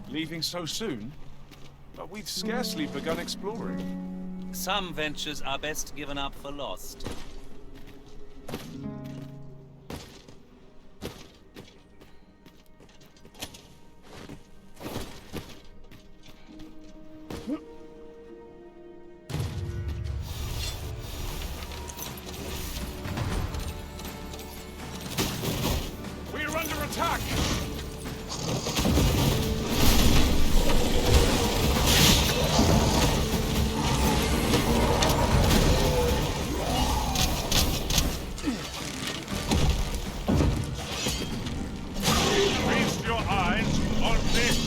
Leaving so soon? But we've scarcely begun exploring. Some ventures are best given up for lost. We're under attack! Feast your eyes on this!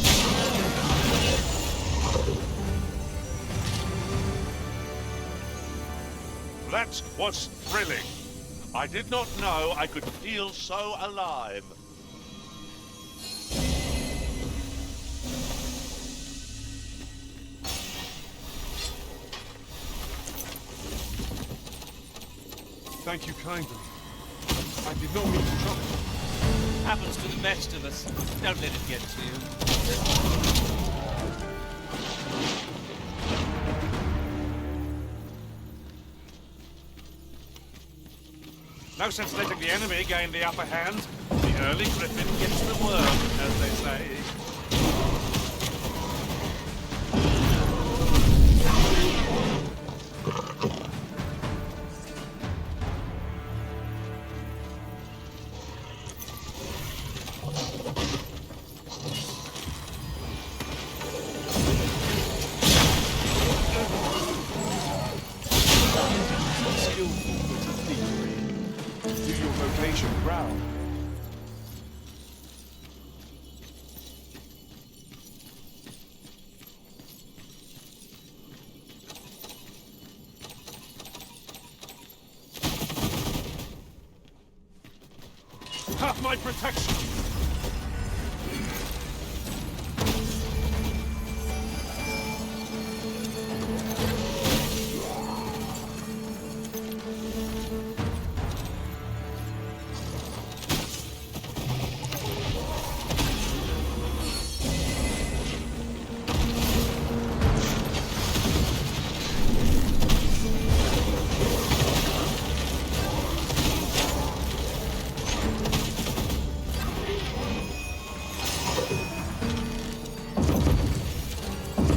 That was thrilling. I did not know I could feel so alive. Thank you kindly. I did not mean to trouble you. Happens to the best of us. Don't let it get to you. No sense letting the enemy gain the upper hand. The early griffin gets the worm, as they say. Skillful bit of thievery. Do your vocation proud. Have my protection!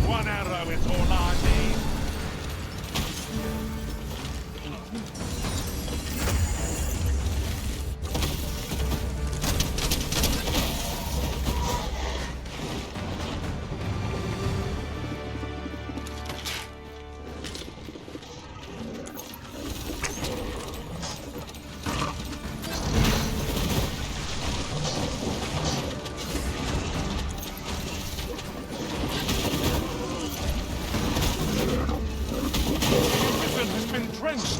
One arrow is all I need. Griffin has been drenched.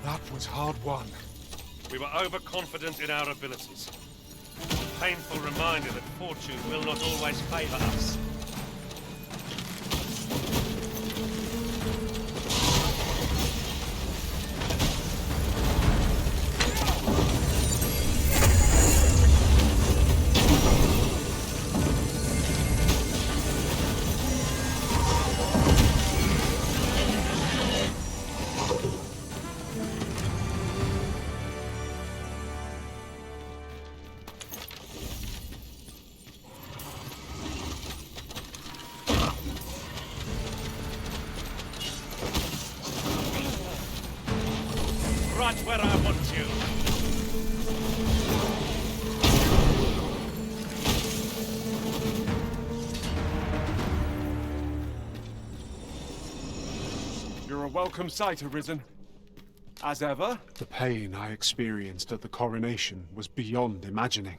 That was hard won. We were overconfident in our abilities. A painful reminder that fortune will not always favor us. Right where I want you. You're a welcome sight, Arisen. As ever, the pain I experienced at the coronation was beyond imagining.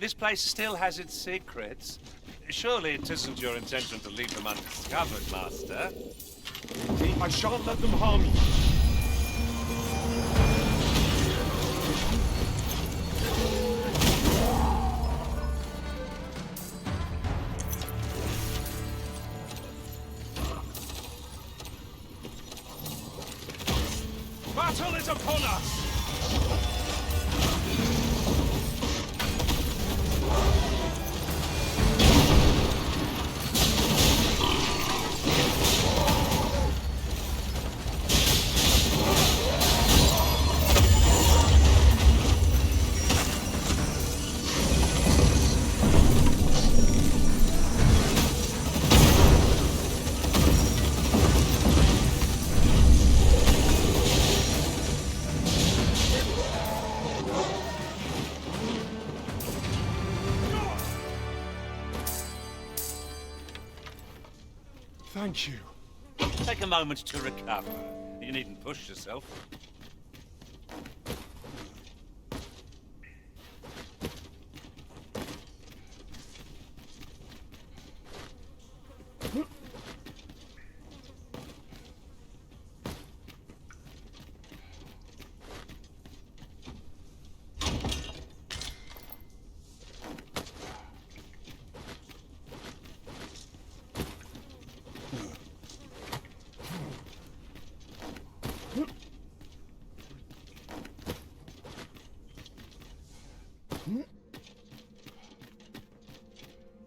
This place still has its secrets. Surely it isn't your intention to leave them undiscovered, Master. I shan't let them harm you. Battle is upon us! Thank you. Take a moment to recover. You needn't push yourself.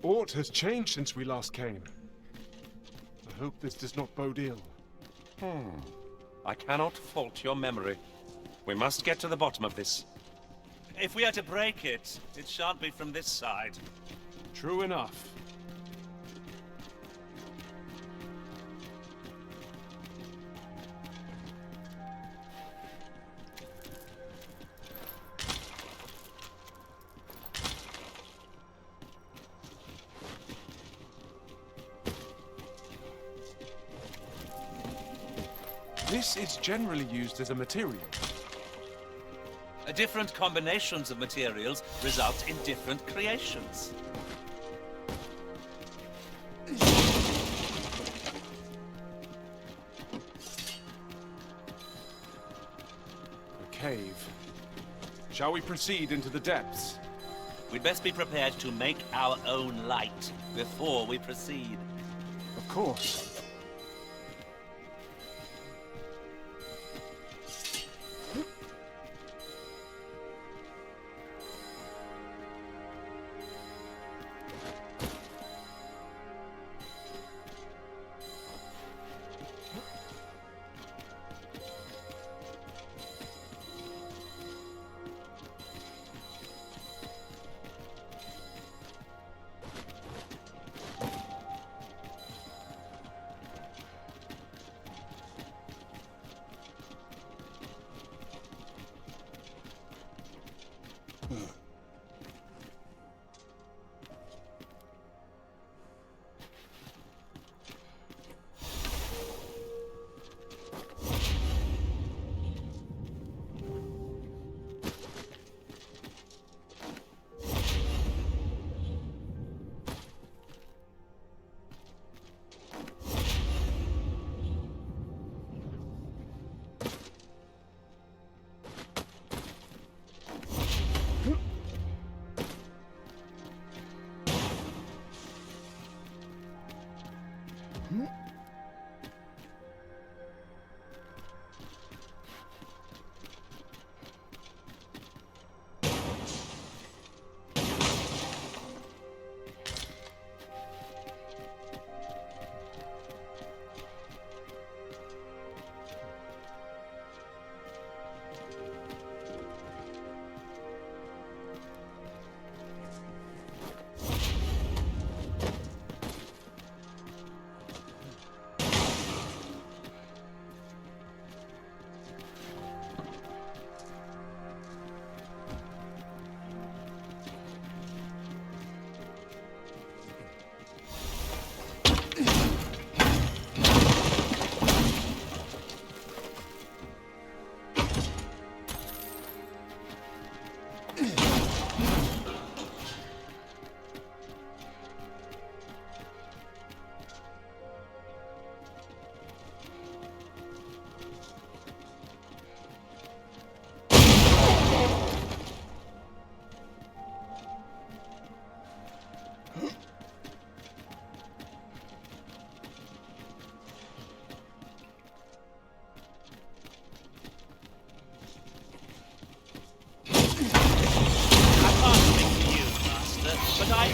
Aught has changed since we last came. I hope this does not bode ill. I cannot fault your memory. We must get to the bottom of this. If we are to break it, it shan't be from this side. True enough. This is generally used as a material. Different combinations of materials result in different creations. A cave. Shall we proceed into the depths? We'd best be prepared to make our own light before we proceed. Of course.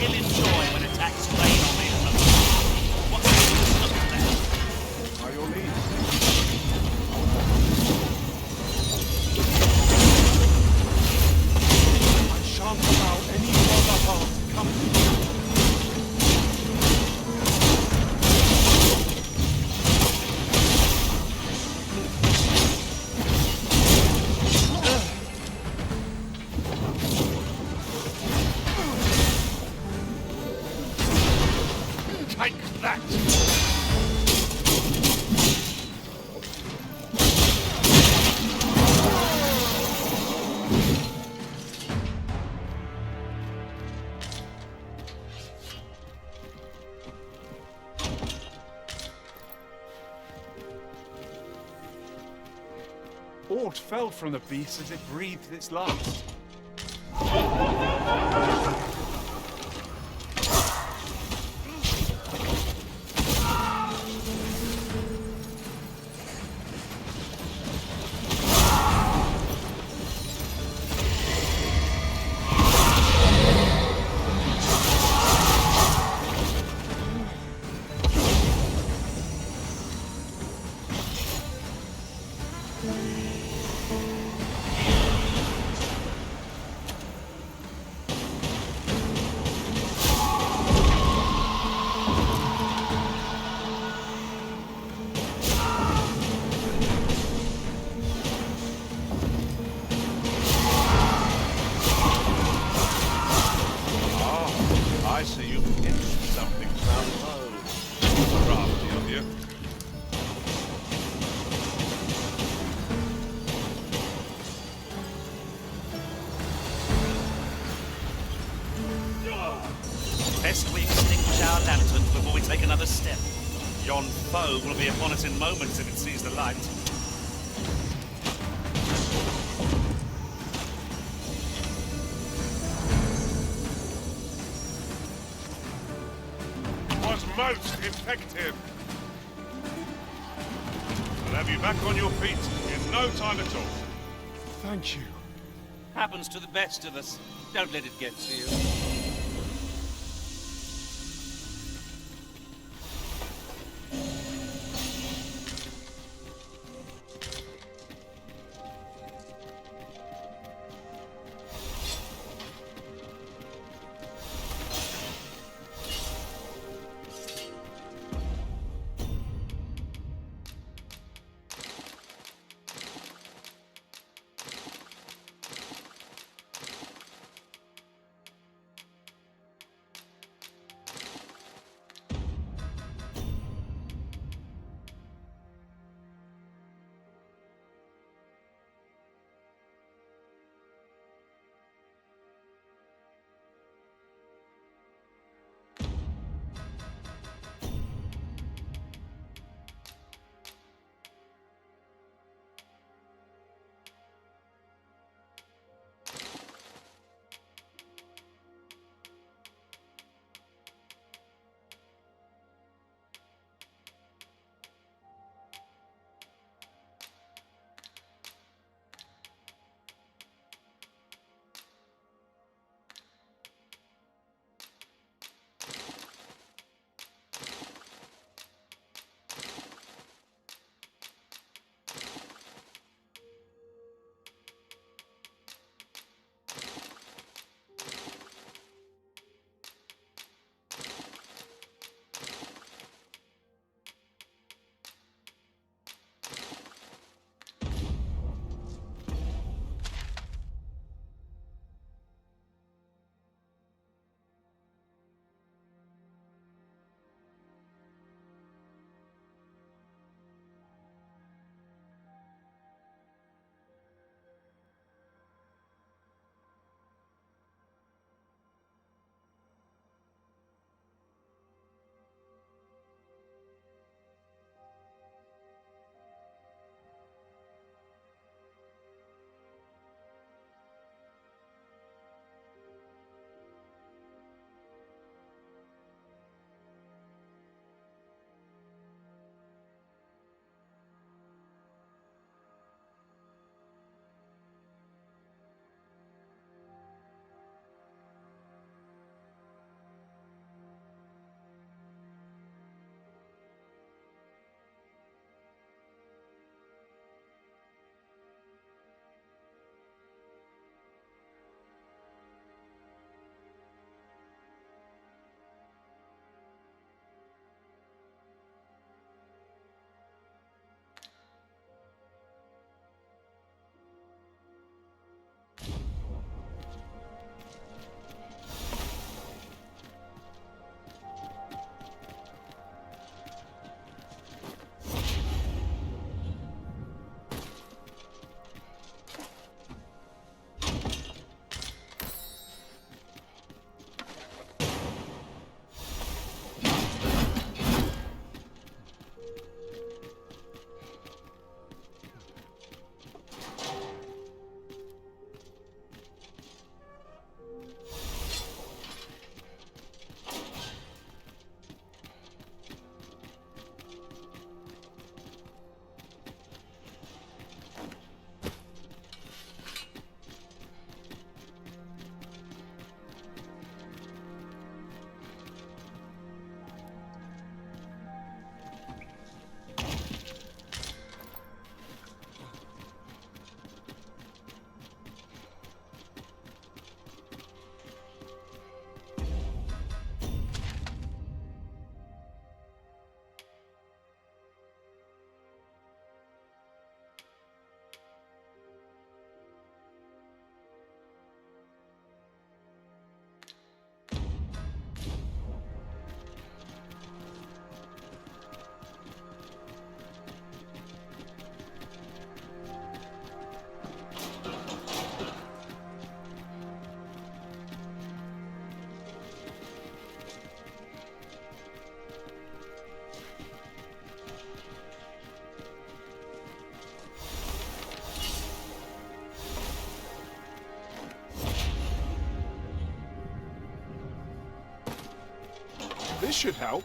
He'll enjoy when attacks rain on him. What's the look there? By your leave. I shan't allow any further harm to come to you. Take that! Aught fell from the beast as it breathed its last. I see you've hidden something down low. Crafty of you. Best we extinguish our lanterns before we take another step. Yon foe will be upon us in moments if it sees the light. Was most effective. I'll have you back on your feet in no time at all. Thank you. Happens to the best of us. Don't let it get to you. This should help.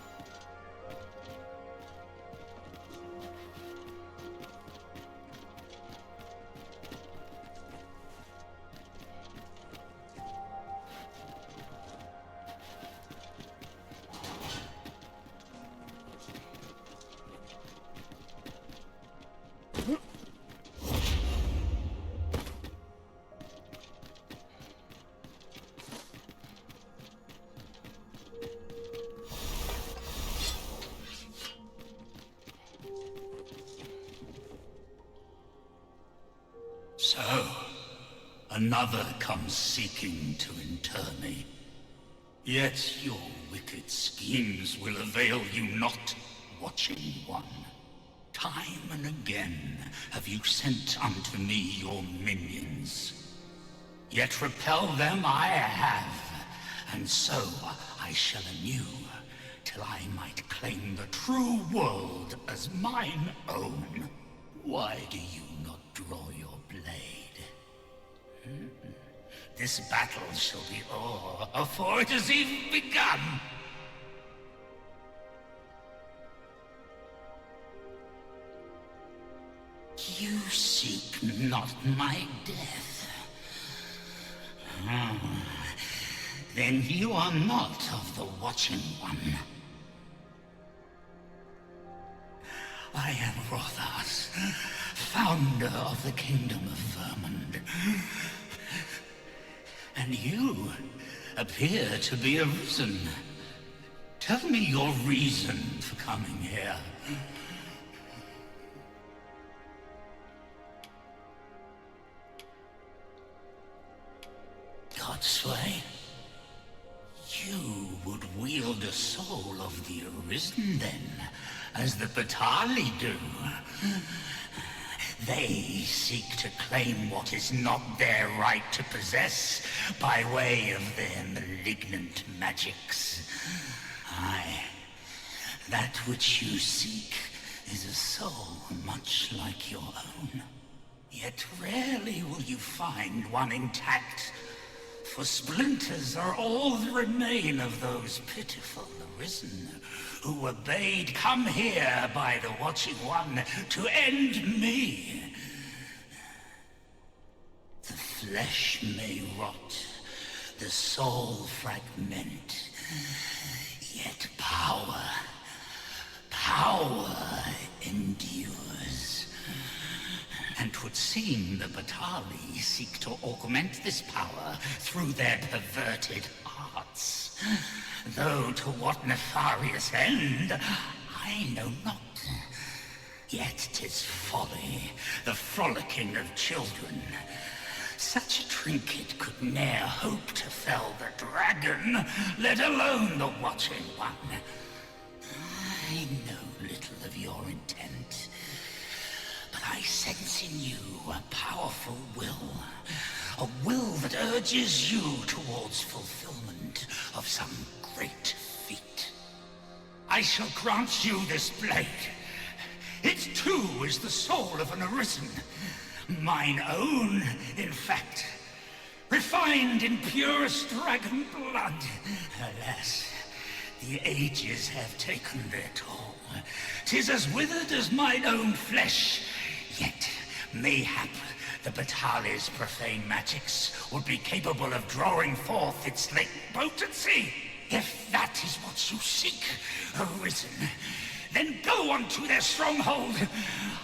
So, another comes seeking to inter me. Yet your wicked schemes will avail you not, Watching One. Time and again have you sent unto me your minions. Yet repel them I have, and so I shall anew, till I might claim the true world as mine own. Why do you not draw your blade? This battle shall be o'er afore it has even begun. You seek not my death. Then you are not of the Watching One. I am Rothas, founder of the Kingdom of Vermund. And you appear to be arisen. Tell me your reason for coming here. Godsway, you would wield a soul of the Arisen then, as the Batali do. They seek to claim what is not their right to possess by way of their malignant magics. Aye, that which you seek is a soul much like your own. Yet rarely will you find one intact, for splinters are all that remain of those pitiful Arisen who were bade come here by the Watching One to end me. The flesh may rot, the soul fragment, yet power endures. And 'twould seem the Batali seek to augment this power through their perverted arts. Though to what nefarious end, I know not. Yet 'tis folly, the frolicking of children. Such a trinket could ne'er hope to fell the dragon, let alone the Watching One. I know little of your intent, but I sense in you a powerful will. A will that urges you towards fulfillment of some great feat. I shall grant you this blade. It too is the soul of an Arisen. Mine own, in fact. Refined in purest dragon blood. Alas, the ages have taken their toll. 'Tis as withered as mine own flesh. Yet, mayhap, the Batali's profane magics would be capable of drawing forth its latent potency. If that is what you seek, Arisen, then go on to their stronghold.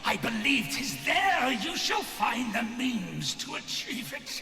I believe 'tis there you shall find the means to achieve it.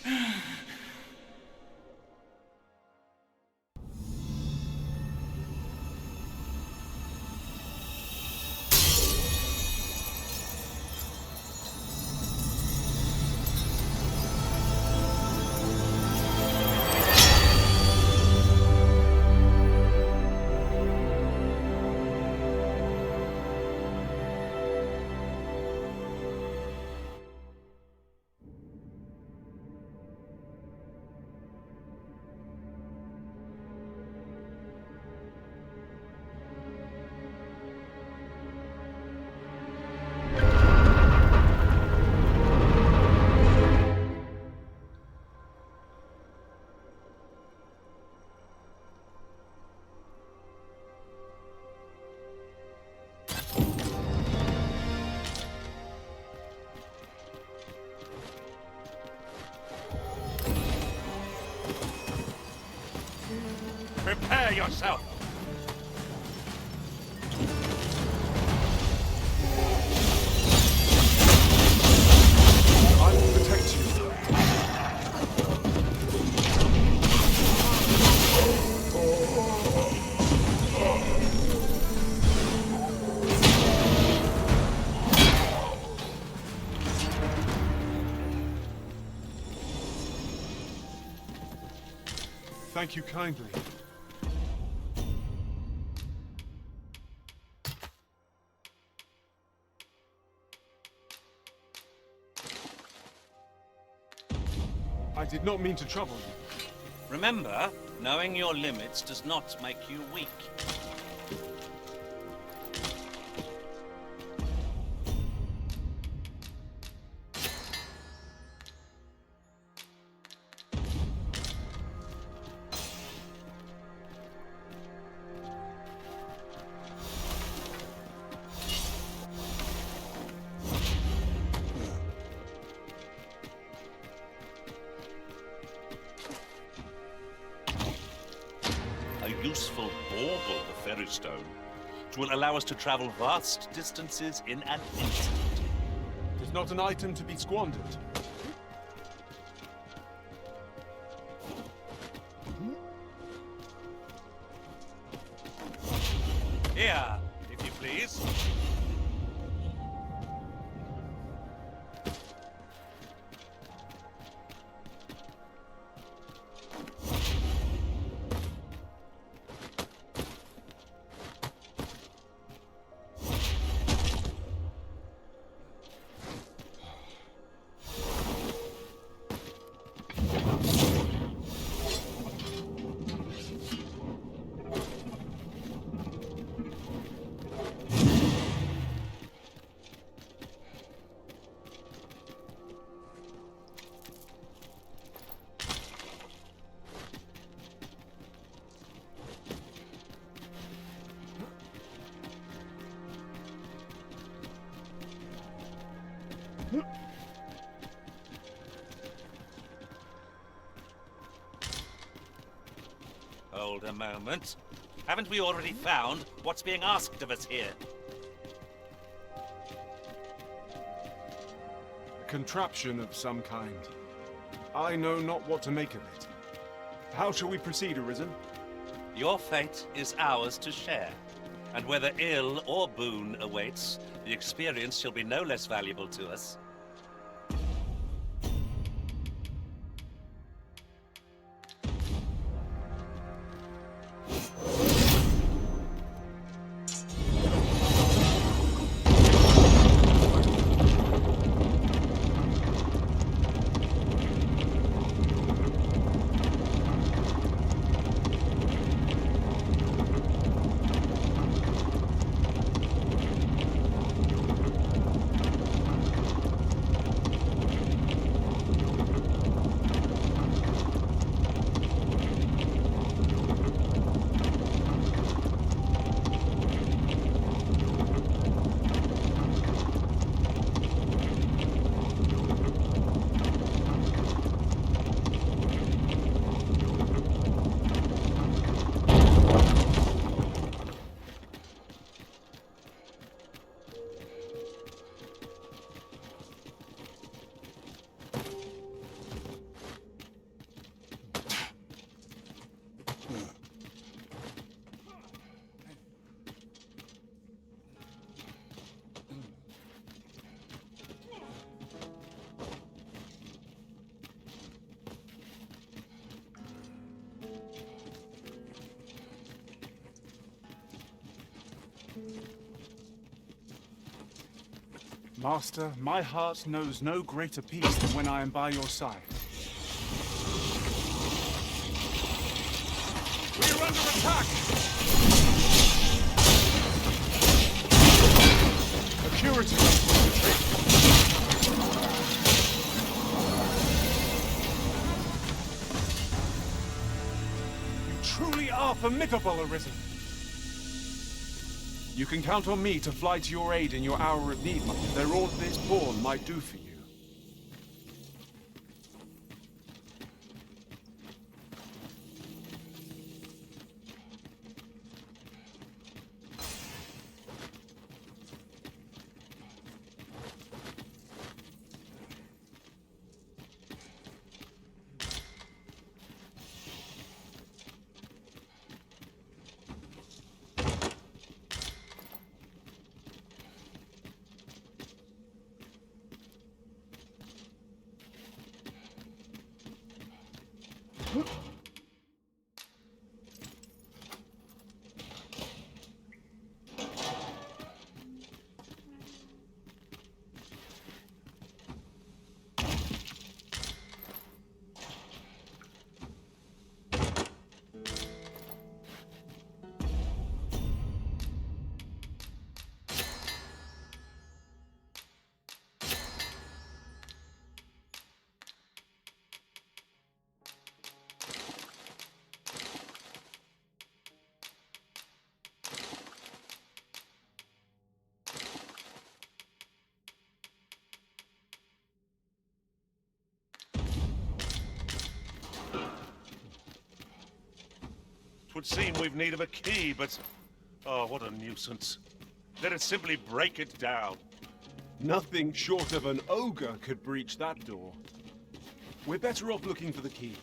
yourself! I will protect you. Thank you kindly. I did not mean to trouble you. Remember, knowing your limits does not make you weak. A useful bauble, the Ferrystone. It will allow us to travel vast distances in an instant. It is not an item to be squandered. Here, if you please. Hold a moment. Haven't we already found what's being asked of us here? A contraption of some kind. I know not what to make of it. How shall we proceed, Arisen? Your fate is ours to share. And whether ill or boon awaits, the experience shall be no less valuable to us. Master, my heart knows no greater peace than when I am by your side. We are under attack! A curative retreat. You truly are formidable, Arisen. You can count on me to fly to your aid in your hour of need. They're all this pawn might do for you. 'Twould seem we've need of a key, but... Oh, what a nuisance. Let us simply break it down. Nothing short of an ogre could breach that door. We're better off looking for the key.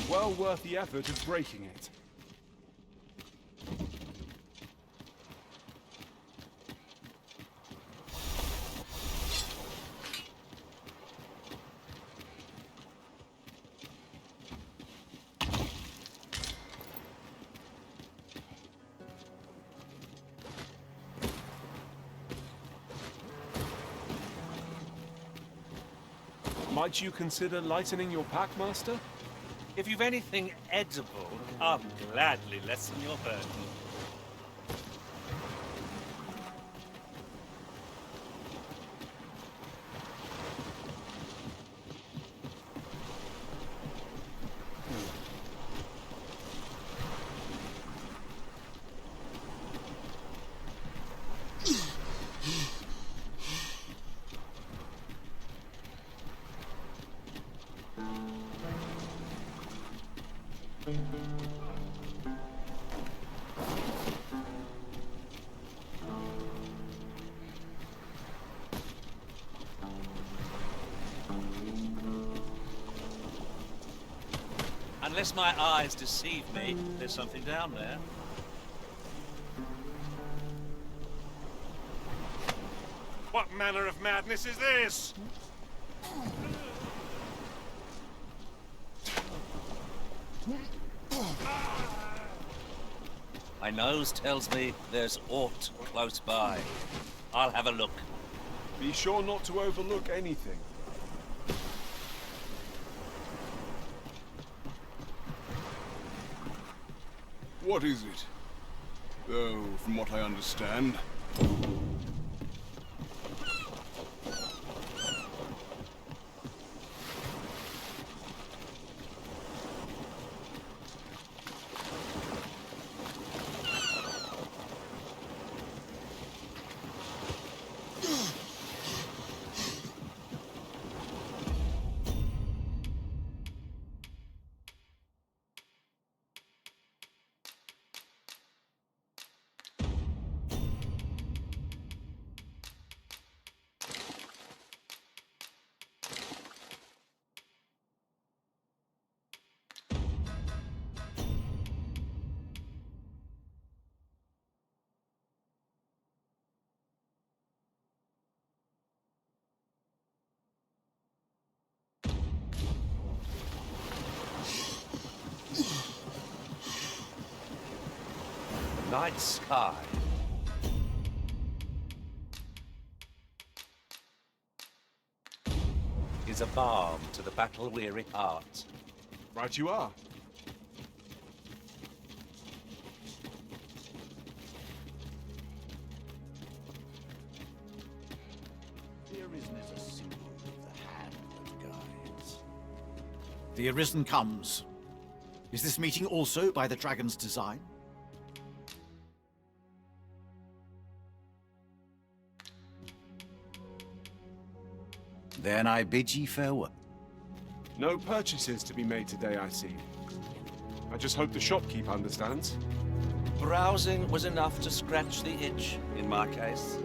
Well worth the effort of breaking it. Might you consider lightening your pack, Master? If you've anything edible, I'll gladly lessen your burden. Unless my eyes deceive me, there's something down there. What manner of madness is this? My nose tells me there's aught close by. I'll have a look. Be sure not to overlook anything. What is it? Though, from what I understand, night sky. Is a balm to the battle-weary heart. Right you are. The Arisen is a symbol of the hand that guides. The Arisen comes. Is this meeting also by the Dragon's design? Then I bid ye farewell. No purchases to be made today, I see. I just hope the shopkeep understands. Browsing was enough to scratch the itch, in my case.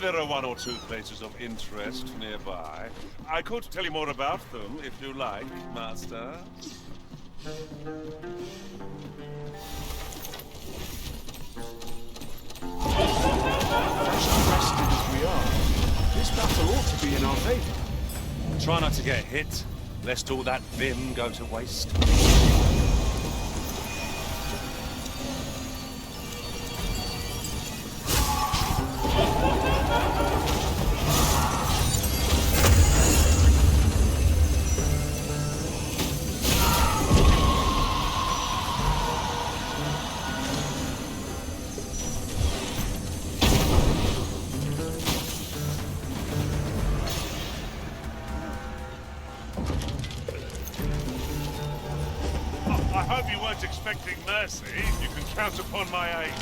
There are one or two places of interest nearby. I could tell you more about them, if you like, Master. As rested as we are, this battle ought to be in our favor. Try not to get hit, lest all that vim go to waste. I hope you weren't expecting mercy. You can count upon my aid.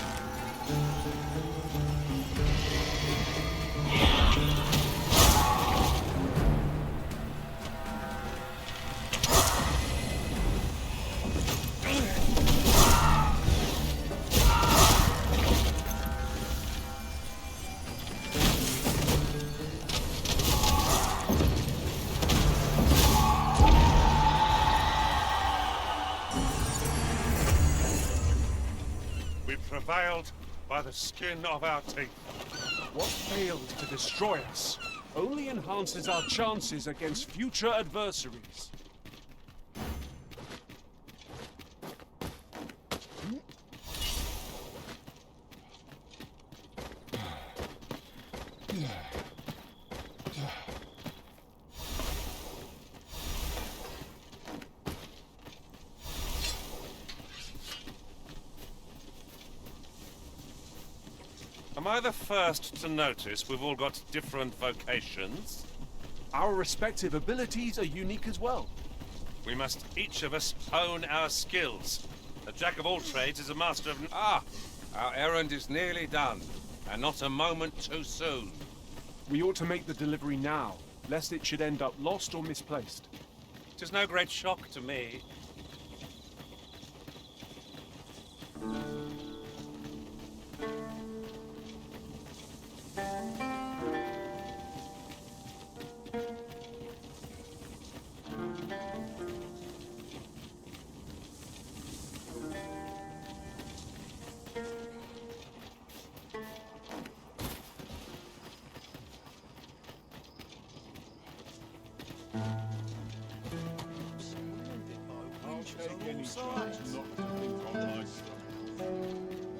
We prevailed by the skin of our teeth. What failed to destroy us only enhances our chances against future adversaries. Am I the first to notice we've all got different vocations? Our respective abilities are unique as well. We must each of us hone our skills. A jack of all trades is a master of... Ah! Our errand is nearly done, and not a moment too soon. We ought to make the delivery now, lest it should end up lost or misplaced. 'Tis no great shock to me.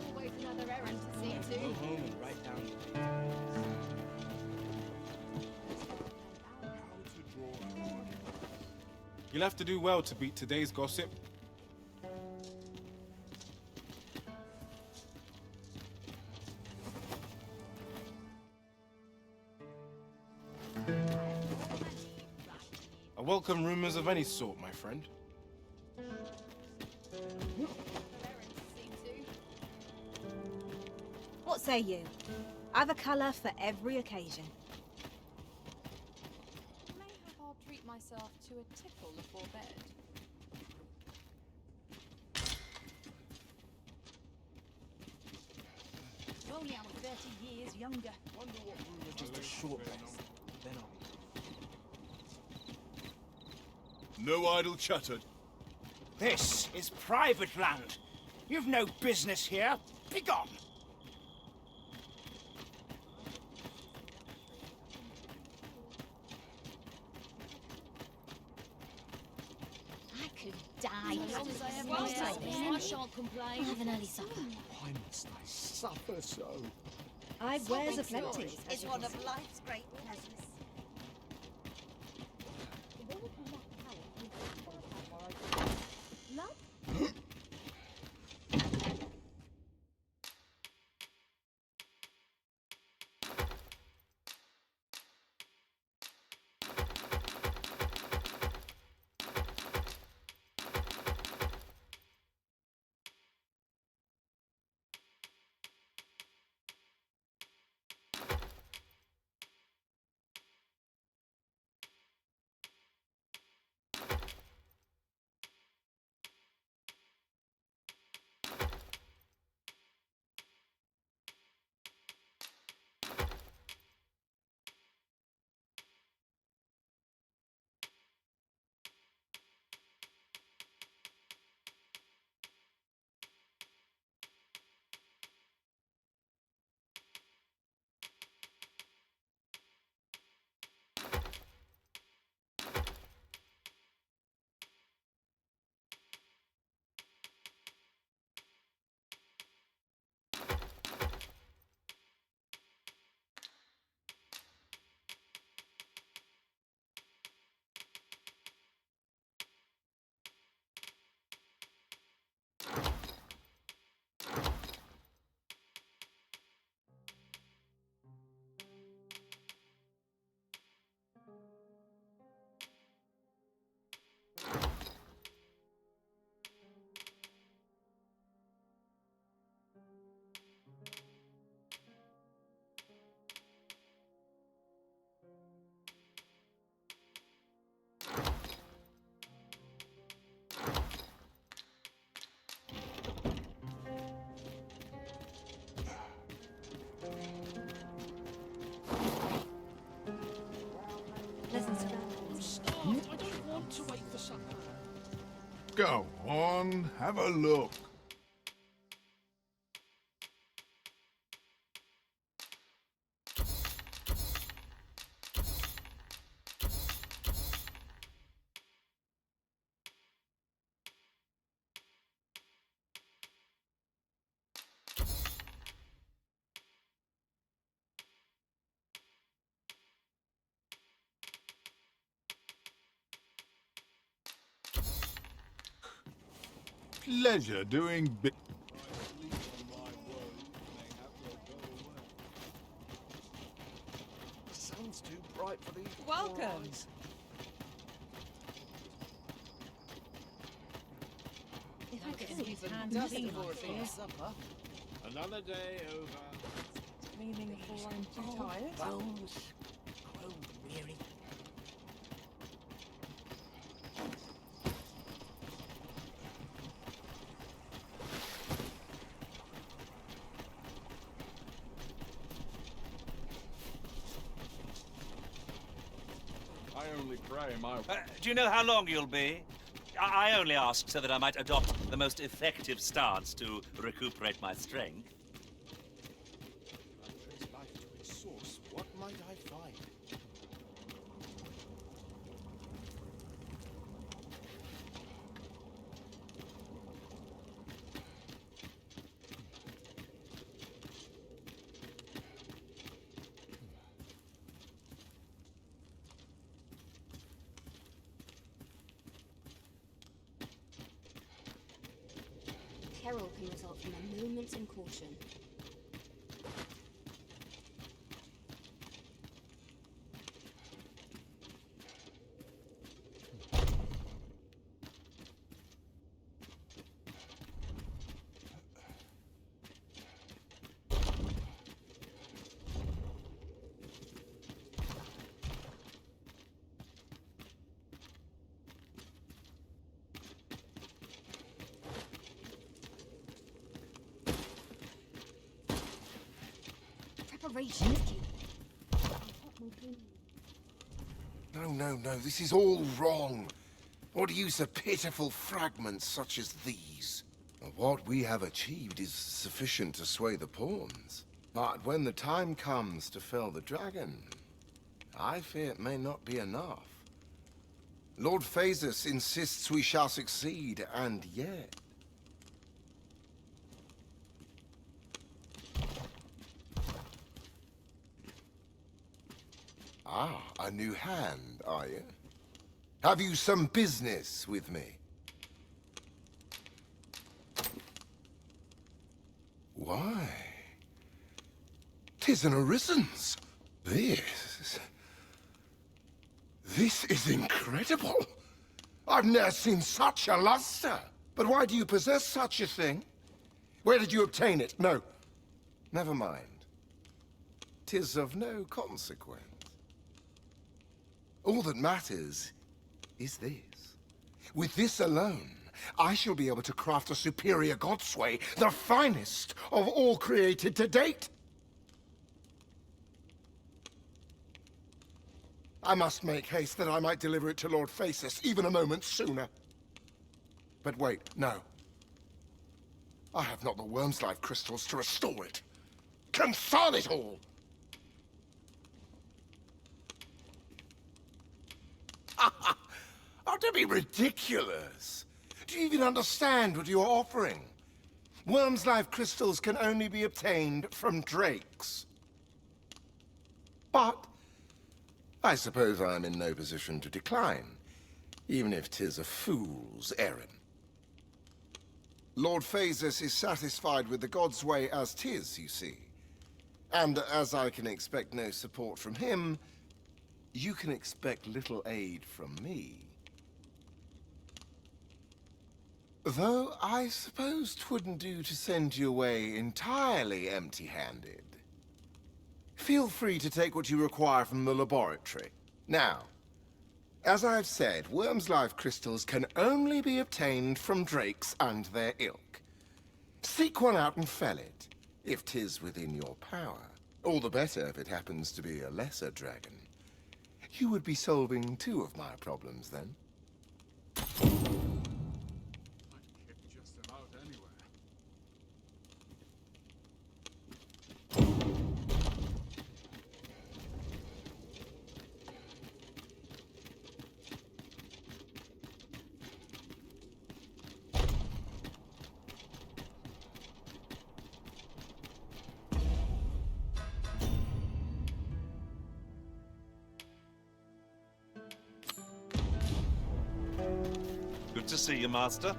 Always another errand to see to. You'll have to do well to beat today's gossip. I welcome rumors of any sort, my friend. What say you? I've a colour for every occasion. Mayhap I'll treat myself to a tickle before bed. Well only I'm 30 years younger. Just a short rest. Then I'll be No idle chatter. This is private land. You've no business here. Begone! I could die. As long as I have Well, my like say, then. I shan't complain. I'll have an early supper. Why must I suffer so? I wears a plenty. Is one of life's great pleasures. Go on, have a look. Pleasure doing bit. Sounds too bright for these. Welcome. If I could use hands clean here. Another day over. Meaning for I'm too tired. Bones grow weary. I only pray my... Do you know how long you'll be? I only ask so that I might adopt the most effective stance to recuperate my strength. Trace life to its source. What might I find? Peril can result from a moment's incaution. Gracious. No, this is all wrong. What use are pitiful fragments such as these? What we have achieved is sufficient to sway the pawns. But when the time comes to fell the dragon, I fear it may not be enough. Lord Phaesus insists we shall succeed, and yet... Ah, a new hand, are you? Have you some business with me? Why? 'Tis an Arisen's. This is incredible. I've never seen such a luster. But why do you possess such a thing? Where did you obtain it? No, never mind. 'Tis of no consequence. All that matters is this. With this alone, I shall be able to craft a superior Godsway, the finest of all created to date. I must make haste that I might deliver it to Lord Phaesus even a moment sooner. But wait, no. I have not the Wormslife crystals to restore it. Confound it all! Oh, don't be ridiculous. Do you even understand what you're offering? Wormslife crystals can only be obtained from drakes. But I suppose I'm in no position to decline, even if 'tis a fool's errand. Lord Phaesus is satisfied with the Godsway as 'tis, you see. And as I can expect no support from him, you can expect little aid from me. Though I suppose 'twouldn't do to send you away entirely empty-handed. Feel free to take what you require from the laboratory. Now, as I've said, Wormslife crystals can only be obtained from drakes and their ilk. Seek one out and fell it, if 'tis within your power. All the better if it happens to be a lesser dragon. You would be solving two of my problems, then. Just about anywhere. Good to see you, Master.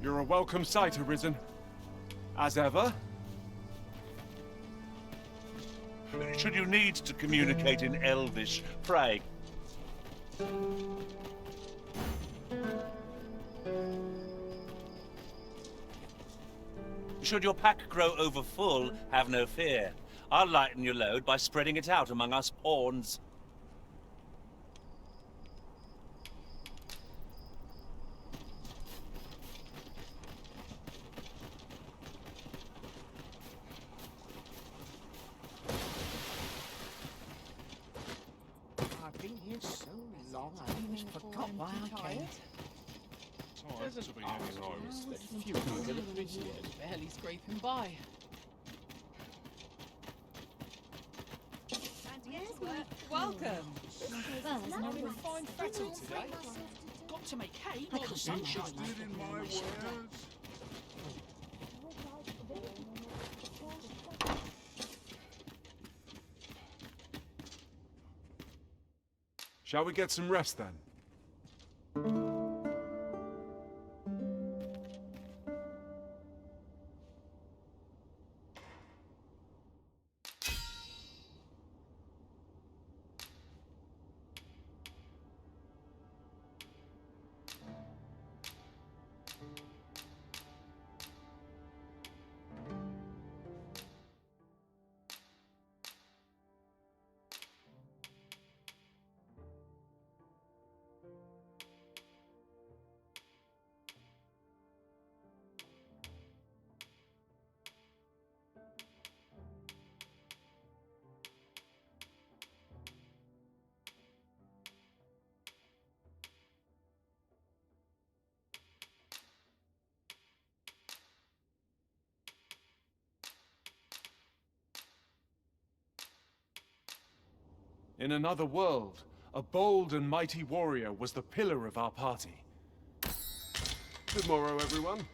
You're a welcome sight, Arisen. As ever. Should you need to communicate in Elvish, pray. Should your pack grow over full, have no fear. I'll lighten your load by spreading it out among us pawns. I've been here so long, I almost forgot why I came. Doesn't be any noise. But few privileges barely scraping by. Welcome. No fine fettle today. Got to make hay while the sun shines. In my wares? Shall we get some rest then? In another world, a bold and mighty warrior was the pillar of our party. Good morrow, everyone.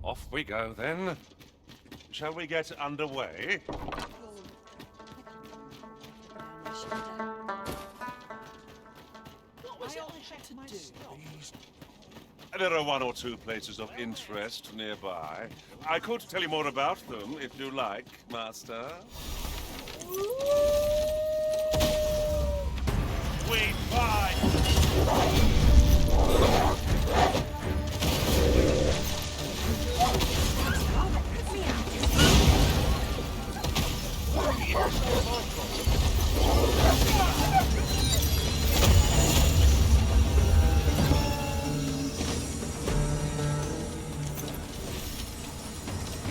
Off we go, then. Shall we get underway? What was it I had to do? There are one or two places of interest nearby. I could tell you more about them, if you like, Master. We fight!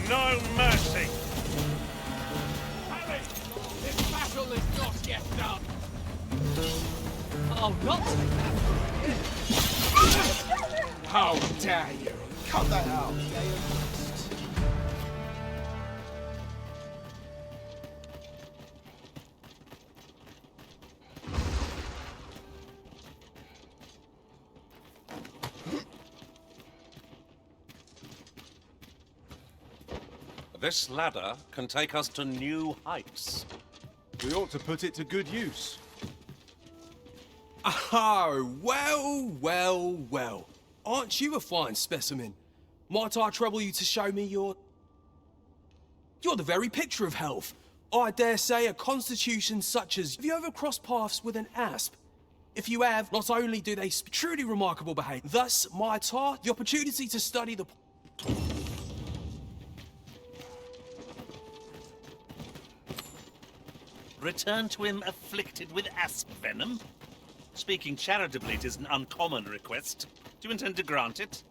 No mercy! Harry! This battle is not yet done! I'll not take that. How dare you! Cut that out! This ladder can take us to new heights. We ought to put it to good use. Oh, well. Aren't you a fine specimen? Might I trouble you to show me your... You're the very picture of health. I dare say a constitution such as... Have you ever crossed paths with an asp? If you have, not only do they truly remarkable behavior, thus, my tar, the opportunity to study the... Return to him afflicted with asp venom? Speaking charitably, it is an uncommon request. Do you intend to grant it?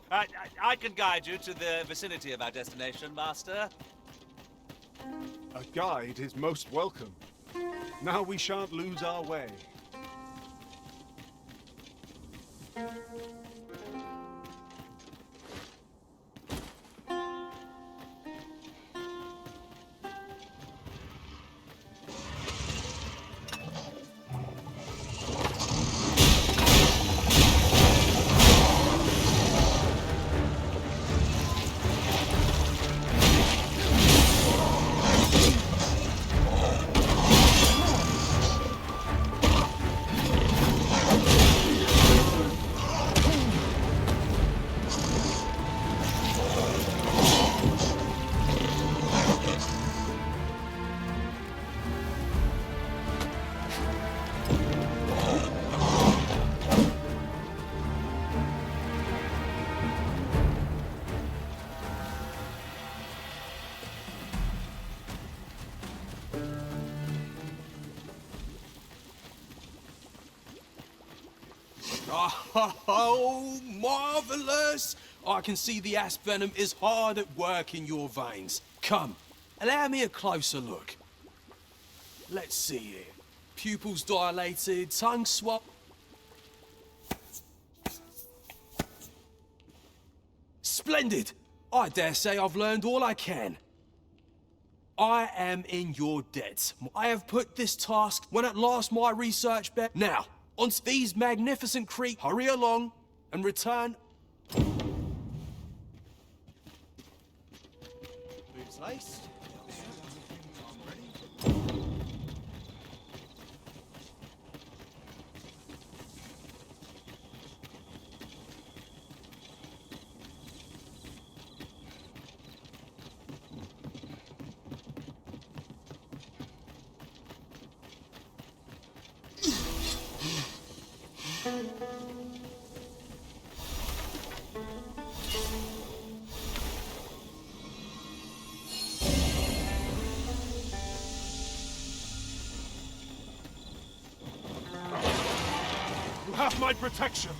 I can guide you to the vicinity of our destination, Master. A guide is most welcome. Now we shan't lose our way. Oh, marvelous! I can see the asp venom is hard at work in your veins. Come, allow me a closer look. Let's see it. Pupils dilated, tongue swollen. Splendid! I dare say I've learned all I can. I am in your debt. I have put this task when at last my research bear. Now, on these magnificent creeks, hurry along and return. Boots laced. You have my protection.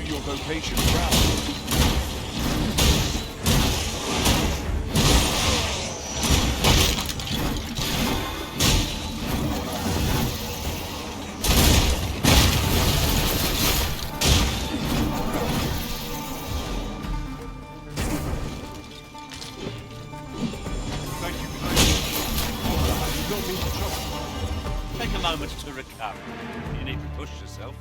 your vocation proud. Take a moment to recover. You need to push yourself.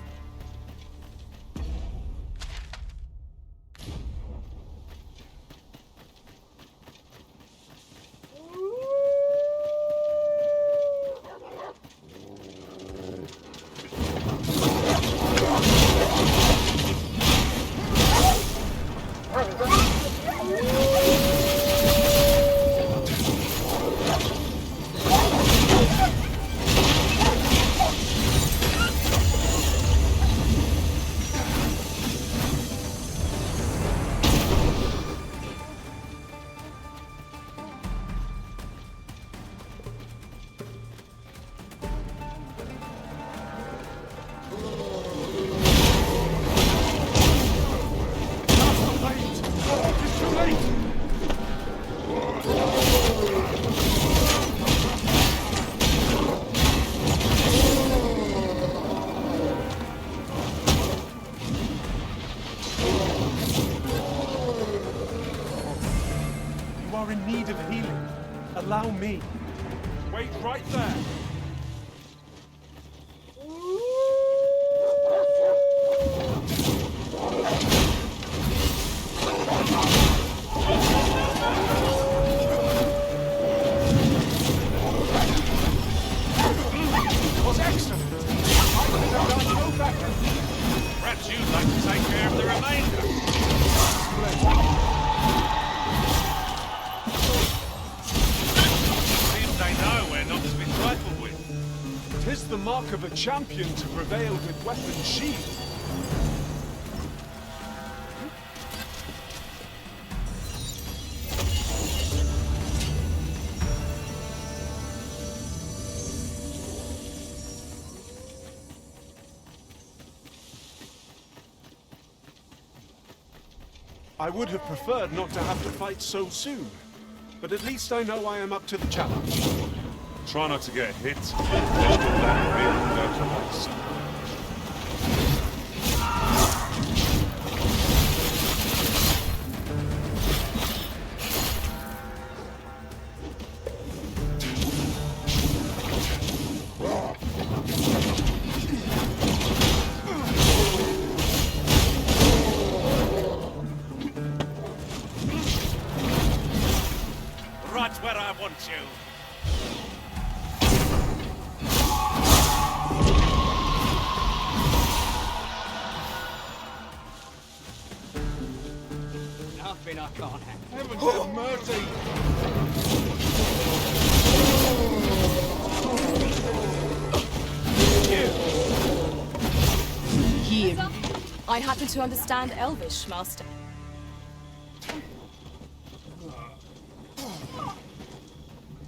are in need of healing. Allow me. Wait right there. Was excellent. I could have done no better. Perhaps you'd like to take care of the remainder. Seems they know we're not to be trifled with. 'Tis the mark of a champion to prevail with weapons sheathed. I would have preferred not to have to fight so soon, but at least I know I am up to the challenge. Try not to get hit. Let's do that really go to waste. Right where I want you. Nothing I can't handle. Heavens have mercy! You. I happen to understand Elvish, Master.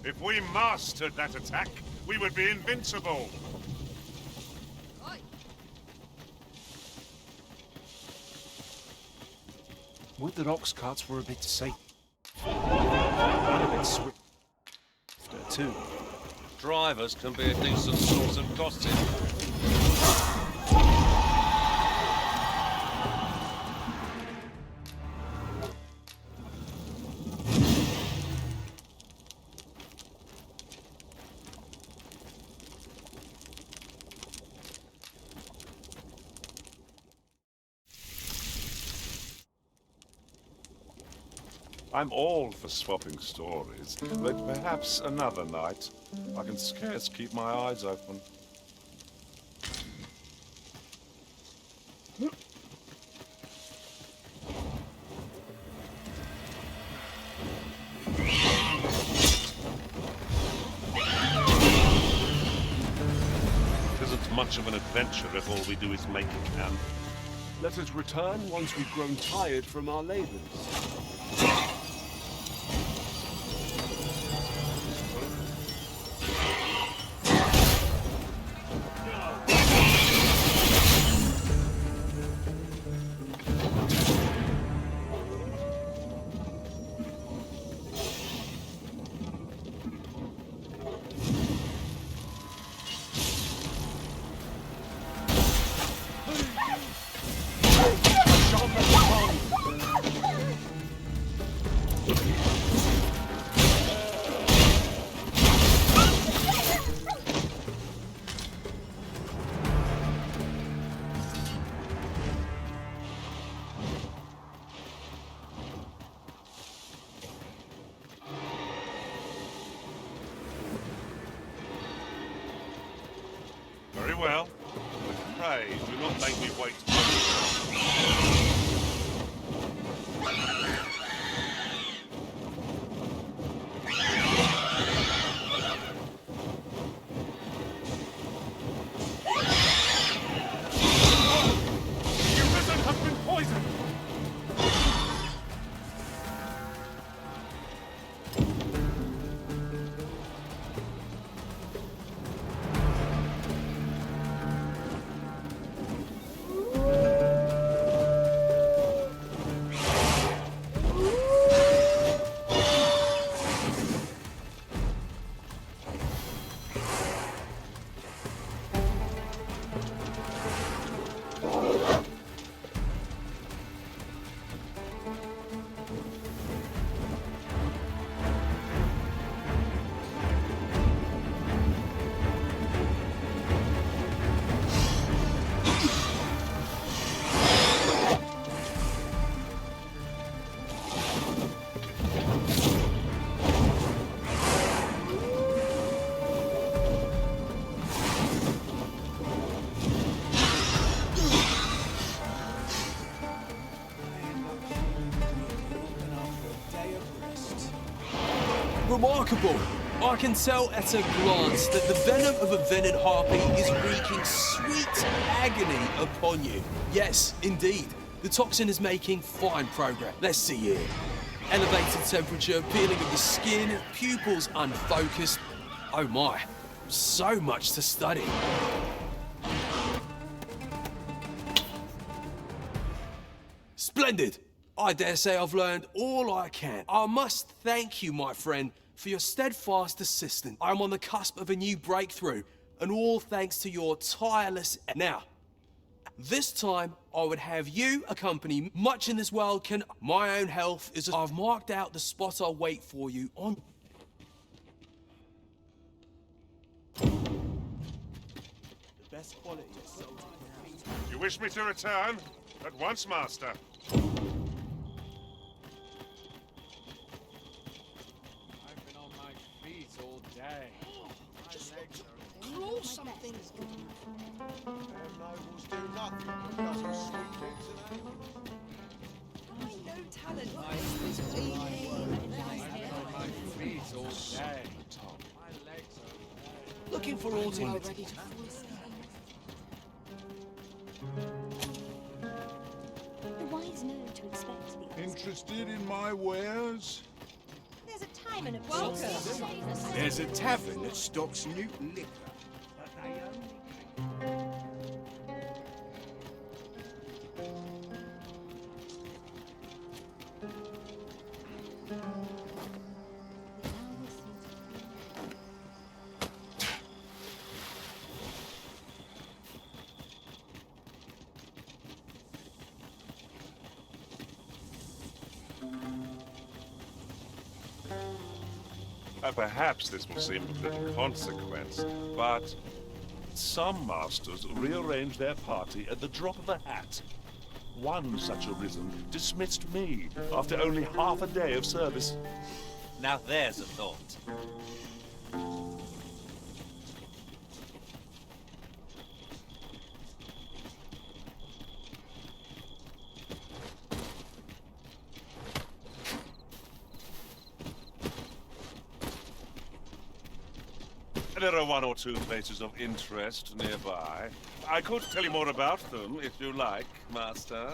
If we mastered that attack, we would be invincible. Would that ox carts were a bit safe. And a bit swifter, too. Drivers can be a decent source of gossip. I'm all for swapping stories, but perhaps another night. I can scarce keep my eyes open. It isn't much of an adventure if all we do is make a camp. Let us return once we've grown tired from our labors. poison! Remarkable! I can tell at a glance that the venom of a venom harpy is wreaking sweet agony upon you. Yes, indeed. The toxin is making fine progress. Let's see here. Elevated temperature, peeling of the skin, pupils unfocused. Oh my, so much to study. Splendid! I dare say I've learned all I can. I must thank you, my friend, for your steadfast assistance. I'm on the cusp of a new breakthrough, and all thanks to your tireless... Now, this time, I would have you accompany me. Much in this world can... My own health is... I've marked out the spot I'll wait for you on... The best quality is sold. You wish me to return? At once, Master. All day. Just crawl something. Nobles do nothing. Doesn't sweet things, I know talent. My feet all day. My legs are Looking for alternatives. The wise know to expect the Interested in my wares? There's a time and a place. There's a tavern that stocks Newton liquor. Perhaps this will seem of little consequence, but some masters rearrange their party at the drop of a hat. One such arisen dismissed me after only half a day of service. Now there's a thought. There are one or two places of interest nearby. I could tell you more about them if you like, Master.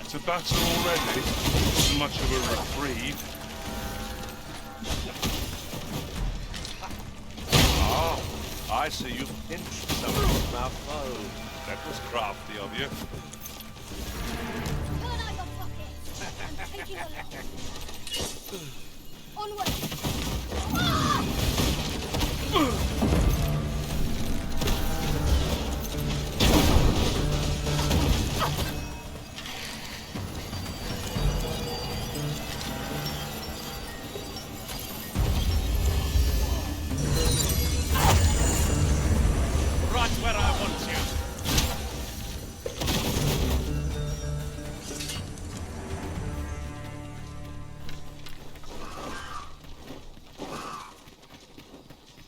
To battle already? Much of a reprieve. Ah, I see you pinched someone's mouth. Oh, that was crafty of you. Turn out your pockets! I'm taking a look. Onward!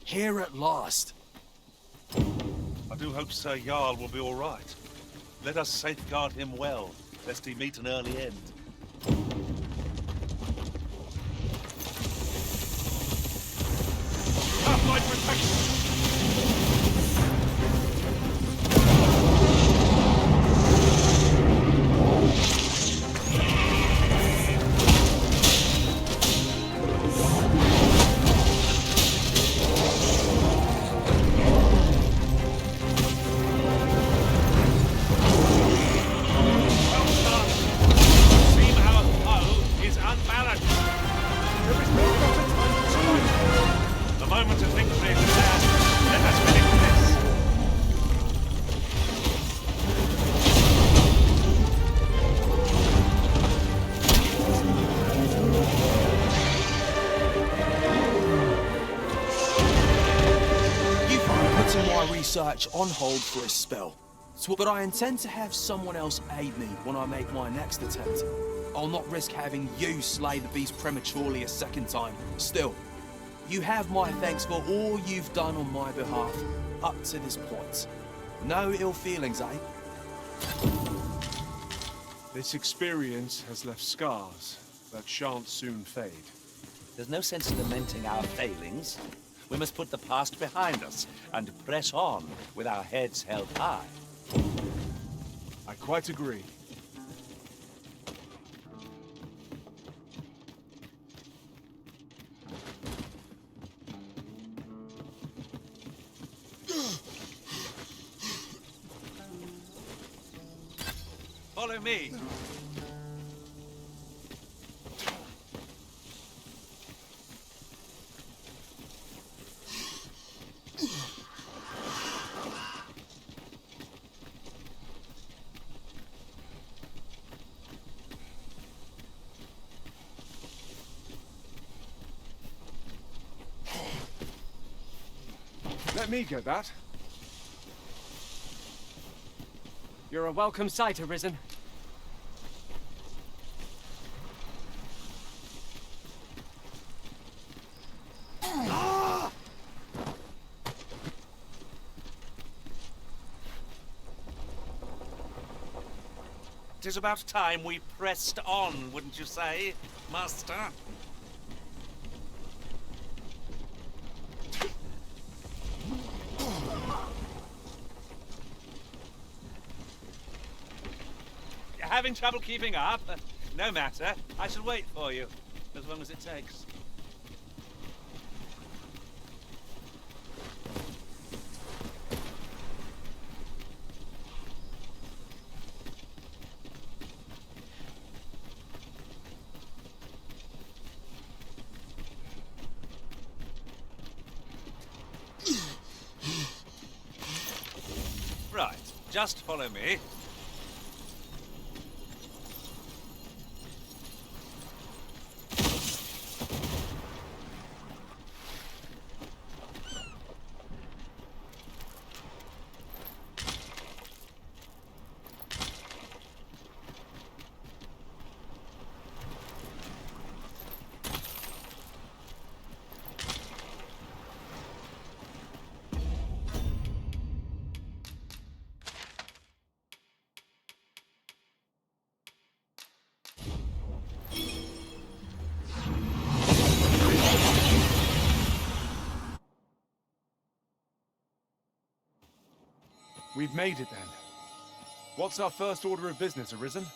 Here at last. I do hope Sir Jarl will be all right. Let us safeguard him well, lest he meet an early end. Have my protection! Research on hold for a spell. But I intend to have someone else aid me when I make my next attempt. I'll not risk having you slay the beast prematurely a second time. Still, you have my thanks for all you've done on my behalf up to this point. No ill feelings, eh? This experience has left scars that shan't soon fade. There's no sense in lamenting our failings. We must put the past behind us and press on with our heads held high. I quite agree. Follow me. Let me get that. You're a welcome sight, Arisen. It is about time we pressed on, wouldn't you say, Master? Having trouble keeping up? No matter. I shall wait for you, as long as it takes. Right, just follow me. We've made it then. What's our first order of business, Arisen?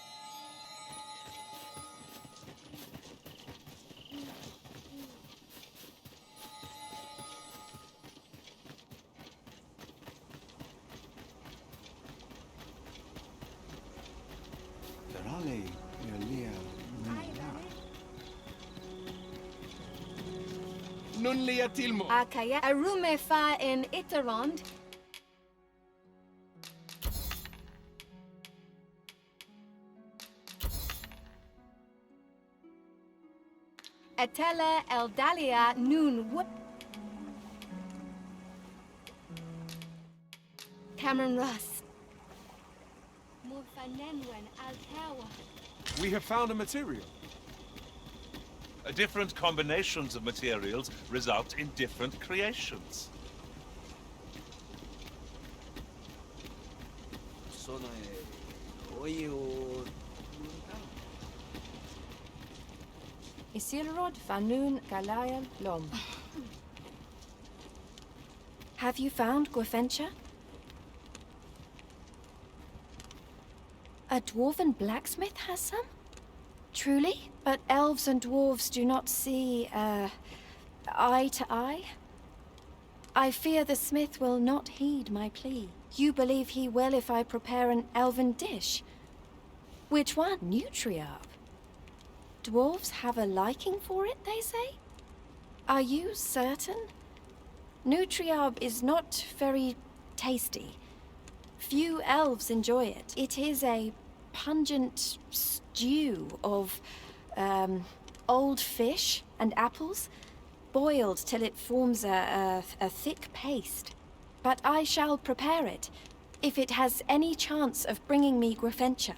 Akaya Arume fa in Itarond. Etele Eldalia Noon Wood. Cameron Russ. Morfanenwen Altawa. We have found a material. Different combinations of materials result in different creations. Isilrod Fanun Galayal Lom. Have you found Gwefencha? A dwarven blacksmith has some? Truly? But elves and dwarves do not see, eye to eye? I fear the smith will not heed my plea. You believe he will if I prepare an elven dish? Which one? Nutriarb? Dwarves have a liking for it, they say? Are you certain? Nutriarb is not very tasty. Few elves enjoy it. It is a pungent stew of, old fish and apples, boiled till it forms a thick paste. But I shall prepare it, if it has any chance of bringing me Gwefencha.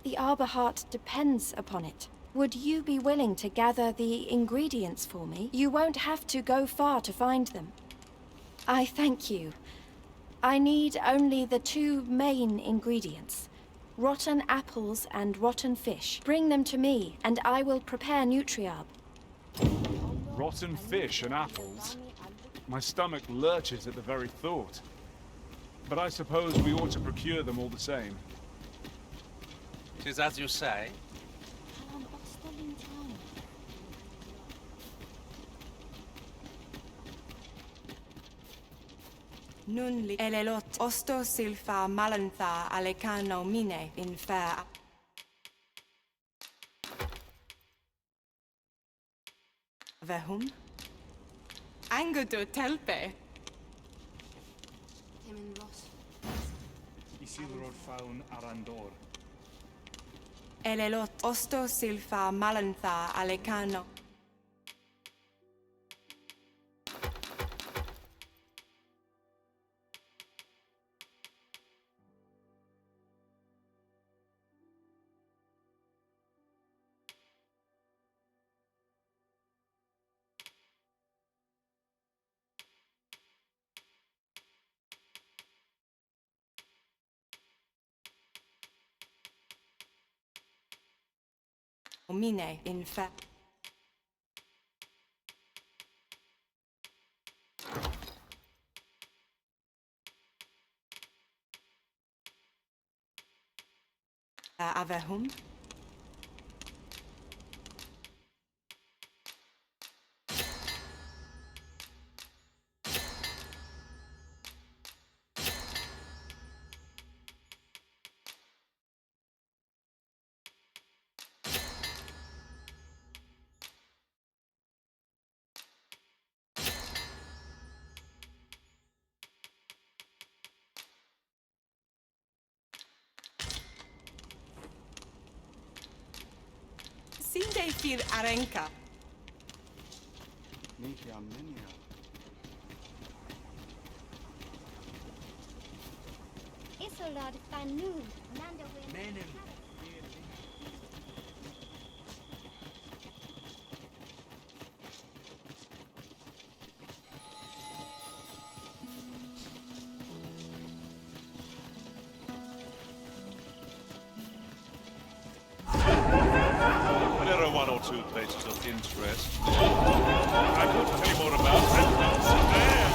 The Arbor Heart depends upon it. Would you be willing to gather the ingredients for me? You won't have to go far to find them. I thank you. I need only the two main ingredients. Rotten apples and rotten fish. Bring them to me, and I will prepare Nutriarb. Rotten fish and apples? My stomach lurches at the very thought. But I suppose we ought to procure them all the same. 'Tis as you say. Nun li elelot osto silfa malantha alekano mine in fair. Vehum? Angudo telpe. Isilrod faun arandor. Elelot osto silfa malantha alekano. Mine in fact. Avehum. Sinde fir arenka. Nikia menia. Isolad Fanun, Nanda There are one or two places of interest. I could tell you more about them. There!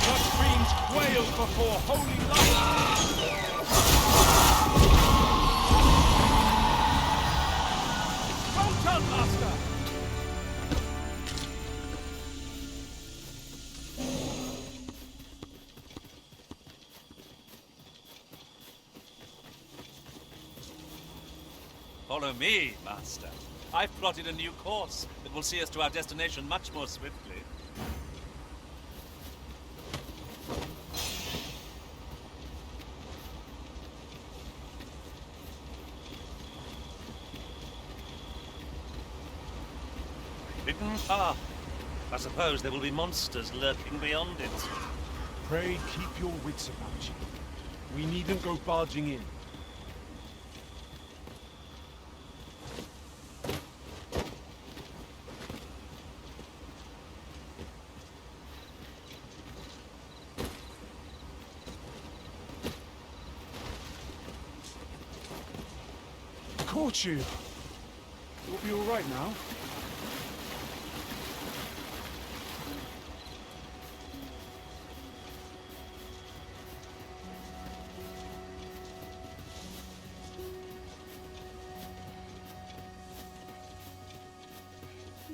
Such fiends quail before holy light! Well done, Master! Follow me, Master. I've plotted a new course that will see us to our destination much more swiftly. Hidden path. I suppose there will be monsters lurking beyond it. Pray keep your wits about you. We needn't go barging in. caught you. You'll be all right now.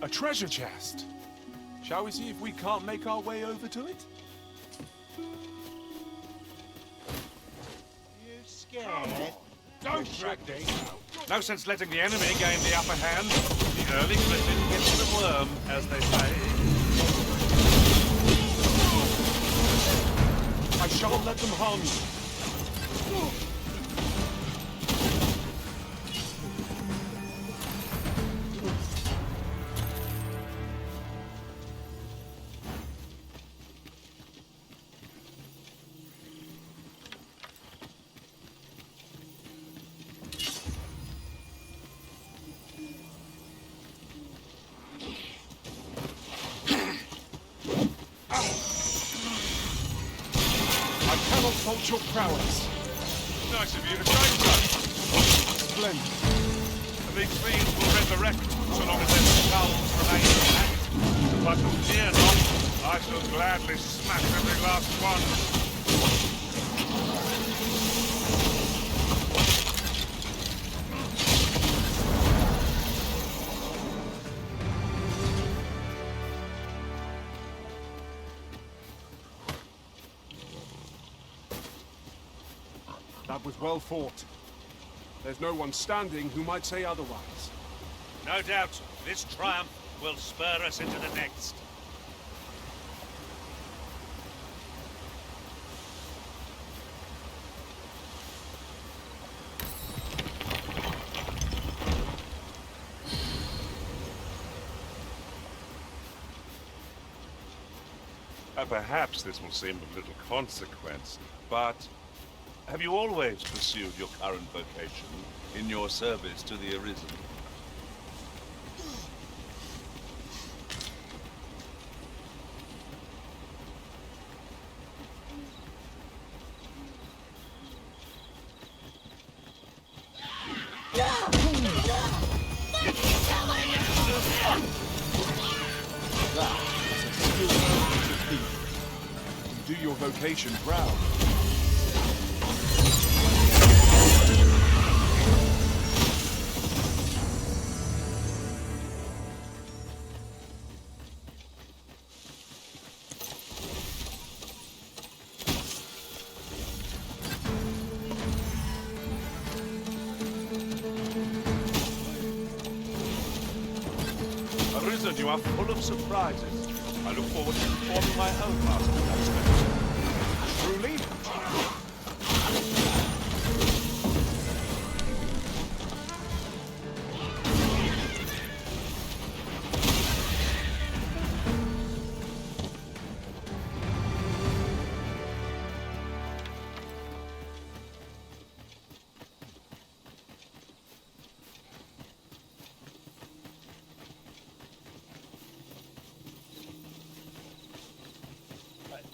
A treasure chest. Shall we see if we can't make our way over to it? You scared? Don't drag this out. No sense letting the enemy gain the upper hand. The early griffin gets the worm, as they say. I shan't let them harm you. Fault your prowess. Nice of you to say so. Splendid. These fiends will resurrect so long as their skulls remain intact. But fear not, I shall gladly smash every last one. That was well fought. There's no one standing who might say otherwise. No doubt, this triumph will spur us into the next. Perhaps this will seem of little consequence, but have you always pursued your current vocation in your service to the Arisen? Do your vocation proud. Arisen, you are full of surprises. I look forward to performing my own part of the aspect. Truly?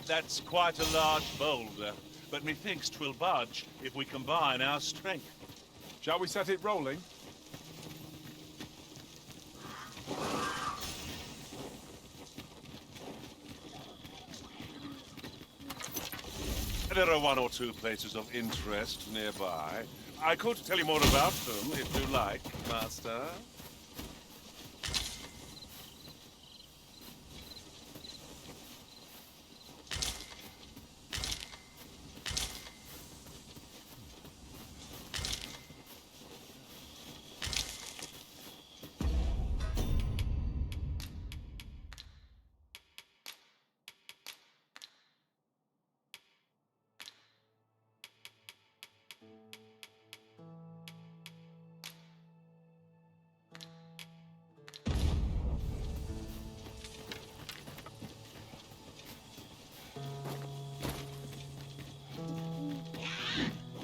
That's quite a large boulder, but methinks 'twill budge if we combine our strength. Shall we set it rolling? There are one or two places of interest nearby. I could tell you more about them if you like, Master.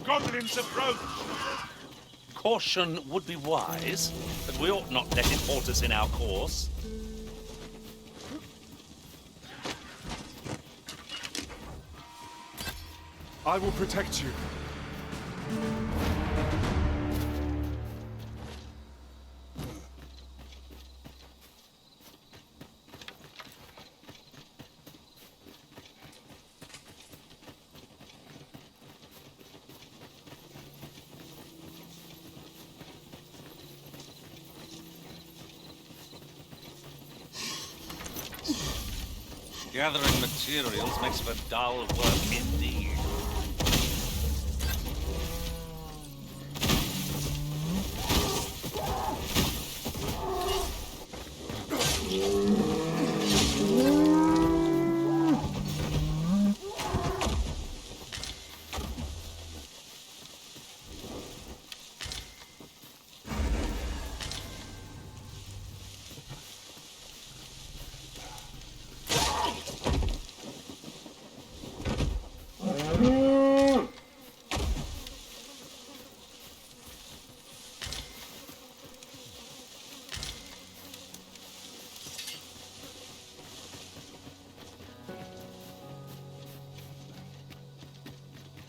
Goblins approach! Caution would be wise, but we ought not let it halt us in our course. I will protect you. Gathering materials makes for dull work indeed.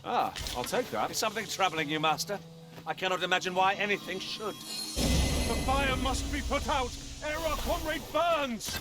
Ah, I'll take that. Is something troubling you, Master? I cannot imagine why anything should. The fire must be put out ere our comrade burns!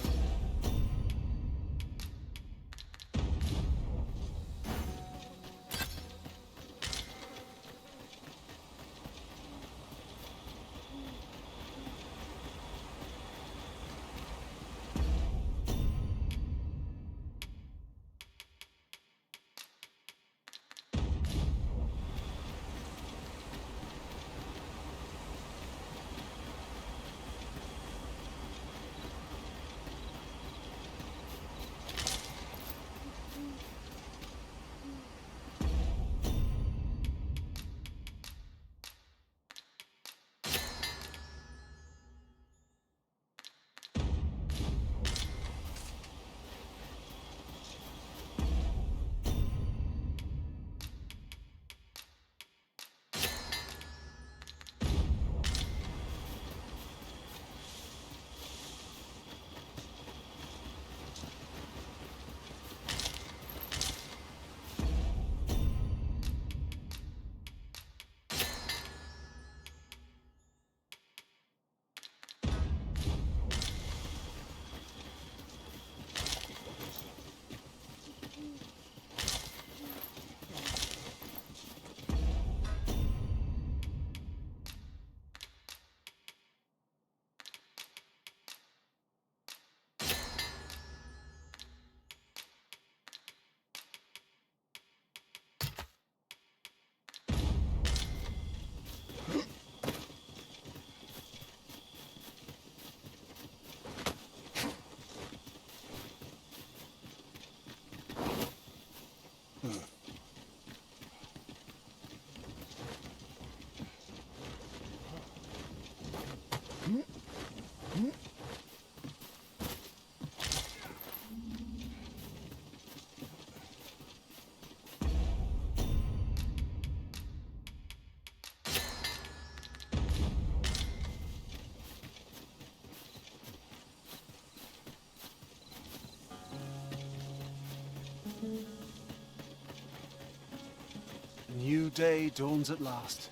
New day dawns at last.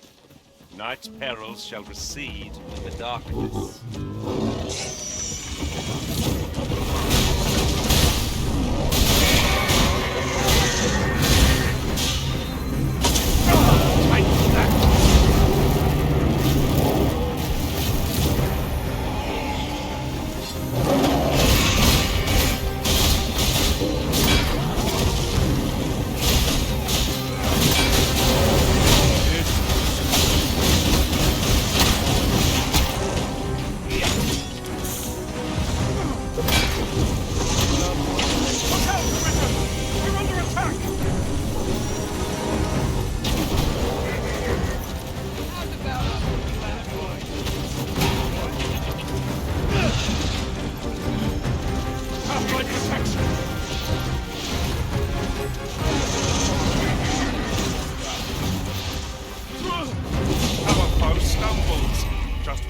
Night's perils shall recede with the darkness.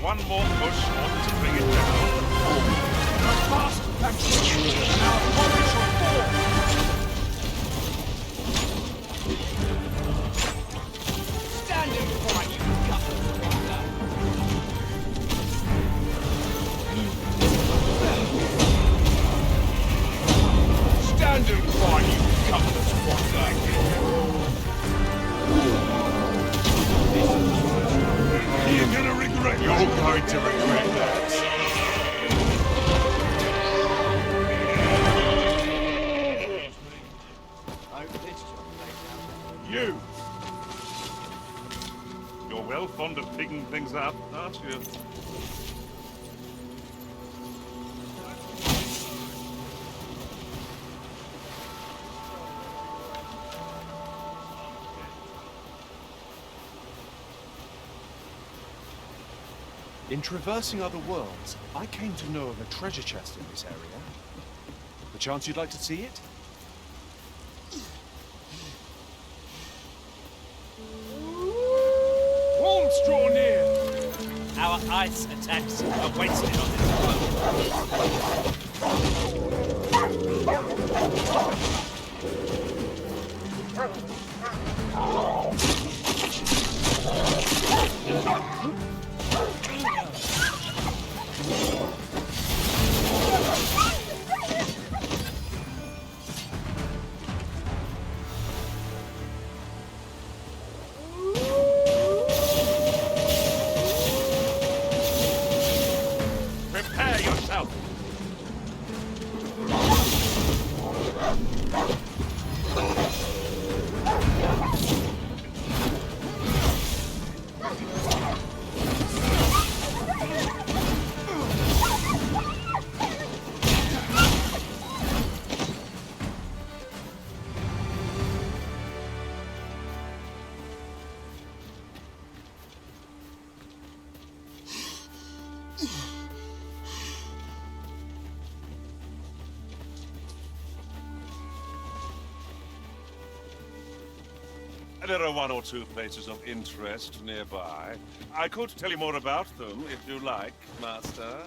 One more push ought to bring it down. Go fast and true, and our quarry shall fall! Stand in front, you couple of Stand and cry, you couple of You're going to regret that. clean things up, aren't you? In traversing other worlds, I came to know of a treasure chest in this area. Perchance you'd like to see it? Wolves draw near! Our ice attacks are wasted on this Prepare yourself! There are one or two places of interest nearby. I could tell you more about them if you like, Master.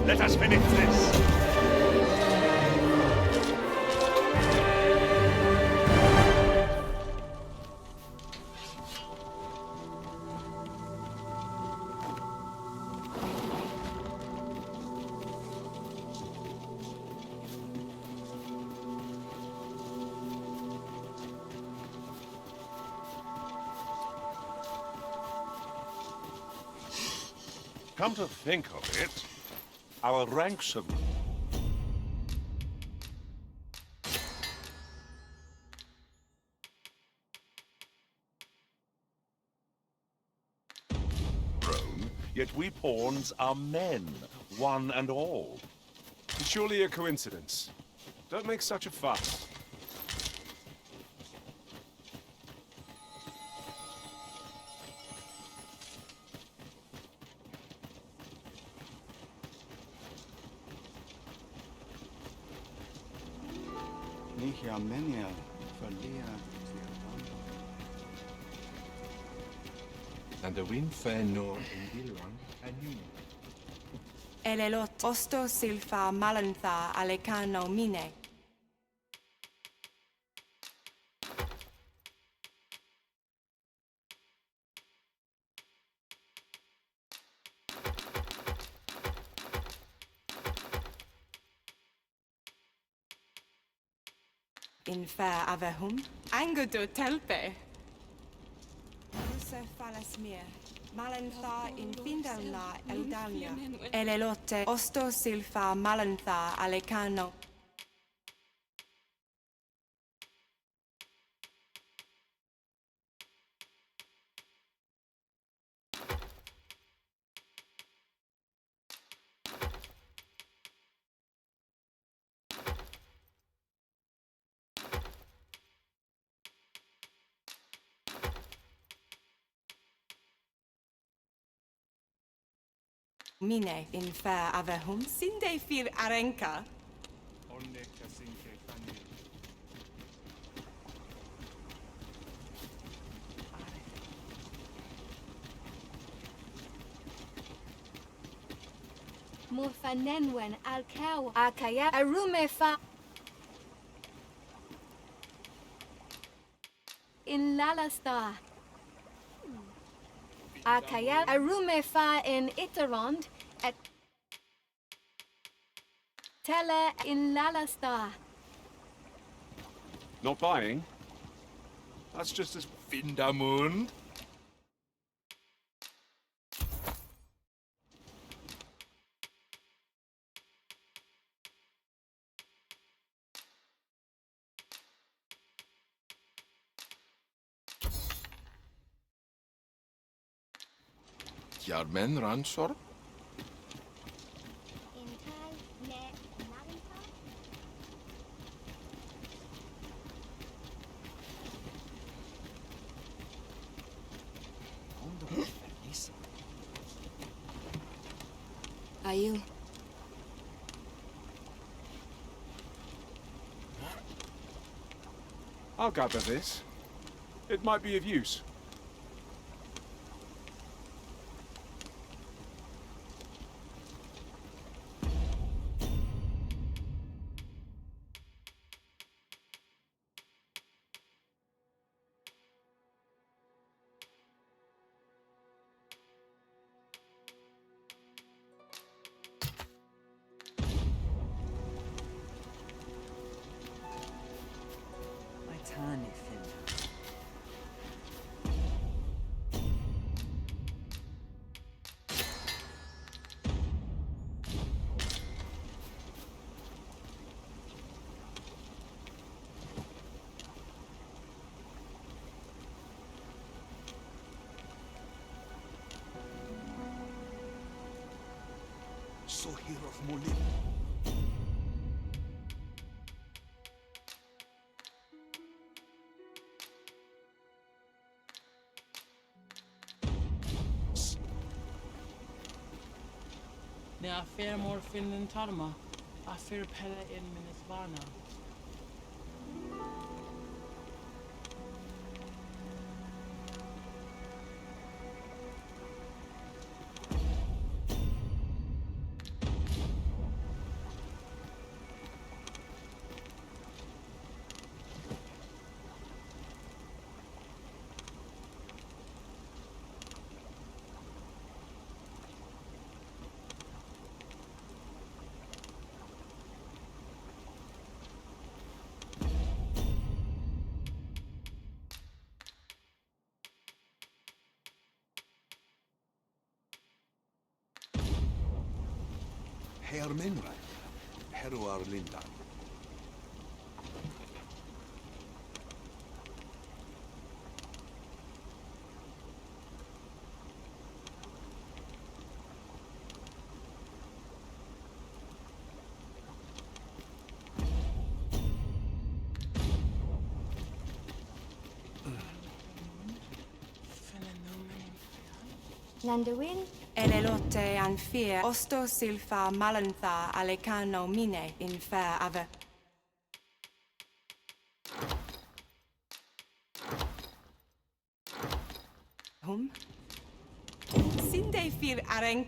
Let us finish this. Come to think of it, our ranks have... grown, yet we pawns are men, one and all. It's surely a coincidence. Don't make such a fuss. And the wind fair nor in Gilran and you. Elelot osto silfa malantha alekano mine. In fair avehum, angudo telpe. Luce falasmir. Malantha in Findauna Eldania. Elelote Osto Silfa Malantha Alecano. Mine in fair avehum sinde fir arenka. Onne kasinke kanil. Morfanenwen alkaw akaya arumefa in Lalasta. Akaya arumefa in Itarond at Tele in Lalasta. Not buying? That's just as Vindamund. Jarmen Ransor? Are you? I'll gather this. It might be of use. Sohir of Molin. Ne afer morfin in Tarma. Afer pella in Minisvana. Herr Menreich, Heruar Lindan. Landuin? Elelote anfir Osto Silfa Malantha Alecano Mine in fair ave. Hum? Sinde fir arenk.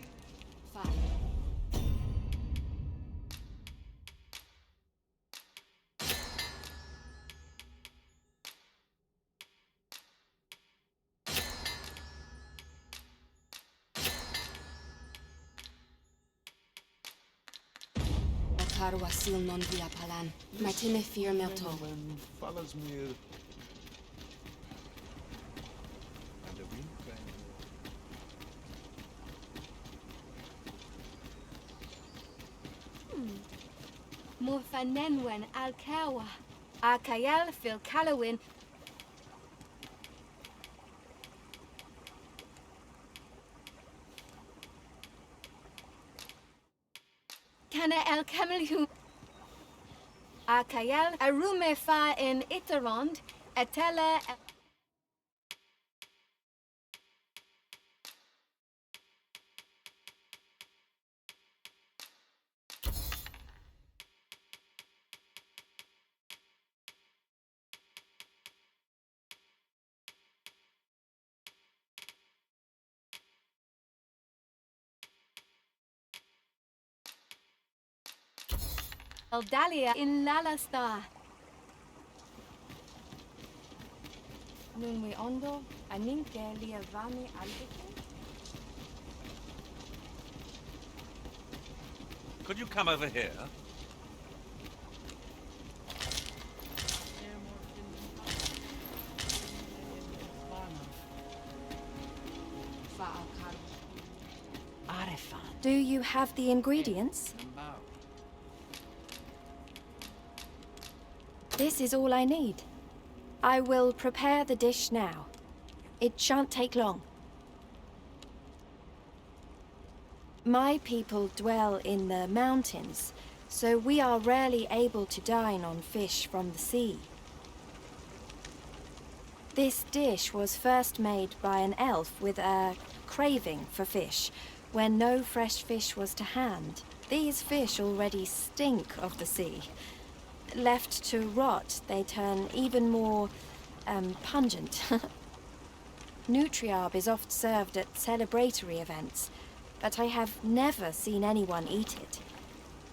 Wasil non via palan. Martine fear melto. Murfanenwen Alkawa. Arkayal Phil Callowin. Kana El Camelu. Arkayal Arumefa in Itarond. Atela. Eldalia in Lalastar. Nunwe Ondo, Aninke Liavani Albike. Could you come over here? Do you have the ingredients? This is all I need. I will prepare the dish now. It shan't take long. My people dwell in the mountains, so we are rarely able to dine on fish from the sea. This dish was first made by an elf with a craving for fish, when no fresh fish was to hand. These fish already stink of the sea. Left to rot, they turn even more, pungent. Nutriarb is oft served at celebratory events, but I have never seen anyone eat it.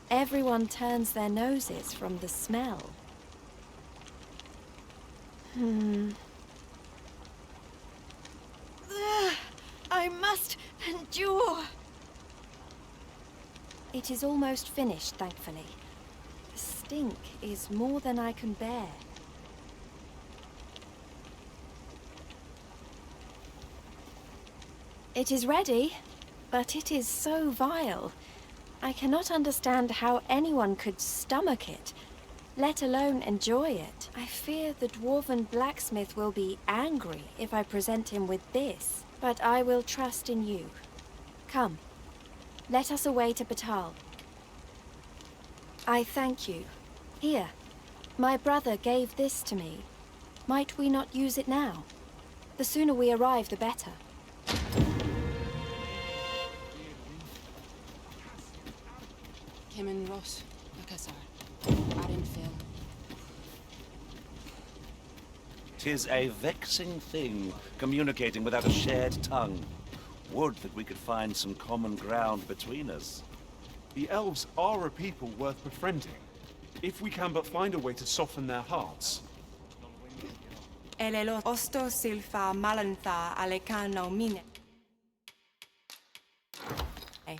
Everyone turns their noses from the smell. I must endure. It is almost finished, thankfully. The stink is more than I can bear. It is ready, but it is so vile. I cannot understand how anyone could stomach it, let alone enjoy it. I fear the dwarven blacksmith will be angry if I present him with this, but I will trust in you. Come, let us away to Batal. I thank you. Here, my brother gave this to me. Might we not use it now? The sooner we arrive, the better. Kemen Ross, Nakasar, Arinfil. 'Tis a vexing thing, communicating without a shared tongue. Would that we could find some common ground between us. The elves are a people worth befriending, if we can but find a way to soften their hearts. Elelo osto silfa malantha alekano mine.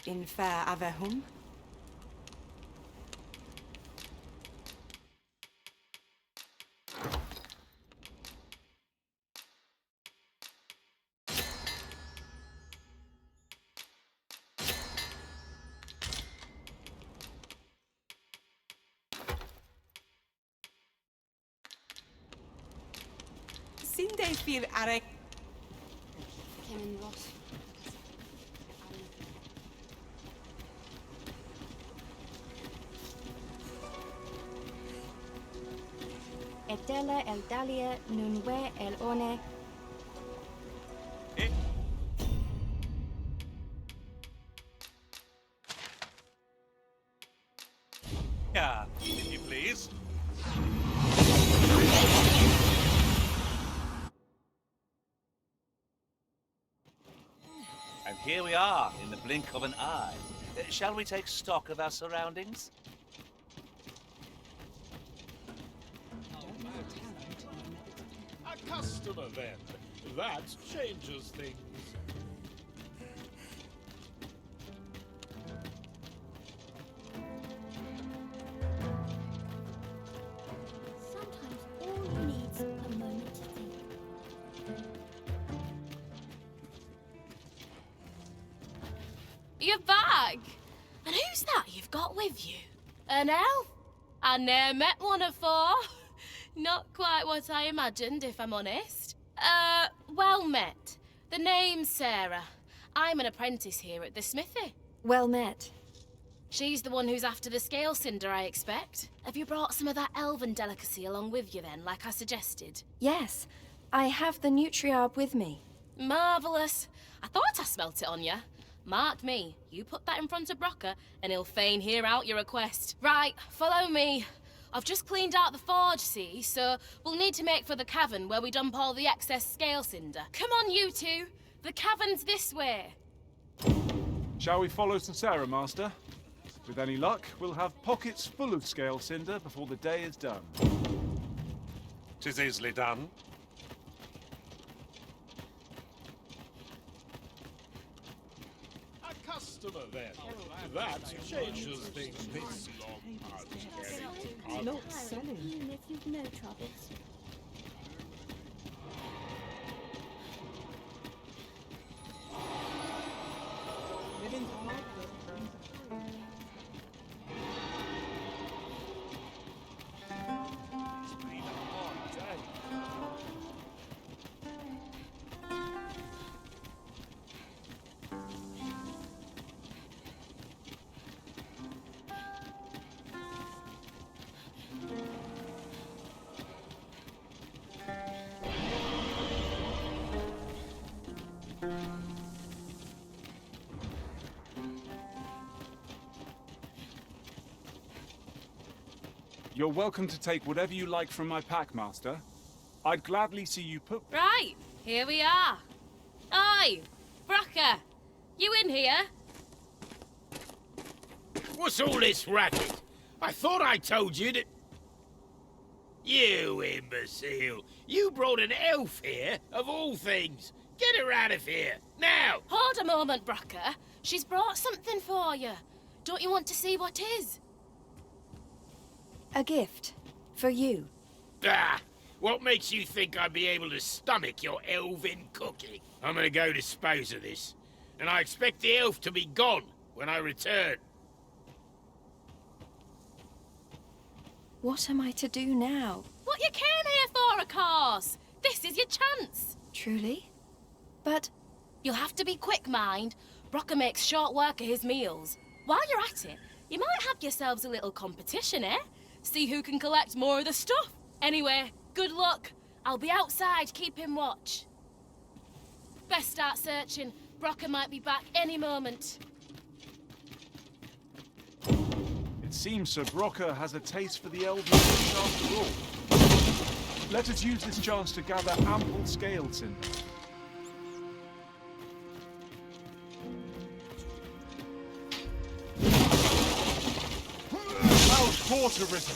In fair avehum. Sinde fil arek. Kemen Ross. Etela el dalia nunwe el one. Yeah, if you please. And here we are, in the blink of an eye. Shall we take stock of our surroundings? A customer, then. That changes things. Sometimes all you need's a moment to think. Your bag! And who's that you've got with you? An elf? I ne'er met one afore. Not quite what I imagined, if I'm honest. Well met. The name's Sarah. I'm an apprentice here at the smithy. Well met. She's the one who's after the scale cinder, I expect. Have you brought some of that elven delicacy along with you then, like I suggested? Yes, I have the Nutriarb with me. Marvellous. I thought I smelt it on you. Mark me, you put that in front of Brocker, and he'll fain hear out your request. Right, follow me. I've just cleaned out the forge, see, so we'll need to make for the cavern where we dump all the excess scale cinder. Come on, you two. The cavern's this way. Shall we follow Sarah, Master? With any luck, we'll have pockets full of scale cinder before the day is done. 'Tis easily done. A customer, then. That changes things this long. Not selling. If you've no troubles. It's been a hard day. You're welcome to take whatever you like from my pack, Master. I'd gladly see you put... Right, here we are. Oi, Brocker, you in here? What's all this racket? I thought I told you that... You imbecile! You brought an elf here, of all things! Get her out of here, now! Hold a moment, Brocker. She's brought something for you. Don't you want to see what is? A gift. For you. Ah! What makes you think I'd be able to stomach your elven cooking? I'm gonna go dispose of this, and I expect the elf to be gone when I return. What am I to do now? What you came here for, of course. This is your chance. Truly? But... You'll have to be quick, mind. Brocker makes short work of his meals. While you're at it, you might have yourselves a little competition, eh? See who can collect more of the stuff. Anyway, good luck. I'll be outside keeping watch. Best start searching. Brocker might be back any moment. It seems Sir Brocker has a taste for the elven fish after all. Let us use this chance to gather ample scale cinder. Loud quarter risen.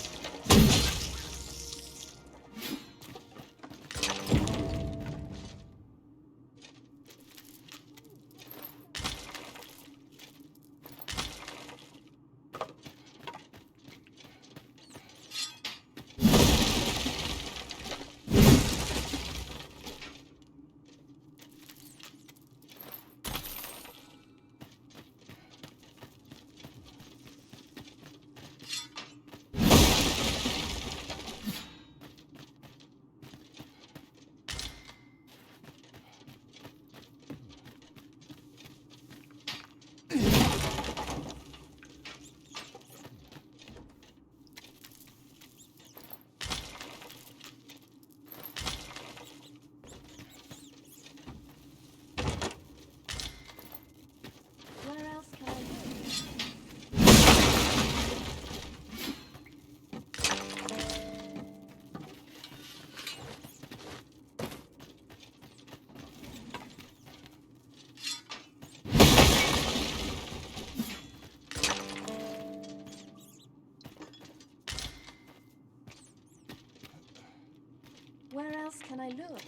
Where else can I look?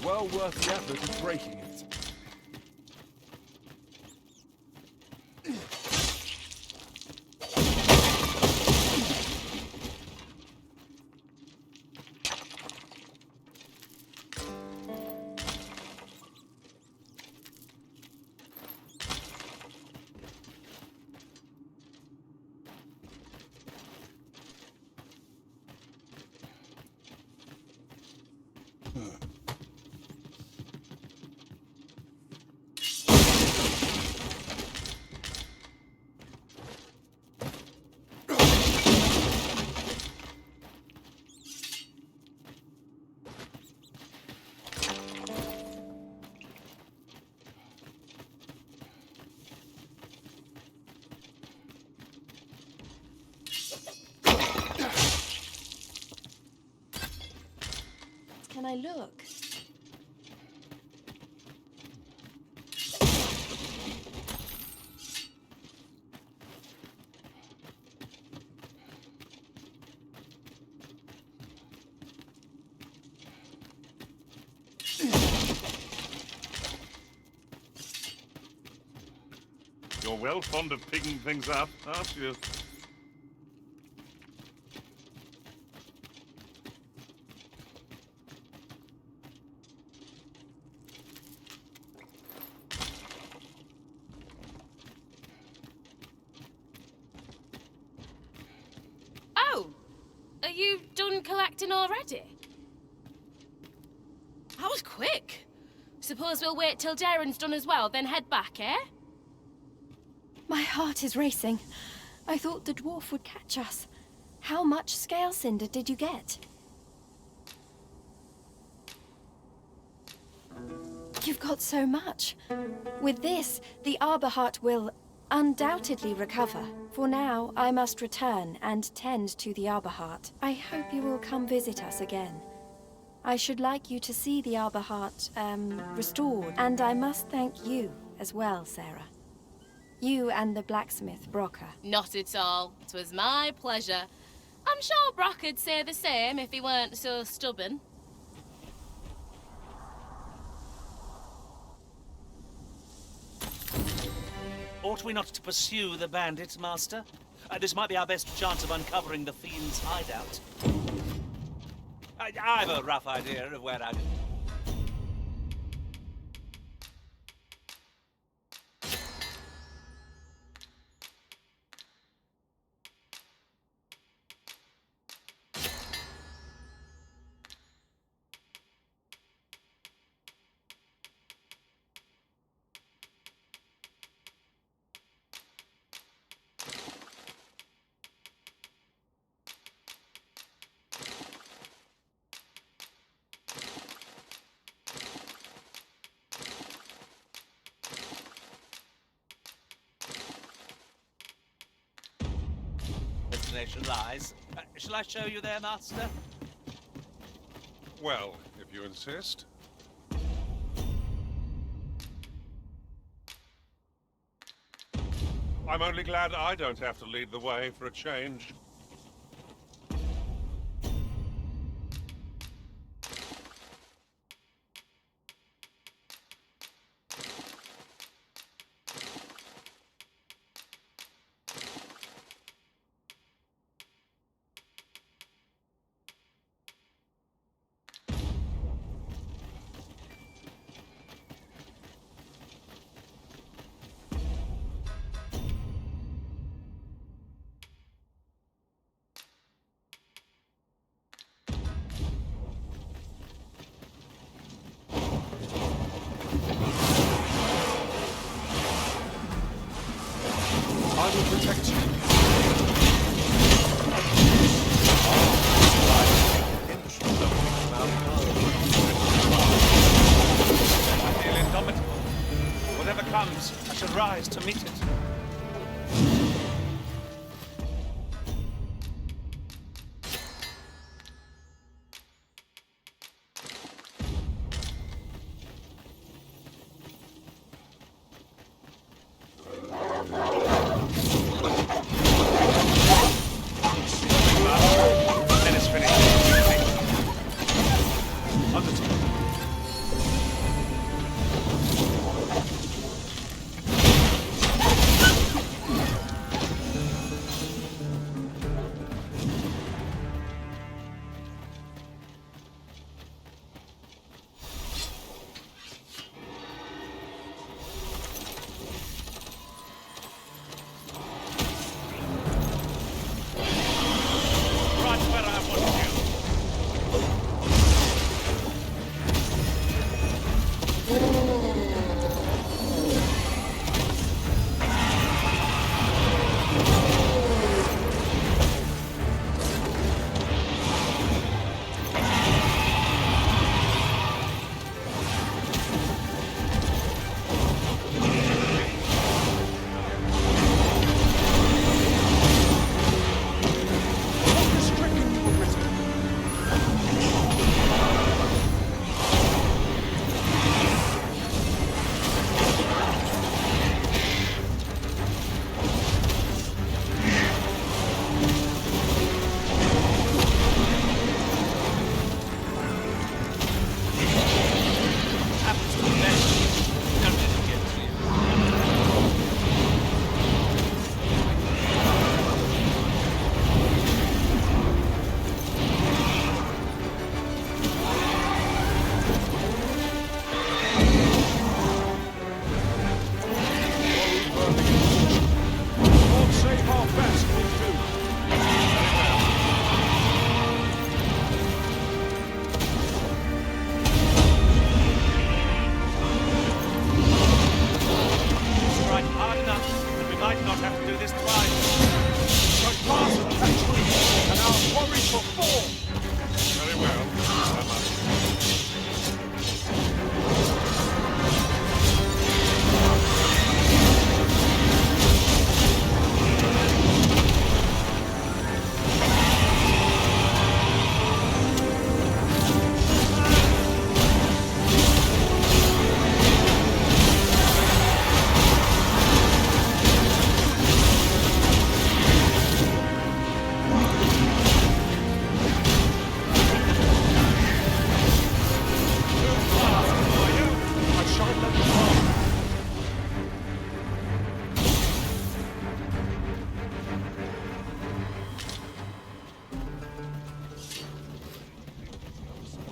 Well worth the effort of breaking it. Can I look? You're well fond of picking things up, aren't you? Oh! Are you done collecting already? That was quick. Suppose we'll wait till Darren's done as well, then head back, eh? My heart is racing. I thought the dwarf would catch us. How much scale cinder did you get? You've got so much. With this, the Arbor Heart will undoubtedly recover. For now, I must return and tend to the Arbor Heart. I hope you will come visit us again. I should like you to see the Arbor Heart, restored. And I must thank you as well, Sarah. You and the blacksmith, Brocker. Not at all. 'Twas my pleasure. I'm sure Brock'd say the same if he weren't so stubborn. Ought we not to pursue the bandits, Master? This might be our best chance of uncovering the fiend's hideout. I've a rough idea of where I'd... Destination lies. Shall I show you there, Master? Well, if you insist. I'm only glad I don't have to lead the way for a change. I will protect you. I feel indomitable. Whatever comes, I shall rise to meet it. might not have to do this twice. My pass perpetually, and our quarry for four. Very well.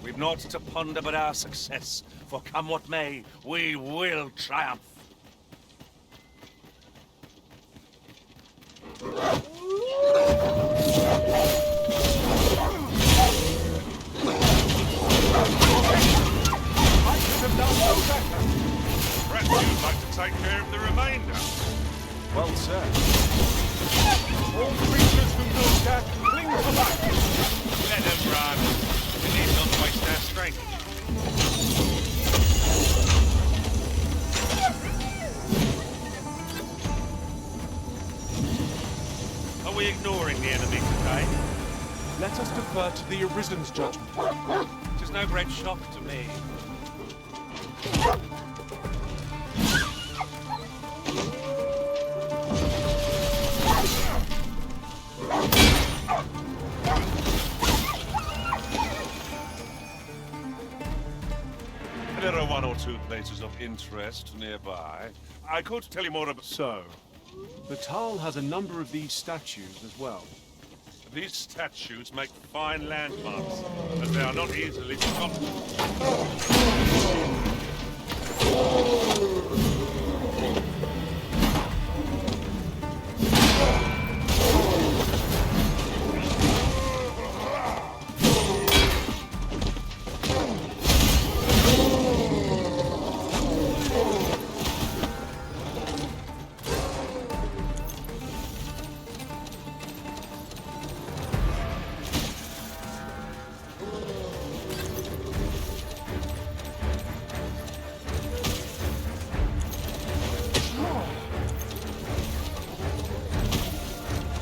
We've naught to ponder but our success, for come what may, we will triumph. Perhaps you'd like to take care of the remainder. Well, sir. All creatures who know that, cling to life. Let them run. We need not waste our strength. Are we ignoring the enemy today? Let us defer to the Arisen's judgment. It is no great shock to me. There are one or two places of interest nearby. I could tell you more about... So, the Tal has a number of these statues as well. These statues make fine landmarks, as they are not easily forgotten.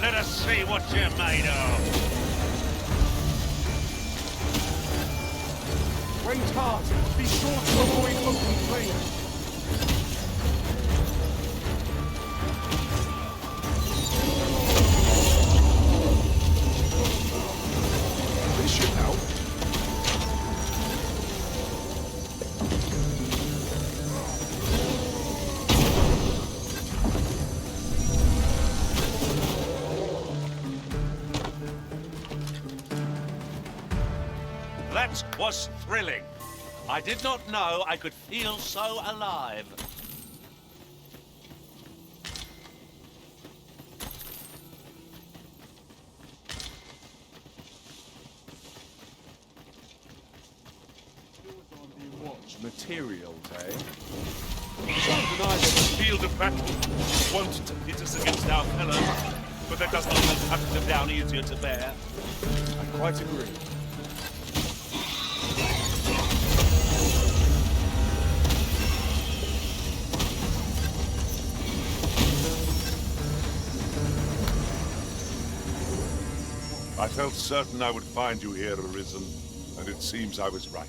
Let us see what you're made of. When tasked, be sure to avoid open flames. This should help. That was thrilling. I did not know I could feel so alive. Watch materials, eh? The field of battle wants to hit us against our fellows, but that does not make cutting them down easier to bear. I quite agree. I felt certain I would find you here, Arisen, and it seems I was right.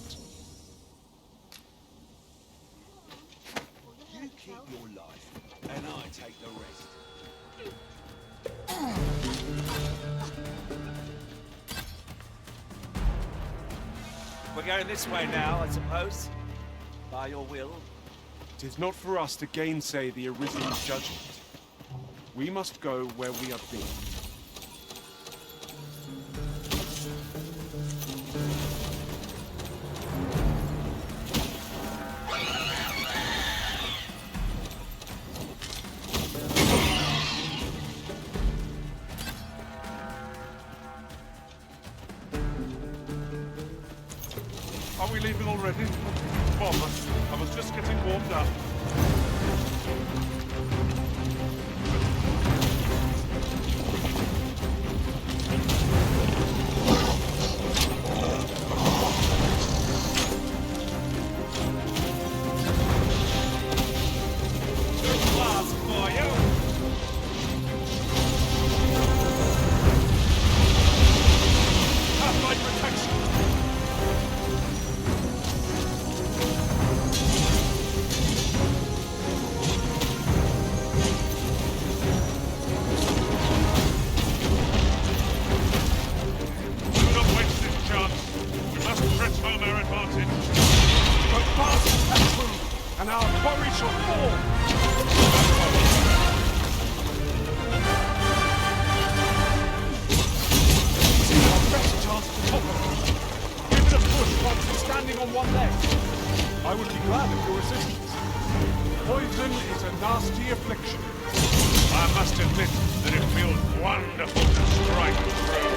You keep your life, and I take the rest. We're going this way now, I suppose. By your will. It is not for us to gainsay the Arisen's judgment. We must go where we are bidden. Are we leaving already? Bother. I was just getting warmed up. must admit that it feels wonderful to strike true.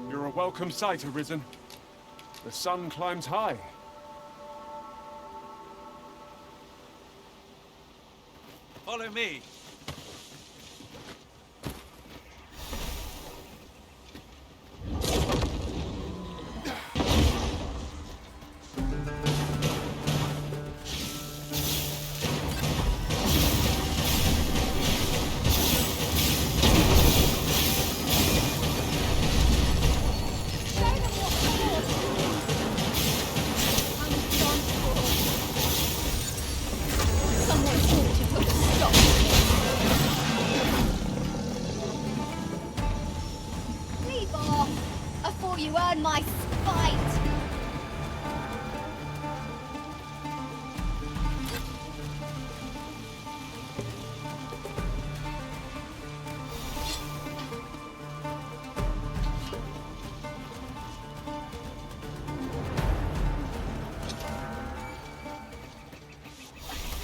You're a welcome sight, Arisen. The sun climbs high. Follow me. Leave off, afore you earn my spite!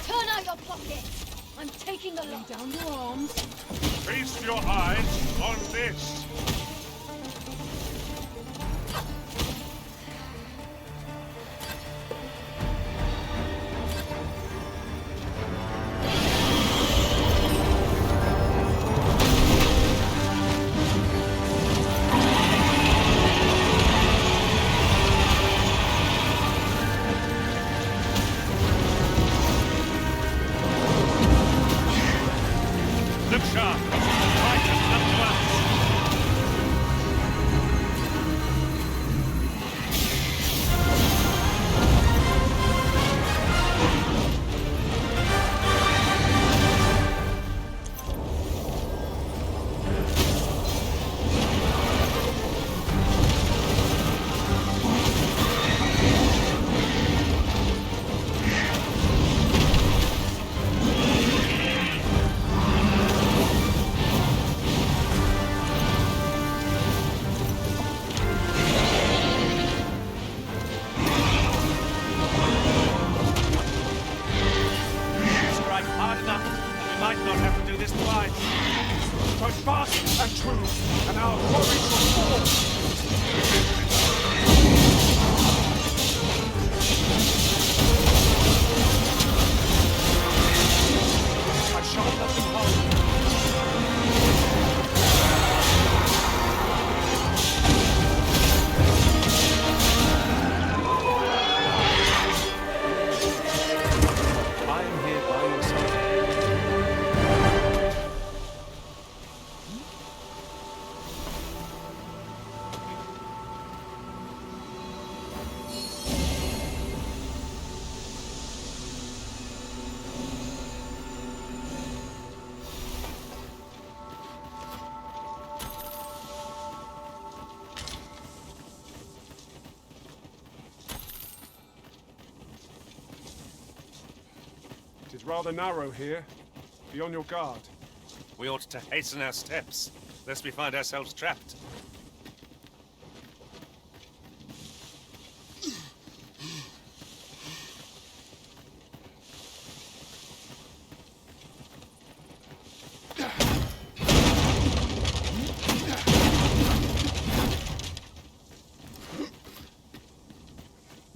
Turn out your pocket! I'm taking a lot. Down your arms. Feast your eyes on this. Look sharp. Right has come to us. Strike hard enough, and we might not have to do this twice. Strike fast and true, and our glory will fall. I shall let them hold. I am here by your side. It is rather narrow here. Be on your guard. We ought to hasten our steps, lest we find ourselves trapped.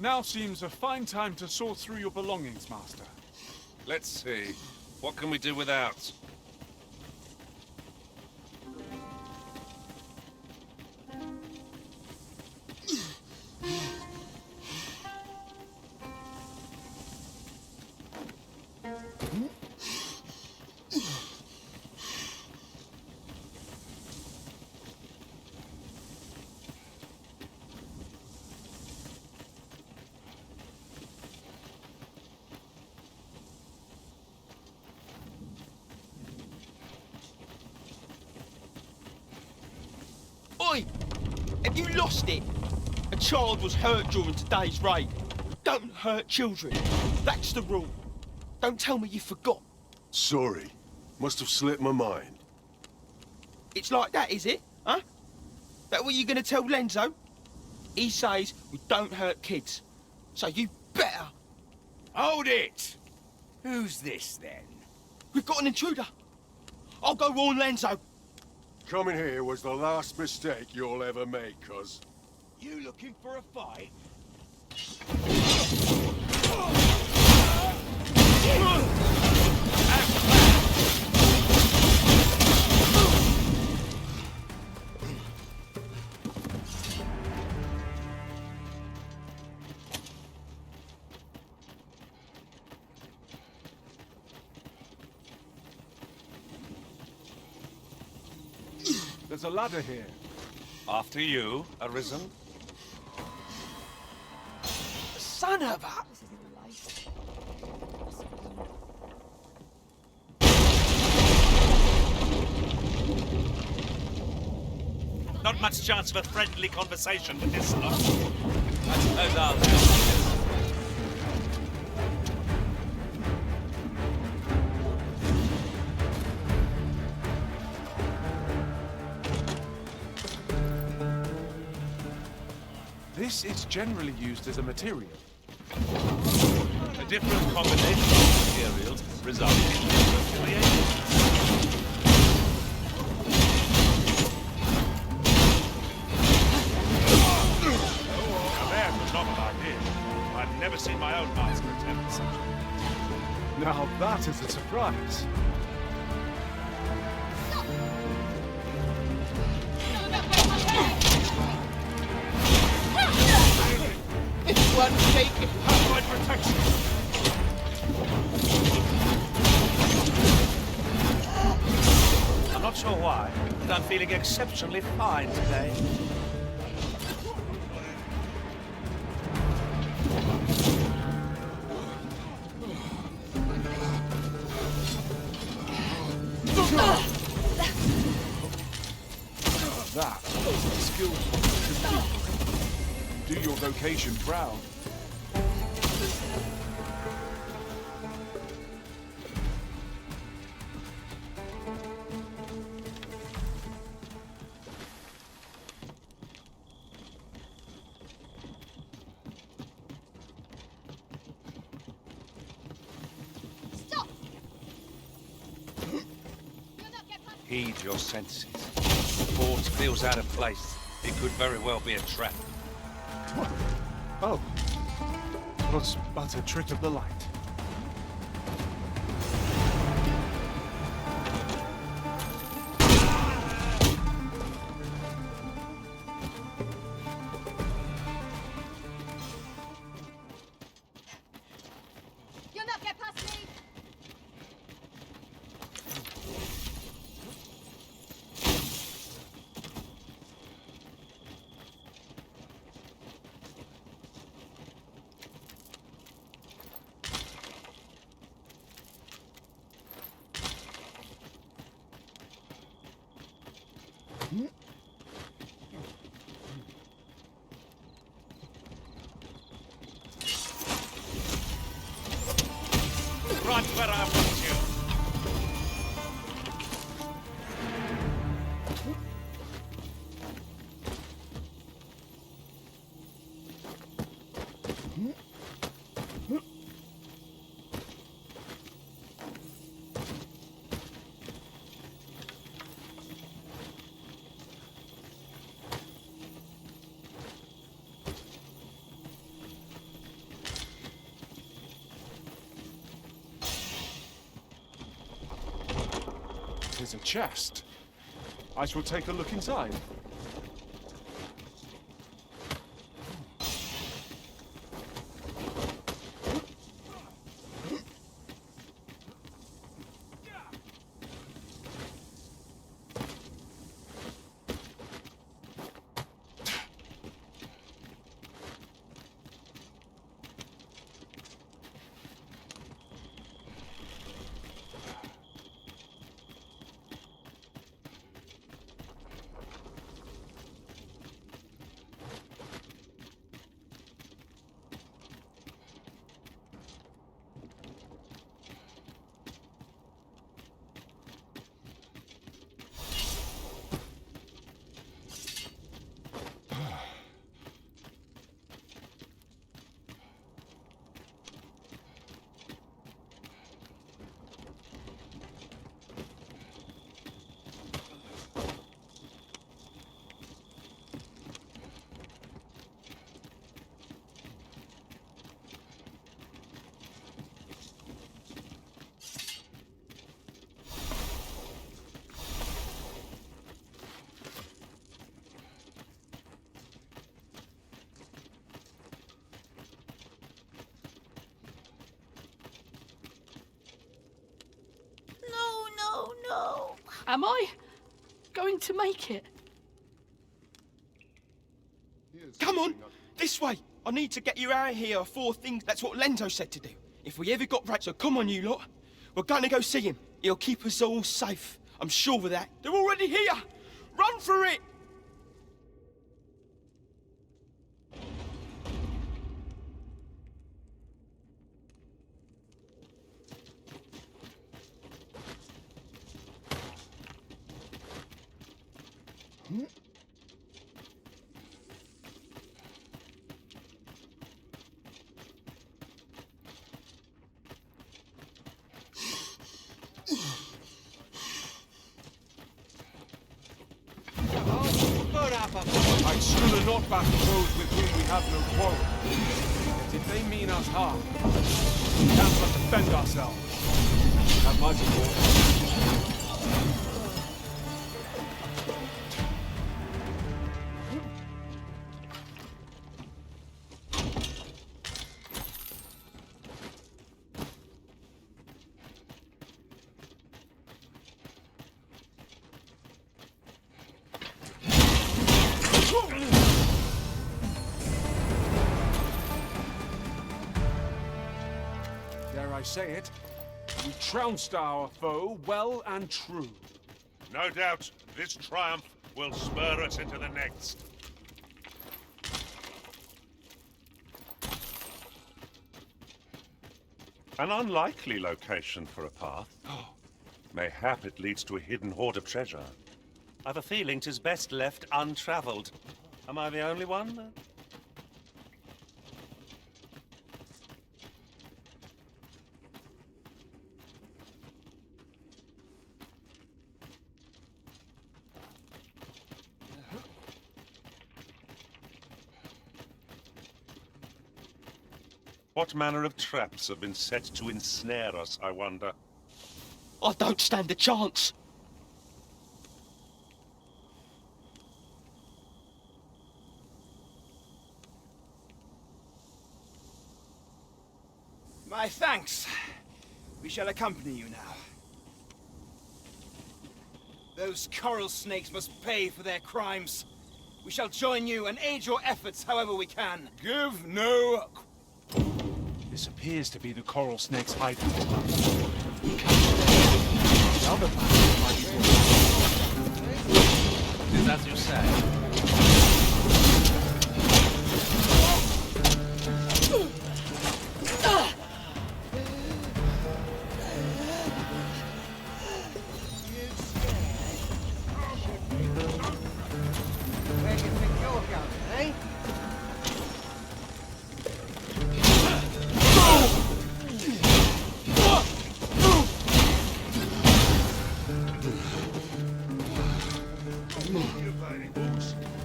Now seems a fine time to sort through your belongings, Master. Let's see. What can we do without? Oi! Have you lost it? A child was hurt during today's raid. Don't hurt children. That's the rule. Don't tell me you forgot. Sorry. Must have slipped my mind. It's like that, is it? Huh? That what you gonna tell Lenzo? He says we don't hurt kids. So you better. Hold it! Who's this, then? We've got an intruder. I'll go warn Lenzo. Coming here was the last mistake you'll ever make, cuz. You looking for a fight? There's a ladder here. After you, Arisen. Son of a... Not much chance of a friendly conversation with this lot. I suppose I'll have This is generally used as a material. a different combination of materials resulting in different creations. A man with novel idea. I've never seen my own master attempt something. Now that is a surprise. It's one shaken. Have my protection. I'm not sure why, but I'm feeling exceptionally fine today. That is a skillful. Do your vocation proud. Stop! Heed your senses. The fort feels out of place. It could very well be a trap. Oh. Was but a trick of the light. You'll not get past me! Right where I want you. It is a chest. I shall take a look inside. Am I going to make it? Come on, this way. I need to get you out of here before things... That's what Lenzo said to do. If we ever got right, so come on, you lot. We're going to go see him. He'll keep us all safe. I'm sure of that. They're already here. Run for it. I'd sooner not battle those with whom we have no quarrel. Yet if they mean us harm, we can't but defend ourselves. Have my support. Dare I say it, we trounced our foe well and true. No doubt this triumph will spur us into the next. An unlikely location for a path. Mayhap it leads to a hidden hoard of treasure. I've a feeling 'tis best left untravelled. Am I the only one? What manner of traps have been set to ensnare us, I wonder? I don't stand a chance. My thanks. We shall accompany you now. Those coral snakes must pay for their crimes. We shall join you and aid your efforts however we can. Give no... This appears to be the coral snake's hiding place. If we capture them, the other battle might be... Is as you say. Where do you think you're going, eh?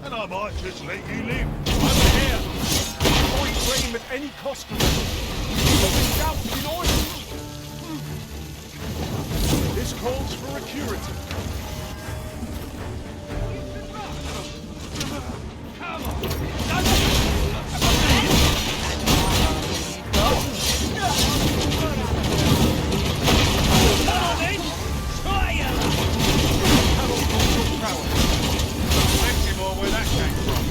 And I might just let you live. Over here! Avoid rain at any cost to us. There's doubt in order. This calls for a curative. Come on! Where that came from.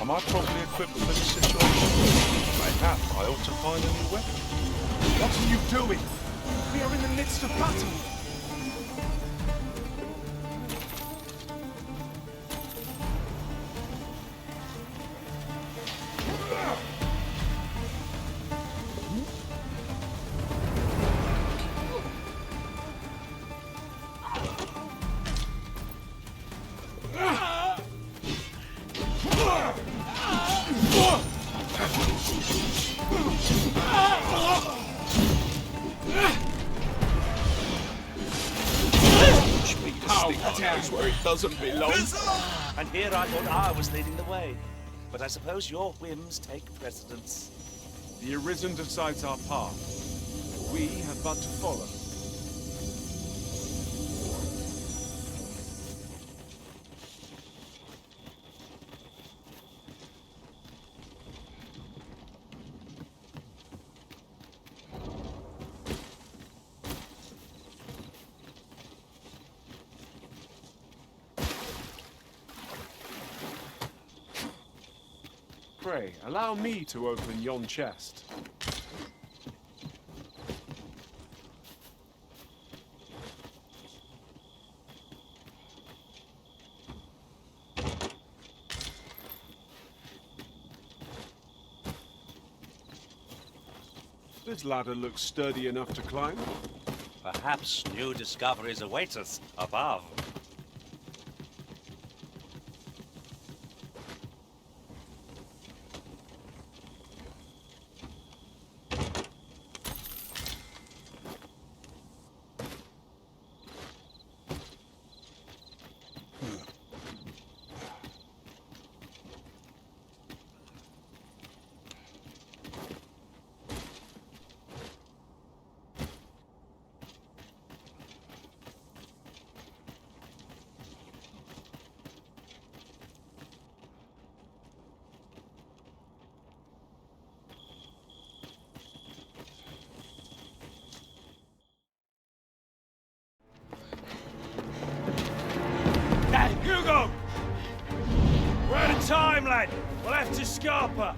Am I properly equipped for this situation? Mayhap I ought to find a new weapon. What are you doing? We are in the midst of battle. knows where it doesn't belong. And here I thought I was leading the way. But I suppose your whims take precedence. The Arisen decides our path. We have but to follow. Pray, allow me to open yon chest. This ladder looks sturdy enough to climb. Perhaps new discoveries await us above. Hugo! We're out of time, lad. We'll have to scarper.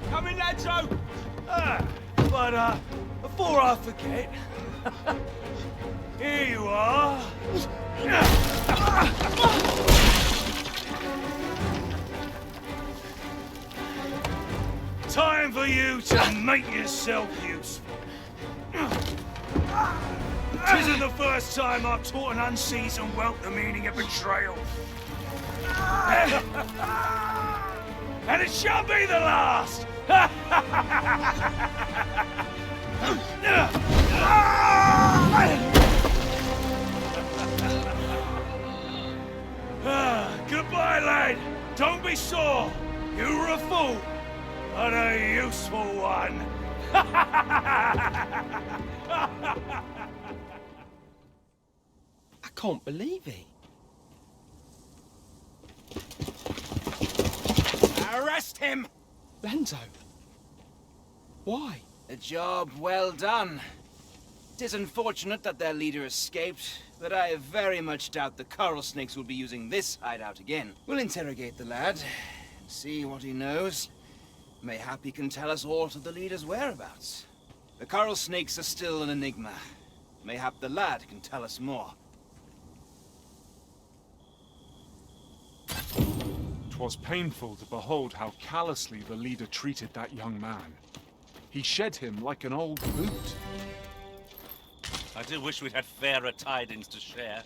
Come in, Ladzo! But before I forget, here you are. Time for you to make yourself useful. Tisn't the first time I've taught an unseasoned whelp the meaning of betrayal. And it shall be the last! Goodbye, lad. Don't be sore. You were a fool, but a useful one. I can't believe it. Arrest him! Lenzo. Why? A job well done. 'Tis unfortunate that their leader escaped, but I very much doubt the coral snakes will be using this hideout again. We'll interrogate the lad, and see what he knows. Mayhap he can tell us aught of the leader's whereabouts. The coral snakes are still an enigma. Mayhap the lad can tell us more. 'Twas painful to behold how callously the leader treated that young man. He shed him like an old boot. I do wish we'd had fairer tidings to share.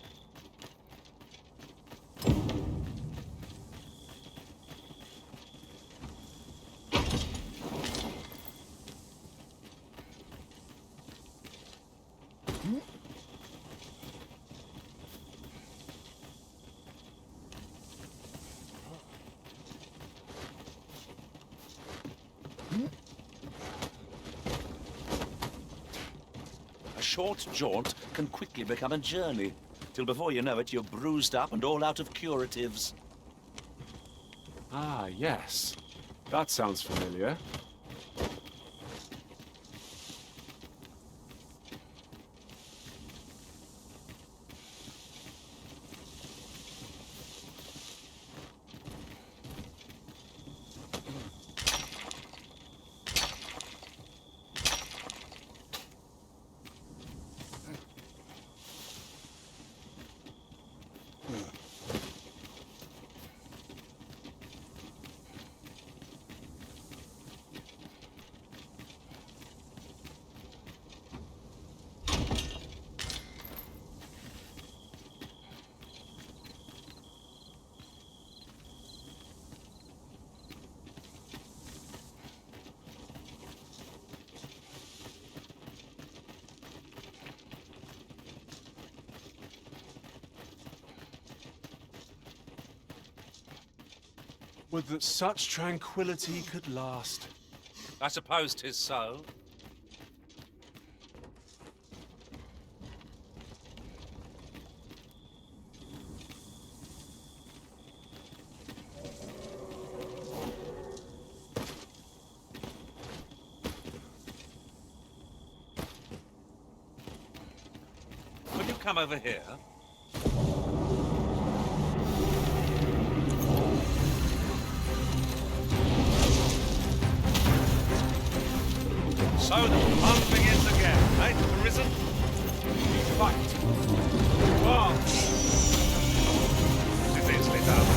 A short jaunt can quickly become a journey, till before you know it, you're bruised up and all out of curatives. Ah, yes. That sounds familiar. Would that such tranquility could last. I suppose 'tis so. Will you come over here? So the fun begins again, eh, Arisen? Fight! War! It is easily done.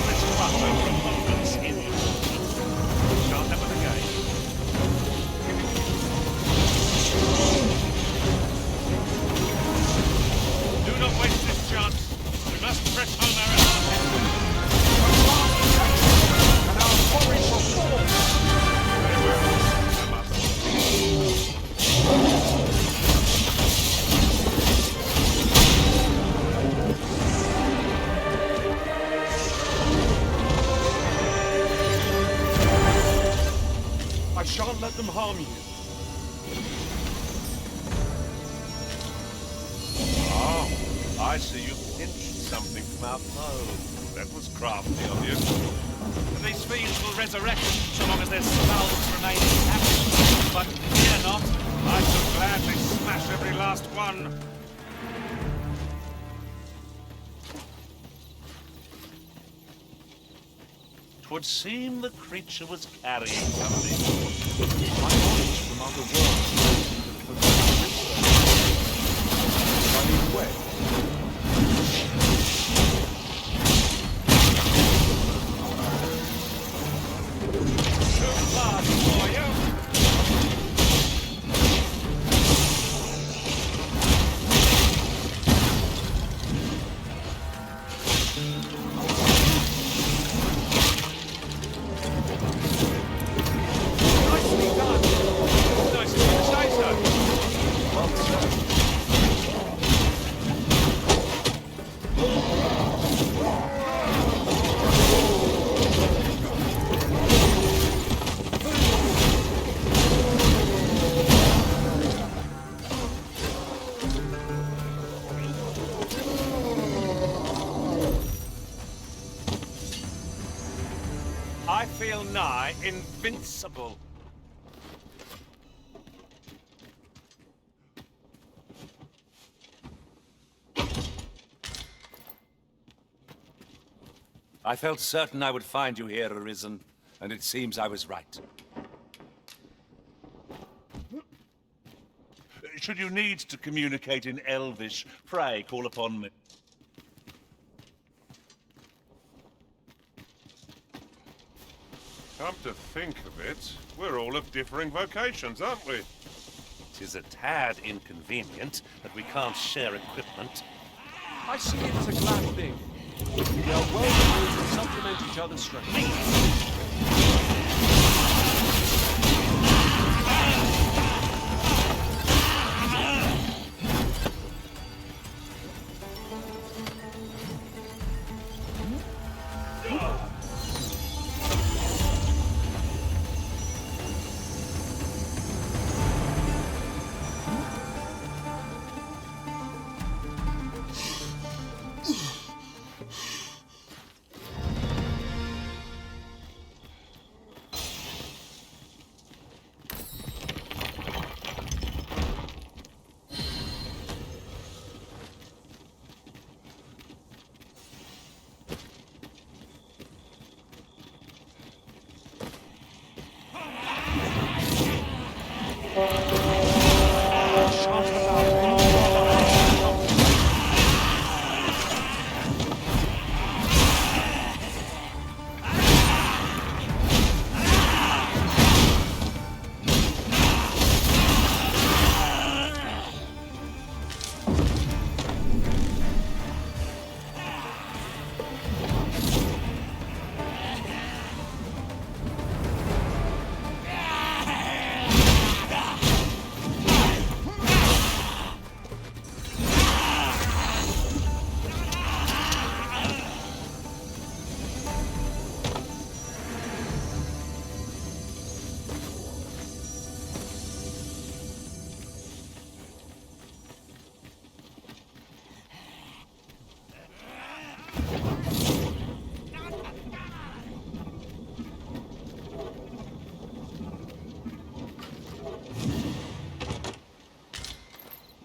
Let's trust over abundance in you. Shan't happen again. Do not waste this chance. We must press home our advantage. And our quarry shall fall! Very well. I must. I shan't let them harm you. Oh, I see you pinched something from our foe. That was crafty of you. These fiends will resurrect so long as their skulls remain intact. But fear not, I shall gladly smash every last one. Twould seem the creature was carrying something. My knowledge from other worlds. Running away. Too fast for you. Nicely done! Nice of you to say so. Well done. I feel nigh invincible. I felt certain I would find you here, Arisen, and it seems I was right. Should you need to communicate in Elvish, pray call upon me. Come to think of it, we're all of differing vocations, aren't we? Tis a tad inconvenient that we can't share equipment. I see it as a glad thing. We are well able to supplement each other's strength.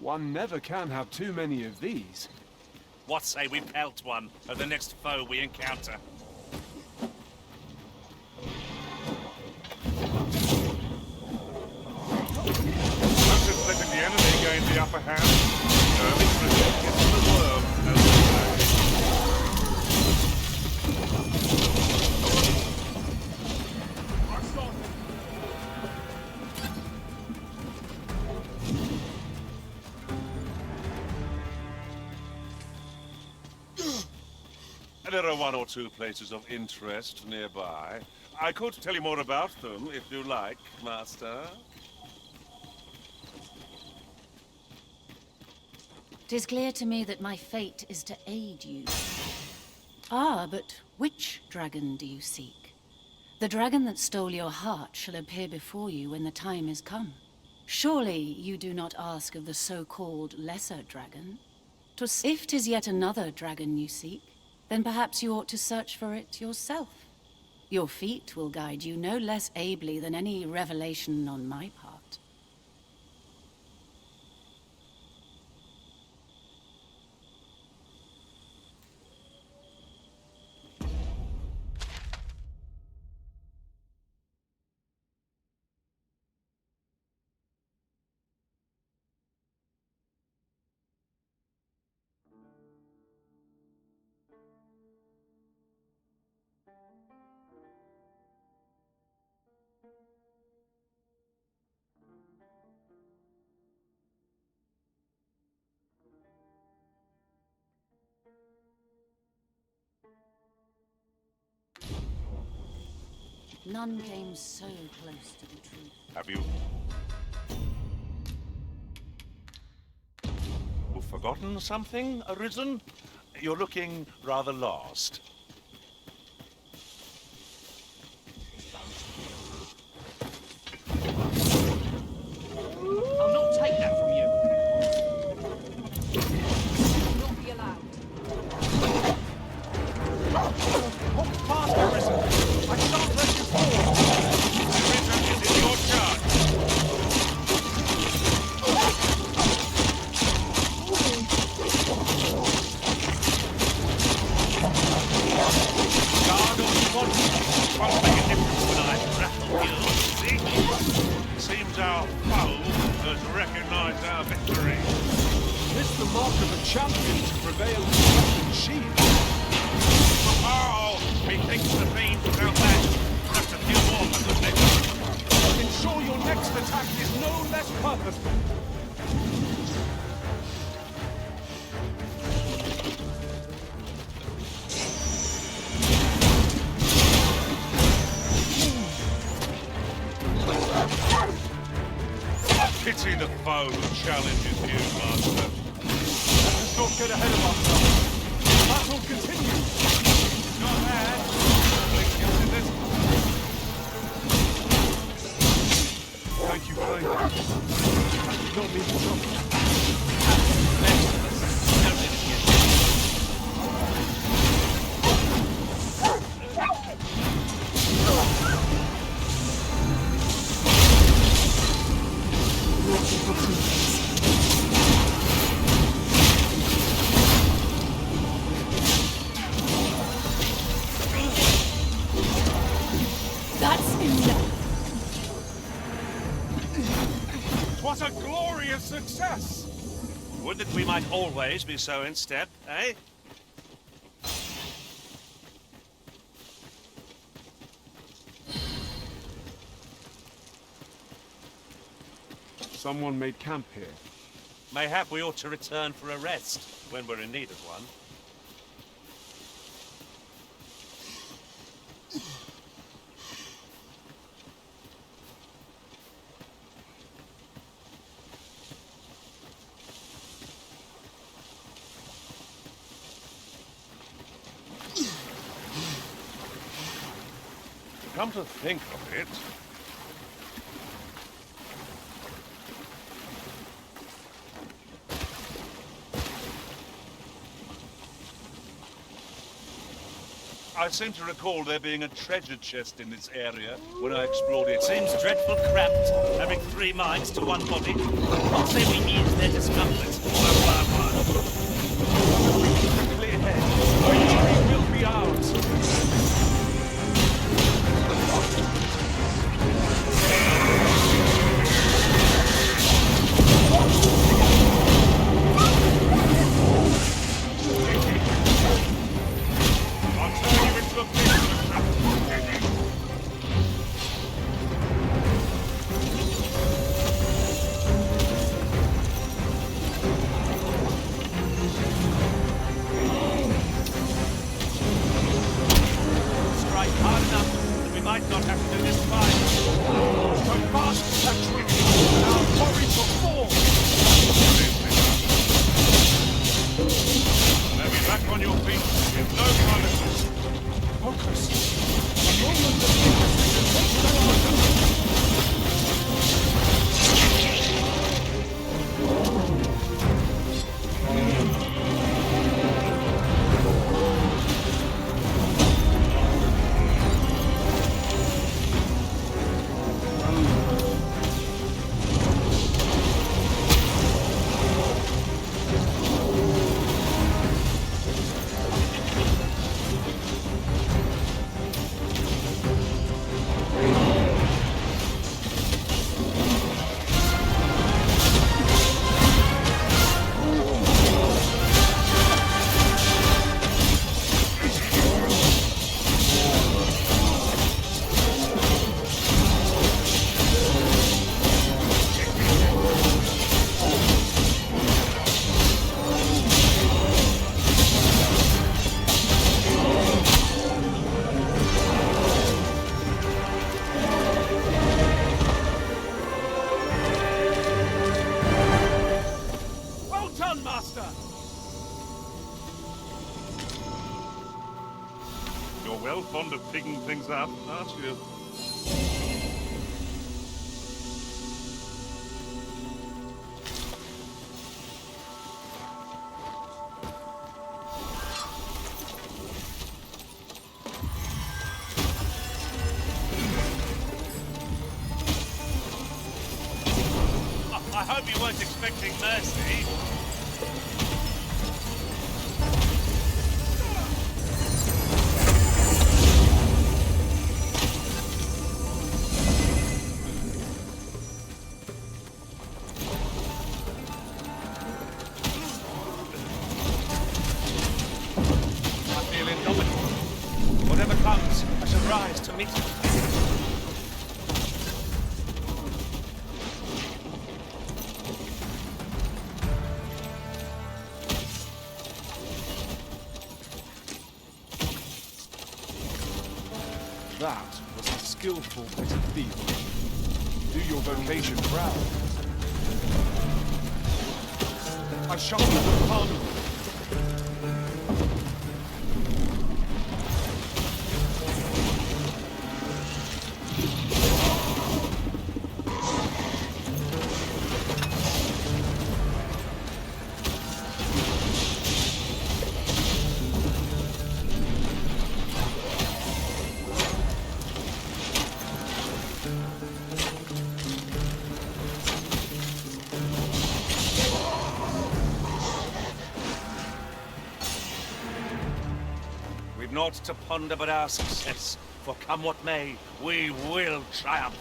One never can have too many of these. What say we pelt one of the next foe we encounter? Just letting the enemy gain the upper hand. Early protect gets the worm. There are one or two places of interest nearby. I could tell you more about them if you like, Master. 'Tis clear to me that my fate is to aid you. Ah, but which dragon do you seek? The dragon that stole your heart shall appear before you when the time is come. Surely you do not ask of the so-called lesser dragon? If 'tis yet another dragon you seek, then perhaps you ought to search for it yourself. Your feet will guide you no less ably than any revelation on my part. None came so close to the truth. Have you forgotten something, Arisen? You're looking rather lost. I'll not take that from you. Will not be allowed. Hold fast, Arisen. I shan't let you fall. Arisen is in your charge. Guard all you want. Won't make a difference when I rattle you, see? Seems our foe has recognized our victory. It's the mark of a champion to prevail in the shield. Oh, methinks the fiend without that. Just a few more hundred meters. Ensure your next attack is no less purposeful. Pity the foe who challenges you, Master. Let's not get ahead of ourselves. The battle continues. Not bad. Into this. Thank you kindly. I did not mean to trouble. That's enough. 'Twas a glorious success. Would that we might always be so in step, eh? Someone made camp here. Mayhap we ought to return for a rest when we're in need of one. Come to think of it, I seem to recall there being a treasure chest in this area when I explored it. Seems dreadful cramped, having 3 minds to 1 body. I'll say we ease their discomfort. Clear head. Victory will be ours. Fond of picking things up, aren't you? I hope you weren't expecting mercy. That was a skillful bit of thievery. Do your vocation proud. I shall not pardon you. Naught to ponder but our success, for come what may, we will triumph.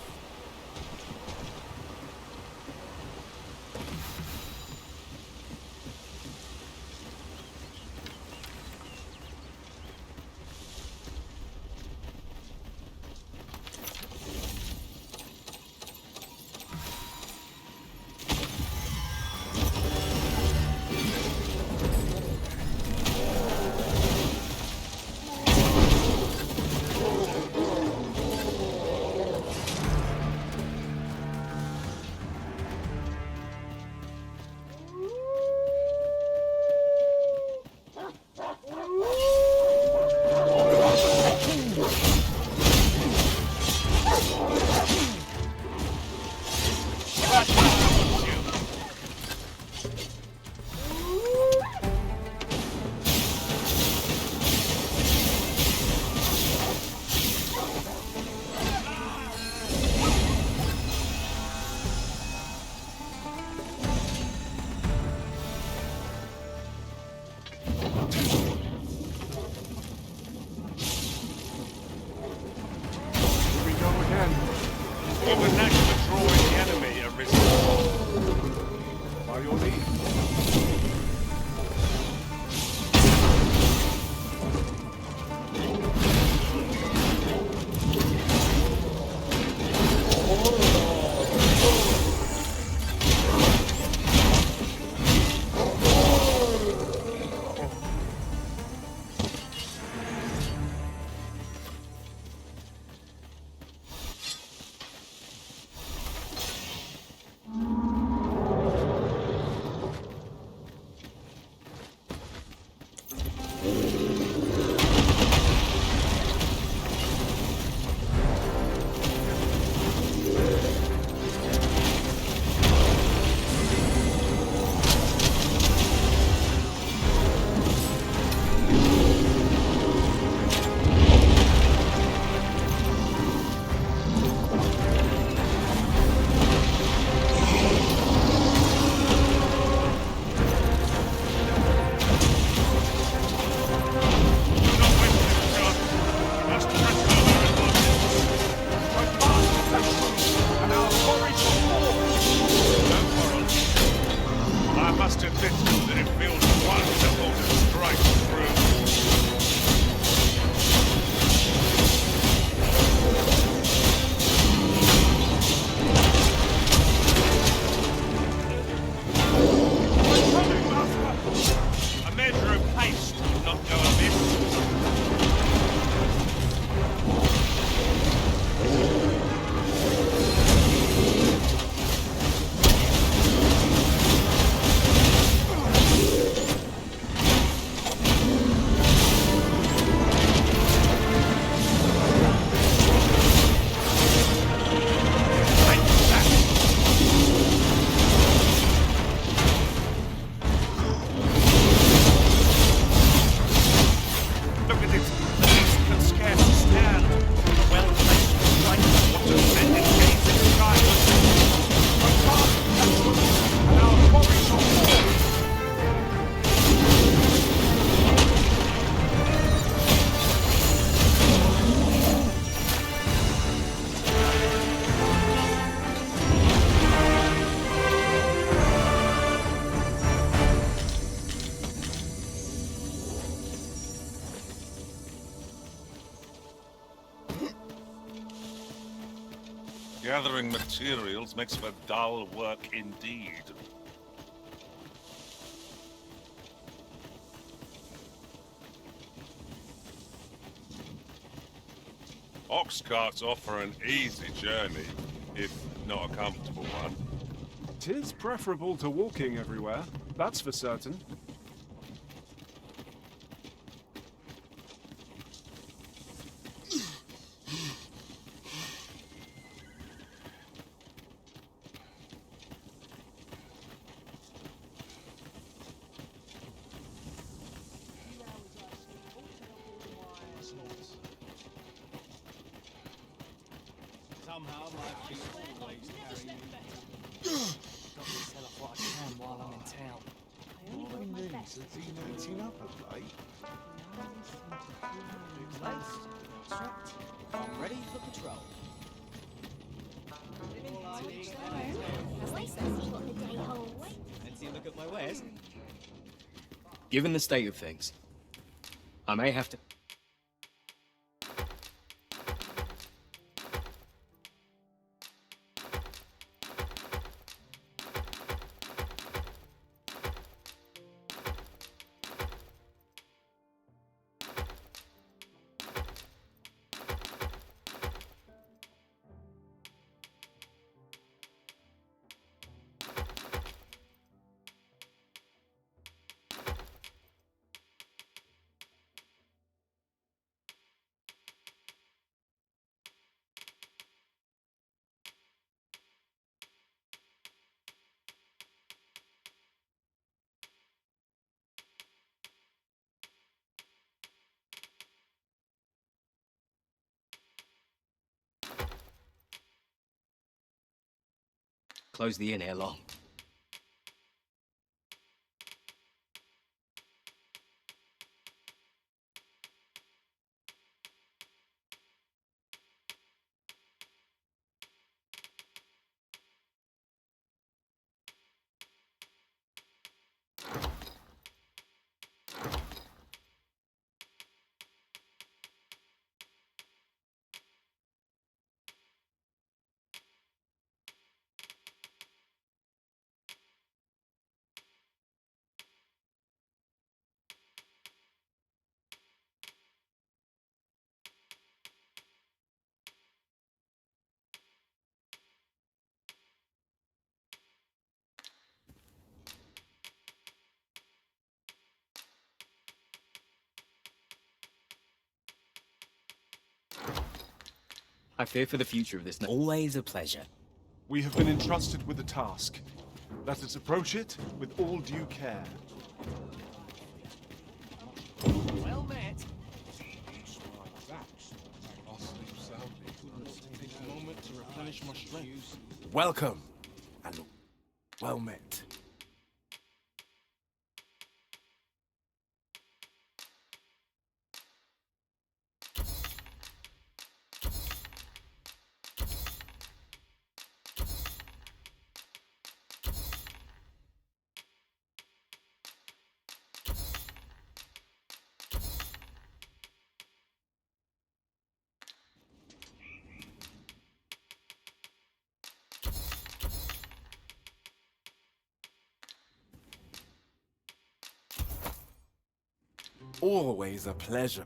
What was next for drawing the enemy arisen? By your leave. I must admit that it feels wonderful to strike through. I'm coming, Master! A measure of haste would not go amiss. Look at it. The beast can scarce stand. A well-placed strike what to send it gazing skyward. And our quarry shall fall. Gathering materials makes for dull work indeed. Ox carts offer an easy journey, if not a comfortable one. 'Tis preferable to walking everywhere, that's for certain. Somehow my feet always carry me. Got to sell off what I can while I'm in town. Morning news has been eating up of late. I'm ready for patrol. Fancy a look at my wares? Given the state of things, I may have to... Close the inn ere long. I fear for the future of this. Always a pleasure. We have been entrusted with a task. Let us approach it with all due care. Well met. Moment to replenish my strength. Welcome, and well met. Always a pleasure.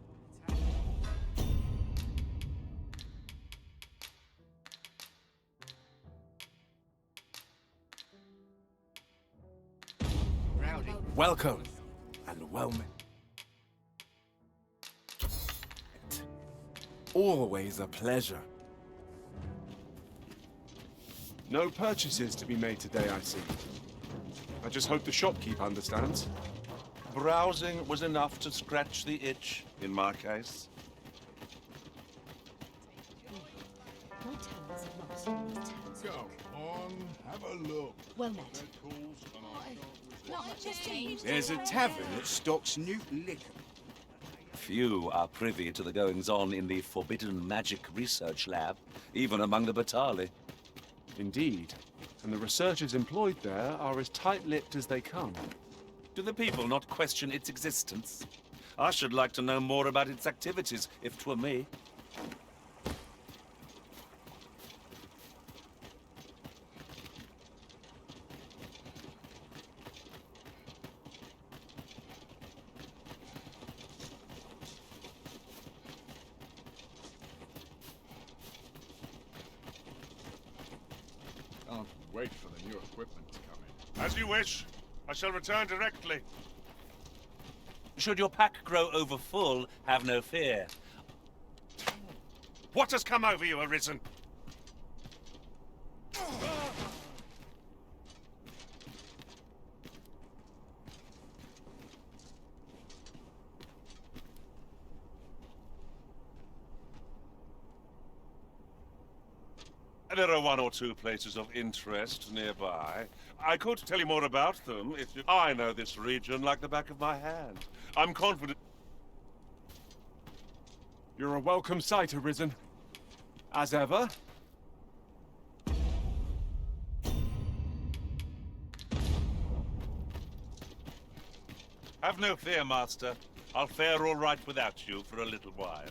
Rowdy. Welcome, and well met. Always a pleasure. No purchases to be made today, I see. I just hope the shopkeep understands. Browsing was enough to scratch the itch, in my case. Go on, have a look. Well met. Not much has changed. There's a tavern that stocks new liquor. Few are privy to the goings-on in the Forbidden Magic Research Lab, even among the Batali. Indeed. And the researchers employed there are as tight-lipped as they come. Do the people not question its existence? I should like to know more about its activities, if 'twere me. Can't wait for the new equipment to come in. As you wish. I shall return directly. Should your pack grow over full, have no fear. What has come over you, Arisen? There are one or two places of interest nearby. I could tell you more about them if you... I know this region like the back of my hand. I'm confident... You're a welcome sight, Arisen. As ever. Have no fear, Master. I'll fare all right without you for a little while.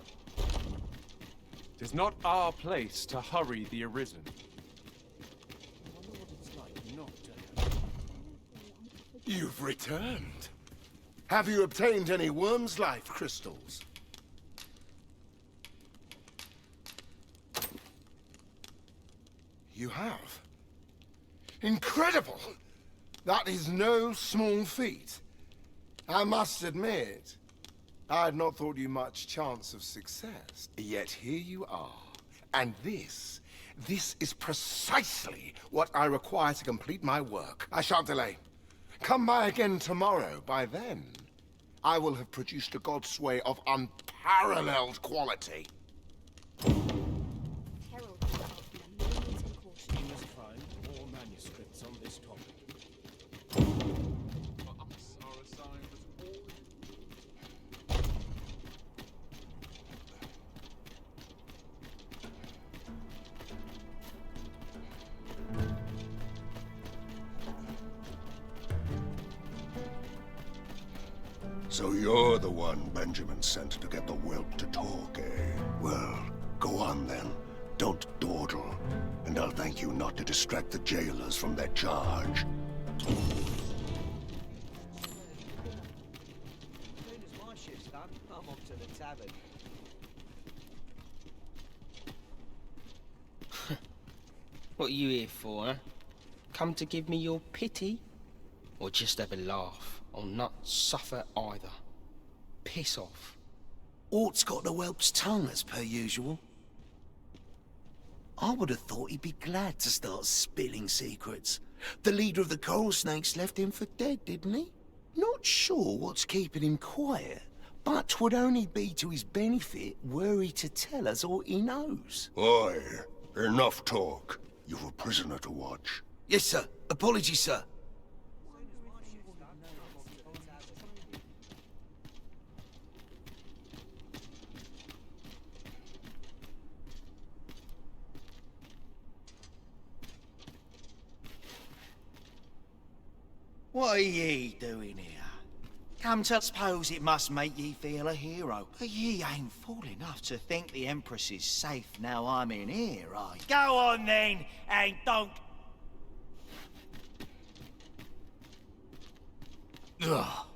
It is not our place to hurry the Arisen. You've returned. Have you obtained any worm's life crystals? You have. Incredible! That is no small feat. I must admit, I had not thought you much chance of success. Yet here you are. And this is precisely what I require to complete my work. I shan't delay. Come by again tomorrow. By then, I will have produced a Godsway of unparalleled quality. You must find more manuscripts on this topic. So you're the one Benjamin sent to get the whelp to talk, eh? Well, go on then. Don't dawdle. And I'll thank you not to distract the jailers from their charge. As soon as my shift's done, I'm off to the tavern. What are you here for, huh? Come to give me your pity? Or just have a laugh? I'll not suffer either. Piss off. Ort's got the whelp's tongue as per usual. I would have thought he'd be glad to start spilling secrets. The leader of the Coral Snakes left him for dead, didn't he? Not sure what's keeping him quiet, but 'twould only be to his benefit were he to tell us all he knows. Oi, enough talk. You've a prisoner to watch. Yes, sir. Apologies, sir. What are ye doing here? Come to suppose it must make ye feel a hero. But ye ain't fool enough to think the Empress is safe now I'm in here, are ye? Go on then, and don't... Ugh.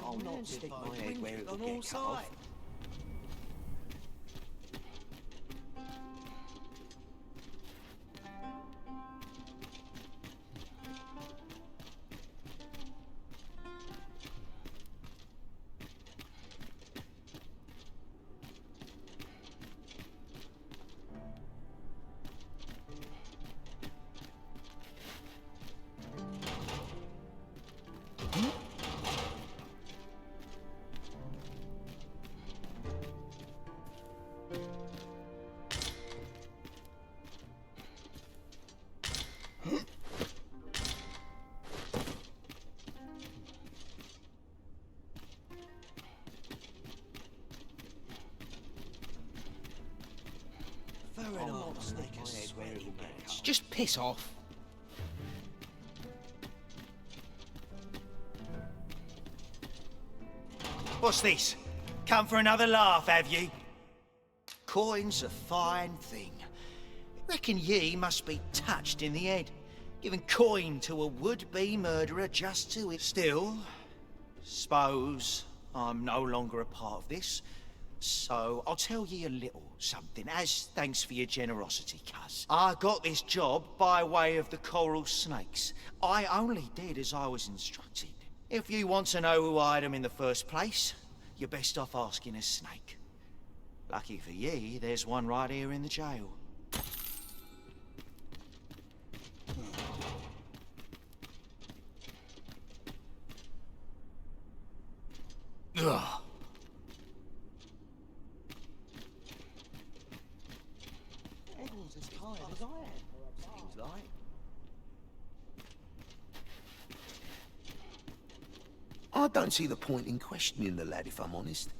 I'll not stick my head where it will get cut off. Just piss off. What's this? Come for another laugh, have ye? Coin's a fine thing. Reckon ye must be touched in the head, giving coin to a would-be murderer just to it. Still, suppose I'm no longer a part of this, so I'll tell ye a little something, as thanks for your generosity, cuz. I got this job by way of the Coral Snakes. I only did as I was instructed. If you want to know who hired them in the first place, you're best off asking a snake. Lucky for ye, there's one right here in the jail. Ugh. Everyone's as tired as I am. Seems like. I don't see the point in questioning the lad, if I'm honest.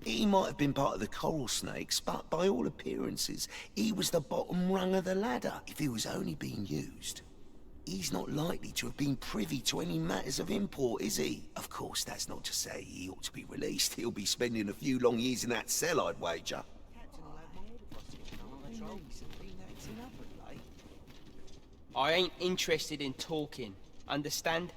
He might have been part of the Coral Snakes, but by all appearances, he was the bottom rung of the ladder. If he was only being used, he's not likely to have been privy to any matters of import, is he? Of course, that's not to say he ought to be released. He'll be spending a few long years in that cell, I'd wager. I ain't interested in talking. Understand?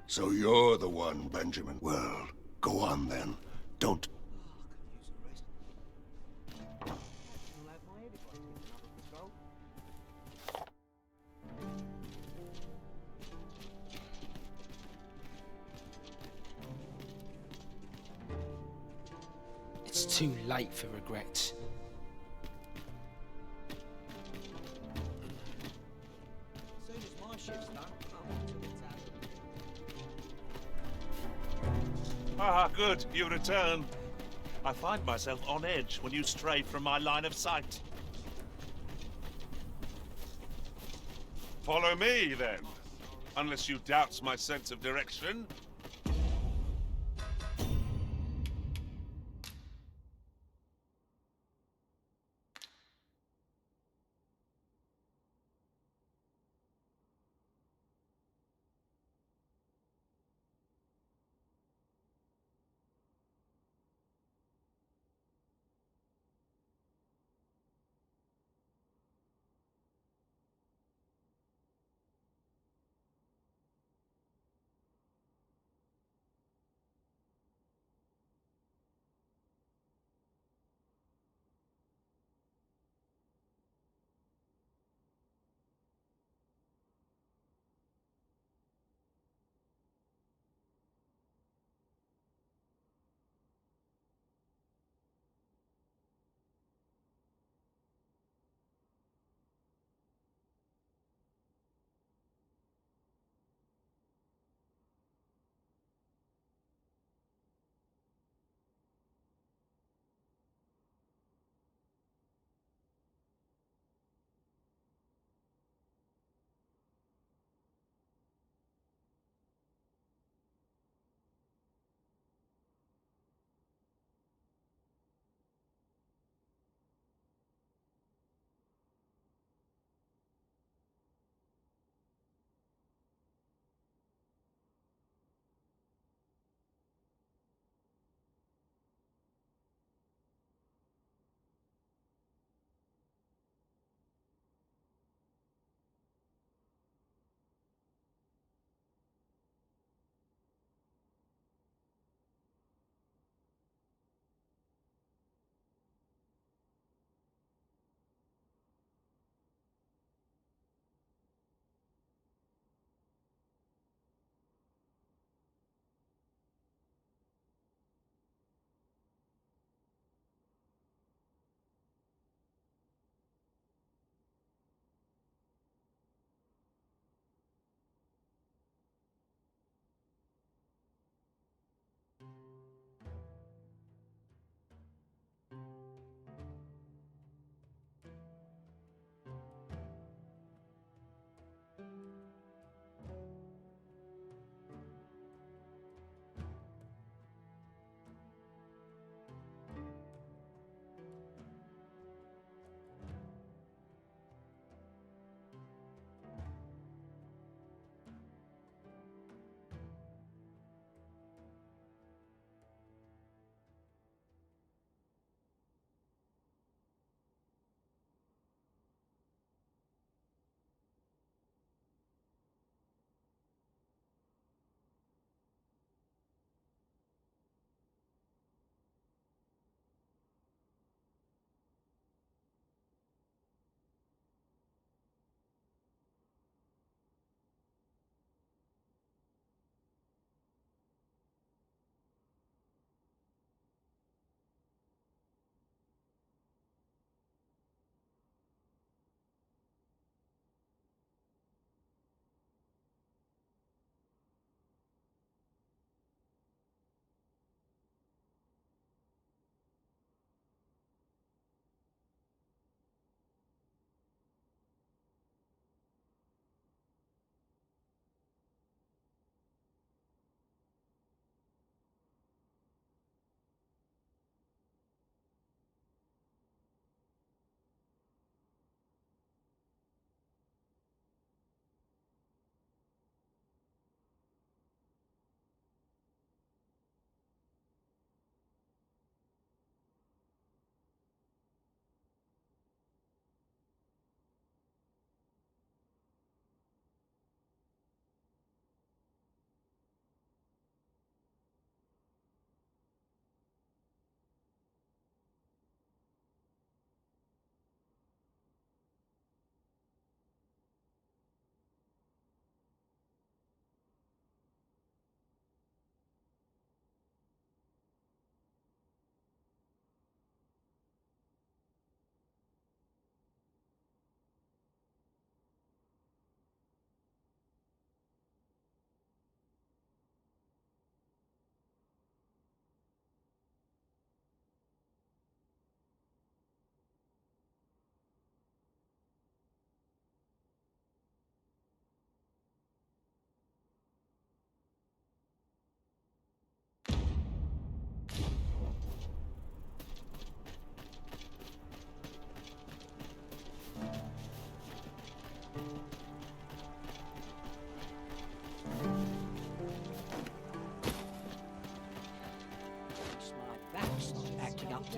So you're the one, Benjamin. Well, go on then. Don't... It's too late for regrets. As soon as my shift's done, Ah, good. You return. I find myself on edge when you stray from my line of sight. Follow me, then. Unless you doubt my sense of direction.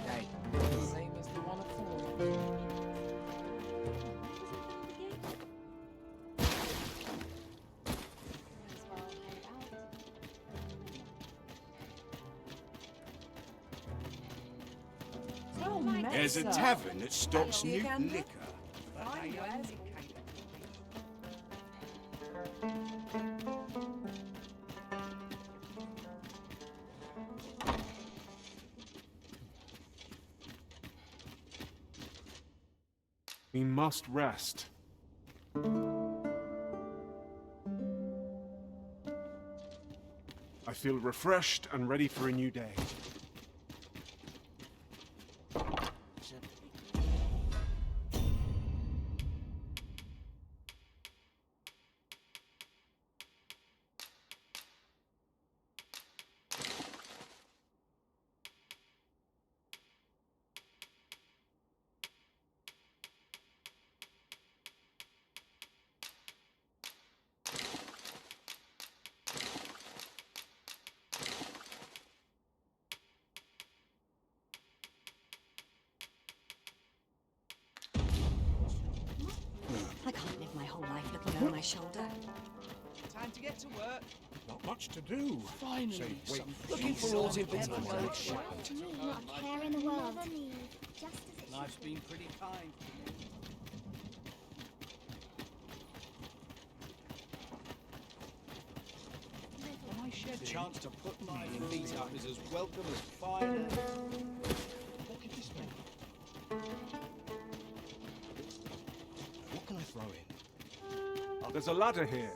Hey, same as the one before. There's a tavern that stocks new liquor. We must rest. I feel refreshed and ready for a new day. I can't live my whole life looking over my shoulder. Time to get to work. Not much to do. Finally, Say, wait, looking for all in Not a care in the world. Just as it Life's been pretty kind. My shed chance to put my feet up is as welcome as fire. What could this mean? What can I throw in? Oh, there's a ladder here.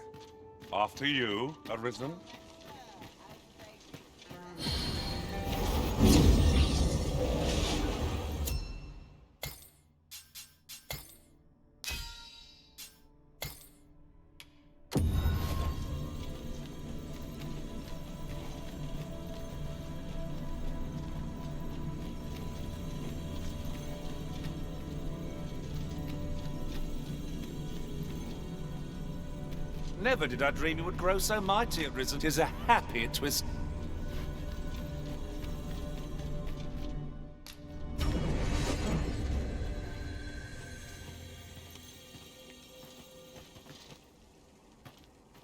After you, Arisen. Never did I dream you would grow so mighty, Arisen. 'Tis a happy twist.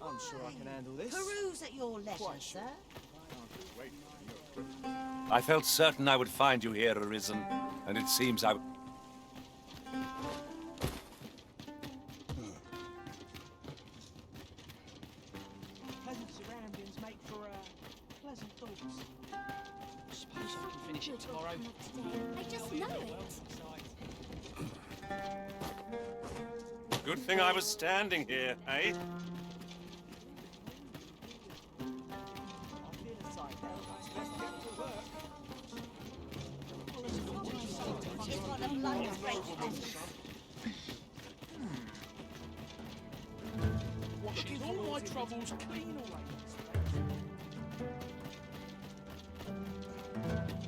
I'm sure I can handle this. Peruse at your leisure, sir. I felt certain I would find you here, Arisen, and it seems I... Pleasant surroundings make for pleasant thoughts. I suppose I can finish it tomorrow. I just know it. Good thing I was standing here, eh? Washing all my troubles clean away.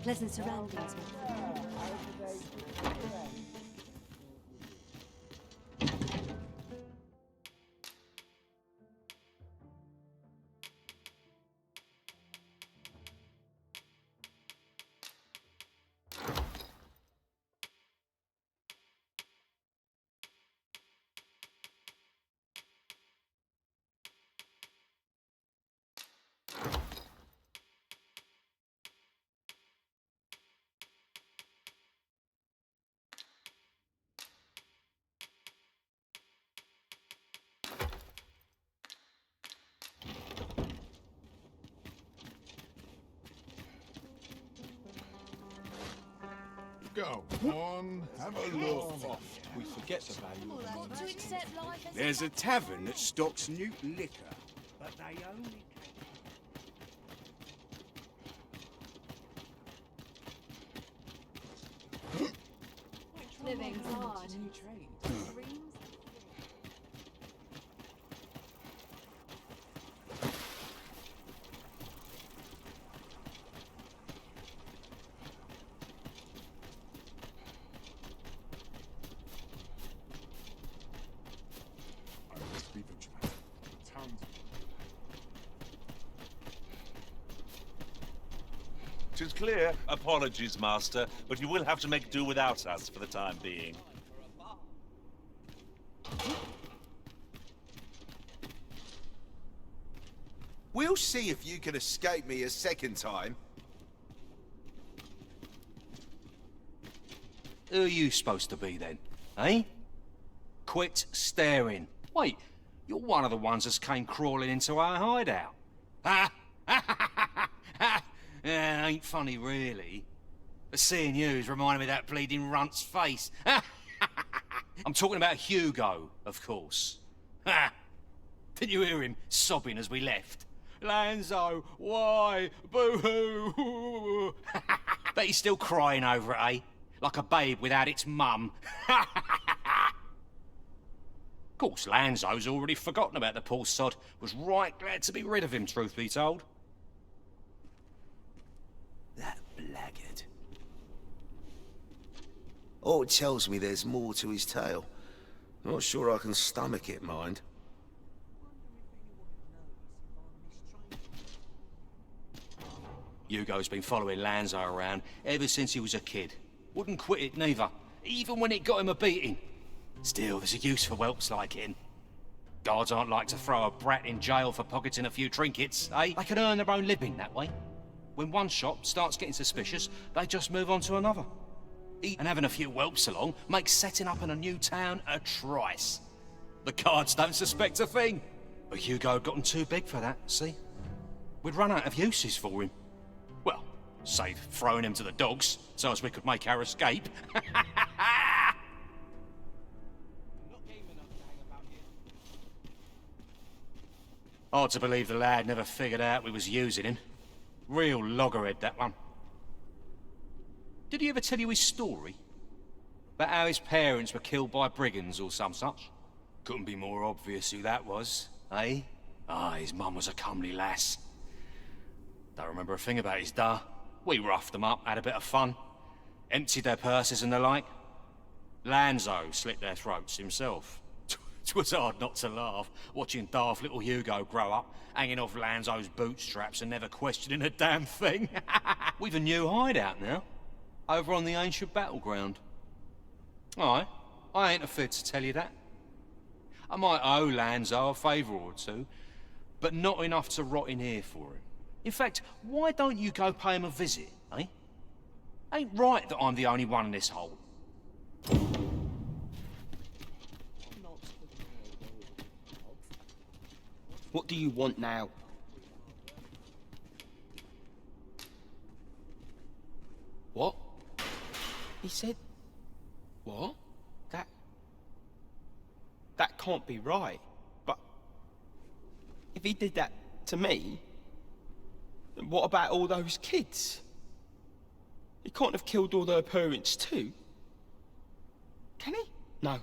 Pleasant surroundings. Go on, have a look. We forget the value of money. Want to accept life as There's a tavern that stocks new liquor, but they only... living's hard. I must be vigilant. The town's... is clear. Apologies, Master, but you will have to make do without us for the time being. We'll see if you can escape me a second time. Who are you supposed to be then, eh? Quit staring. Wait, you're one of the ones that's came crawling into our hideout. Ha! Ain't funny, really. But seeing you's reminding me of that bleeding runt's face. I'm talking about Hugo, of course. Ha! Didn't you hear him sobbing as we left? Lanzo, why? Boo-hoo! Bet he's still crying over it, eh? Like a babe without its mum. Of course, Lanzo's already forgotten about the poor sod. Was right glad to be rid of him, truth be told. That blackguard. Oh, it tells me there's more to his tale. Not sure I can stomach it, mind. Hugo's been following Lanzo around ever since he was a kid. Wouldn't quit it neither, even when it got him a beating. Still, there's a use for whelps like him. Guards aren't like to throw a brat in jail for pocketing a few trinkets, eh? They can earn their own living that way. When one shop starts getting suspicious, they just move on to another. And having a few whelps along makes setting up in a new town a trice. The guards don't suspect a thing. But Hugo had gotten too big for that, see? We'd run out of uses for him. Well, save throwing him to the dogs, so as we could make our escape. Hard to believe the lad never figured out we was using him. Real loggerhead, that one. Did he ever tell you his story? About how his parents were killed by brigands or some such? Couldn't be more obvious who that was, eh? Ah, his mum was a comely lass. Don't remember a thing about his da. We roughed them up, had a bit of fun. Emptied their purses and the like. Lanzo slit their throats himself. 'Twas hard not to laugh, watching daft little Hugo grow up, hanging off Lanzo's bootstraps and never questioning a damn thing. We've a new hideout now, over on the ancient battleground. Aye, I ain't afraid to tell you that. I might owe Lanzo a favour or two, but not enough to rot in here for him. In fact, why don't you go pay him a visit, eh? Ain't right that I'm the only one in this hole. What do you want now? What? He said... What? That can't be right. But... if he did that to me... then what about all those kids? He can't have killed all their parents too. Can he? No.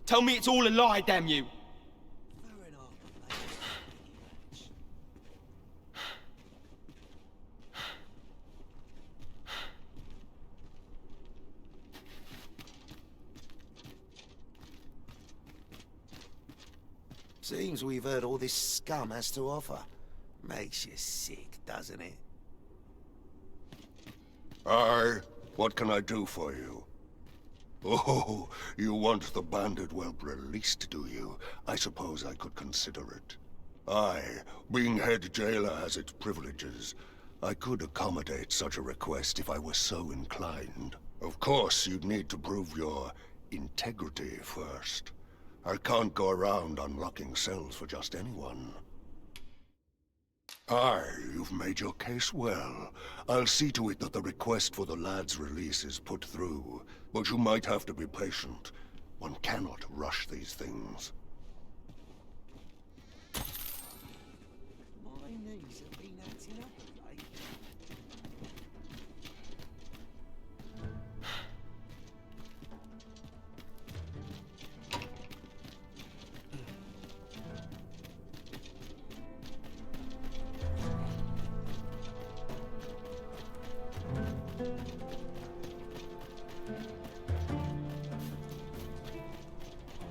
Tell me it's all a lie, damn you! Seems we've heard all this scum has to offer. Makes you sick, doesn't it? Aye, what can I do for you? Oh, you want the bandit whelp released, do you? I suppose I could consider it. Aye, being head jailer has its privileges. I could accommodate such a request if I were so inclined. Of course, you'd need to prove your integrity first. I can't go around unlocking cells for just anyone. Aye, you've made your case well. I'll see to it that the request for the lad's release is put through. But you might have to be patient. One cannot rush these things. My knees have been acting up of late.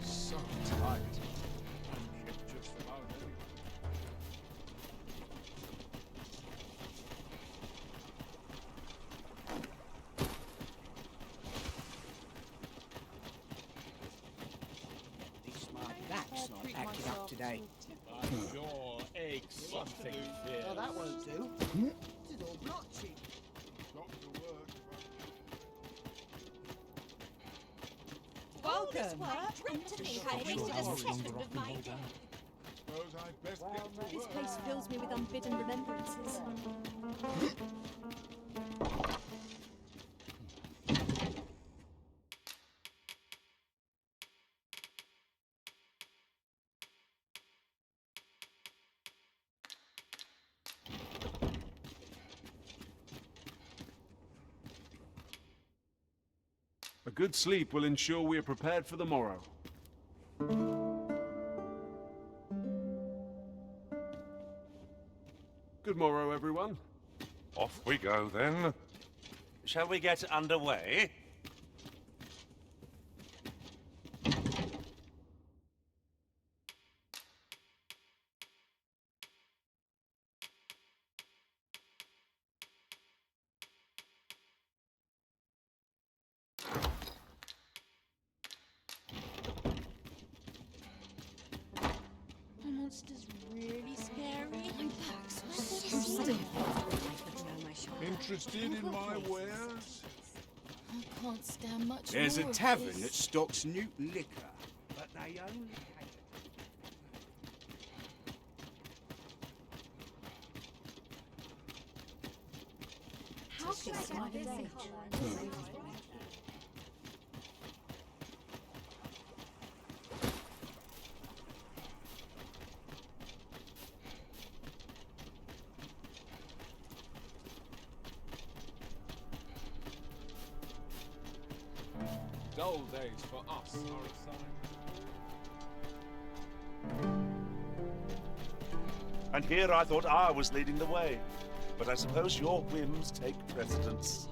So tired. work today. Your eggs, something Oh, that won't do. It's all blotchy. Welcome. To think I wasted a second of my day. This place fills me with unbidden remembrances. A good sleep will ensure we are prepared for the morrow. Good morrow, everyone. Off we go, then. Shall we get underway? The monster's really scary. My back's So stiff. Interested in my wares? I can't stand much There's a more of tavern this. that stocks new liquor, but they only How can I get this? Dull days for us are assigned. And here I thought I was leading the way. But I suppose your whims take precedence.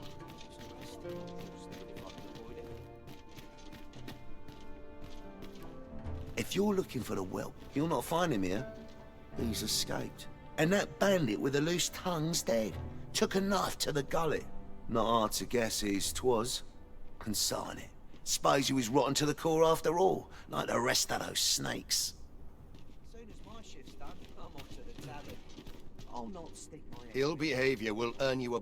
If you're looking for the whelp, you'll not find him here. He's escaped. And that bandit with the loose tongue's dead. Took a knife to the gullet. Not hard to guess whose 'twas. Consign it. Suppose he was rotten to the core after all, like the rest of those snakes. As soon as my shift's done, I'm off to the tavern. I'll not stick my head. Ill behavior will earn you a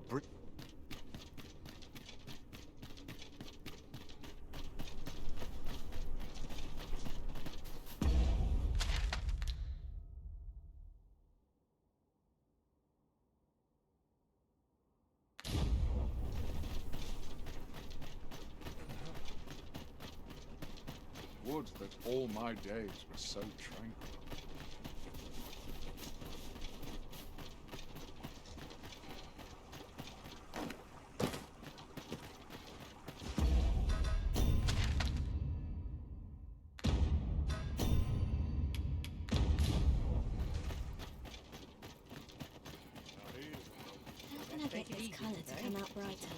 Would that all my days were so tranquil. How can I get this colour to come out brighter?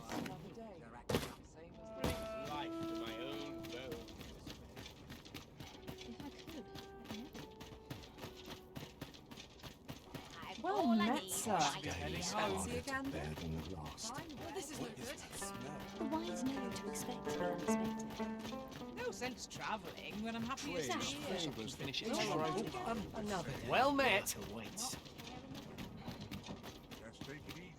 Well met, sir. Fancy a candle? This is no good. The wise know to expect the unexpected. No sense travelling when I'm happy as Finish it. Another day. Well met. Waits. Just take it easy.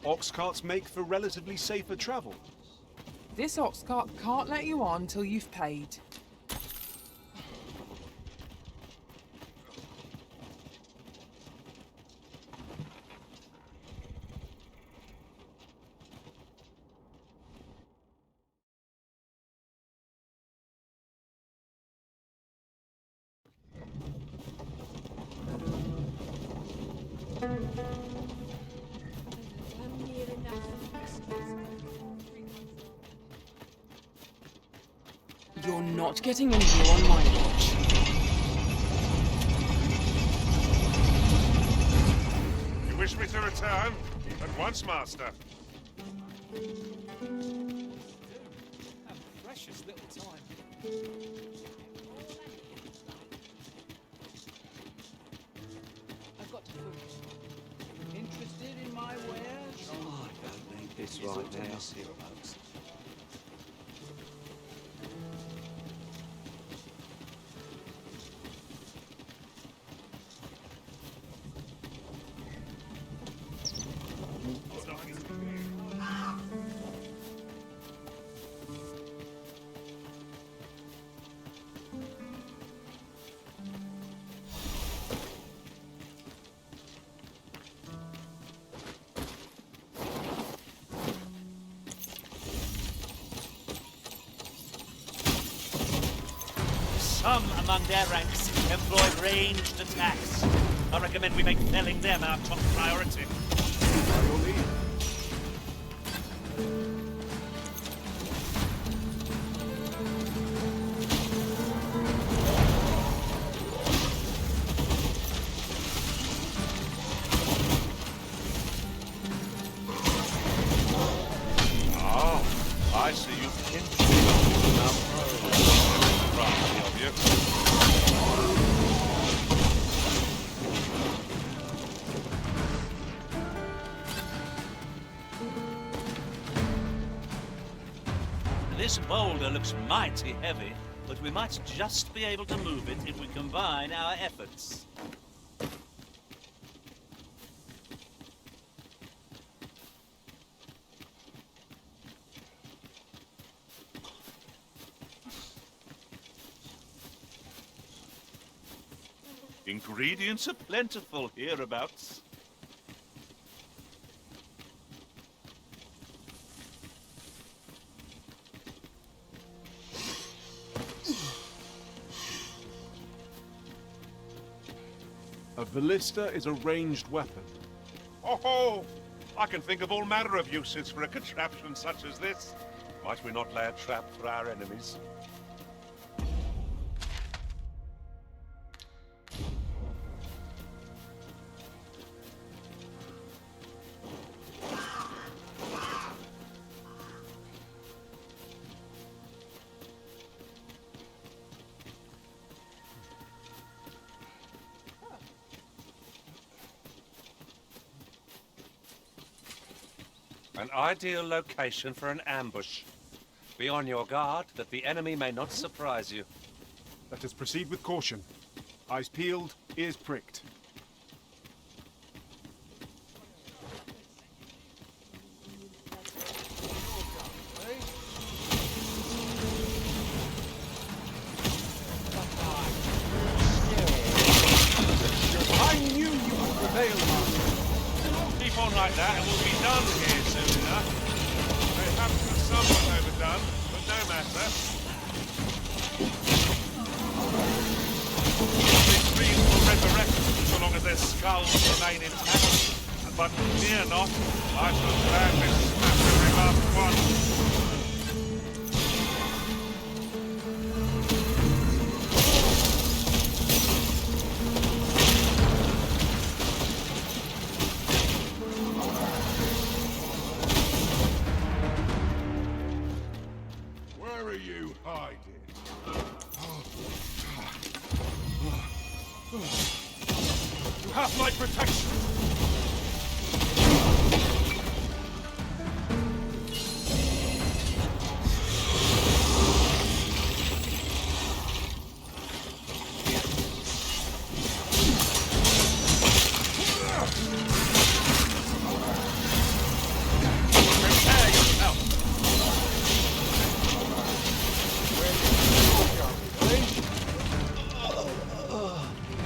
Ox carts make for relatively safer travel. This ox cart can't let you on till you've paid. You're not getting in here on my watch. You wish me to return? At once, master. Precious little time. I've got to focus. Interested in my wares? Oh, I don't need this right now. Some among their ranks employ ranged attacks. I recommend we make felling them our top priority. By your leave. Oh, I see you pinched now. Proud of you. This boulder looks mighty heavy, but we might just be able to move it if we combine our efforts. Ingredients are plentiful hereabouts. A ballista is a ranged weapon. Oh, I can think of all manner of uses for a contraption such as this. Might we not lay a trap for our enemies? An ideal location for an ambush. Be on your guard that the enemy may not surprise you. Let us proceed with caution. Eyes peeled, ears pricked. I knew you would prevail, Master. Keep on like that and we'll be done here soon enough. Perhaps it's somewhat overdone, but no matter. These dreams will resurrect so long as their skulls remain intact. But fear not, I shall gladly smash every last one. Where are you hiding? You have my protection!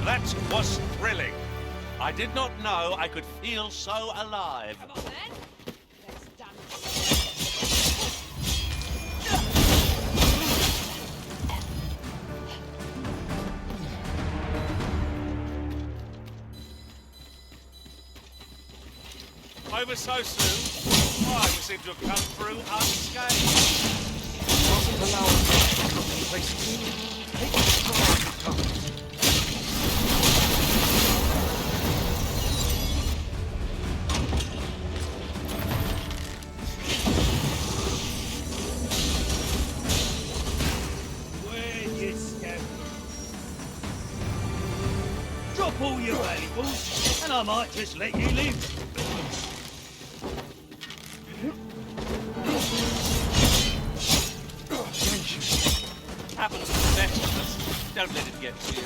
That was thrilling. I did not know I could feel so alive. Come on then. Let's dance. Over so soon? Why, we seem to have come through unscathed. Mustn't allow us to complacency. Take the stride as it comes. Where you stand? Drop all your valuables, and I might just let you live. Happens to the best of us. Don't let it get to you.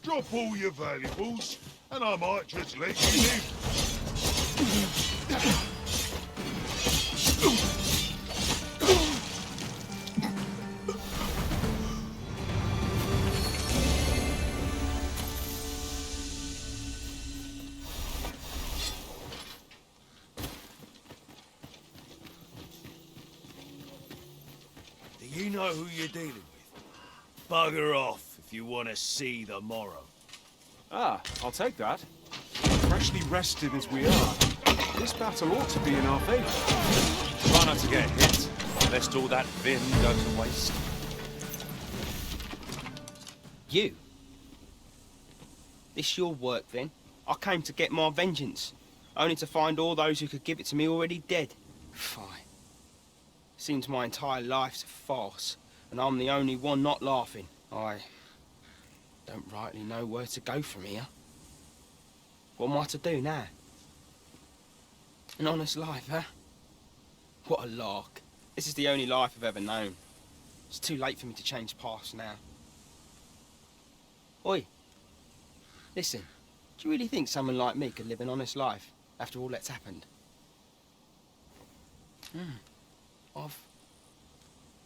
Drop all your valuables, and I might just let you live. know who you're dealing with. Bugger off if you want to see the morrow. Ah, I'll take that. Freshly rested as we are, this battle ought to be in our favor. Try not to get hit, lest all that vim go to waste. You? This your work, then? I came to get my vengeance, only to find all those who could give it to me already dead. Fine. Seems my entire life's a farce, and I'm the only one not laughing. I don't rightly know where to go from here. What am I to do now? An honest life, huh? What a lark. This is the only life I've ever known. It's too late for me to change paths now. Oi. Listen, do you really think someone like me could live an honest life after all that's happened? I've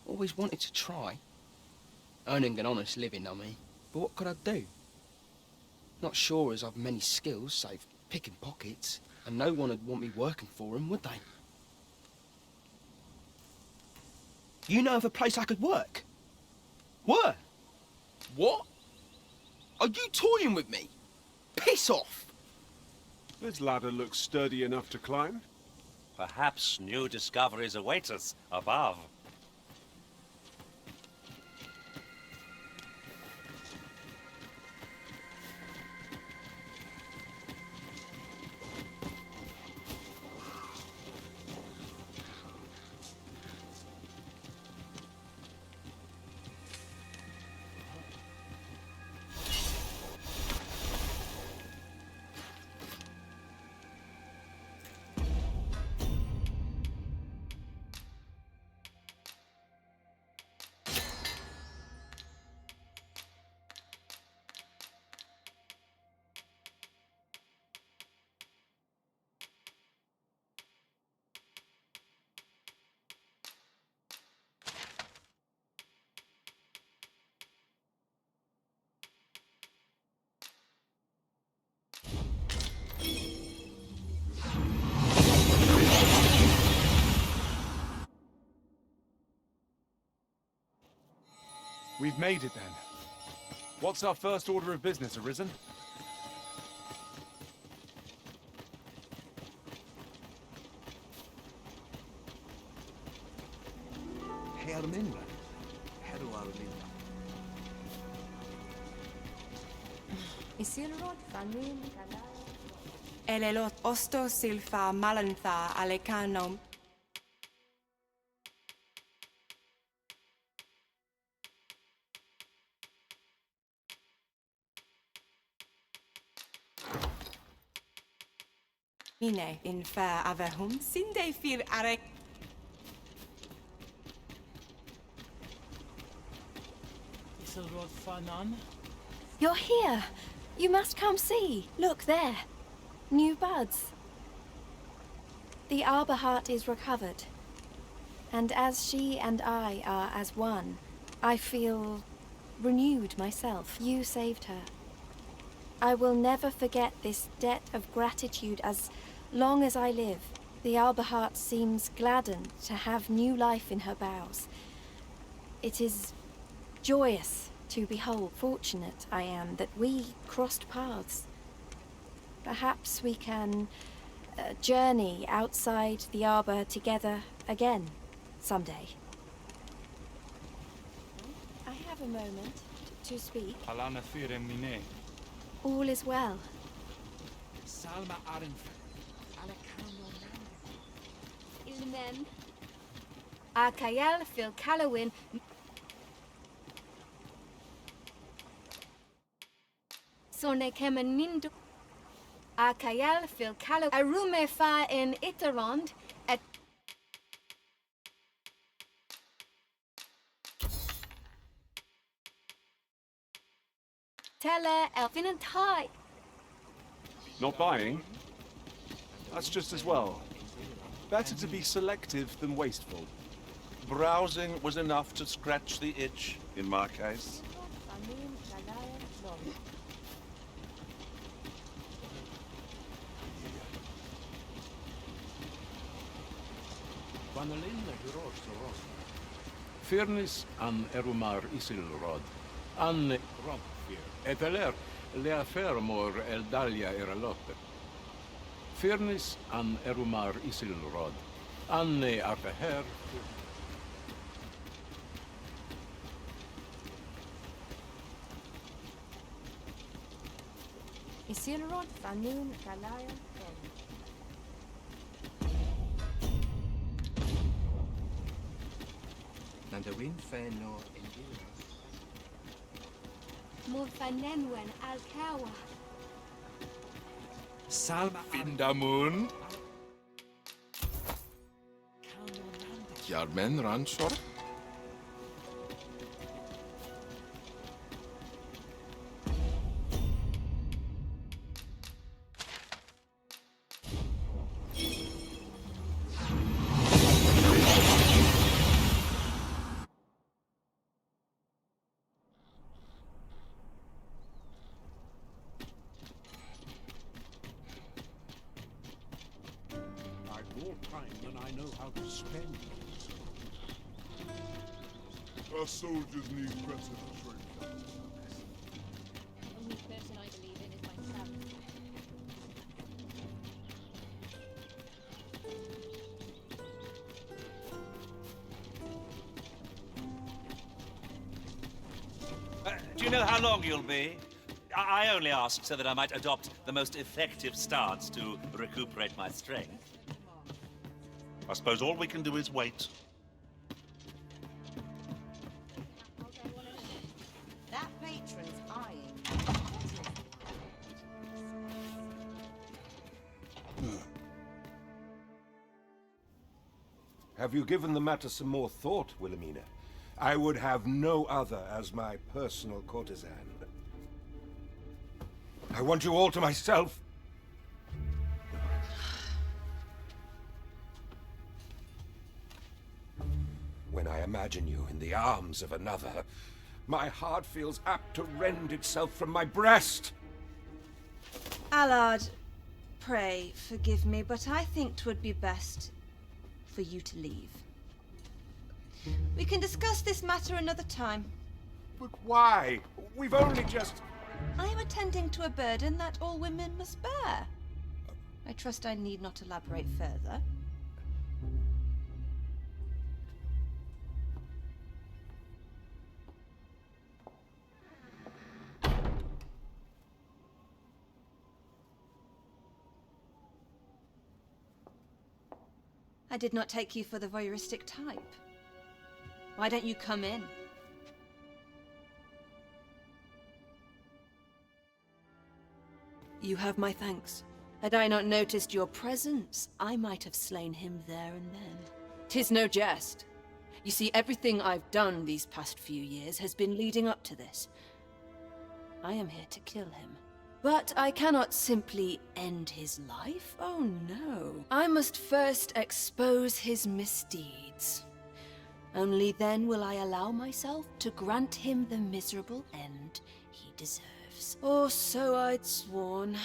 always wanted to try. Earning an honest living, I mean. But what could I do? Not sure as I've many skills, save picking pockets, and no one would want me working for them, would they? You know of a place I could work? Where? What? Are you toying with me? Piss off! This ladder looks sturdy enough to climb. Perhaps new discoveries await us above. We've made it then. What's our first order of business, Arisen? Herminla. Heru Arminla. Isilrod Fanin Elelot Osto Silfa Malantha Alekanom. Mine in fair avehum sinde fir arek. Isilrod Fanan. You're here. You must come see. Look there. New buds. The Arbor Heart is recovered. And as she and I are as one, I feel renewed myself. You saved her. I will never forget this debt of gratitude as long as I live. The Arbor Heart seems gladdened to have new life in her boughs. It is joyous to behold. Fortunate I am that we crossed paths. Perhaps we can journey outside the Arbor together again someday. I have a moment to speak. Alana Firem Mine. All is well. Salma Arinf. Ilmen. Akayel Phil Callowin. Sone Kemenindo. Akayel Phil Callow. Arume Fa in Iterond. At Tele Elfin and Ty. Not buying? That's just as well. Better to be selective than wasteful. Browsing was enough to scratch the itch, in my case. Firnis an Erumar Isilrod, an Robfir, eteler leafer mor Eldalia Eralope. Firnis an Erumar Isilrod, an Arteher. Isilrod, Fanun, Galaya, Nandawin Fenor Indira. Morfanenwen, Alkawa. Salma Findamun. Yarmen Ransor. More time than I know how to spend. Our soldiers need better training. The only person I believe in is myself. Do you know how long you'll be? I only asked so that I might adopt the most effective stance to recuperate my strength. I suppose all we can do is wait. That patron's eyeing. Have you given the matter some more thought, Wilhelmina? I would have no other as my personal courtesan. I want you all to myself. When I imagine you in the arms of another, my heart feels apt to rend itself from my breast. Allard, pray forgive me, but I think 'twould be best for you to leave. We can discuss this matter another time. But why? We've only just... I am attending to a burden that all women must bear. I trust I need not elaborate further. I did not take you for the voyeuristic type. Why don't you come in? You have my thanks. Had I not noticed your presence, I might have slain him there and then. 'Tis no jest. You see, everything I've done these past few years has been leading up to this. I am here to kill him. But I cannot simply end his life. Oh no. I must first expose his misdeeds. Only then will I allow myself to grant him the miserable end he deserves. Or so I'd sworn.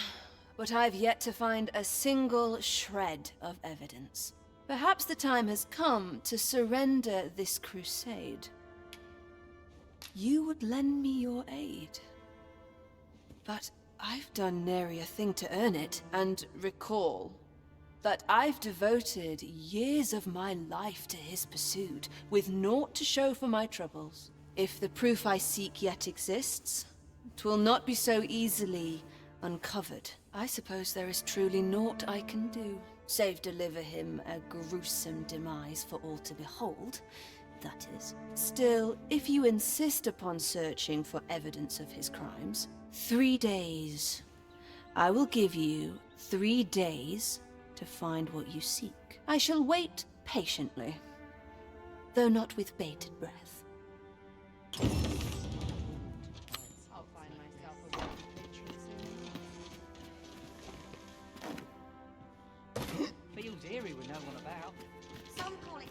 But I've yet to find a single shred of evidence. Perhaps the time has come to surrender this crusade. You would lend me your aid. But I've done nary a thing to earn it, and recall that I've devoted years of my life to his pursuit, with naught to show for my troubles. If the proof I seek yet exists, 'twill not be so easily uncovered. I suppose there is truly naught I can do, save deliver him a gruesome demise for all to behold, that is. Still, if you insist upon searching for evidence of his crimes, 3 days. I will give you 3 days to find what you seek. I shall wait patiently, though not with bated breath. I'll find myself a good patron soon. Feels eerie with no one about. Some call it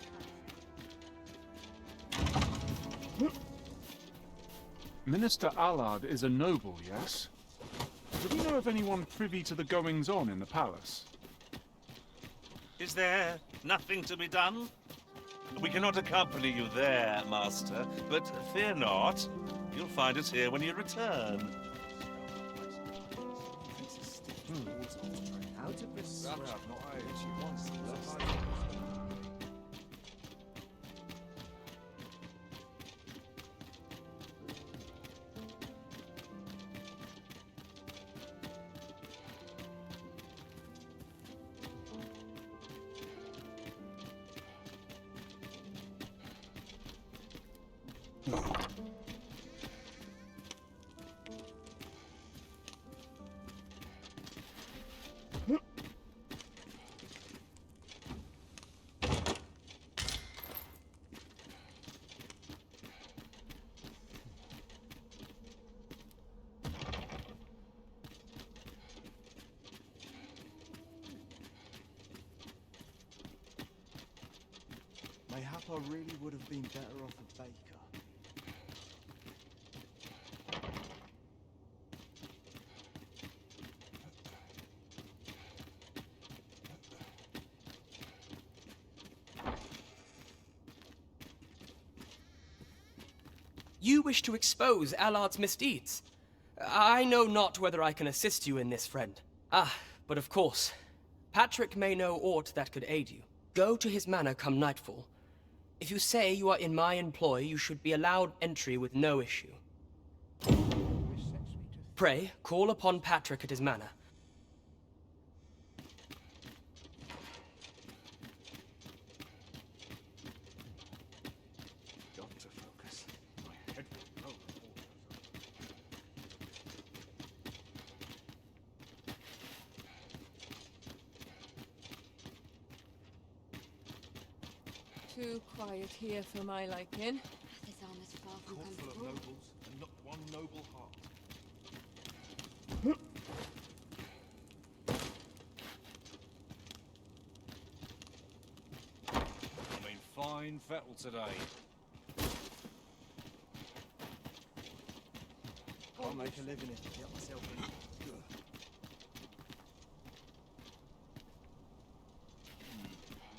Minister Allard is a noble, yes? Do we know of anyone privy to the goings-on in the palace? Is there nothing to be done? We cannot accompany you there, Master, but fear not. You'll find us here when you return. How to persuade? Mayhap I really would have been better off a baker. You wish to expose Allard's misdeeds. I know not whether I can assist you in this, friend. But of course, Patrick may know aught that could aid you. Go to his manor come nightfall. If you say you are in my employ, you should be allowed entry with no issue. Pray, call upon Patrick at his manor. Got to focus. My head will roll. Too quiet here for my liking. This arm is far from Court full of comfortable. nobles, and not one noble heart. I mean, fine fettle today. I'll make a living if I get myself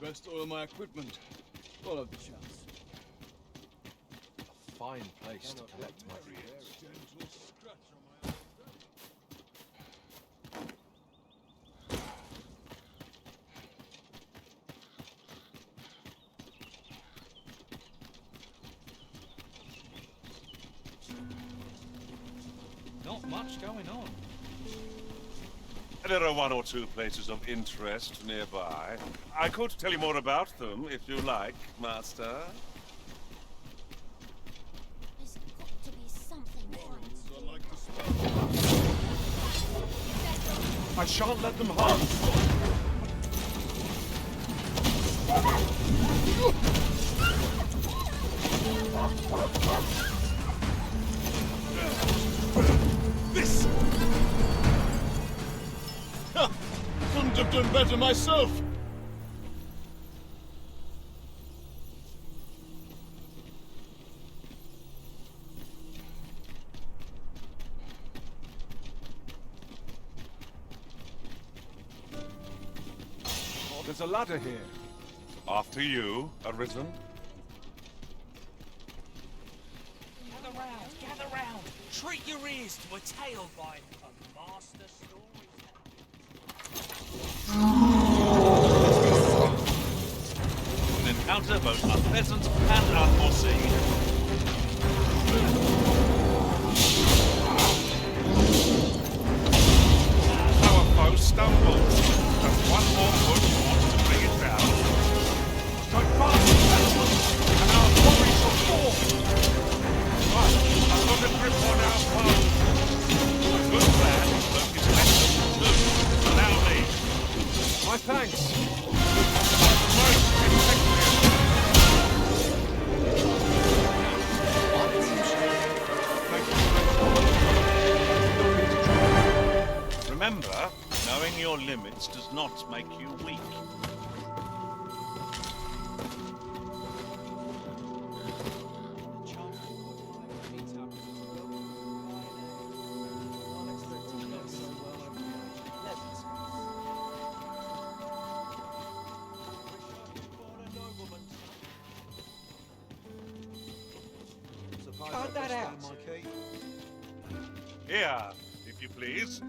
in. Best oil my equipment. Follow the chance. A fine place to collect my rears. Not much going on. There are one or two places of interest nearby. I could tell you more about them if you like, Master. There's got to be something I shan't let them harm This! Couldn't have done better myself! Oh, there's a ladder here. After you, Arisen. Gather round, gather round. Treat your ears to a tale by a master An encounter both unpleasant and unforeseen. Our foe stumbles. Just one more push wants to bring it down. Strike fast, and our quarry shall fall. Right, I've got a grip on our foe. A good plan, but it's less than two. Allow me. My thanks. Remember, knowing your limits does not make you weak. that out? Here, if you please.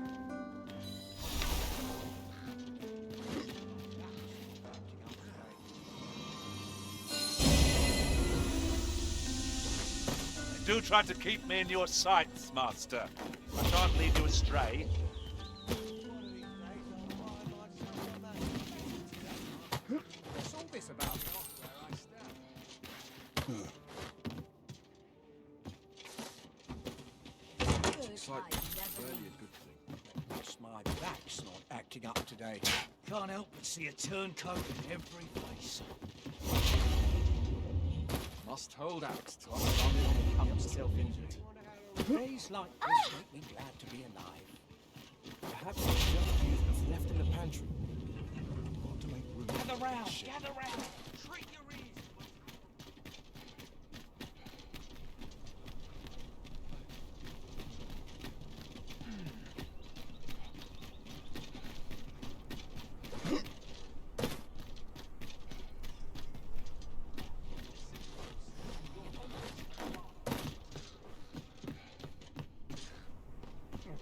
Do try to keep me in your sights, Master. I shan't lead you astray. What's all this about? Looks like really a good thing. Plus my back's not acting up today. Can't help but see a turncoat in every face. Must hold out to us when it becomes self-injured. Days like this make me glad to be alive. Perhaps the junkies that's left in the pantry. Got to make room. Gather round, gather round. Treat your ears.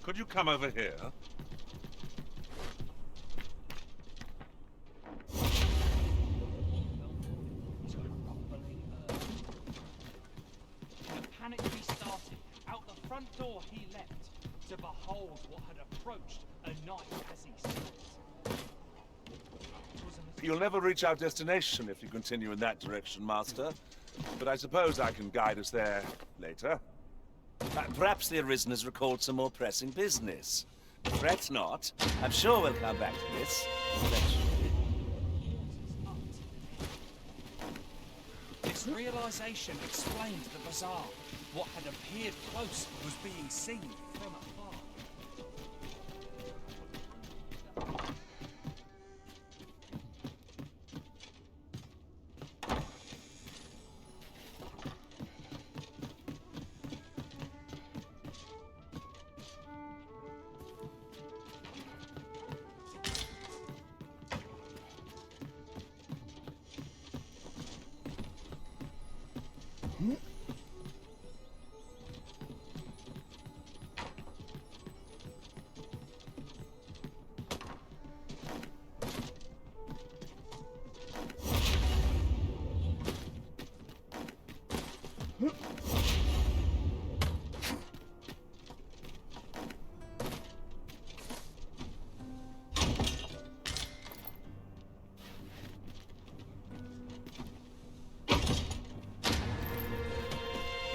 Could you come over here? The panic restarted. Out the front door he leapt, to behold what had approached a knight as he slept. You'll never reach our destination if you continue in that direction, Master. But I suppose I can guide us there later. Perhaps the Arisen has recalled some more pressing business. Fret not. I'm sure we'll come back to this. Eventually. This realization explained the bazaar. What had appeared close was being seen from afar.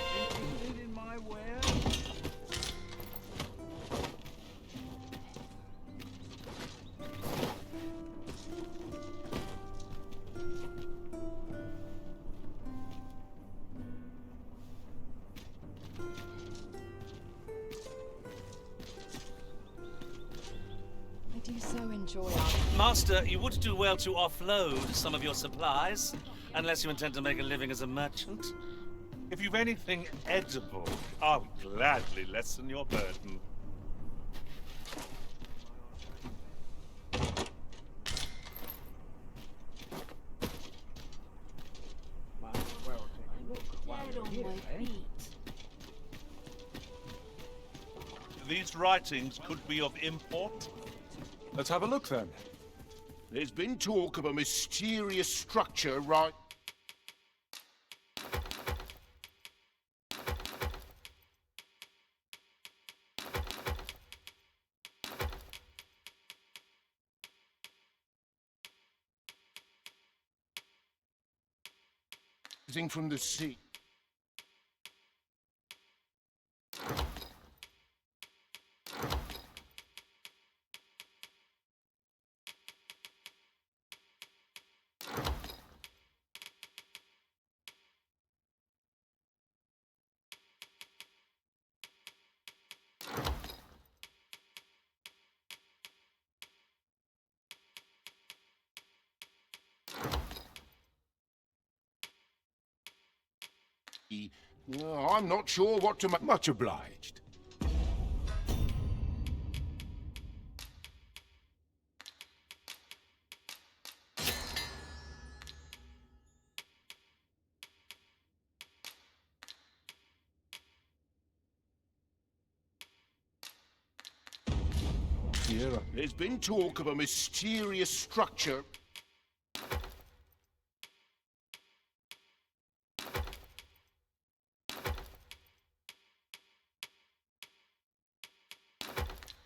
Interested in my wares? I do so enjoy our... Master, you would do well to offload some of your supplies, unless you intend to make a living as a merchant. If you've anything edible, I'll gladly lessen your burden. Might as well take a look while Dead you're on here, my eh? feet. These writings could be of import. Let's have a look then. There's been talk of a mysterious structure right... from the sea. I'm not sure what to... Much obliged. here? There's been talk of a mysterious structure.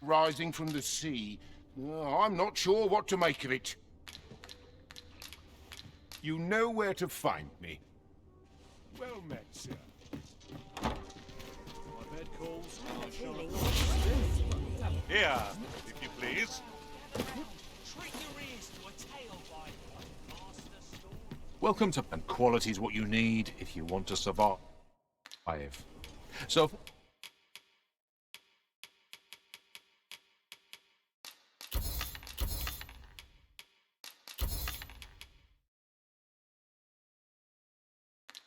Rising from the sea. I'm not sure what to make of it. You know where to find me. Well met, sir. My bed calls. Here, if you please. Treat your ears to a tale by Master Story. Welcome to... And quality is what you need if you want to survive. So...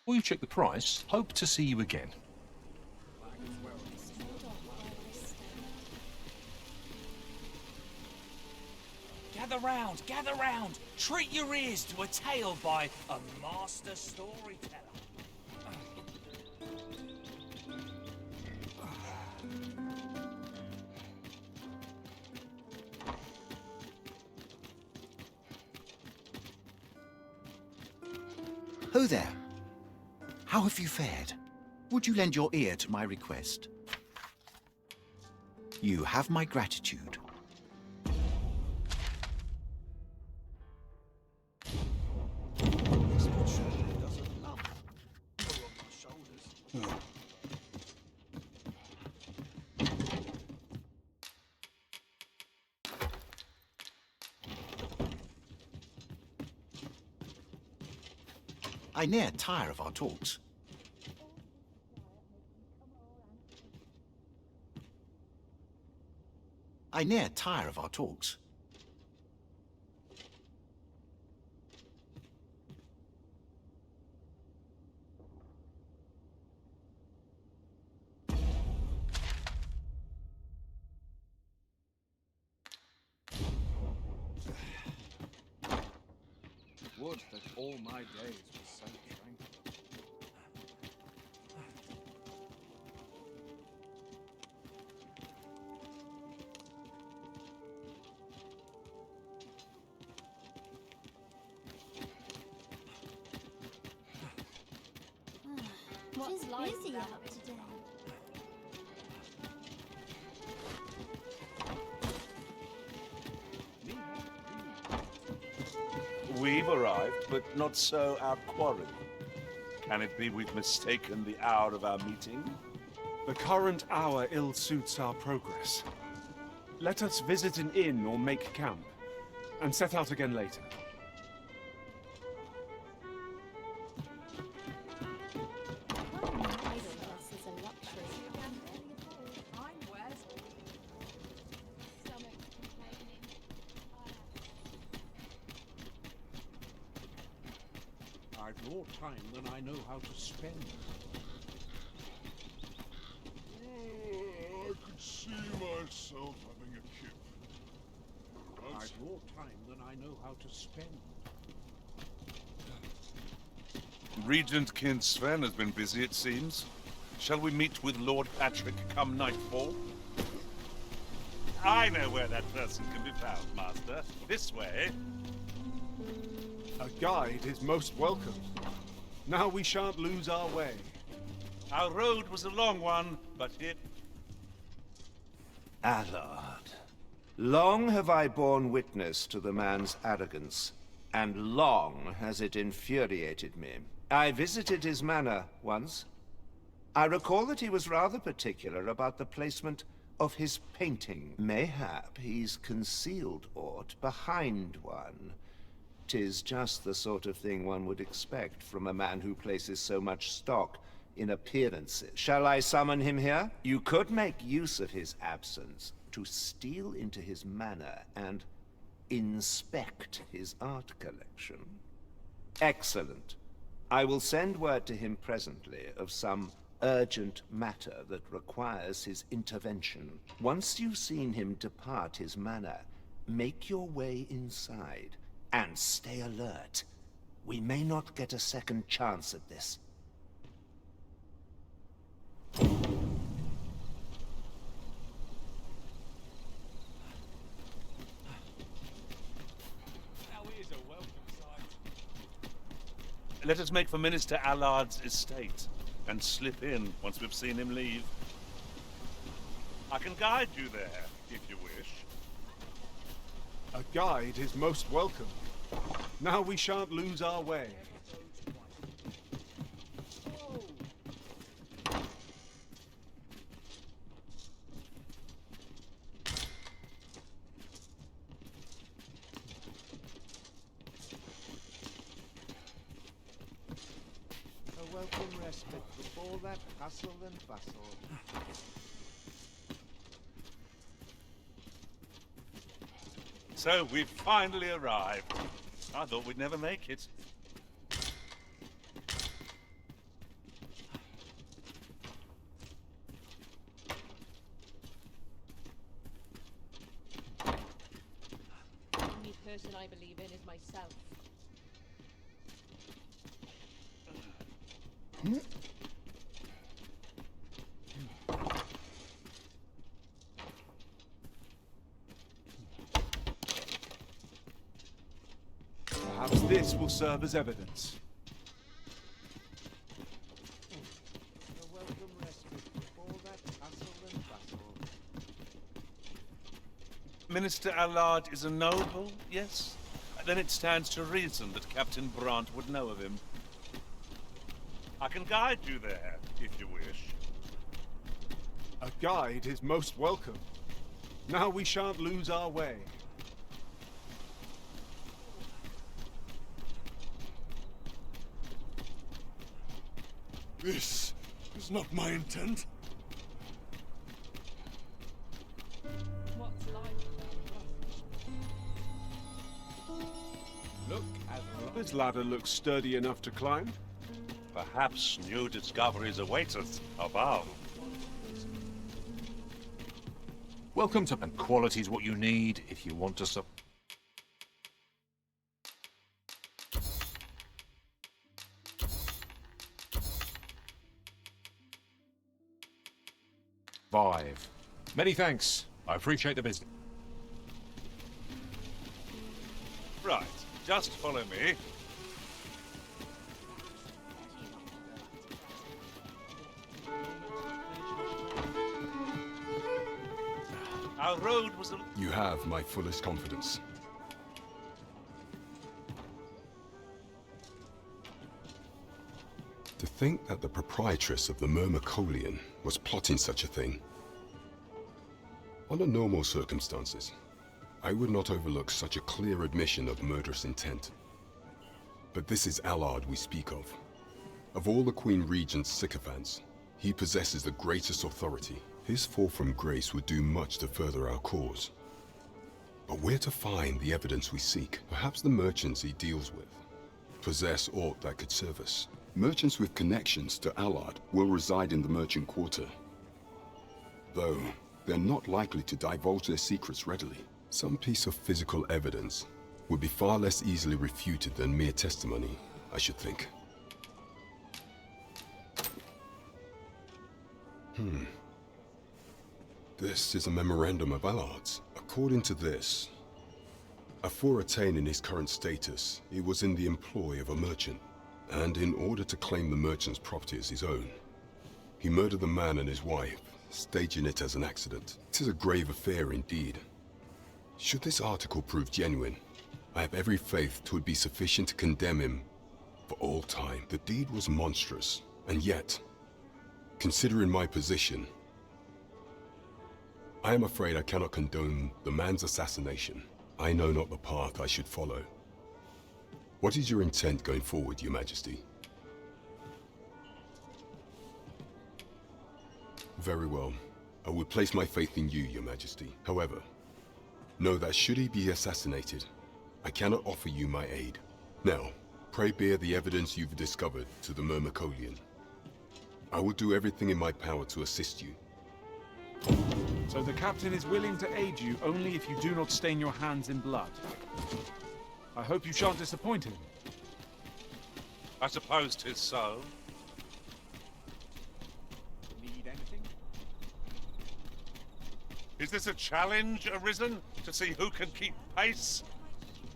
Before you check the price, hope to see you again. Gather round, gather round. Treat your ears to a tale by a master storyteller. Ho there. How have you fared? Would you lend your ear to my request? You have my gratitude. I near tire of our talks. I near tire of our talks. Would that all my days were so tranquil. What's busy up today? We've arrived, but not so our quarry. Can it be we've mistaken the hour of our meeting? The current hour ill suits our progress. Let us visit an inn or make camp, and set out again later. Idleness is a luxury. I've more time than I know how to spend. I could see myself having a kip. I've more time than I know how to spend. Regent Kin Sven has been busy, it seems. Shall we meet with Lord Patrick come nightfall? I know where that person can be found, Master. This way. A guide is most welcome. Now we shan't lose our way. Our road was a long one, but it... Allard, long have I borne witness to the man's arrogance, and long has it infuriated me. I visited his manor once. I recall that he was rather particular about the placement of his painting. Mayhap he's concealed aught behind one. 'Tis just the sort of thing one would expect from a man who places so much stock in appearances. Shall I summon him here? You could make use of his absence to steal into his manor and inspect his art collection. Excellent. I will send word to him presently of some urgent matter that requires his intervention. Once you've seen him depart his manor, make your way inside and stay alert. We may not get a second chance at this. Let us make for Minister Allard's estate and slip in once we've seen him leave. I can guide you there, if you wish. A guide is most welcome. Now we shan't lose our way. A welcome respite before that hustle and bustle. So we've finally arrived. I thought we'd never make it. The only person I believe in is myself. Perhaps this will serve as evidence. A welcome respite before that hustle and bustle. Minister Allard is a noble, yes? Then it stands to reason that Captain Brant would know of him. I can guide you there, if you wish. A guide is most welcome. Now we shan't lose our way. This is not my intent. What's life Look at this ladder looks sturdy enough to climb. Perhaps new discoveries await us above. Welcome to... And quality's what you need if you want to survive. Many thanks. I appreciate the business. Right, just follow me. Our road was a... You have my fullest confidence. To think that the proprietress of the Myrmecolian was plotting such a thing. Under normal circumstances, I would not overlook such a clear admission of murderous intent. But this is Allard we speak of. Of all the Queen Regent's sycophants, he possesses the greatest authority. His fall from grace would do much to further our cause. But where to find the evidence we seek? Perhaps the merchants he deals with possess aught that could serve us. Merchants with connections to Allard will reside in the merchant quarter. Though, they're not likely to divulge their secrets readily. Some piece of physical evidence would be far less easily refuted than mere testimony, I should think. This is a memorandum of Allard's. According to this, afore attaining his current status, he was in the employ of a merchant, and in order to claim the merchant's property as his own, he murdered the man and his wife, staging it as an accident. It is a grave affair indeed. Should this article prove genuine, I have every faith 'twould be sufficient to condemn him for all time. The deed was monstrous, and yet, considering my position, I am afraid I cannot condone the man's assassination. I know not the path I should follow. What is your intent going forward, Your Majesty? Very well. I will place my faith in you, Your Majesty. However, know that should he be assassinated, I cannot offer you my aid. Now, pray bear the evidence you've discovered to the Myrmecolian. I will do everything in my power to assist you. So the captain is willing to aid you only if you do not stain your hands in blood. I hope you shan't disappoint him. I suppose 'tis so. Need anything? Is this a challenge arisen to see who can keep pace?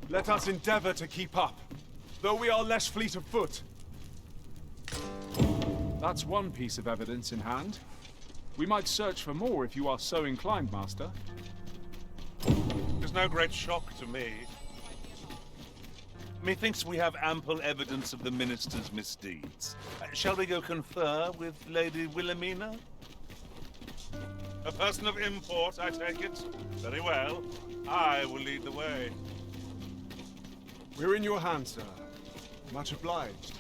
Let us endeavor to keep up. Though we are less fleet of foot, That's one piece of evidence in hand. We might search for more if you are so inclined, Master. It's no great shock to me. Methinks we have ample evidence of the minister's misdeeds. Shall we go confer with Lady Wilhelmina? A person of import, I take it? Very well. I will lead the way. We're in your hands, sir. Much obliged.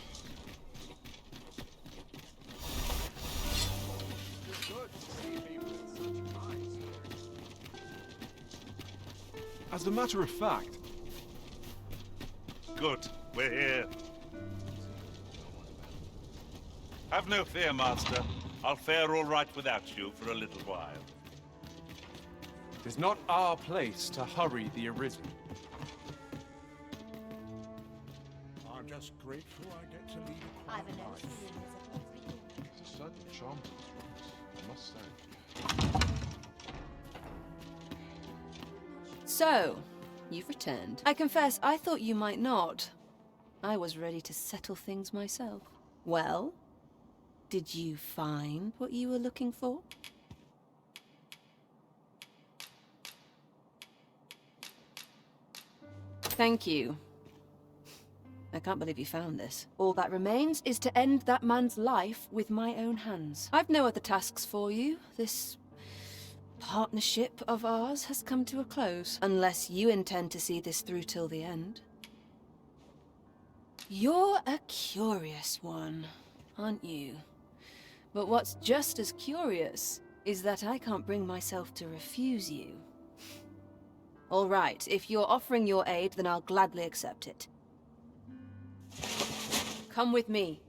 As a matter of fact... Good. We're here. Have no fear, Master. I'll fare all right without you for a little while. It is not our place to hurry the Arisen. I'm just grateful I get to lead a quiet life. There's a certain charm to this place, I must say. So, you've returned. I confess, I thought you might not. I was ready to settle things myself. Well, did you find what you were looking for? Thank you. I can't believe you found this. All that remains is to end that man's life with my own hands. I've no other tasks for you. This partnership of ours has come to a close, unless you intend to see this through till the end. You're a curious one, aren't you? But what's just as curious is that I can't bring myself to refuse you. All right, if you're offering your aid, then I'll gladly accept it. Come with me.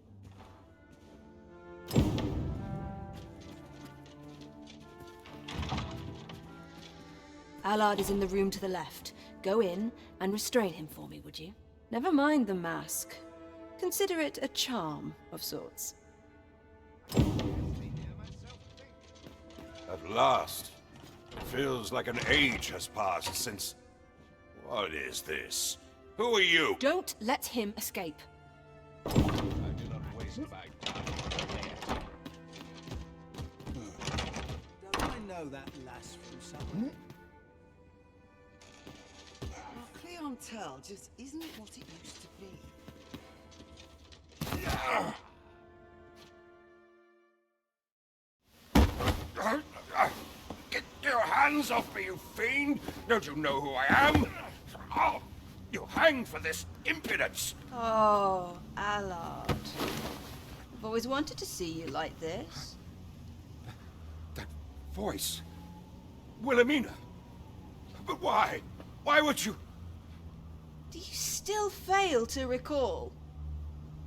Allard is in the room to the left. Go in and restrain him for me, would you? Never mind the mask. Consider it a charm of sorts. At last. It feels like an age has passed since... What is this? Who are you? Don't let him escape. I do not waste my time. Don't I know that lass from somewhere? Well, clientele just isn't what it used to be. Get your hands off me, you fiend! Don't you know who I am? Oh, you hang for this impudence! Oh, Allard. I've always wanted to see you like this. That voice... Wilhelmina! But why? Why would you... Do you still fail to recall?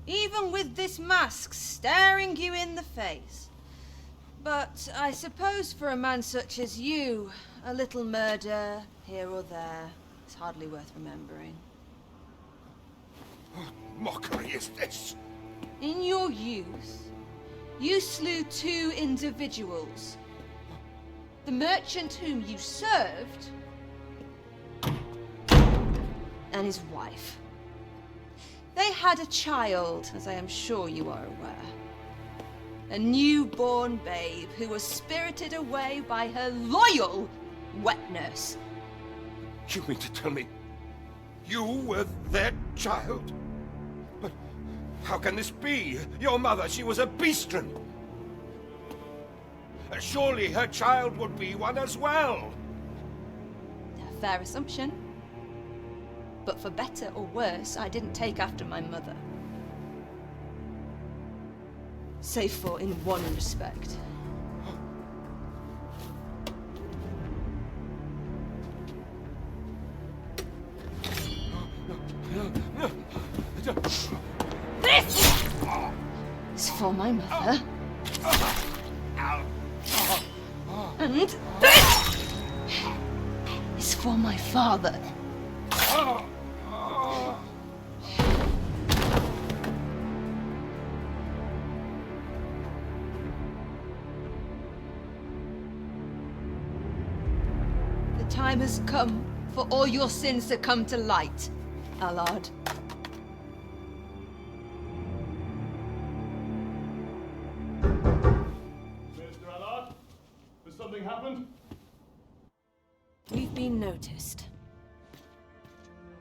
Even with this mask staring you in the face. But I suppose for a man such as you, a little murder here or there is hardly worth remembering. What mockery is this? In your youth, you slew 2 individuals. The merchant whom you served, and his wife. They had a child, as I am sure you are aware. A newborn babe who was spirited away by her loyal wet nurse. You mean to tell me you were their child? But how can this be? Your mother, she was a beastren. Surely her child would be one as well. A fair assumption. But for better or worse, I didn't take after my mother. Save for in one respect. This is for my mother. And this is for my father. The time has come for all your sins to come to light, Allard. noticed.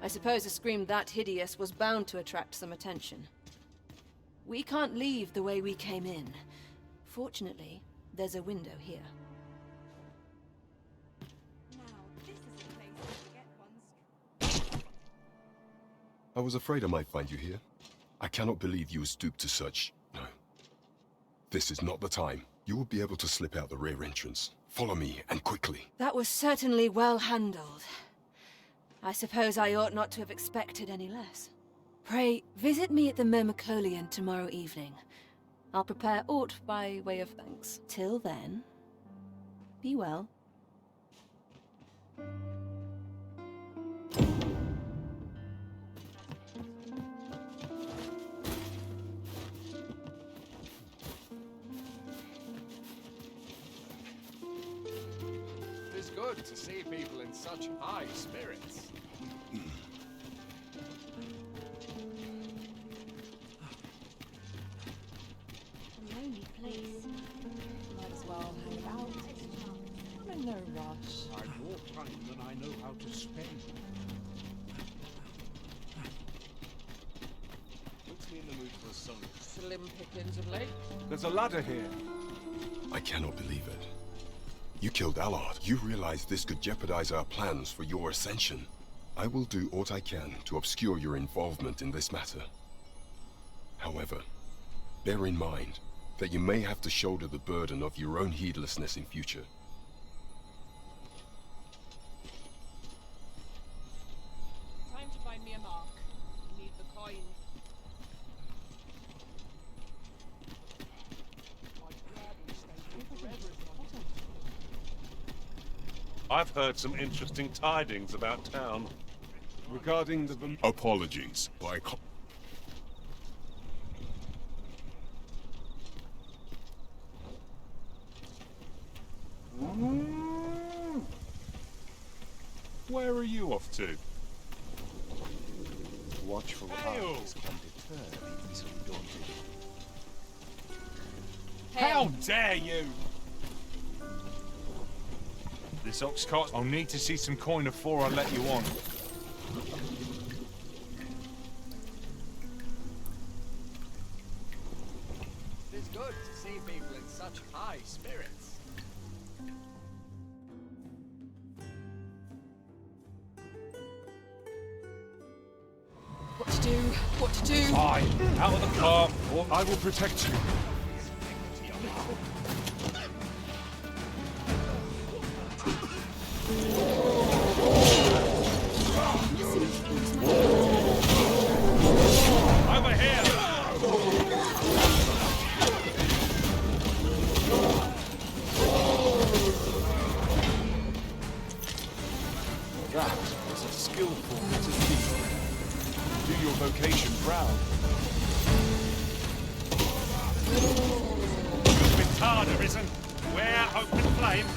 I suppose a scream that hideous was bound to attract some attention. We can't leave the way we came in. Fortunately, there's a window here. I was afraid I might find you here. I cannot believe you would stoop to such... No. This is not the time. You will be able to slip out the rear entrance. Follow me, and quickly. That was certainly well handled. I suppose I ought not to have expected any less. Pray, visit me at the Myrmecolion tomorrow evening. I'll prepare aught by way of thanks. Till then, be well. It's good to see people in such high spirits. Lonely place. Might as well hang about. I'm in no rush. I've more time than I know how to spend. Puts me in the mood for some slim pickings of late. There's a ladder here. I cannot believe it. You killed Allard. You realize this could jeopardize our plans for your ascension. I will do what I can to obscure your involvement in this matter. However, bear in mind that you may have to shoulder the burden of your own heedlessness in future. Time to find me a mark. Need the coin. I've heard some interesting tidings about town. Regarding the... Apologies, by... Where are you off to? Watchful eyes can deter the easily daunted. How dare you! This ox cart, I'll need to see some coin before I let you on. It's good to see people in such high spirits. What to do? What to do? Fine. Out of the car. I will protect you. Over here! That was a skillful bit of feat. Do your vocation proud. With Tarda, isn't? Where hope and flame?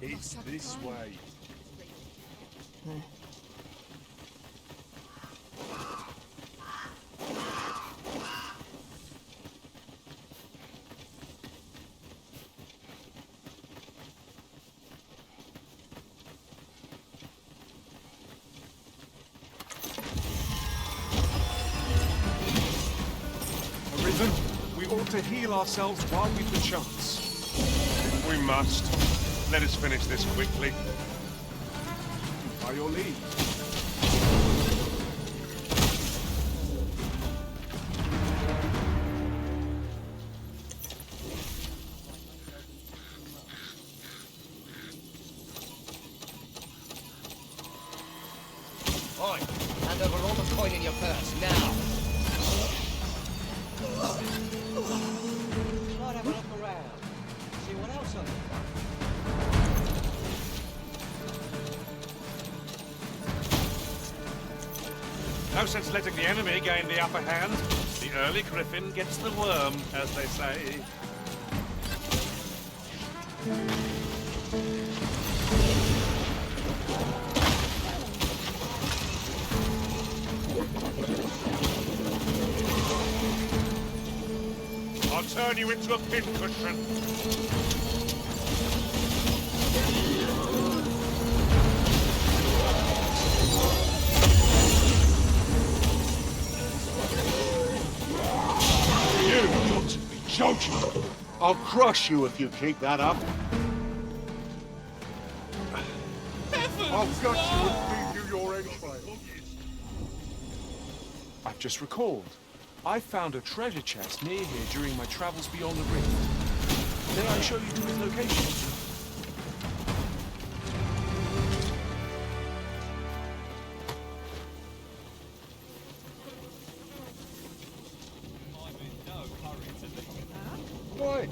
It's this way. Arisen, we ought to heal ourselves while we've the chance. We must. Let us finish this quickly. By your leave. Oi, hand over all the coin in your purse, now! Might have a look around. See what else I can find. No sense letting the enemy gain the upper hand. The early griffin gets the worm, as they say. I'll turn you into a pincushion. You've got to be joking. I'll crush you if you keep that up. I'll gut you and feed you your entrails. I've just recalled. I found a treasure chest near here during my travels beyond the rift. May I show you to its location? Why?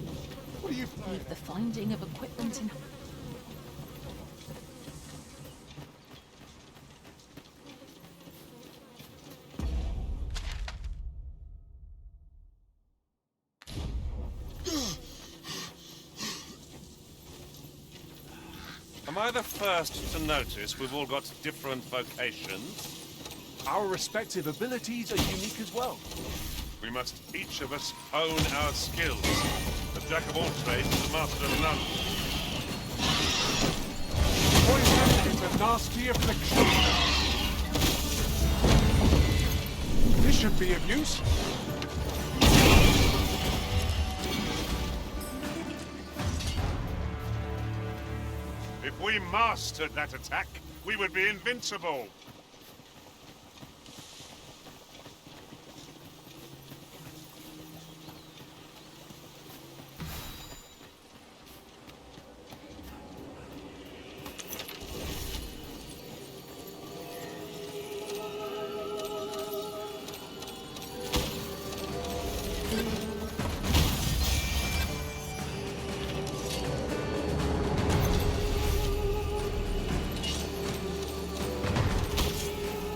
What are you... Leave the finding of equipment in... Am I the first to notice we've all got different vocations? Our respective abilities are unique as well. We must each of us hone our skills. The jack of all trades is a master of none. Poison is a nasty affliction. This should be of use. If we mastered that attack, we would be invincible.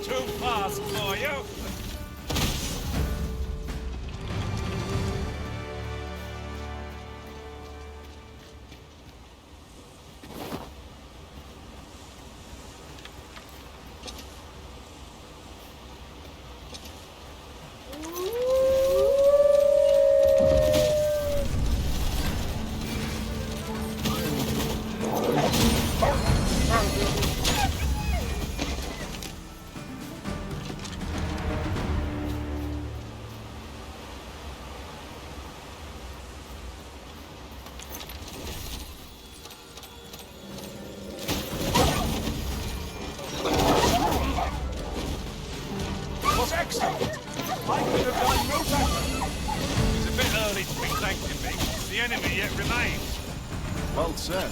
Too fast for you. Was excellent. I could have done no better. It's a bit early to be thanking me. The enemy yet remains. Well said.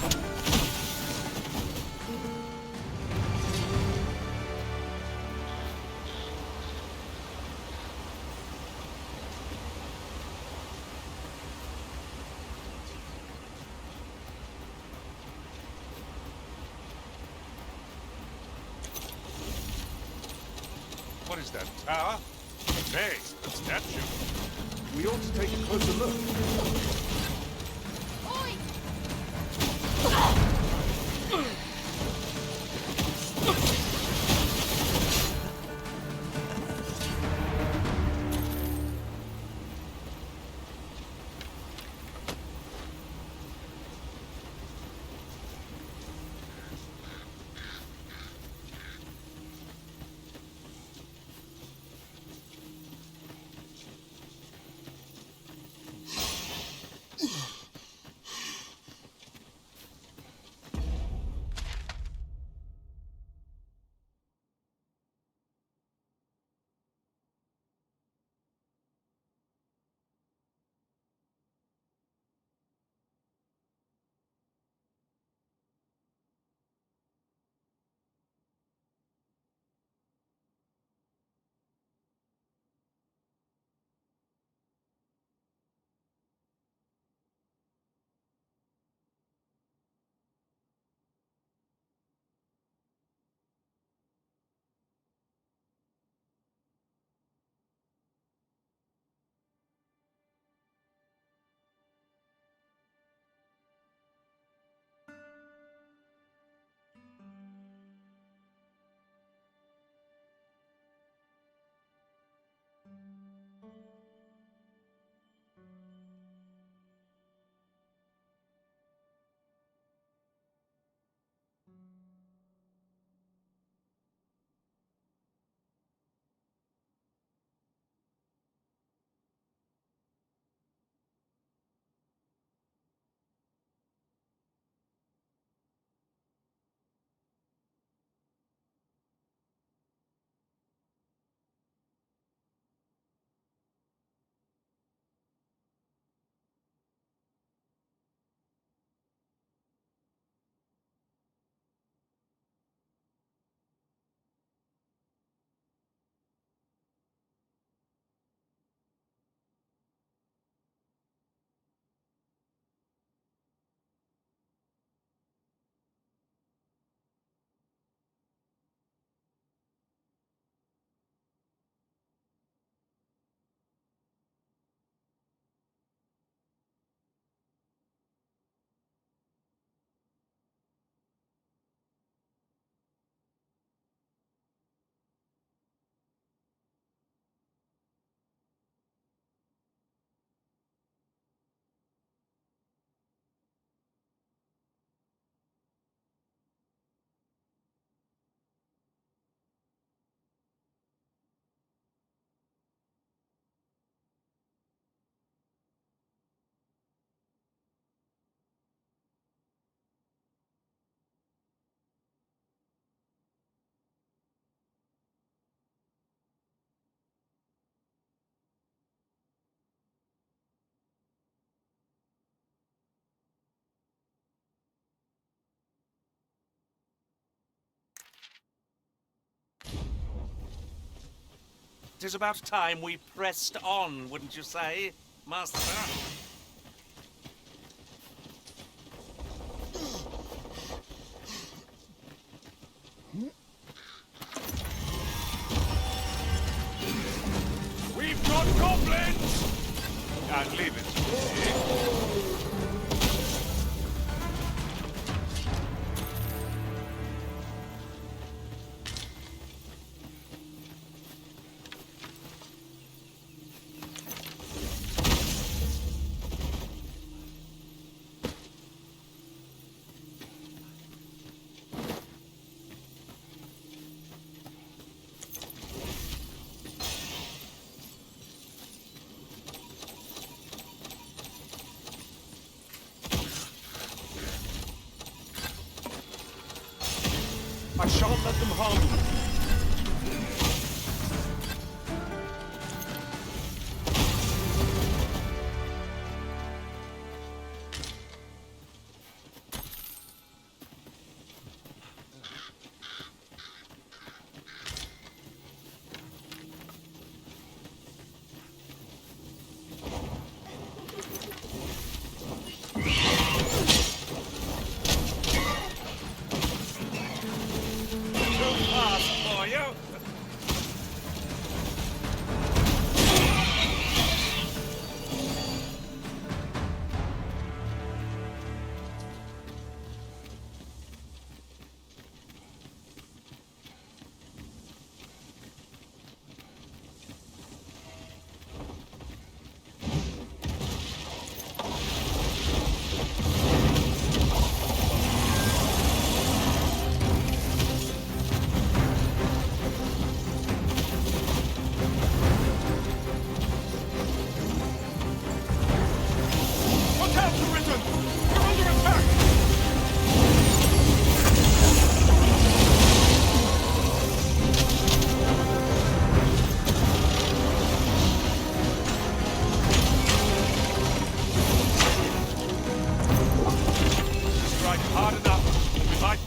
What is that, tower? Nay, a statue. We ought to take a closer look. 'Tis about time we pressed on, wouldn't you say, Master? We've got goblins! And leave it to me. I shan't let them harm you.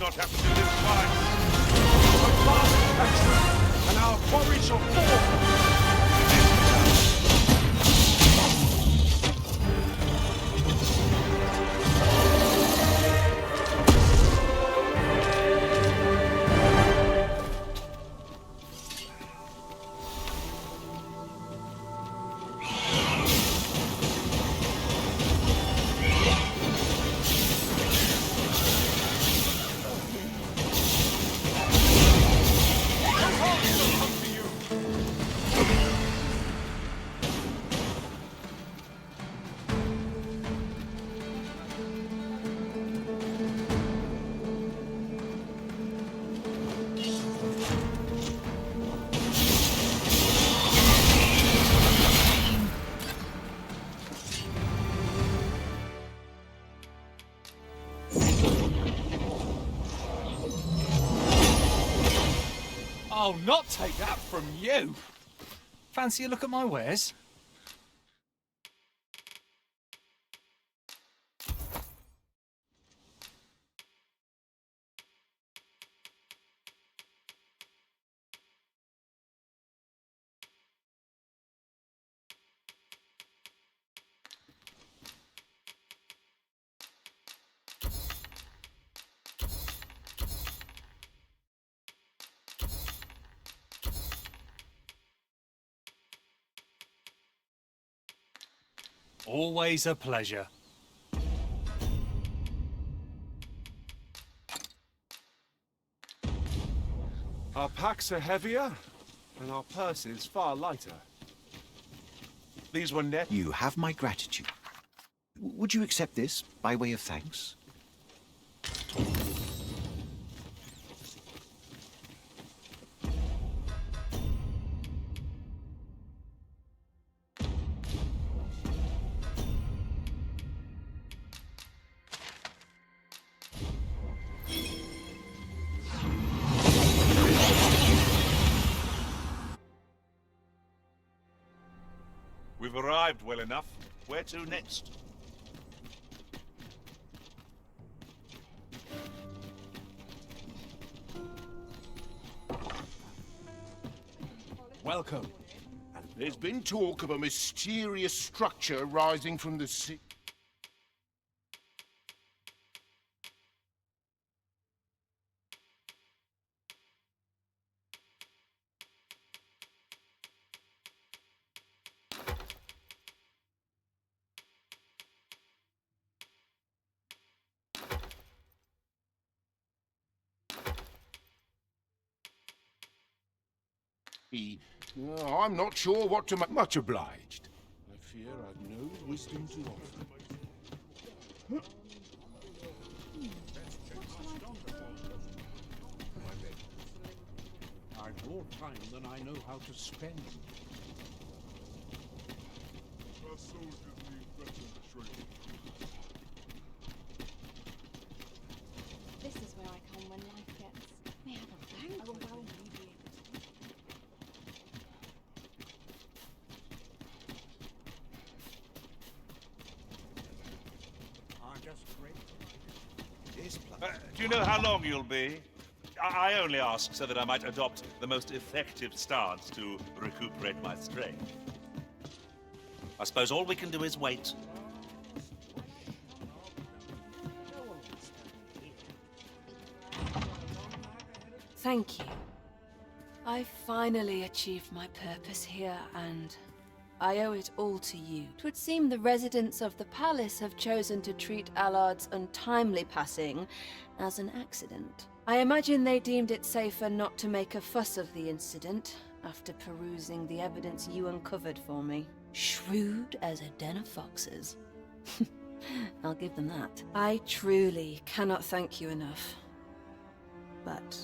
not have to do this twice. Our fast action, and our quarry shall fall. I'll not take that from you. Fancy a look at my wares? Always a pleasure. Our packs are heavier, and our purses far lighter. These were net. You have my gratitude. Would you accept this by way of thanks? We've arrived well enough. Where to next? Welcome. There's been talk of a mysterious structure rising from the sea. I'm not sure what to make. Much obliged. I fear I've no wisdom to offer. I've more time than I know how to spend. Our soldiers need better training. This is where I come when life gets... May have a bank. Oh, well, Do you know how long you'll be? I only ask so that I might adopt the most effective stance to recuperate my strength. I suppose all we can do is wait. Thank you. I finally achieved my purpose here, and I owe it all to you. 'Twould seem the residents of the palace have chosen to treat Allard's untimely passing as an accident. I imagine they deemed it safer not to make a fuss of the incident after perusing the evidence you uncovered for me. Shrewd as a den of foxes. I'll give them that. I truly cannot thank you enough. But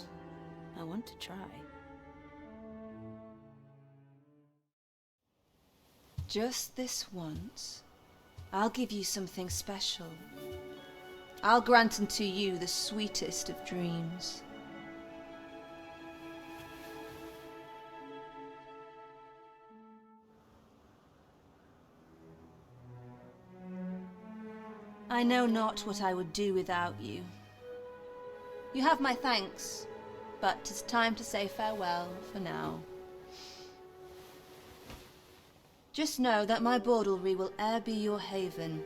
I want to try. Just this once, I'll give you something special. I'll grant unto you the sweetest of dreams. I know not what I would do without you. You have my thanks, but 'tis time to say farewell for now. Just know that my Bordalry will e'er be your haven,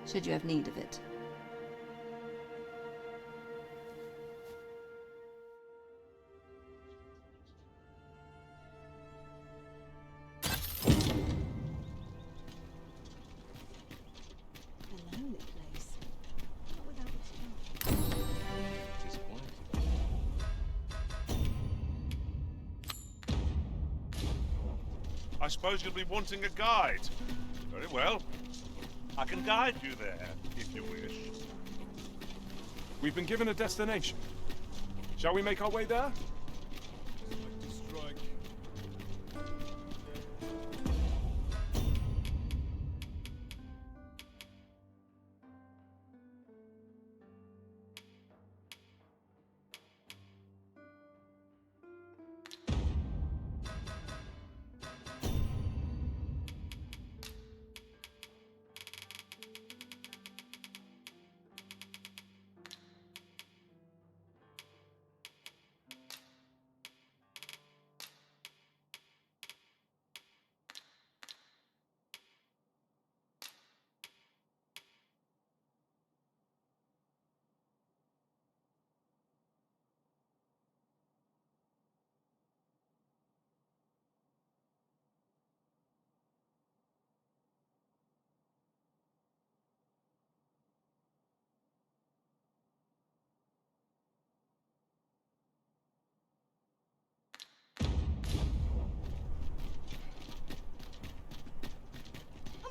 should you have need of it. a lonely place. Not without its I suppose you'll be wanting a guide. Very well. I can guide you there, if you wish. We've been given a destination. Shall we make our way there?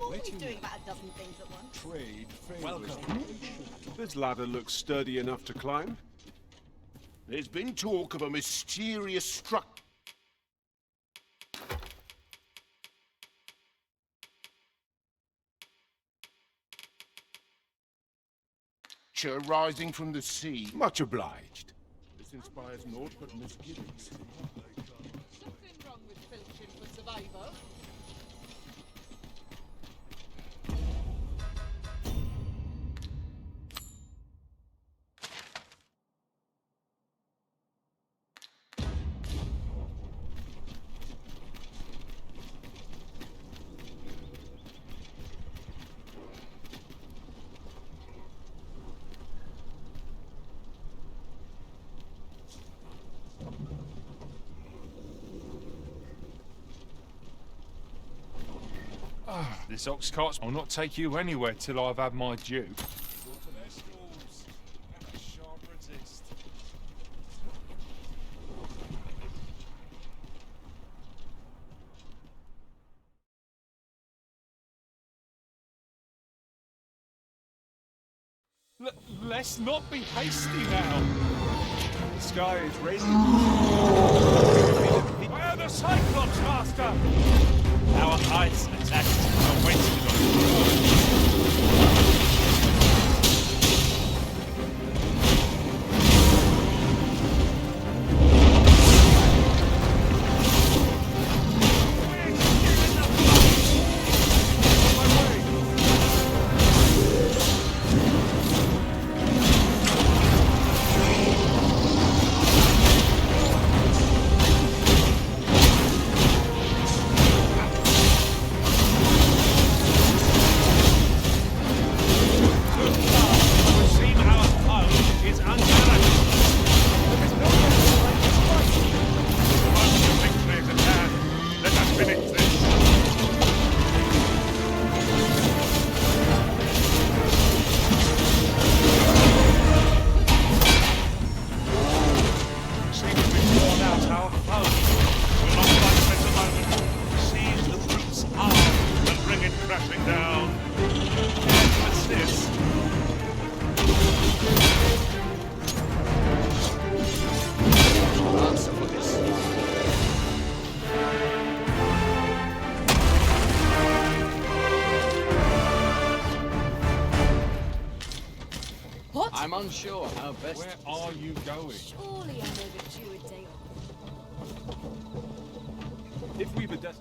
Always doing about a dozen things at once. Trade favors. Welcome. This ladder looks sturdy enough to climb. There's been talk of a mysterious structure rising from the sea. Much obliged. This inspires naught but misgivings. Nothing wrong with filching for survival. This ox cart will not take you anywhere till I've had my due. Let's not be hasty now. The sky is ready. Where are the Cyclops, Master? Our ice attacks are wasted on I'm unsure how best... Where are you going? Surely I'm overdue a day off. If we've a des...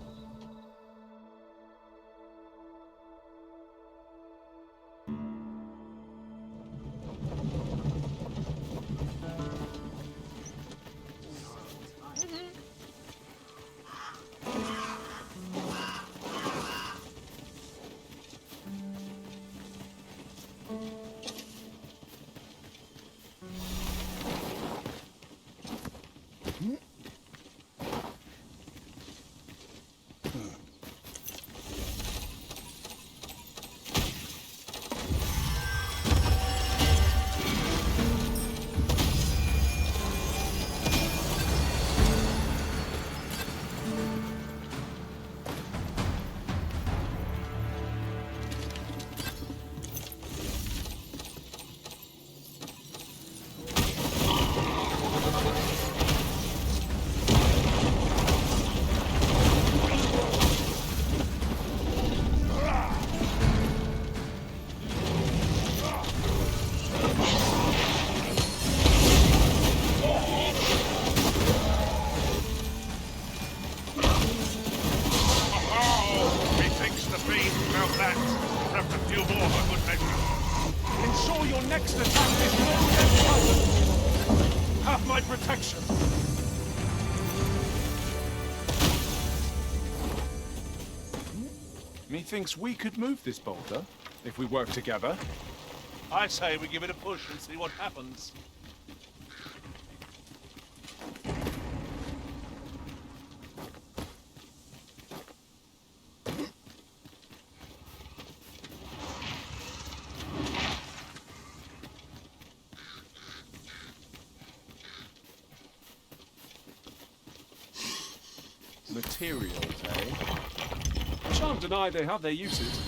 Ensure your next attack is no less potent. Have my protection. Methinks we could move this boulder if we work together. I say we give it a push and see what happens. Materials, eh? Shan't deny they have their uses.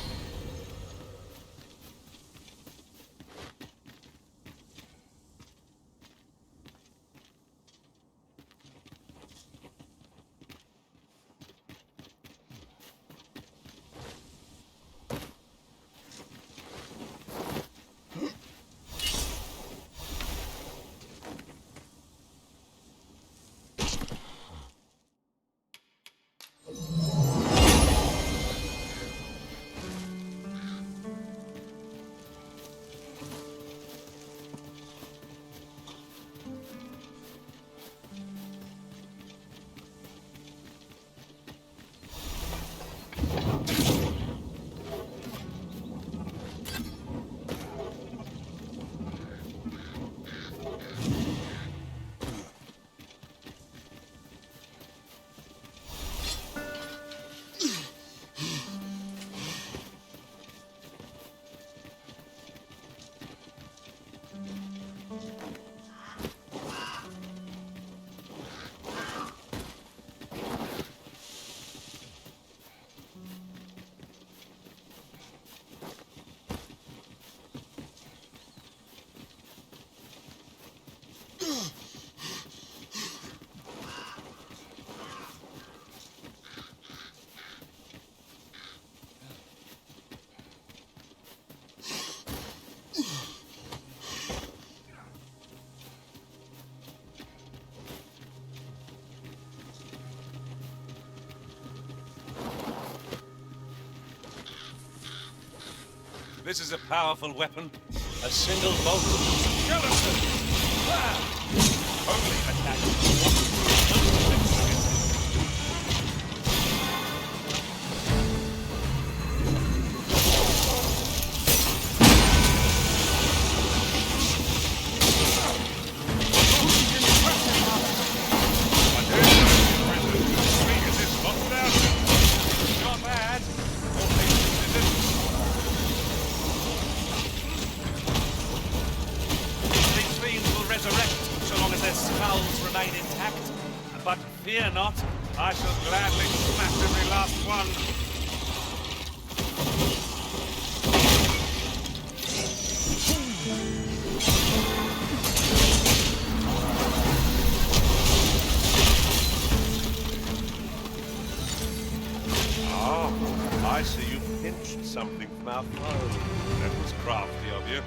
This is a powerful weapon. A single bolt. Skeleton! Ah! Only attack. Fear not, I shall gladly smash every last one. Ah, I see you pinched something from our foe. That was crafty of you.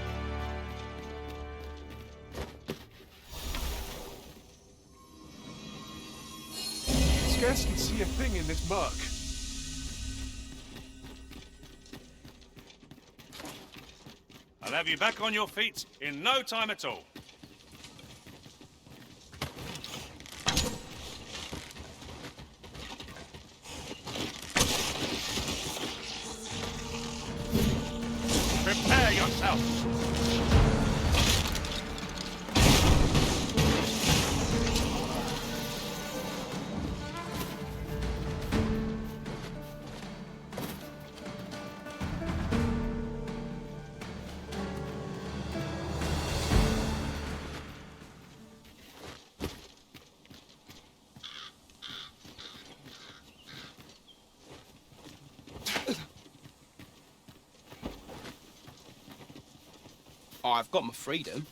Scarcely see a thing in this murk. I'll have you back on your feet in no time at all. Prepare yourself. I've got my freedom,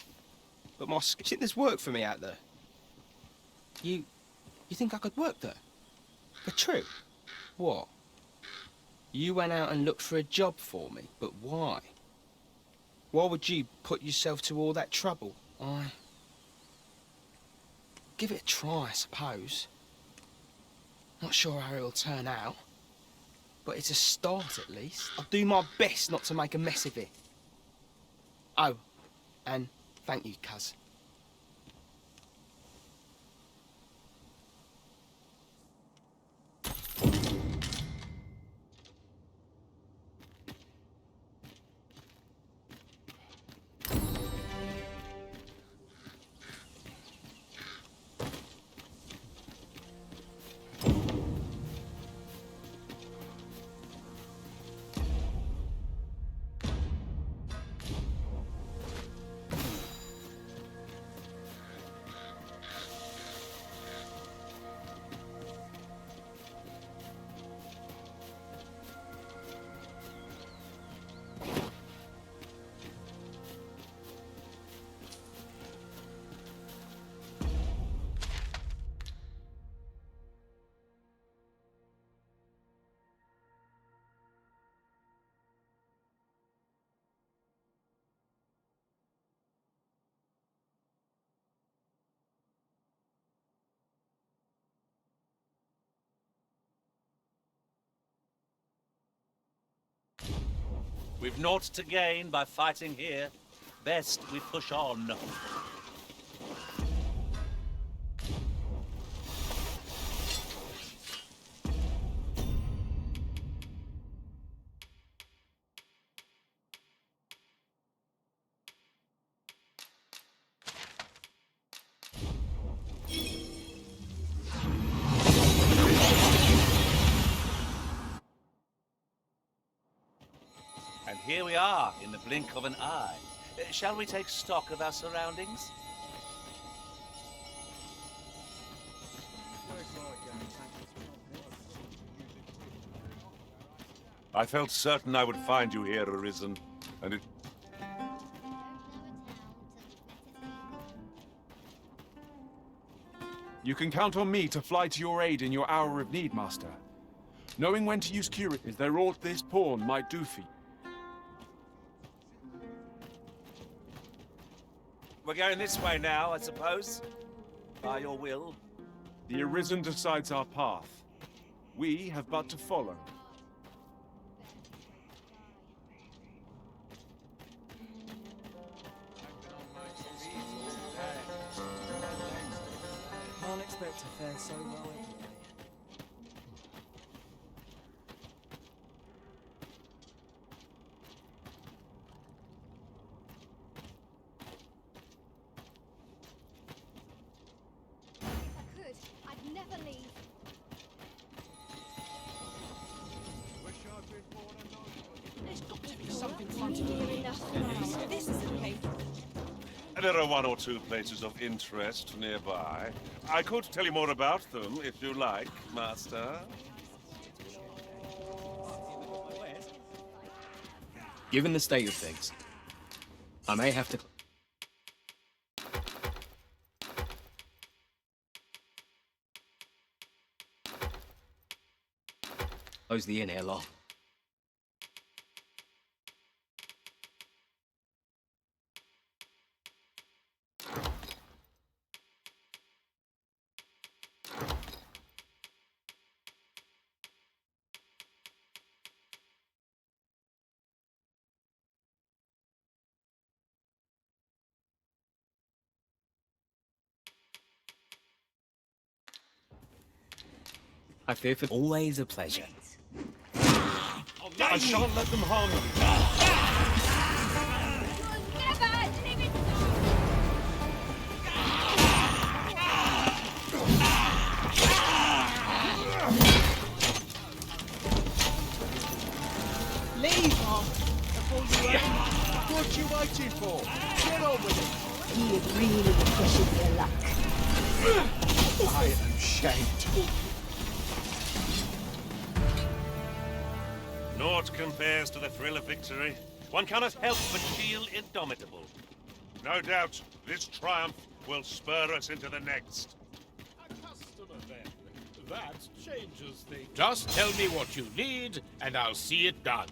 but my think there's work for me out there. You think I could work there? For true? What? You went out and looked for a job for me, but why? Why would you put yourself to all that trouble? Give it a try, I suppose. Not sure how it'll turn out, but it's a start at least. I'll do my best not to make a mess of it. Oh, and thank you, cuz. We've naught to gain by fighting here. Best we push on. And here we are, in the blink of an eye. Shall we take stock of our surroundings? I felt certain I would find you here, Arisen, and it... You can count on me to fly to your aid in your hour of need, Master. Knowing when to use Curate, is there aught this pawn might do for you? We're going this way now, I suppose. By your will. The Arisen decides our path. We have but to follow. fare so well every day. If I could, I'd never leave. There's got to be something fun to Near do. enough now. This is okay. There are one or two places of interest nearby. I could tell you more about them if you like, Master. Given the state of things, I may have to... close the inn here long. I fear for always a pleasure. I shan't let them harm you. Never leave it Leave off before you earn. What you waiting for? Get on with it. You're really pushing your luck. I am shamed. Naught compares to the thrill of victory. One cannot help but feel indomitable. No doubt, this triumph will spur us into the next. A customer then. That changes things. Just tell me what you need, and I'll see it done.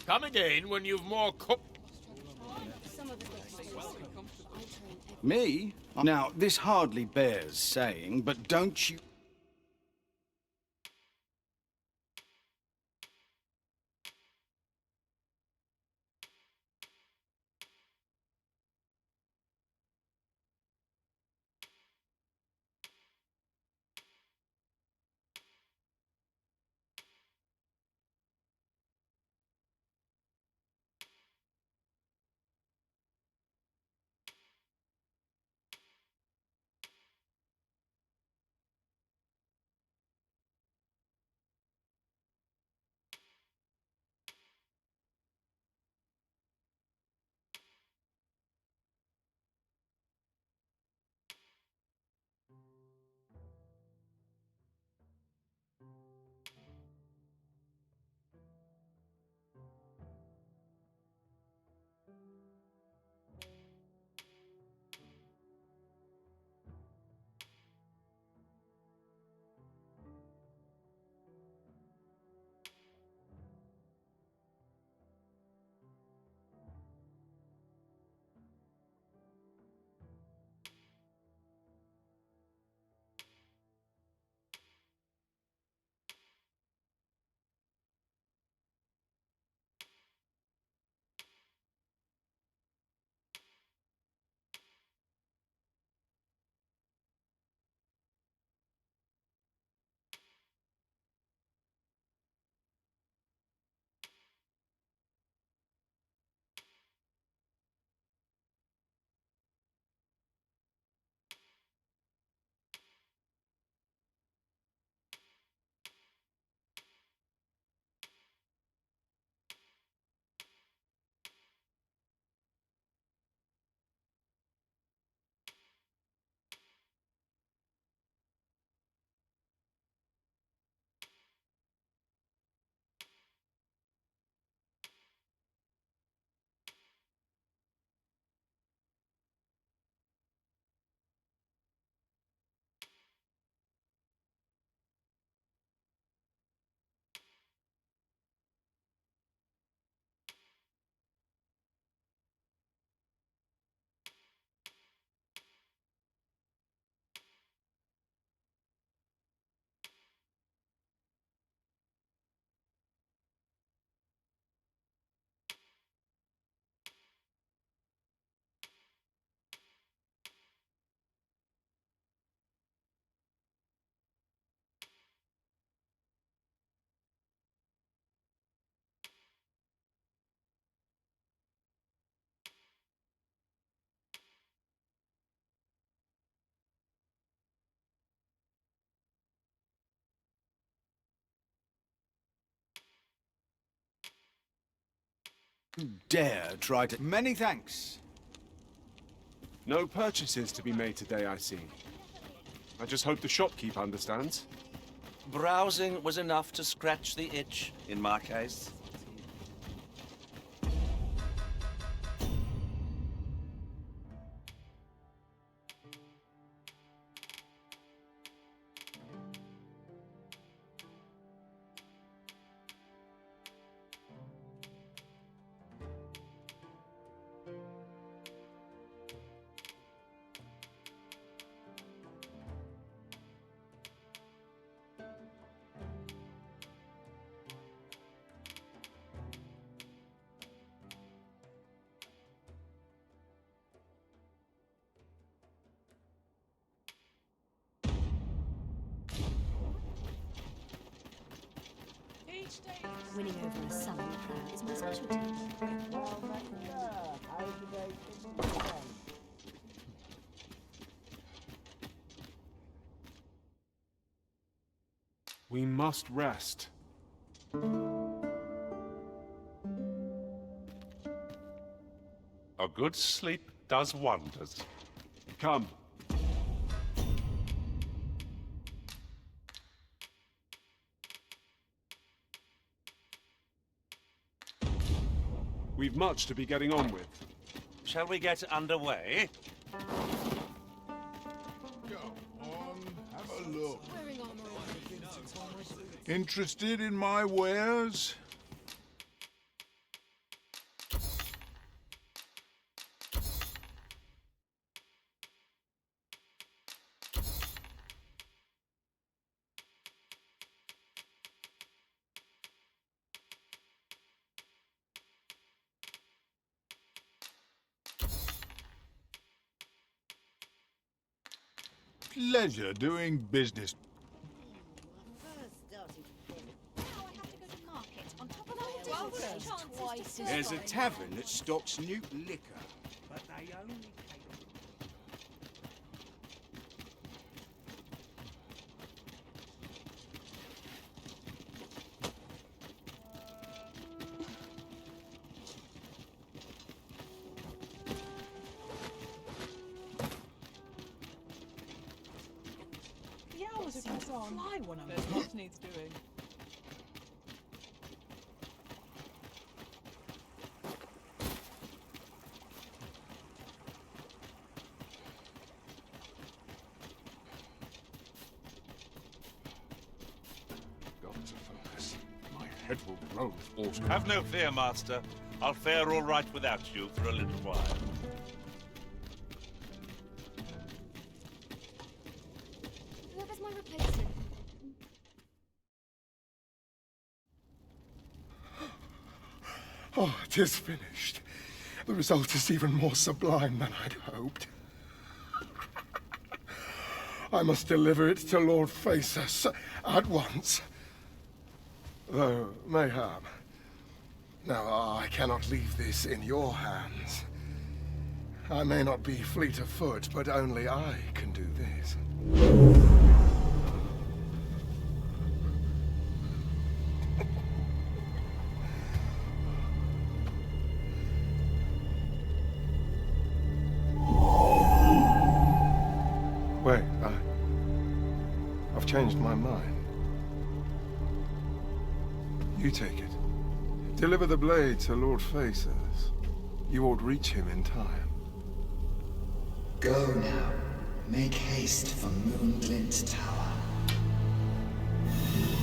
Come again when you've more Me? Now, this hardly bears saying, but don't you... Dare try to... Many thanks. No purchases to be made today, I see. I just hope the shopkeep understands. Browsing was enough to scratch the itch, in my case. Winning over a sullen crowd is my specialty. We must rest. A good sleep does wonders. Come. We've much to be getting on with. Shall we get underway? Go on, have a look. Interested in my wares? Pleasure doing business. There's a tavern that stocks new liquor, but they only... The hours are going to fly when I'm There's much needs doing. Got to focus. My head will roll if autumn. Have no fear, Master. I'll fare all right without you for a little while. Whoever's my replacement. Oh, it is finished. The result is even more sublime than I'd hoped. I must deliver it to Lord Phaesus at once. Though, mayhap. Now, I cannot leave this in your hands. I may not be fleet of foot, but only I can do this. Wait, I've changed my mind. You take it. Deliver the blade to Lord Phaesus. You ought reach him in time. Go now. Make haste for Moonglint Tower.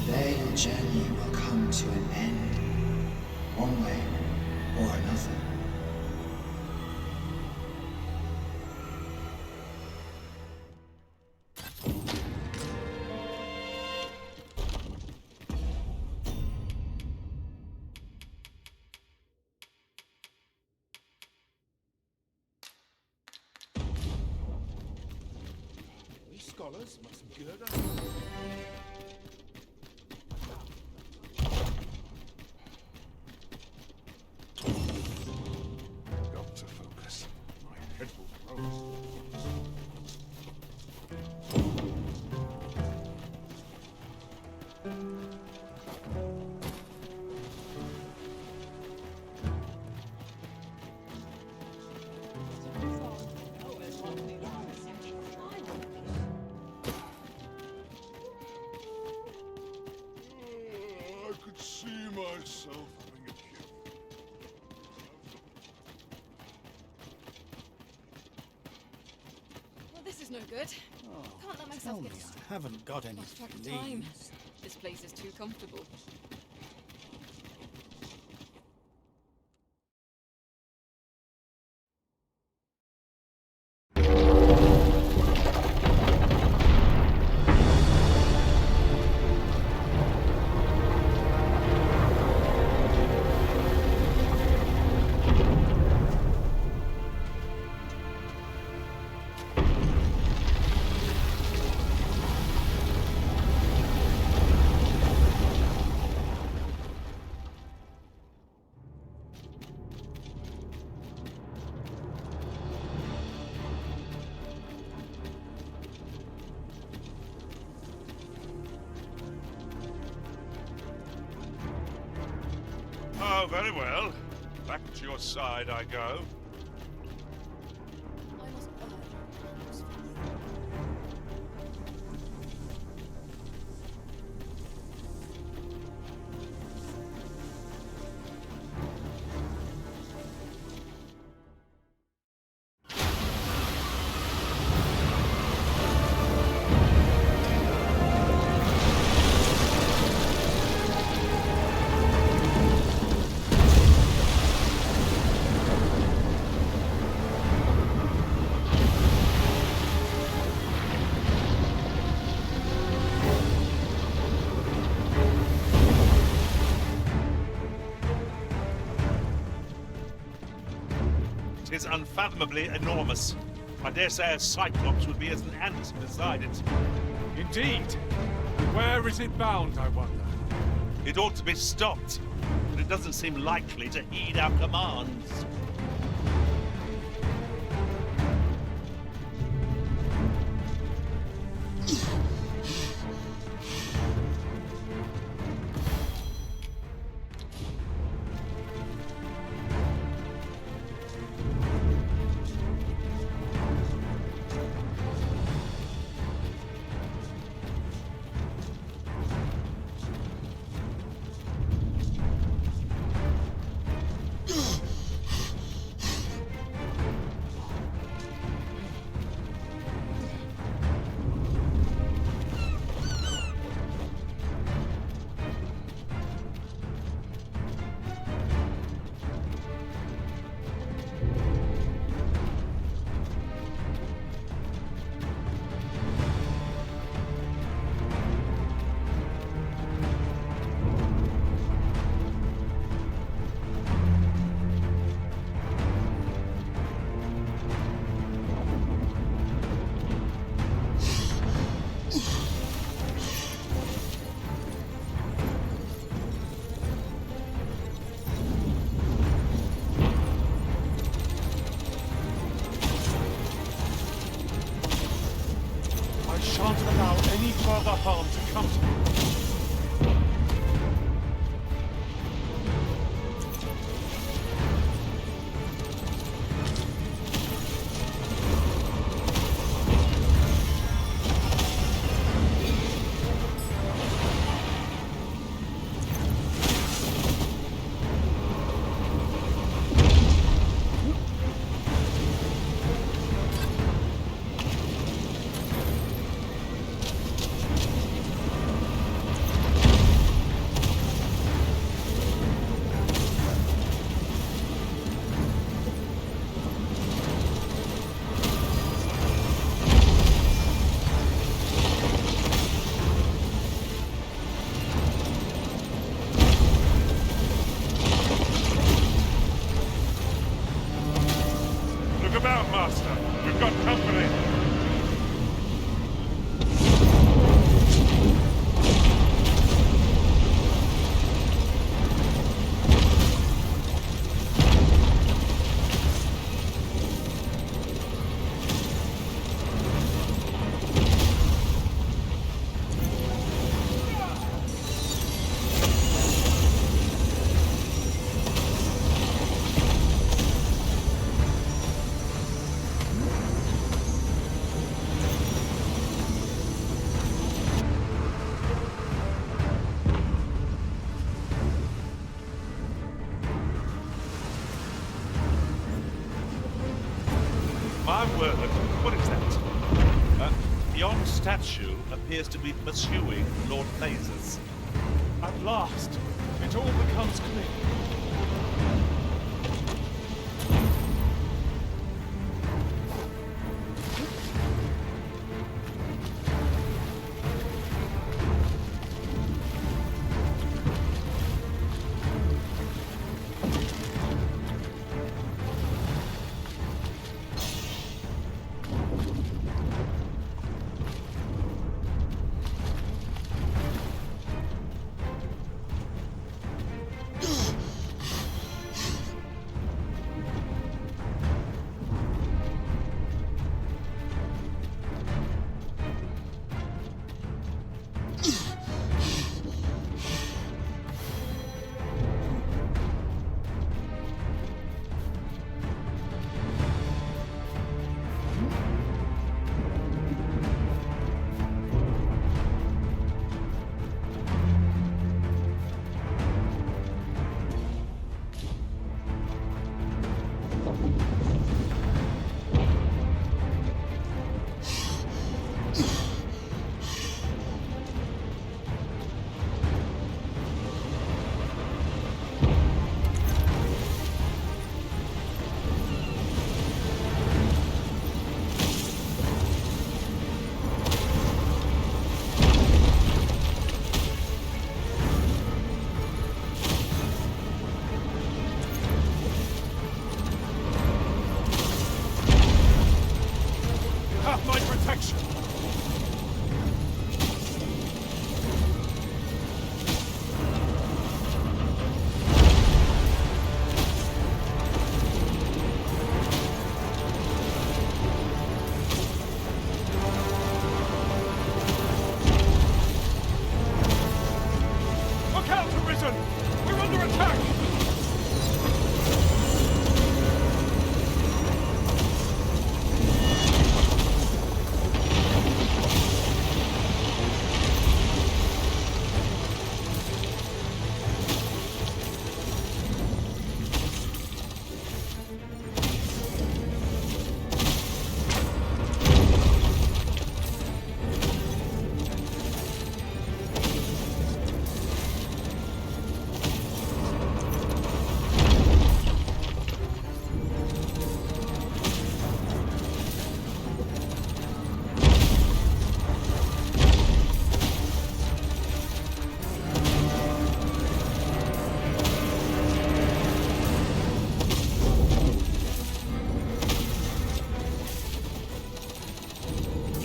There your journey will come to an end. One way or another. Scholars must gird up. Got to focus. My head will roll. is no good. Can't let myself Tell me get I haven't got any lost track of time. fleas. This place is too comfortable. Oh, very well. Back to your side I go. It is unfathomably enormous. I dare say a Cyclops would be as an ant beside it. Indeed. Where is it bound, I wonder? It ought to be stopped, but it doesn't seem likely to heed our commands. Shan't allow any further harm to come to me. Look about, Master. We've got company. My word, what is that? Yon statue appears to be pursuing Lord Phases. At last, it all becomes clear. My protection! Look out, Arisen! We're under attack!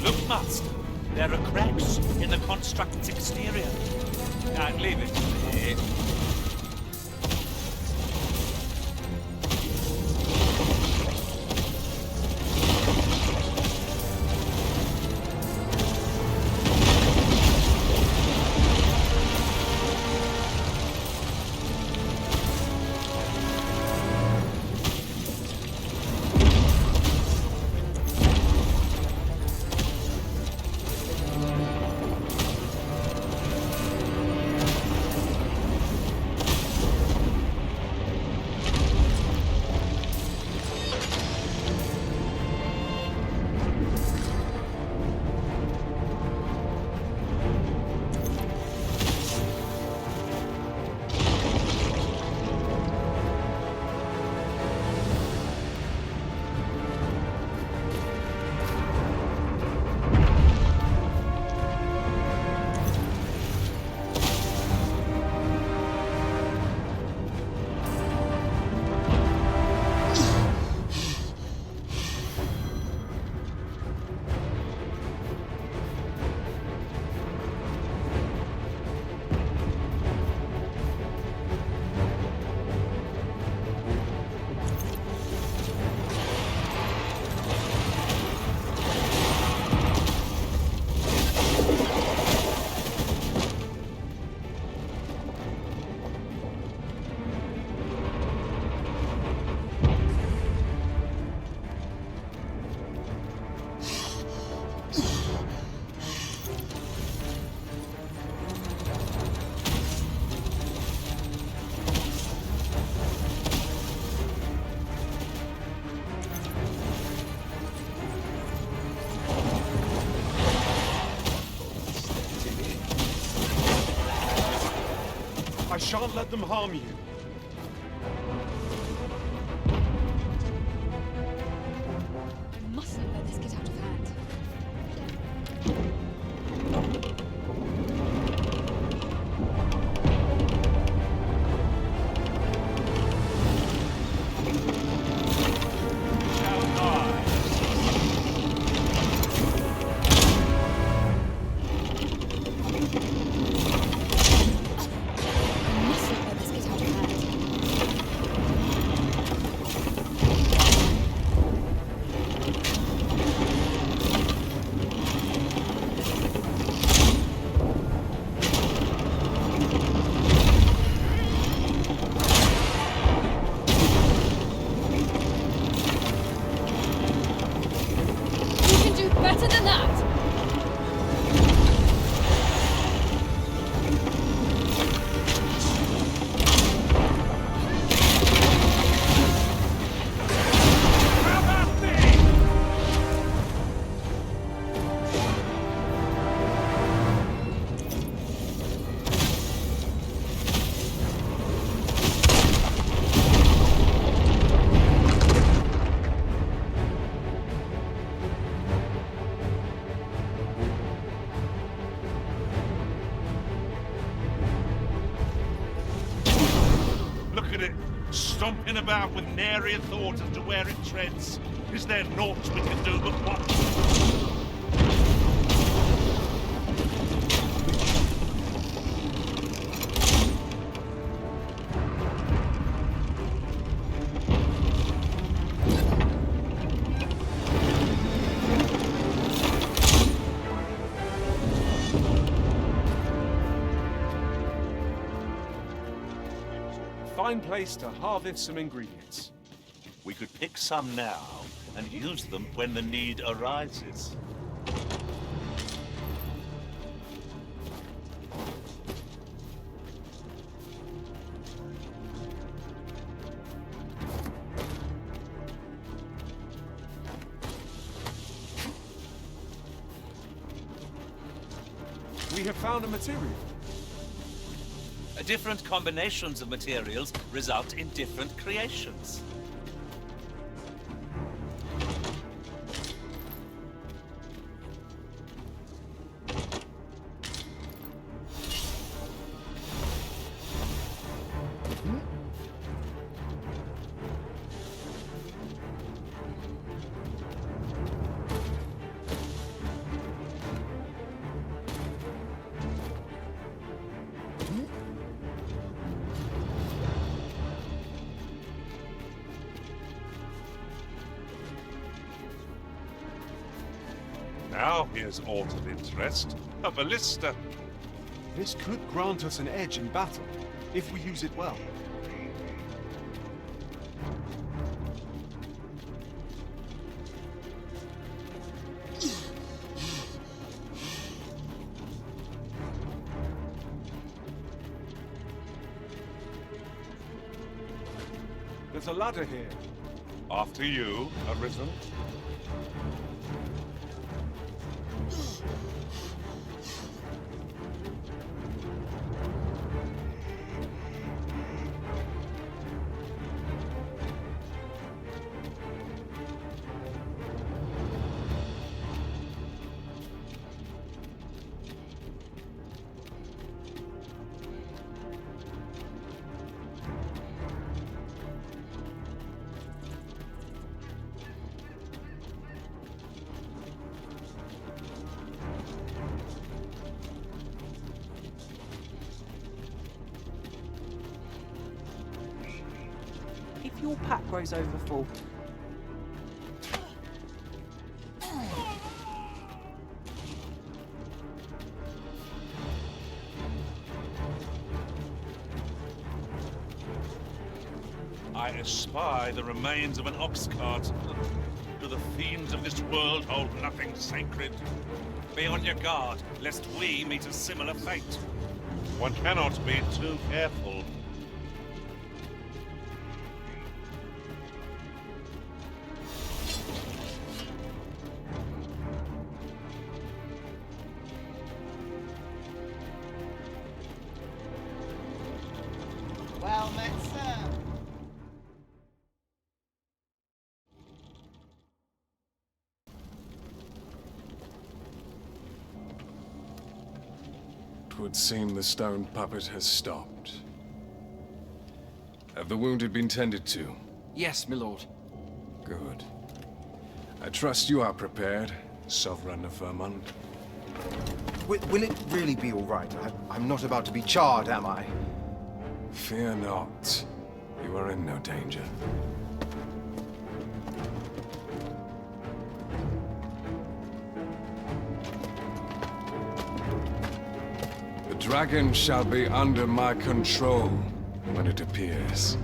Look, Master. There are cracks in the construct's exterior. Leave it to me. shan't let them harm you. I mustn't let this get out of hand. Better than that! Look at it, stomping about with nary a thought as to where it treads. Is there naught we can do but watch? Fine place to harvest some ingredients. We could pick some now and use them when the need arises. We have found a material. Different combinations of materials result in different creations. Now here's aught of interest. A ballista. This could grant us an edge in battle, if we use it well. There's a ladder here. After you, Arisen. If your pack grows over full, I espy the remains of an ox cart. Do the fiends of this world hold nothing sacred? Be on your guard, lest we meet a similar fate. One cannot be too careful. would seem the stone puppet has stopped. Have the wounded been tended to? Yes, my lord. Good. I trust you are prepared, Sovereign of Vermund. Will it really be all right? I'm not about to be charred, am I? Fear not. You are in no danger. The dragon shall be under my control when it appears.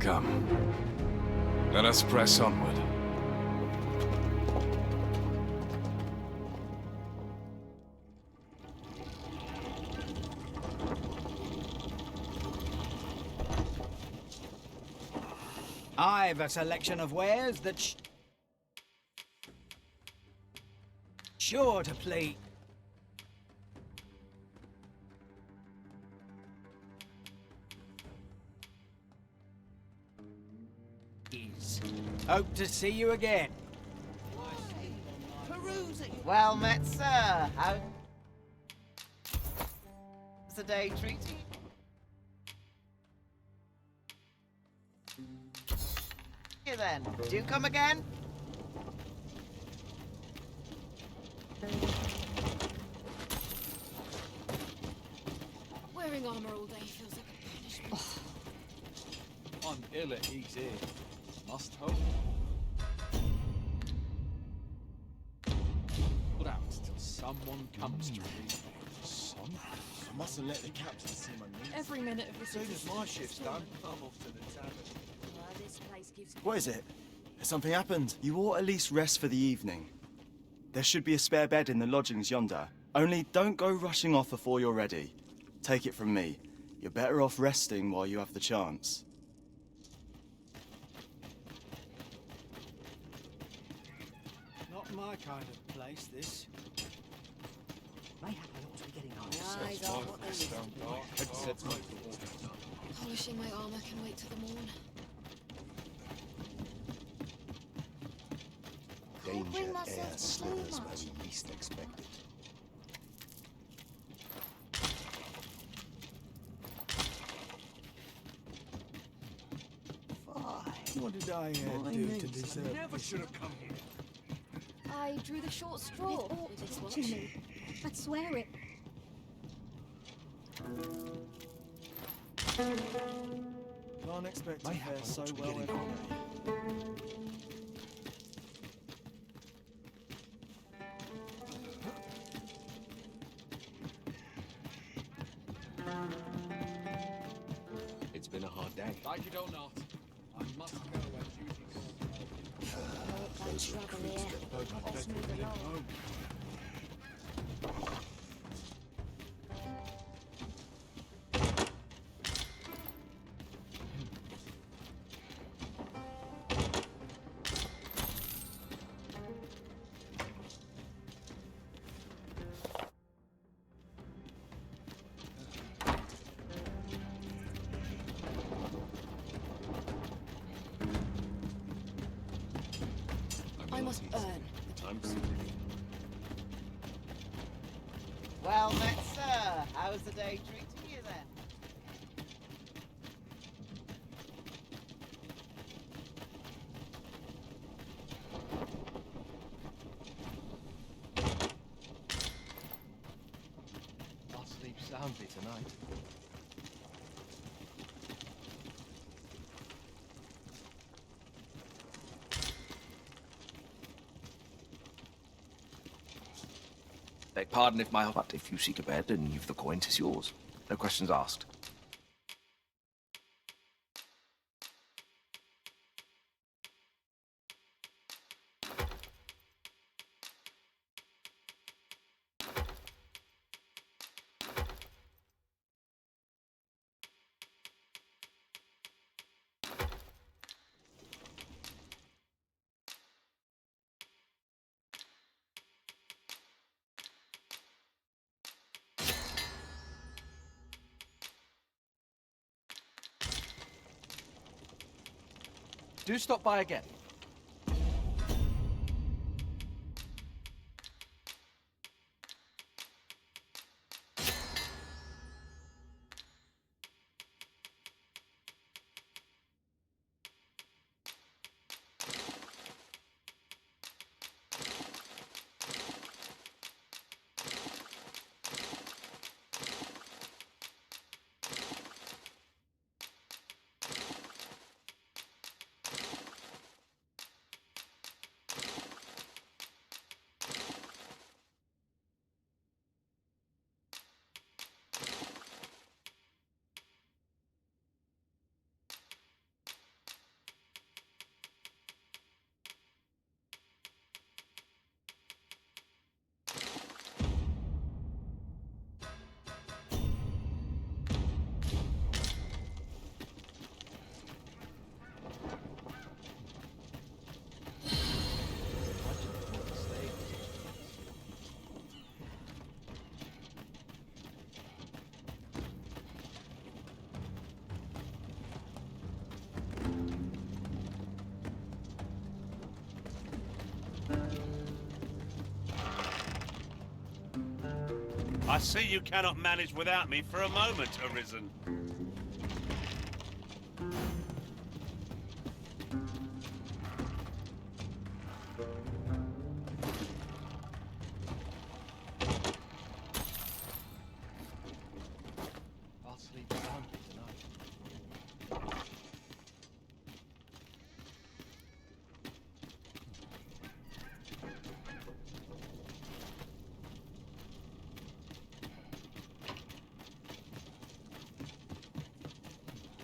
Come. Let us press onward. I've a selection of wares that's sure to please. Hope to see you again. Perusing. Well met, sir. How's the day treating you then? Do you come again? Wearing armor all day feels like a punishment. I'm ill at ease here. Must hope. Hold out till someone comes to relieve me. Son? I mustn't let the captain see my needs. Every minute of this As soon as my shift's done, I'm off to the tavern. Well, this place gives me... What is it? Has something happened? You ought at least rest for the evening. There should be a spare bed in the lodgings yonder. Only don't go rushing off before you're ready. Take it from me. You're better off resting while you have the chance. Not my kind of place, this. Mayhap I ought to be getting home. Eyes are what they used to be. Polishing my armor can wait till the morn. Danger ere slithers where we least expect it. What did I do to deserve Never should have come here. I drew the short straw with this watch. I'd swear it. Can't expect to fare so well every day. It's been a hard day. Like it or not, I must go where duty calls. Those recruits get Let's move along. I must earn. Well met, sir. How's the day treating you then? I'll sleep soundly tonight. Beg pardon if my... But if you seek a bed and you've the coin, 'tis yours. No questions asked. Do stop by again. I see you cannot manage without me for a moment, Arisen. I'll sleep soundly tonight.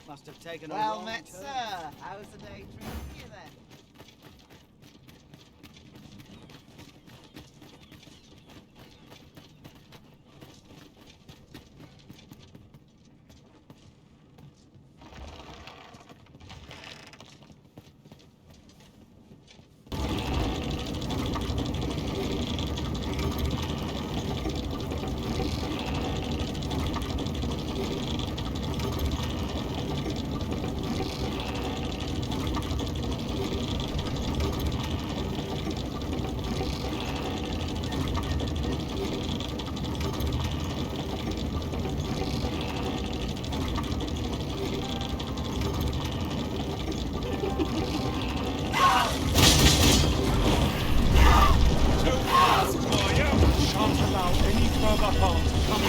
Must have taken a Well wrong met, turn. sir. How's the day treating you then? Shan't allow any further harm to come.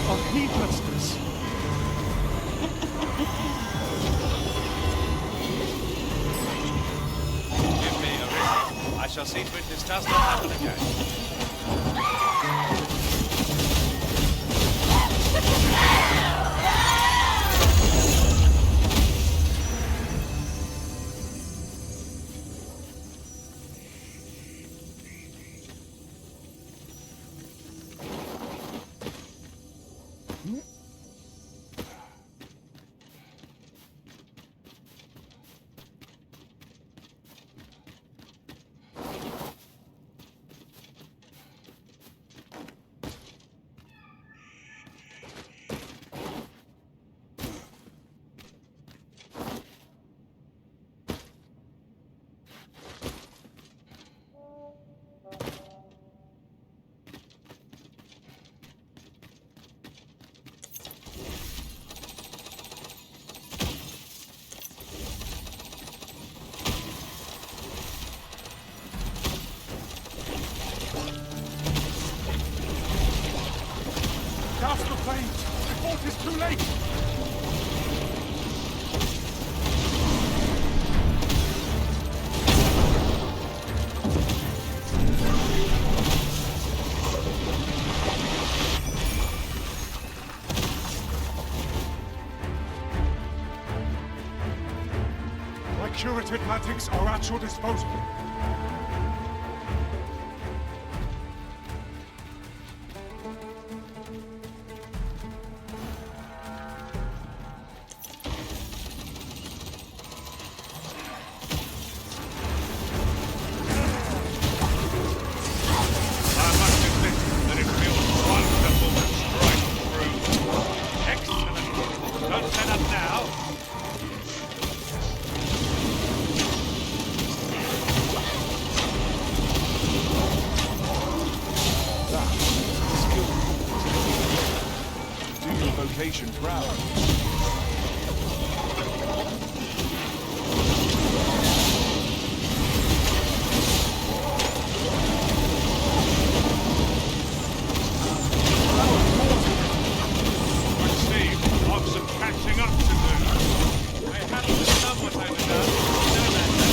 Of heedlessness. Give me Arisen. I shall see to it this does not happen again. Douse the flames before it is too late! My curative magics are at your disposal. I must admit that it feels wonderful to strike through. Excellent. Don't turn up now. Do your vocation proud. Would seem I've some catching up to do. I have somewhat overdone. No matter.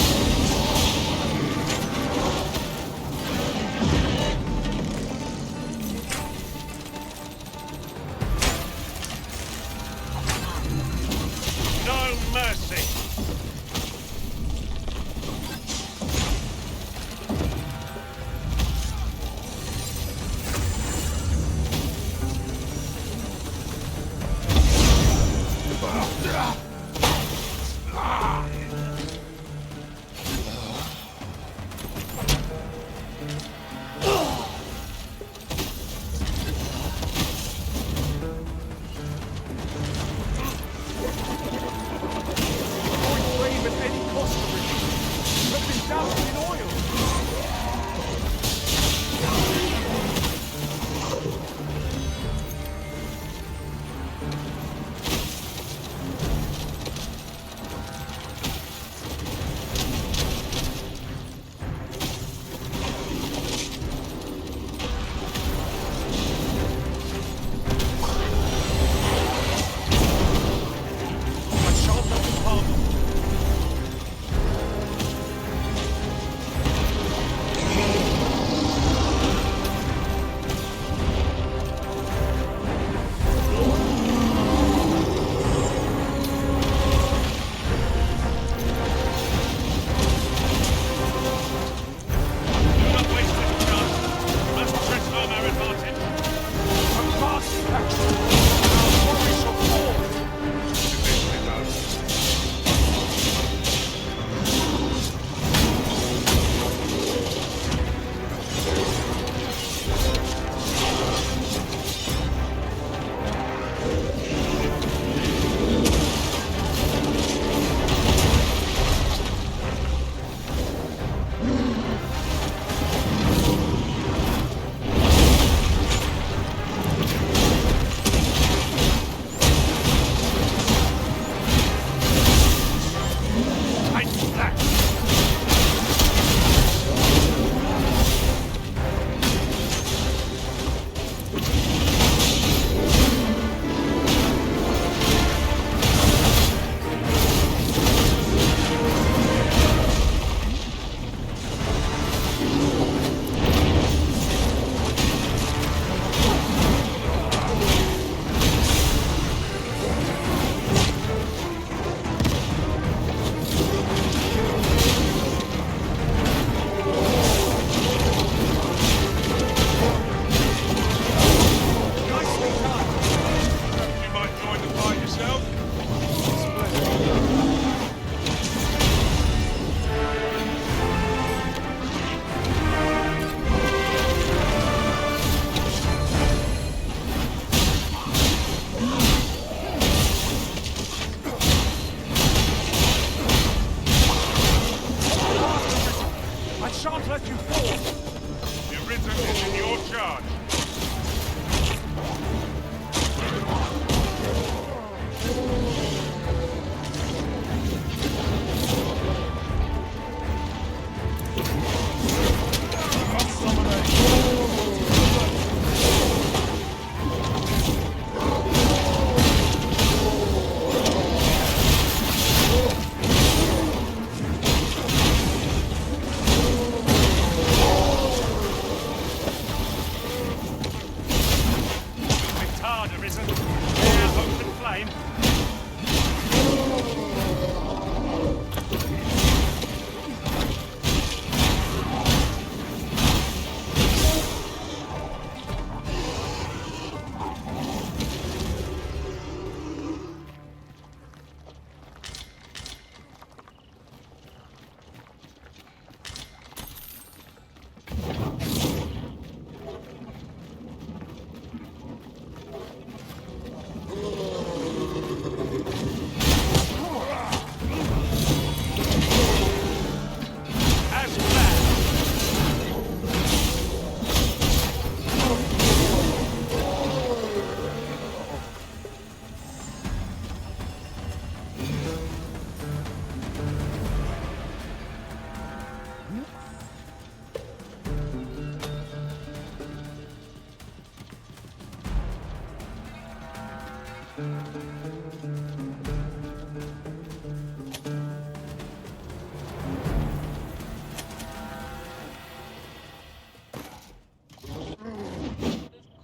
arisen. Their open flame.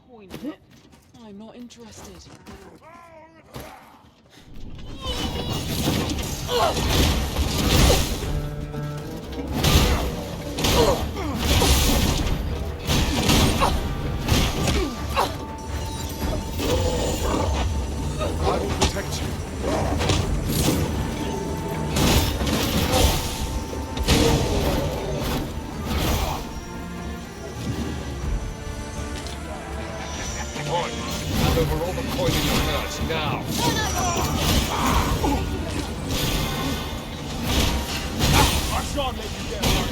Coin in it. I'm not interested. I will protect you. On. Hand over all the coin in your purse, now. I shan't let you get away.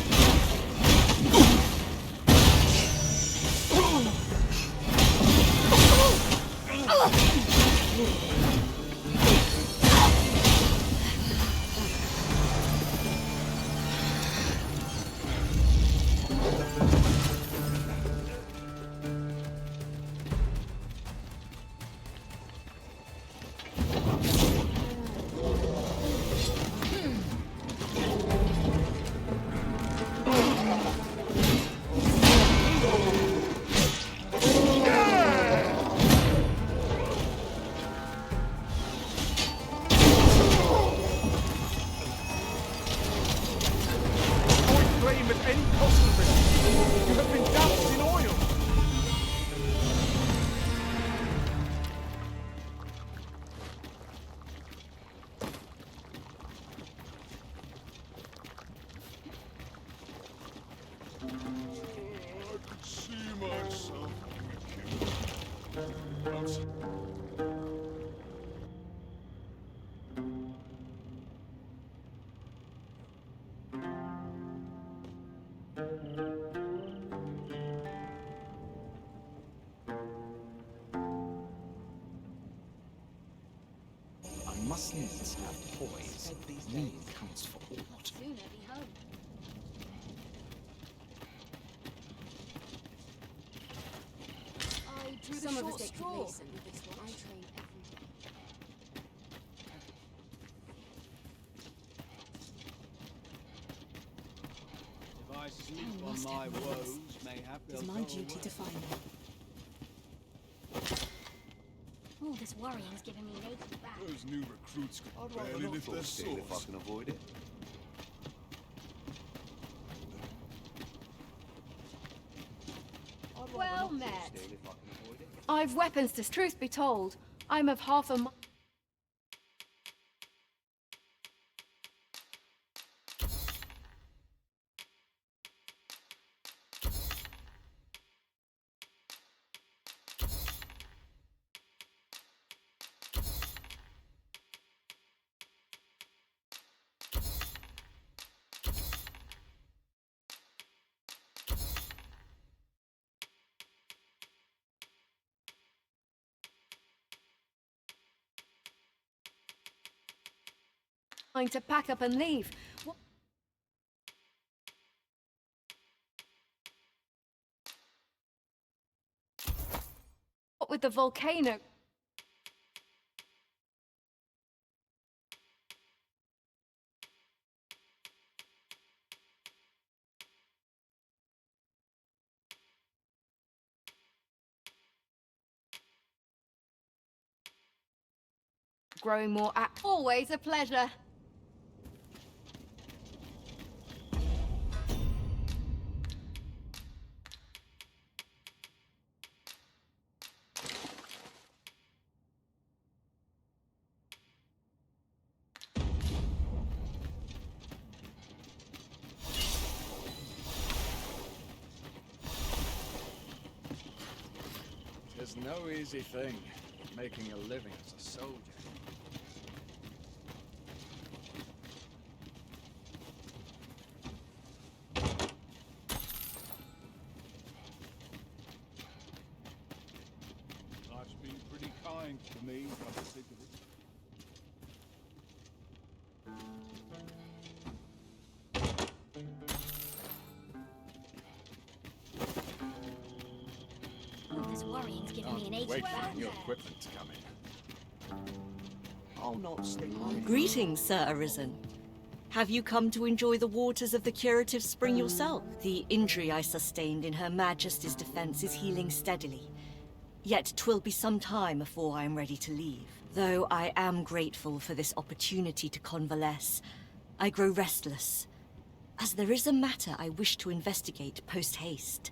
Flame at any cost of it. You have been doused in oil. I could see myself wicked. I must needs have poise. Need counts for aught. Soon I'll be home. I drew the Some of short us take straw complacent with this one. I train every day. If I sleep on my woes, mayhap It is they'll my go duty away. to find them. All this worrying's giving me an achy back. Those new recruits I'd could rather barely not lift their fall still if I swords. can avoid it. Well met. I've weapons, to truth be told. I'm of half a mi- to pack up and leave. What with the volcano? growing more always a pleasure. It's no easy thing, making a living as a soldier. Life's been pretty kind to me, come to think of it. All this worrying's giving me an ache. Wait for new equipment to come in. I'll not stick on it. Greetings, Sir Arisen. Have you come to enjoy the waters of the curative spring yourself? The injury I sustained in Her Majesty's defense is healing steadily. Yet 'twill be some time afore I am ready to leave. Though I am grateful for this opportunity to convalesce, I grow restless, as there is a matter I wish to investigate post-haste.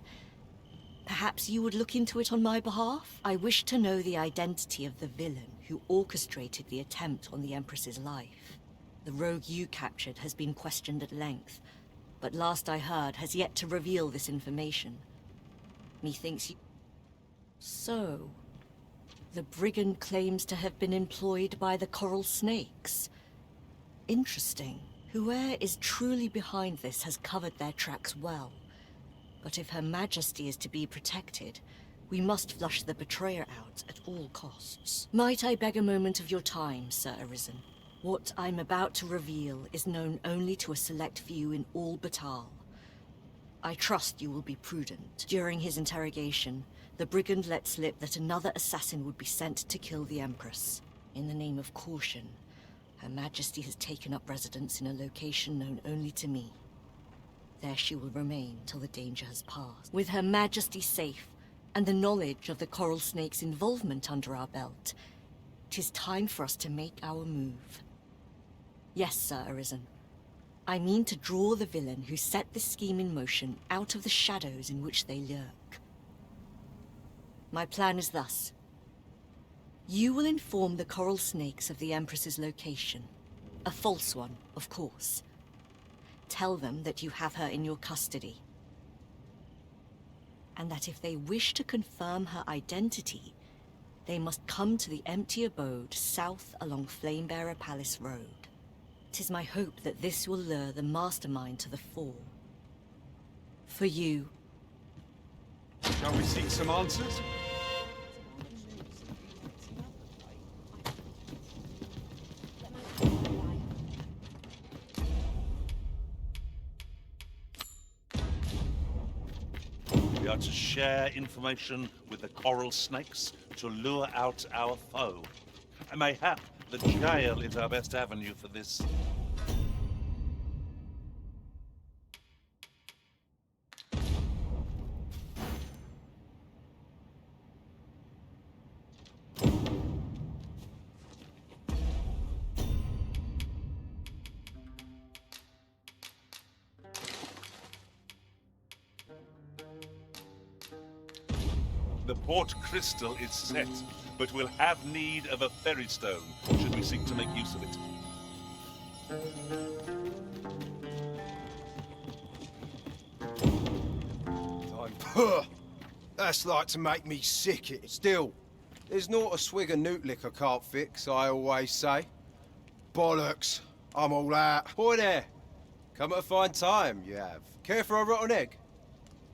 Perhaps you would look into it on my behalf? I wish to know the identity of the villain who orchestrated the attempt on the Empress's life. The rogue you captured has been questioned at length, but last I heard has yet to reveal this information. Methinks you... So... the brigand claims to have been employed by the Coral Snakes. Interesting. Whoever is truly behind this has covered their tracks well. But if Her Majesty is to be protected, we must flush the betrayer out at all costs. Might I beg a moment of your time, Sir Arisen? What I'm about to reveal is known only to a select few in all Batal. I trust you will be prudent. During his interrogation, the brigand let slip that another assassin would be sent to kill the Empress. In the name of caution, Her Majesty has taken up residence in a location known only to me. There she will remain till the danger has passed. With Her Majesty safe, and the knowledge of the Coral Snake's involvement under our belt, 'tis time for us to make our move. Yes, Sir Arisen. I mean to draw the villain who set this scheme in motion out of the shadows in which they lurk. My plan is thus. You will inform the Coral Snakes of the Empress's location. A false one, of course. Tell them that you have her in your custody. And that if they wish to confirm her identity, they must come to the empty abode south along Flamebearer Palace Road. 'Tis my hope that this will lure the mastermind to the fore. For you... Shall we seek some answers? We are to share information with the Coral Snakes to lure out our foe. Mayhap the jail is our best avenue for this. The Port Crystal is set, but we'll have need of a ferry stone should we seek to make use of it. That's like to make me sick. Still, there's not a swig of newt lick I can't fix, I always say. Bollocks, I'm all out. Boy there, come at a fine time, you have. Care for a rotten egg?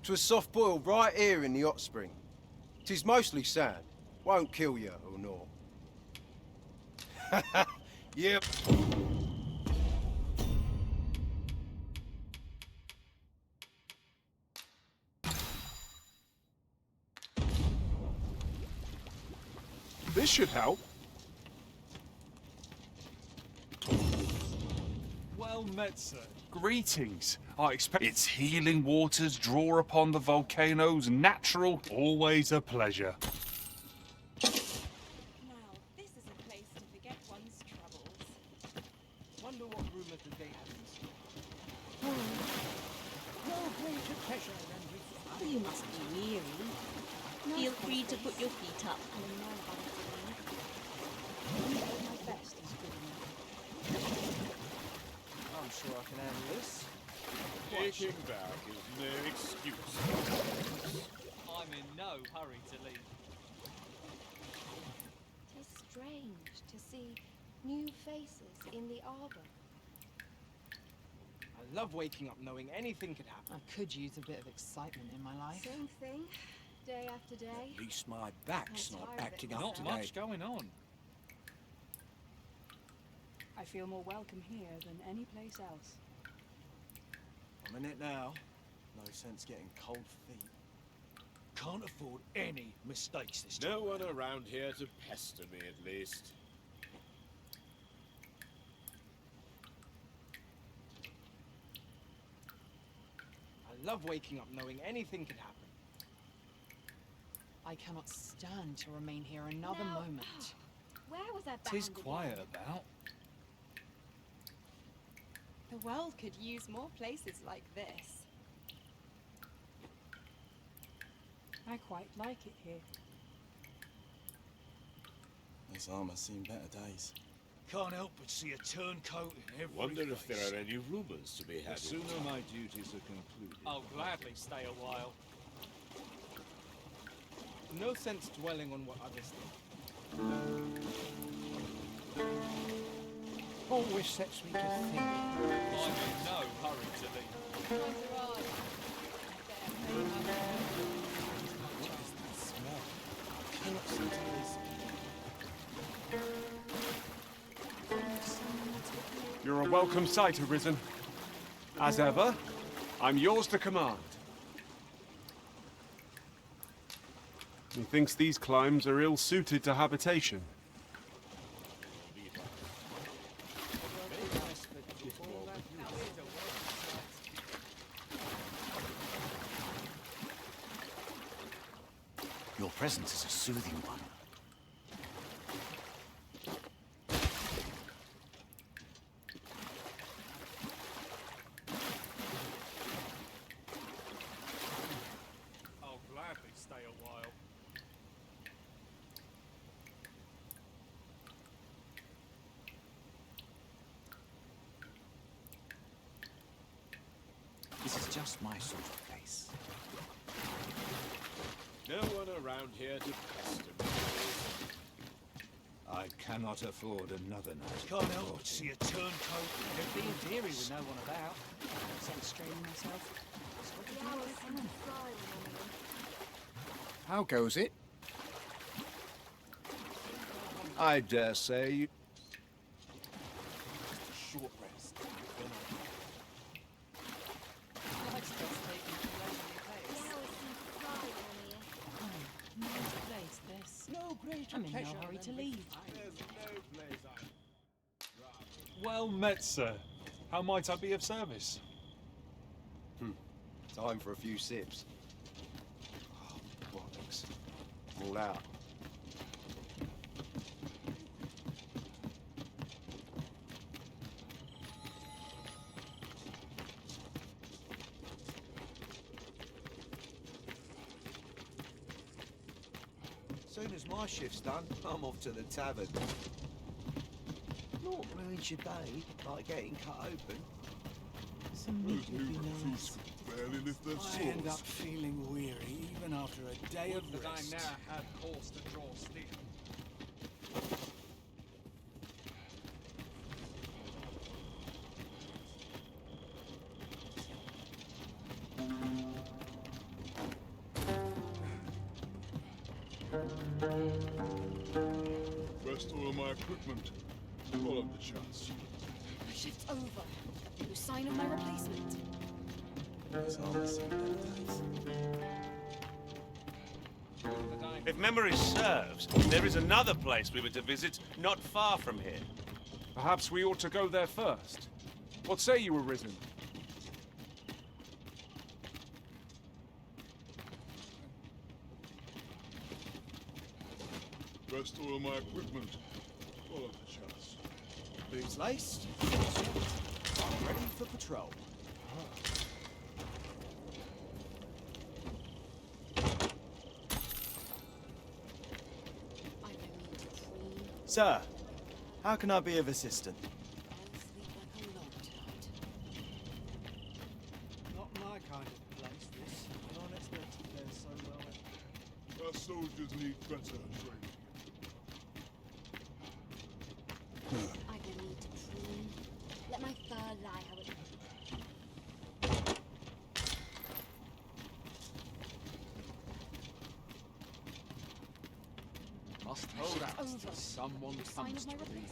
'Twas soft boiled right here in the hot spring. 'Tis mostly sand. Won't kill you or no. Yep. This should help. Well met, sir. Greetings. I expect its healing waters draw upon the volcano's natural. Always a pleasure. Now, this is a place to forget one's wonder what rumours the day has in store. No greater pleasure than to Oh, you must be weary. Feel free to put your feet up. My best is good enough. I'm sure I can handle this. Taking back is no excuse. I'm in no hurry to leave. Tis strange to see new faces in the arbor. I love waking up knowing anything could happen. I could use a bit of excitement in my life. Same thing, day after day. At least my back's I'm not tired of it acting up Not today. much going on. I feel more welcome here than any place else. I'm in it now. No sense getting cold feet. Can't afford any mistakes this time. No one around here to pester me, at least. I love waking up knowing anything could happen. I cannot stand to remain here another Now, moment. Where was I bound Tis again? quiet about. The world could use more places like this. I quite like it here. This armor's seen better days. Can't help but see a turncoat in every Wonder if face. there are any rumors to be had. The sooner my duties are concluded. I'll gladly stay a while. No sense dwelling on what others think. Always sets me to think. I'm in no hurry to leave. What is that smell? I cannot seem to listen. You're a welcome sight, Arisen. As ever, I'm yours to command. Methinks these climes are ill-suited to habitation. Your presence is a soothing one. I'll gladly stay a while. This is just my sort of place. No one around here to pester me. I cannot afford another night. Can't help but see a turncoat in every Being face. theory with no one about. Sense straining myself. The hours seem to fly when I'm alone. How goes it? I dare say you... Just a short rest. Then Life's best taken to a leisurely The pace. hours seem to fly when I'm here. Nice place, this. no greater I'm in no pleasure hurry to than leave. There's no place I'd Well met, sir. How might I be of service? Time for a few sips. Oh, bollocks. I'm all out. Soon as my shift's done, I'm off to the tavern. Not ruins your day, like getting cut open. Some meat would be nice. barely lift their I end up feeling weary even after a day of That I rest. now had cause to draw steel. Rest all of my equipment. All of the chance. My shift's over. No sign of my replacement. This armor's seen better days. If memory serves, there is another place we were to visit not far from here. Perhaps we ought to go there first. What say you, Arisen? Rest all of my equipment. All of the chance. Boots laced. I'm ready for patrol. Sir, how can I be of assistance? Not my kind of place, this. I don't expect to fare so well. Our soldiers need better training. I don't need to prune. Let my fur lie how it Must hold out till someone comes to me.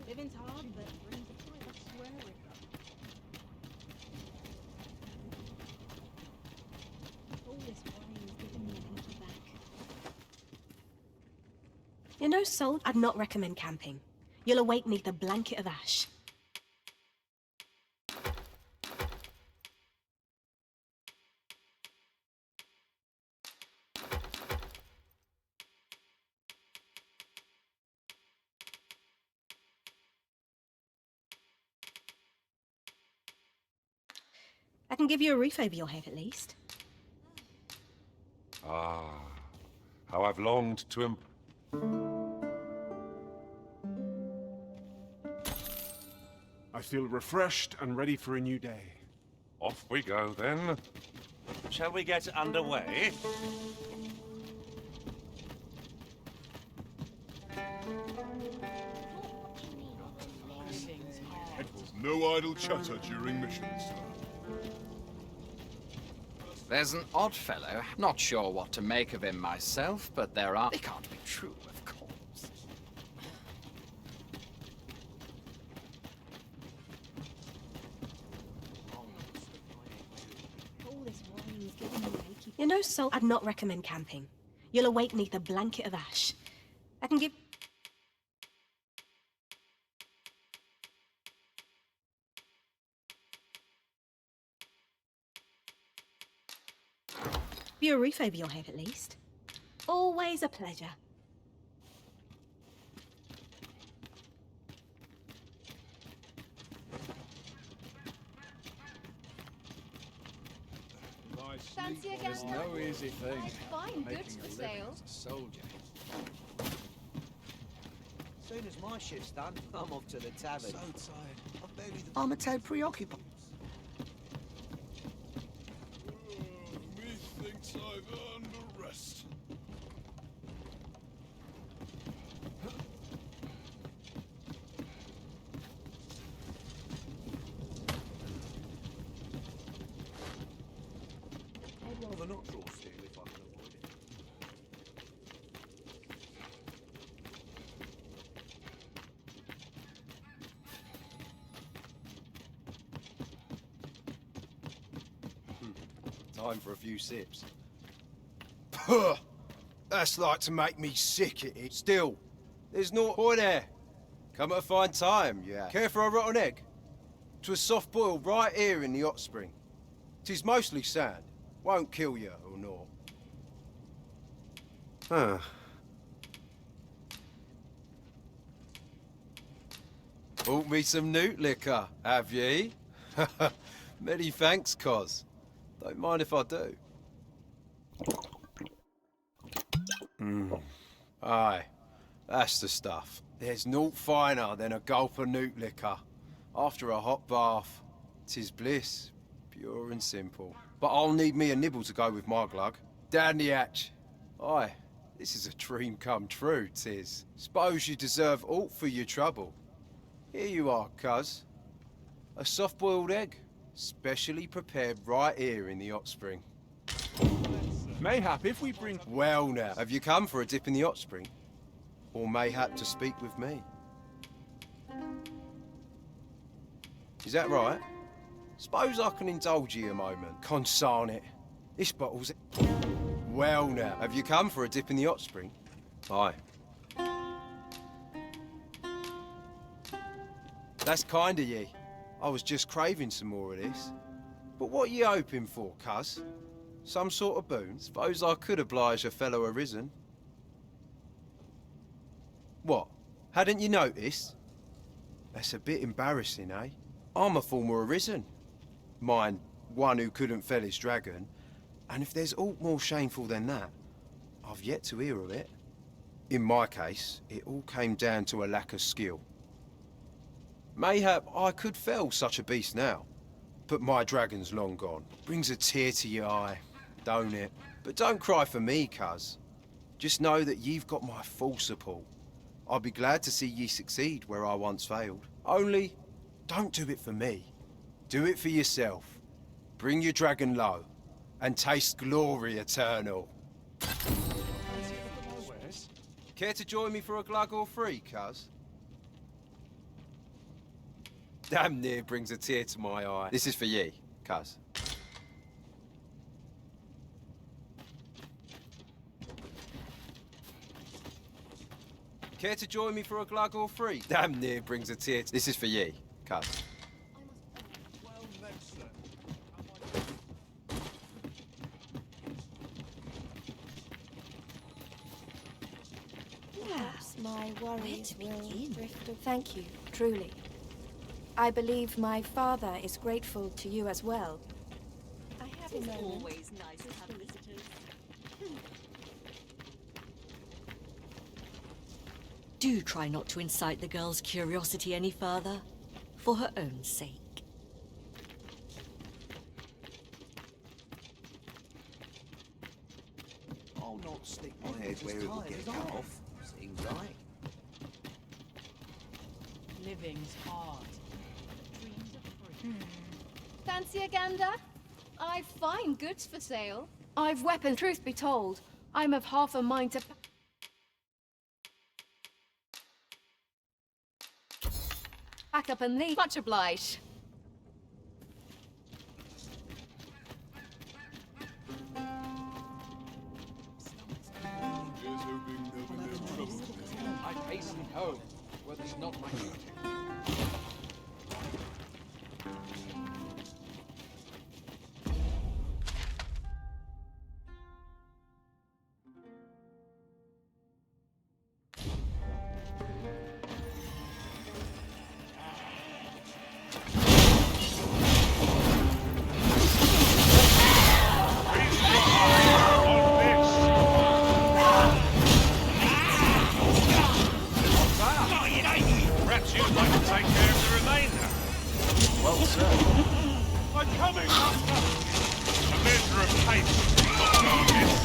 Living's hard, but brings a choice. I swear it. all this worrying is giving me an achy back. You're no soul. I'd not recommend camping. You'll awake neath a blanket of ash. I can give you a roof over your head at least. Ah, how I've longed to I feel refreshed and ready for a new day. Off we go, then. Shall we get underway? No idle chatter during missions, sir. There's an odd fellow. Not sure what to make of him myself, but there are... They can't be true, of course. All this worrying is giving me an achy. You're no soul. I'd not recommend camping. You'll awake neath a blanket of ash. I can give... you a roof over your head at least. Always a pleasure. Fancy a There's gamble? no easy thing. Fine making goods a for living sale. as a soldier. Soon as my shift's done, I'm off to the tavern. So tired. I've barely... I'm a tad preoccupied. Methinks I've earned a rest. I'd rather not draw steel if I can avoid it. Time for a few sips. Puh! That's like to make me sick, it is. Still, there's no boy there. Come at a fine time, yeah. Care for a rotten egg? 'Twas soft boiled right here in the hot spring. 'Tis mostly sand. Won't kill you or naught. Huh. Bought me some newt liquor, have ye? Many thanks, Cos. Don't mind if I do. Aye, that's the stuff. There's naught finer than a gulp of newt liquor. After a hot bath, 'tis bliss, pure and simple. But I'll need me a nibble to go with my glug. Down the hatch. Aye, this is a dream come true, 'tis. Suppose you deserve aught for your trouble. Here you are, cuz. A soft-boiled egg, specially prepared right here in the hot spring. Mayhap, if we bring... Well now, have you come for a dip in the hot spring? Or mayhap to speak with me? Is that right? Suppose I can indulge you a moment. Consarn it. This bottle's... Well now, have you come for a dip in the hot spring? Aye. That's kind of ye. I was just craving some more of this. But what you hoping for, cuz? Some sort of boon? Suppose I could oblige a fellow arisen. What? Hadn't you noticed? That's a bit embarrassing, eh? I'm a former Arisen. Mind, one who couldn't fell his dragon. And if there's aught more shameful than that, I've yet to hear of it. In my case, it all came down to a lack of skill. Mayhap I could fell such a beast now, but my dragon's long gone. Brings a tear to your eye, don't it? But don't cry for me, cuz. Just know that you've got my full support. I'll be glad to see ye succeed where I once failed. Only, don't do it for me. Do it for yourself. Bring your dragon low, and taste glory eternal. Care to join me for a glug or three, cuz? Damn near brings a tear to my eye. This is for ye, cuz. Care to join me for a glug or three? Damn near brings a tear. This is for ye, cuz. Perhaps my worries will drift. Thank you, truly. I believe my father is grateful to you as well. I have a moment. Always nice to have visitors. Do try not to incite the girl's curiosity any further, for her own sake. I'll not stick my head where it will get cut off. Seems right. Living's hard. Dreams are free. Fancy a gander? I've fine goods for sale. I've weapons, truth be told. I'm of half a mind to... Pack up and leave. Much obliged. I hasten home, were this not my duty. I'm coming, Master! A measure of haste, not darkness.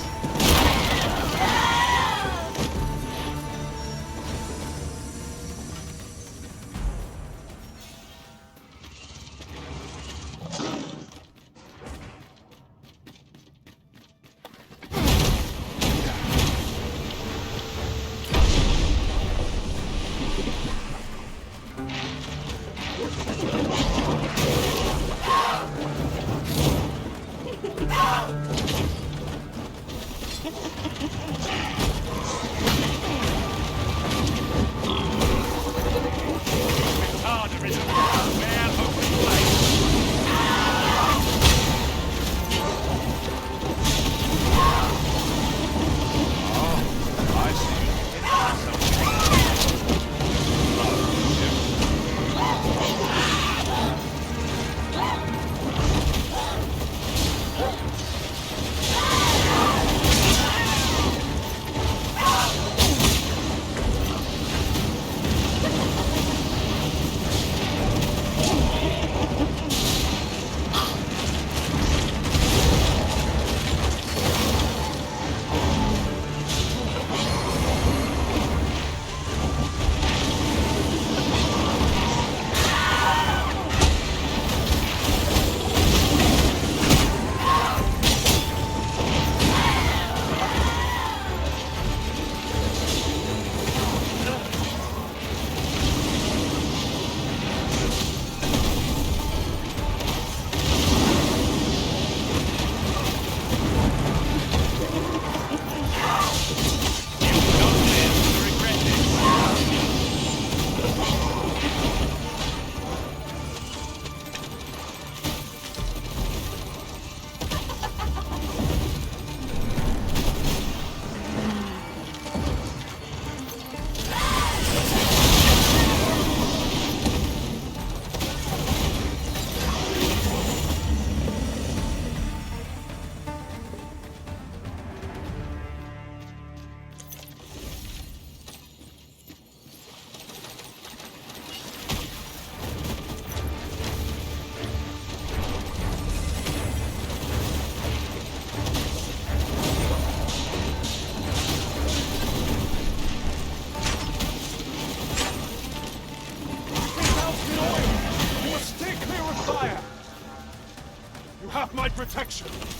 creature.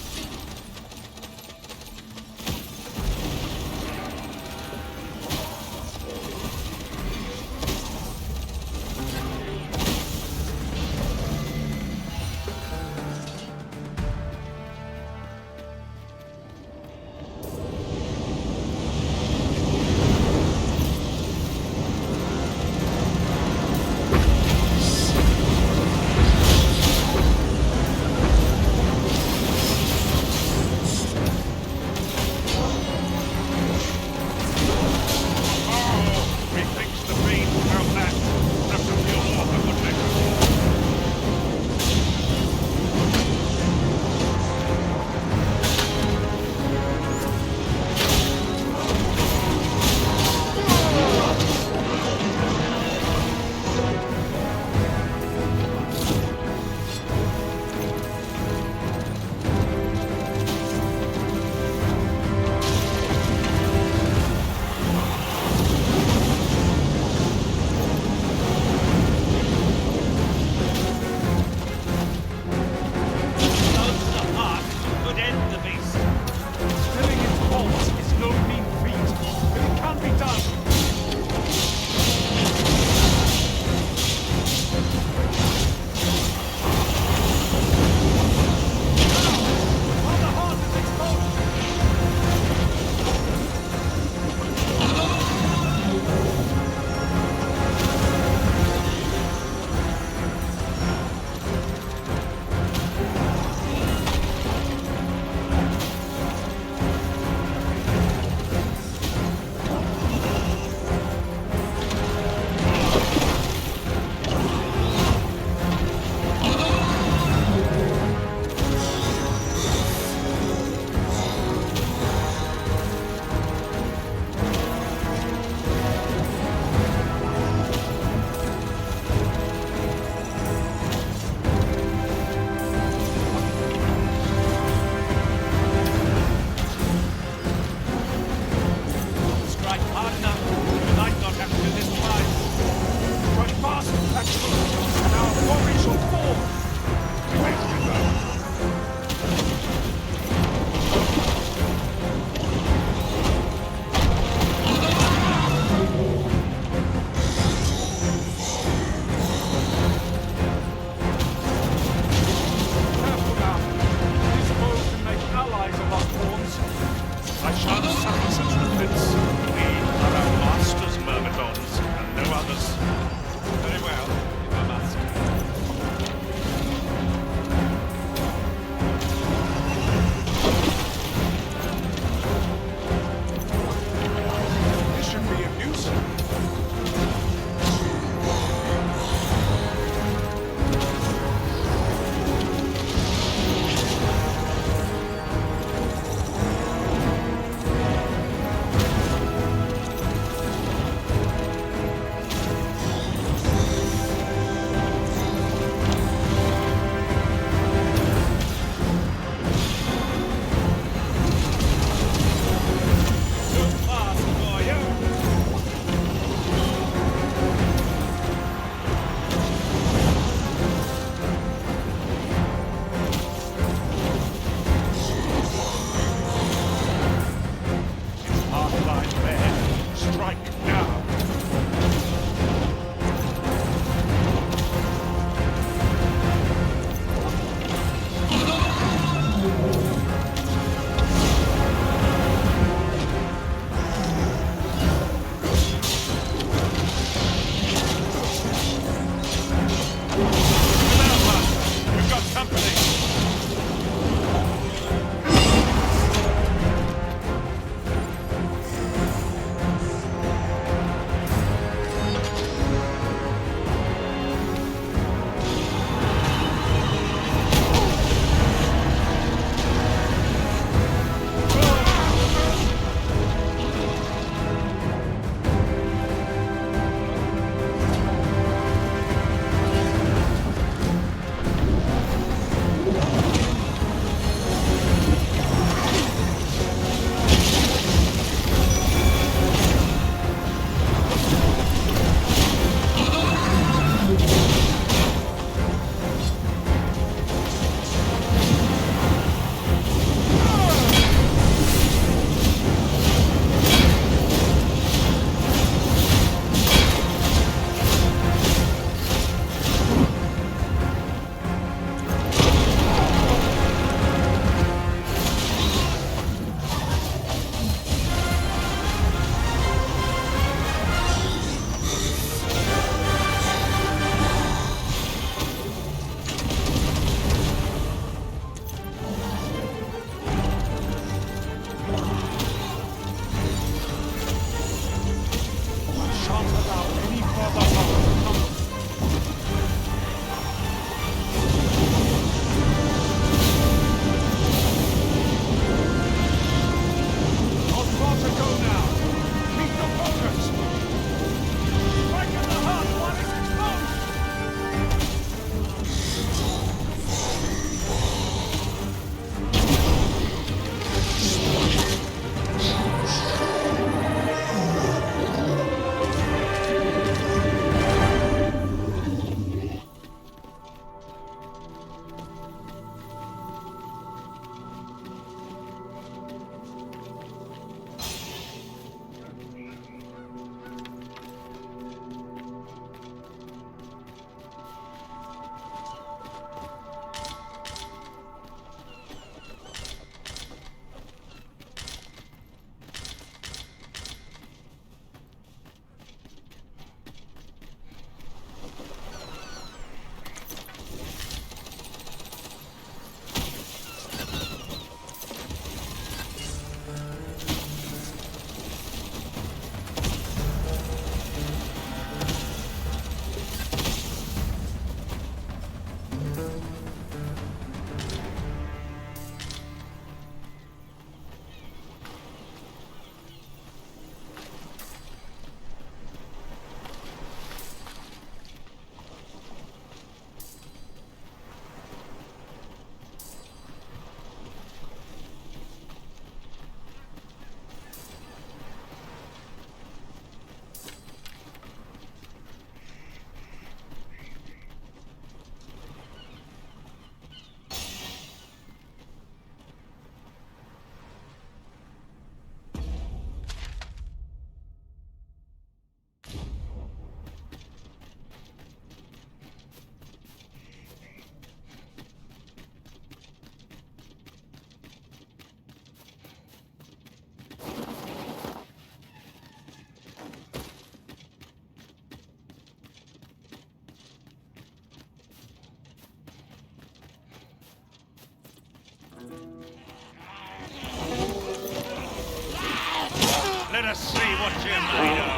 Let us see what you're made of.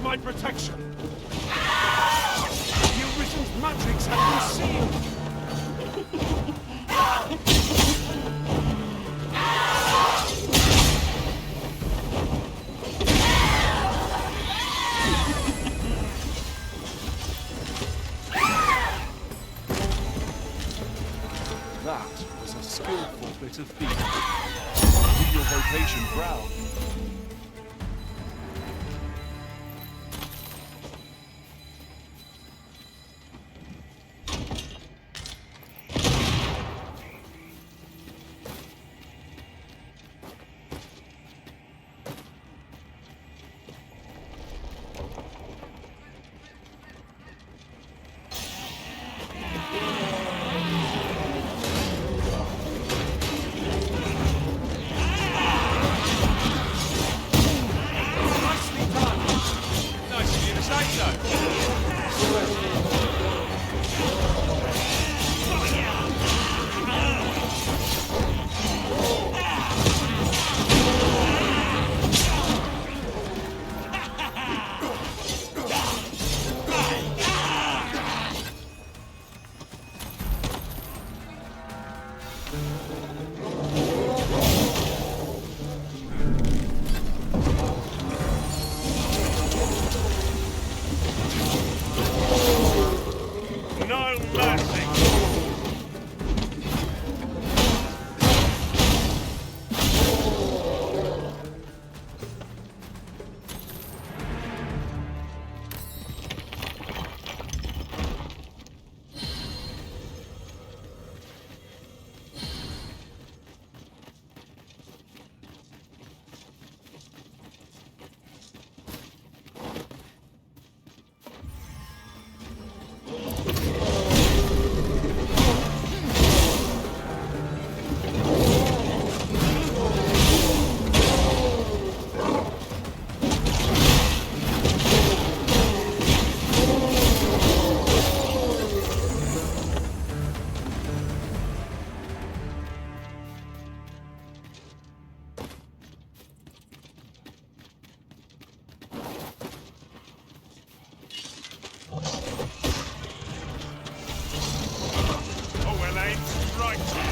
My protection. The Origin's magics have been sealed. That was a skillful bit of feat. Give your vocation proud.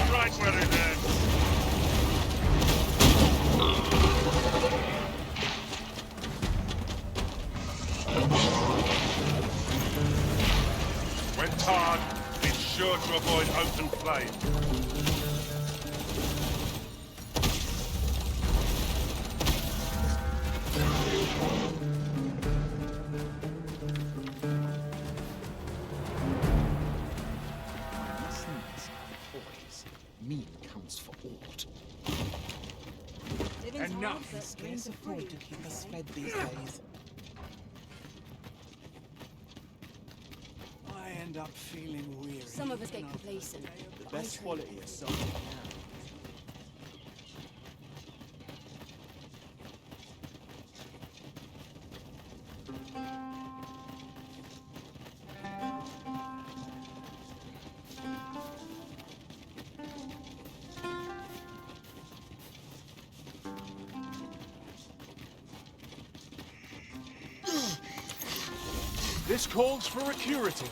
Right where it is. When tarred, be sure to avoid open flame. Mean counts for aught. Enough! There's scarce a food to keep us fed these days. I end up feeling weary. Some of us get complacent. The best quality is something now. This calls for a curative.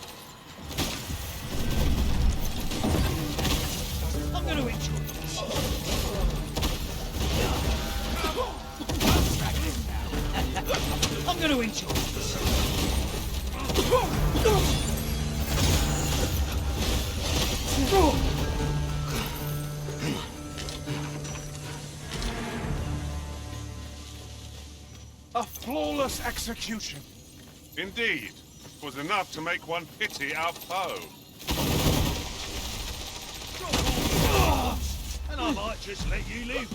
I'm gonna enjoy this. I'm gonna enjoy this. A flawless execution. Indeed, was enough to make one pity our foe. And I might just let you live.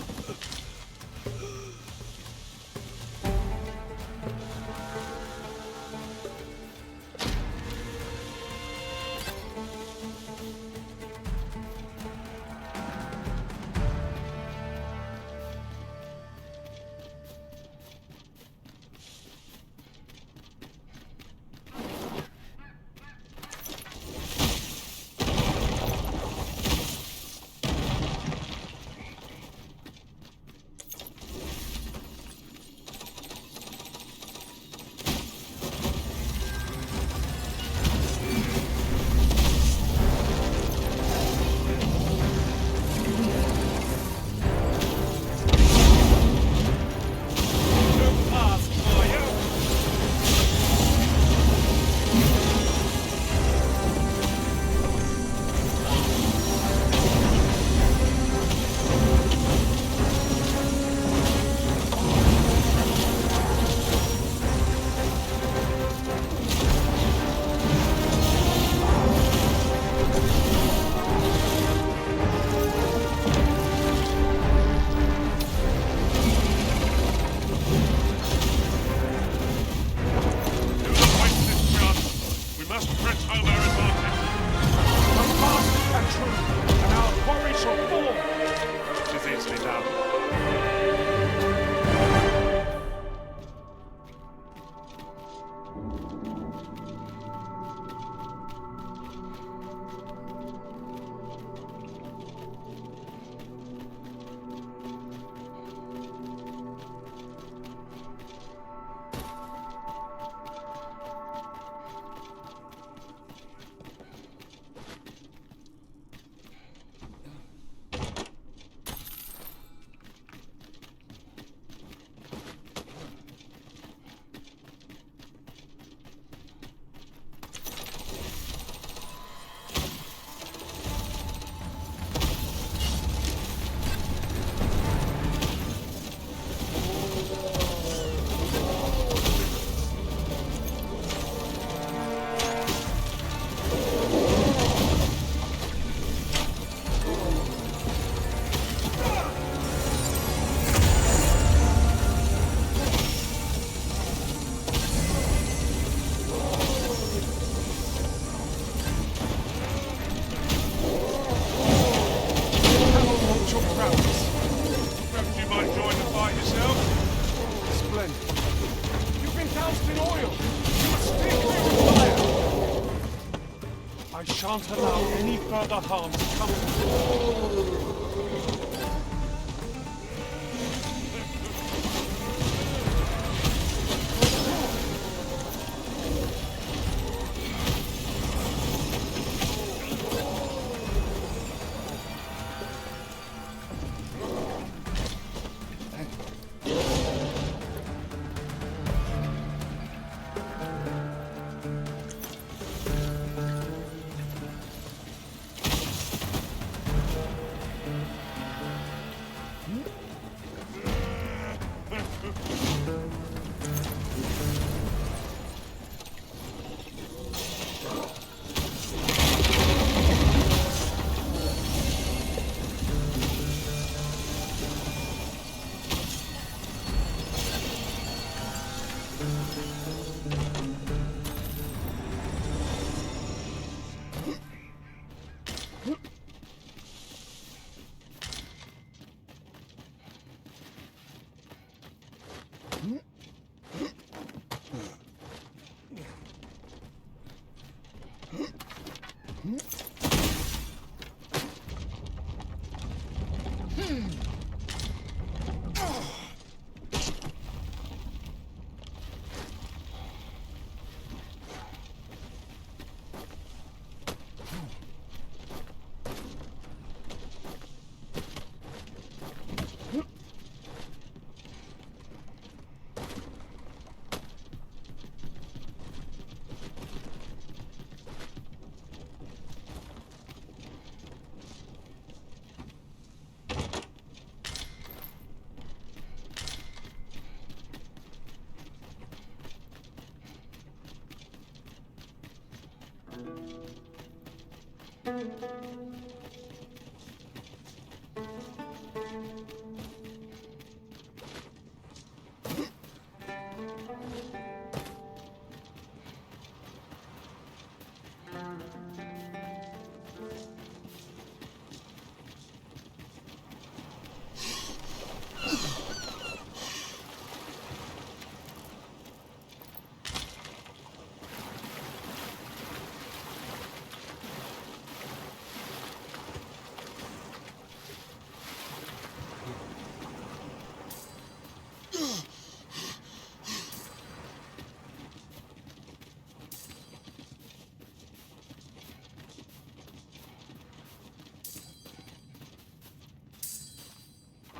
I shan't allow any further harm to come to you.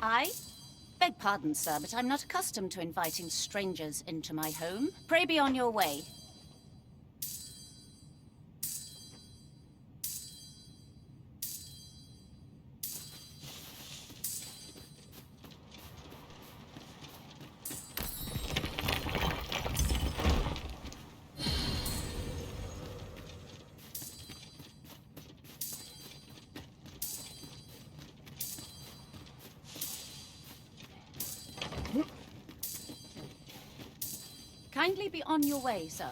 I beg pardon, sir, but I'm not accustomed to inviting strangers into my home. Pray be on your way. Kindly be on your way, sir.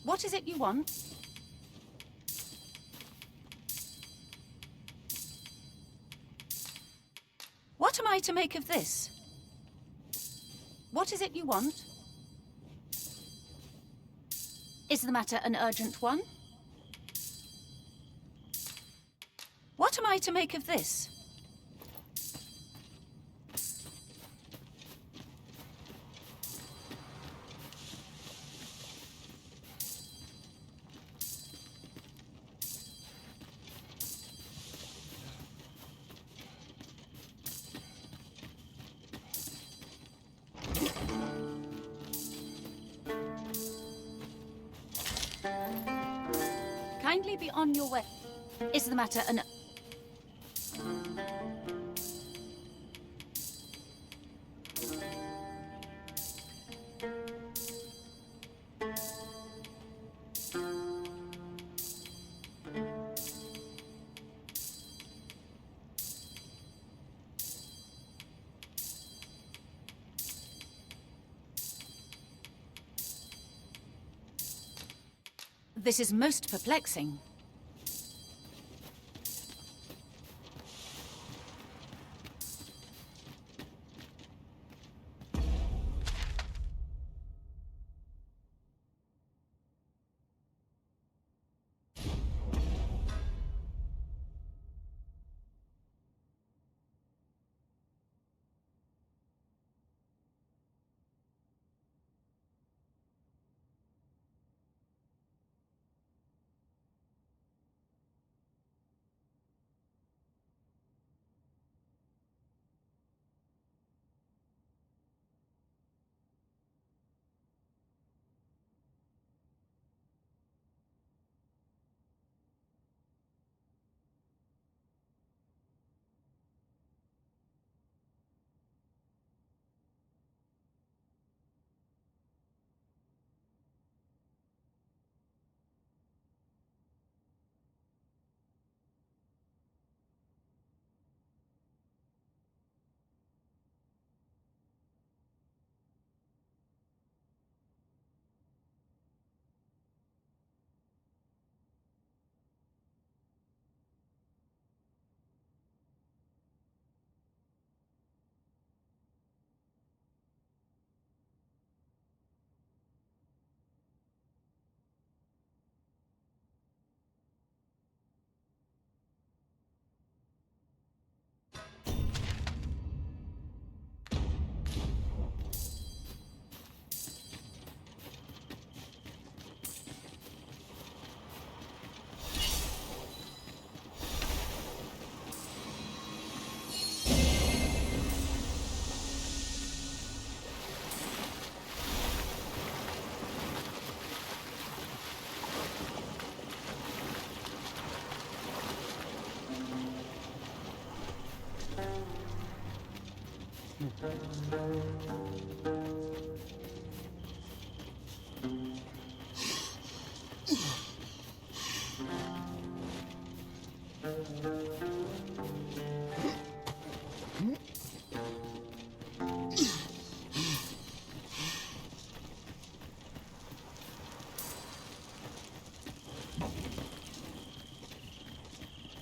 What is it you want? What am I to make of this? What is it you want? Is the matter an urgent one? What am I to make of this? Kindly be on your way. Is the matter an... This is most perplexing.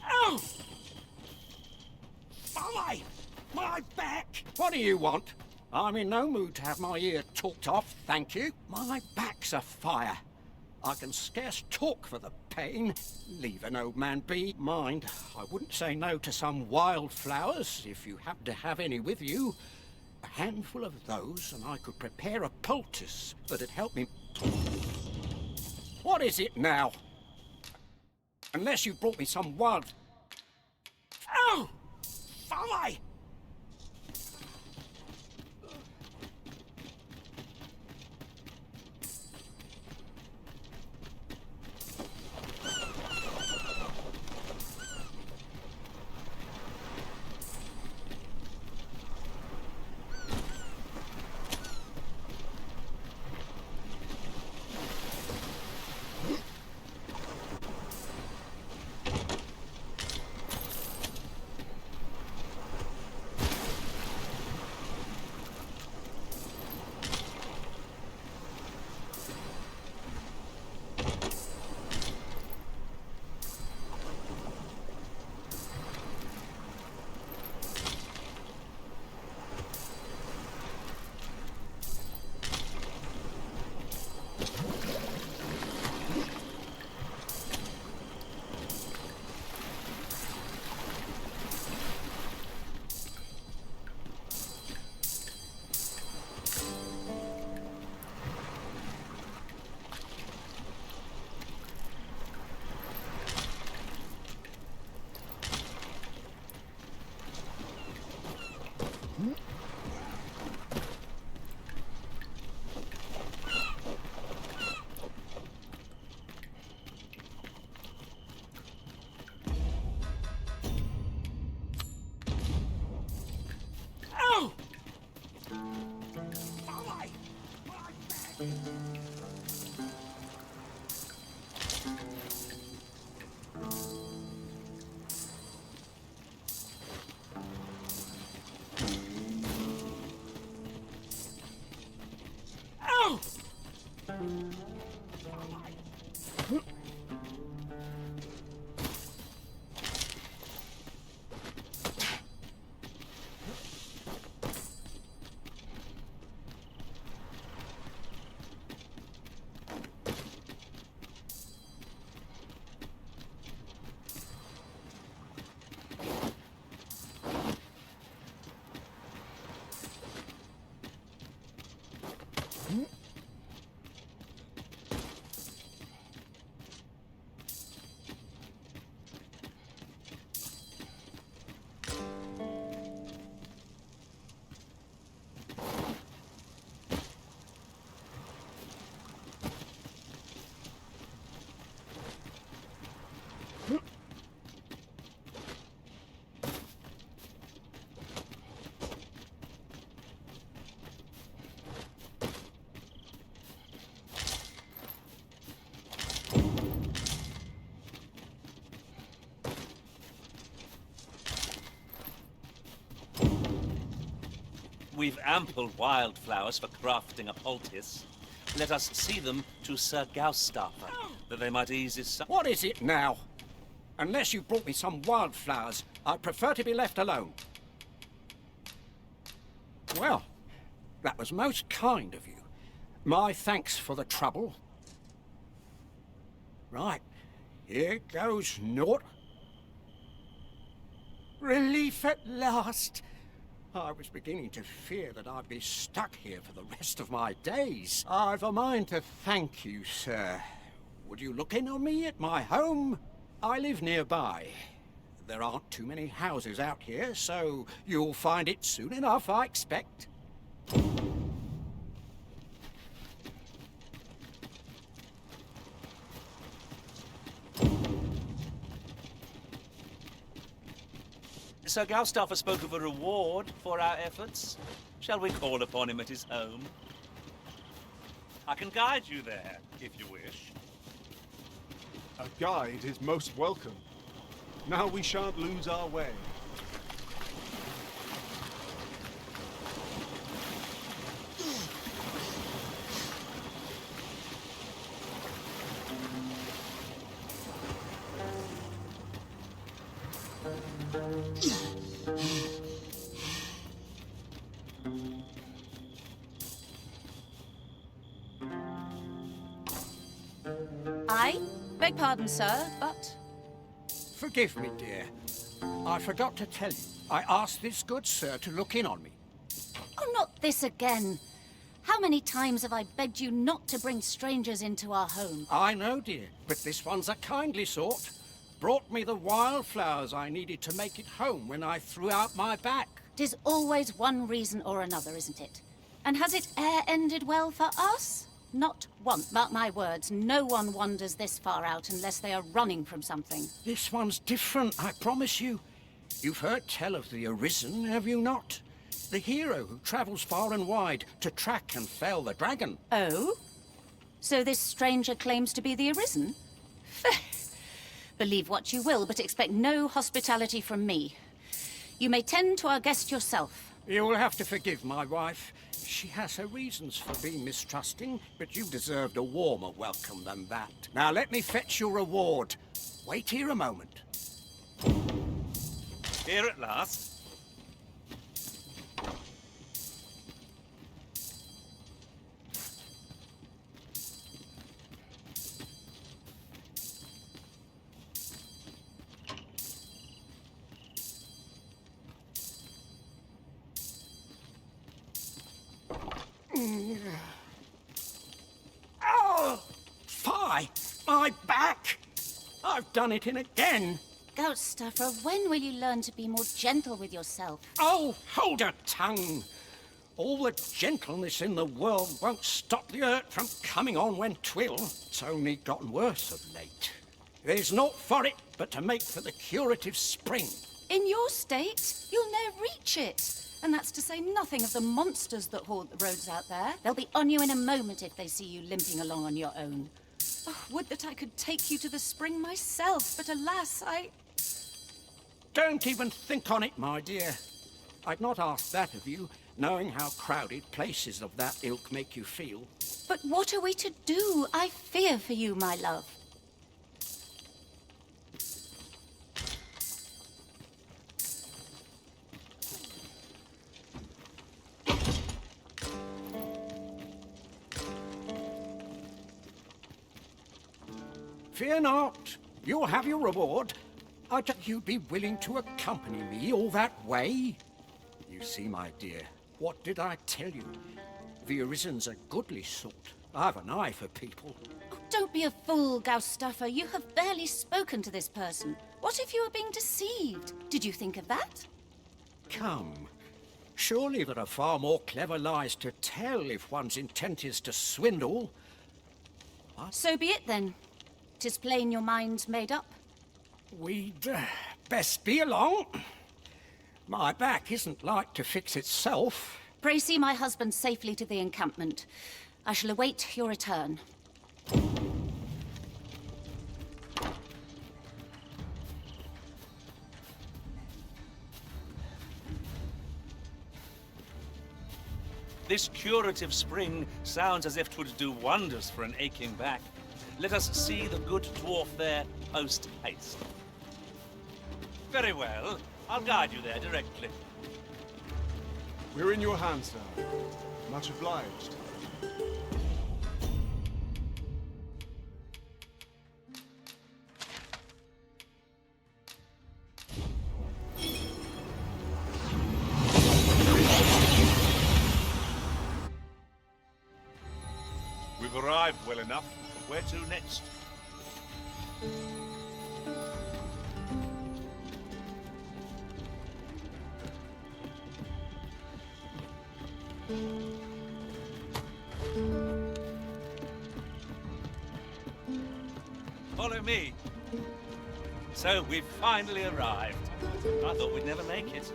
Ow! Folly! My back! What do you want? I'm in no mood to have my ear talked off, thank you. My back's afire. I can scarce talk for the pain. Leave an old man be. Mind, I wouldn't say no to some wildflowers, if you happen to have any with you. A handful of those, and I could prepare a poultice that'd help me... What is it now? Unless you brought me some wild... Oh! Folly! We've ample wildflowers for crafting a poultice. Let us see them to Sir Gaustaffer, that they might ease his... What is it now? Unless you brought me some wildflowers, I'd prefer to be left alone. Well, that was most kind of you. My thanks for the trouble. Right, here goes naught. Relief at last. I was beginning to fear that I'd be stuck here for the rest of my days. I've a mind to thank you, sir. Would you look in on me at my home? I live nearby. There aren't too many houses out here, so you'll find it soon enough, I expect. Sir Gaustaffer spoke of a reward for our efforts. Shall we call upon him at his home? I can guide you there, if you wish. A guide is most welcome. Now we shan't lose our way. I beg pardon, sir, but... Forgive me, dear. I forgot to tell you. I asked this good sir to look in on me. Oh, not this again. How many times have I begged you not to bring strangers into our home? I know, dear, but this one's a kindly sort. Brought me the wildflowers I needed to make it home when I threw out my back. 'Tis always one reason or another, isn't it? And has it e'er ended well for us? Not once. Mark my words, no one wanders this far out unless they are running from something. This one's different, I promise you. You've heard tell of the Arisen, have you not? The hero who travels far and wide to track and fell the dragon. Oh? So this stranger claims to be the Arisen? Believe what you will, but expect no hospitality from me. You may tend to our guest yourself. You will have to forgive my wife. She has her reasons for being mistrusting, but you deserved a warmer welcome than that. Now let me fetch your reward. Wait here a moment. Here at last. Oh! Fie! My back! I've done it in again. Gaustaffer, when will you learn to be more gentle with yourself? Oh, hold your tongue! All the gentleness in the world won't stop the hurt from coming on when 'twill. It's only gotten worse of late. There's naught for it but to make for the curative spring. In your state, you'll ne'er reach it. And that's to say nothing of the monsters that haunt the roads out there. They'll be on you in a moment if they see you limping along on your own. Oh, would that I could take you to the spring myself, but alas, Don't even think on it, my dear. I'd not ask that of you, knowing how crowded places of that ilk make you feel. But what are we to do? I fear for you, my love. Fear not. You'll have your reward. I doubt you'd be willing to accompany me all that way. You see, my dear, what did I tell you? The Arisen's a goodly sort. I've an eye for people. Oh, don't be a fool, Gaustaffer. You have barely spoken to this person. What if you are being deceived? Did you think of that? Come. Surely there are far more clever lies to tell if one's intent is to swindle. What? So be it then. 'Tis plain your mind's made up. We'd best be along. My back isn't like to fix itself. Pray see my husband safely to the encampment. I shall await your return. This curative spring sounds as if 'twould do wonders for an aching back. Let us see the good dwarf there post haste. Very well. I'll guide you there directly. We're in your hands, sir. Much obliged. We've arrived well enough. Where to next? Follow me. So we've finally arrived. I thought we'd never make it.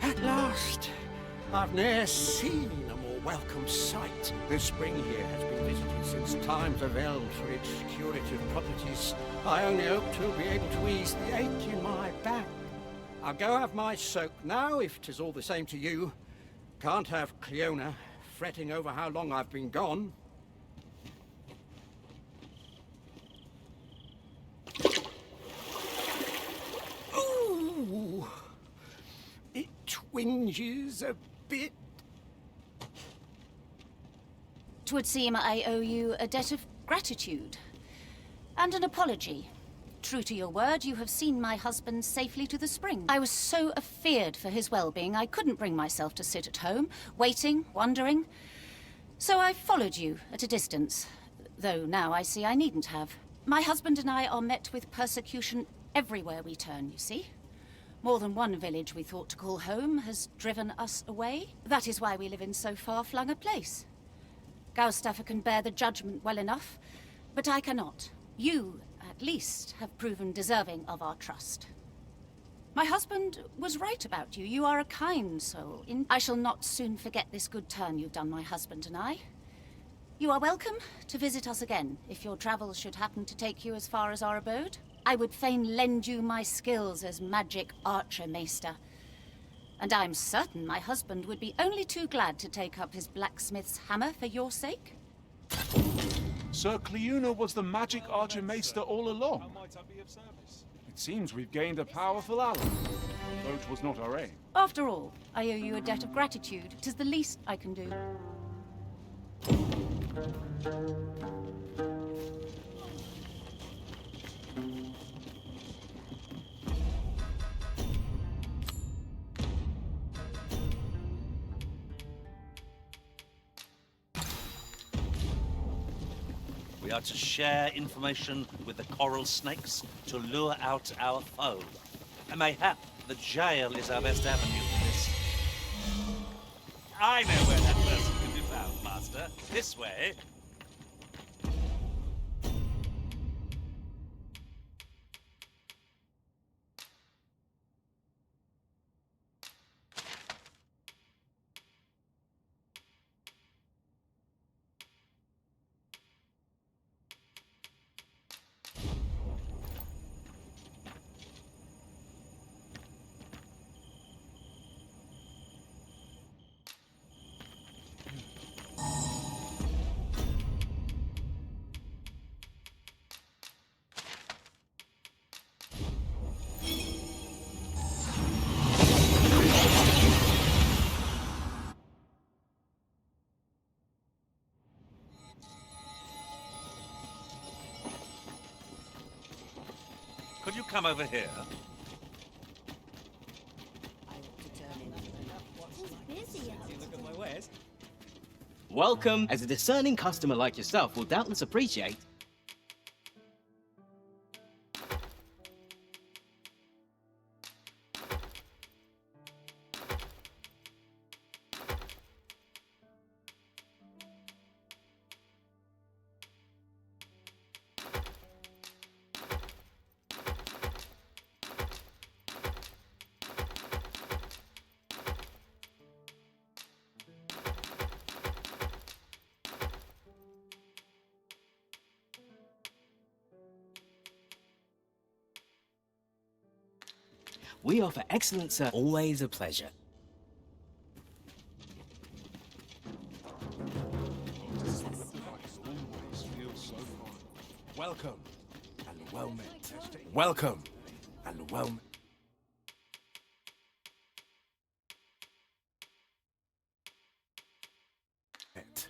At last! I've ne'er seen a more welcome sight. The spring here has been visited since times of eld for its curative properties. I only hope to be able to ease the ache in my back. I'll go have my soak now, if 'tis all the same to you. Can't have Cleona fretting over how long I've been gone. Ooh! It twinges a bit. 'Twould seem I owe you a debt of gratitude and an apology. True to your word, you have seen my husband safely to the spring. I was so afeard for his well-being, I couldn't bring myself to sit at home, waiting, wondering. So I followed you at a distance, though now I see I needn't have. My husband and I are met with persecution everywhere we turn, you see. More than one village we thought to call home has driven us away. That is why we live in so far-flung a place. Gaustaffer can bear the judgment well enough, but I cannot. You, at least, have proven deserving of our trust. My husband was right about you. You are a kind soul. I shall not soon forget this good turn you've done my husband and I. You are welcome to visit us again, if your travels should happen to take you as far as our abode. I would fain lend you my skills as magic archer, Maester. And I'm certain my husband would be only too glad to take up his blacksmith's hammer for your sake. Sir Cleona was the magic archer-maester all along. How might I be of service? It seems we've gained a powerful ally, though it was not our aim. After all, I owe you a debt of gratitude. 'Tis the least I can do. We are to share information with the coral snakes to lure out our foe. And mayhap the jail is our best avenue for this. I know where that person can be found, Master. This way. Could you come over here? Welcome, as a discerning customer like yourself will doubtless appreciate. We offer excellent service. Always a pleasure. Welcome and well met. Welcome and well met.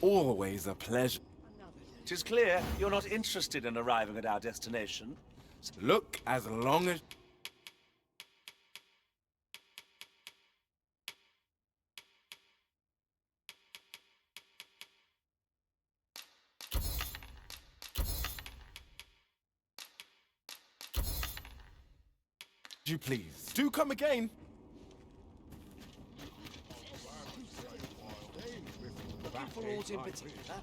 Always a pleasure. 'Tis clear you're not interested in arriving at our destination. Look, as long as... you please, do come again. for aught in particular?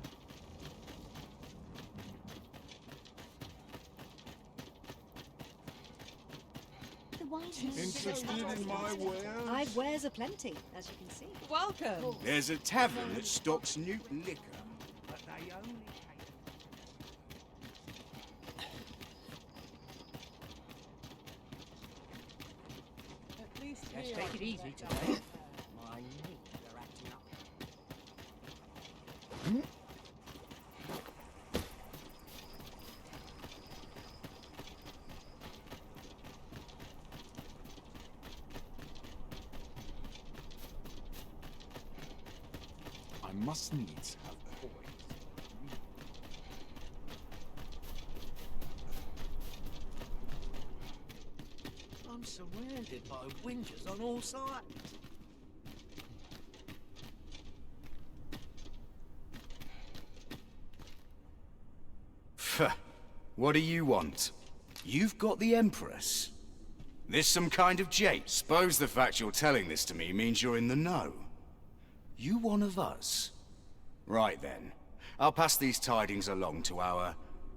The wise man Interested in my wares? I've wares aplenty, as you can see. Welcome. There's a tavern that stocks Newt liquor, but they only At least Let's here take I it can easy let today. go. My knees are acting up. I must needs have coin. I'm surrounded by whingers on all sides. What do you want? You've got the Empress. This some kind of jade? Suppose the fact you're telling this to me means you're in the know. You one of us? Right then. I'll pass these tidings along to our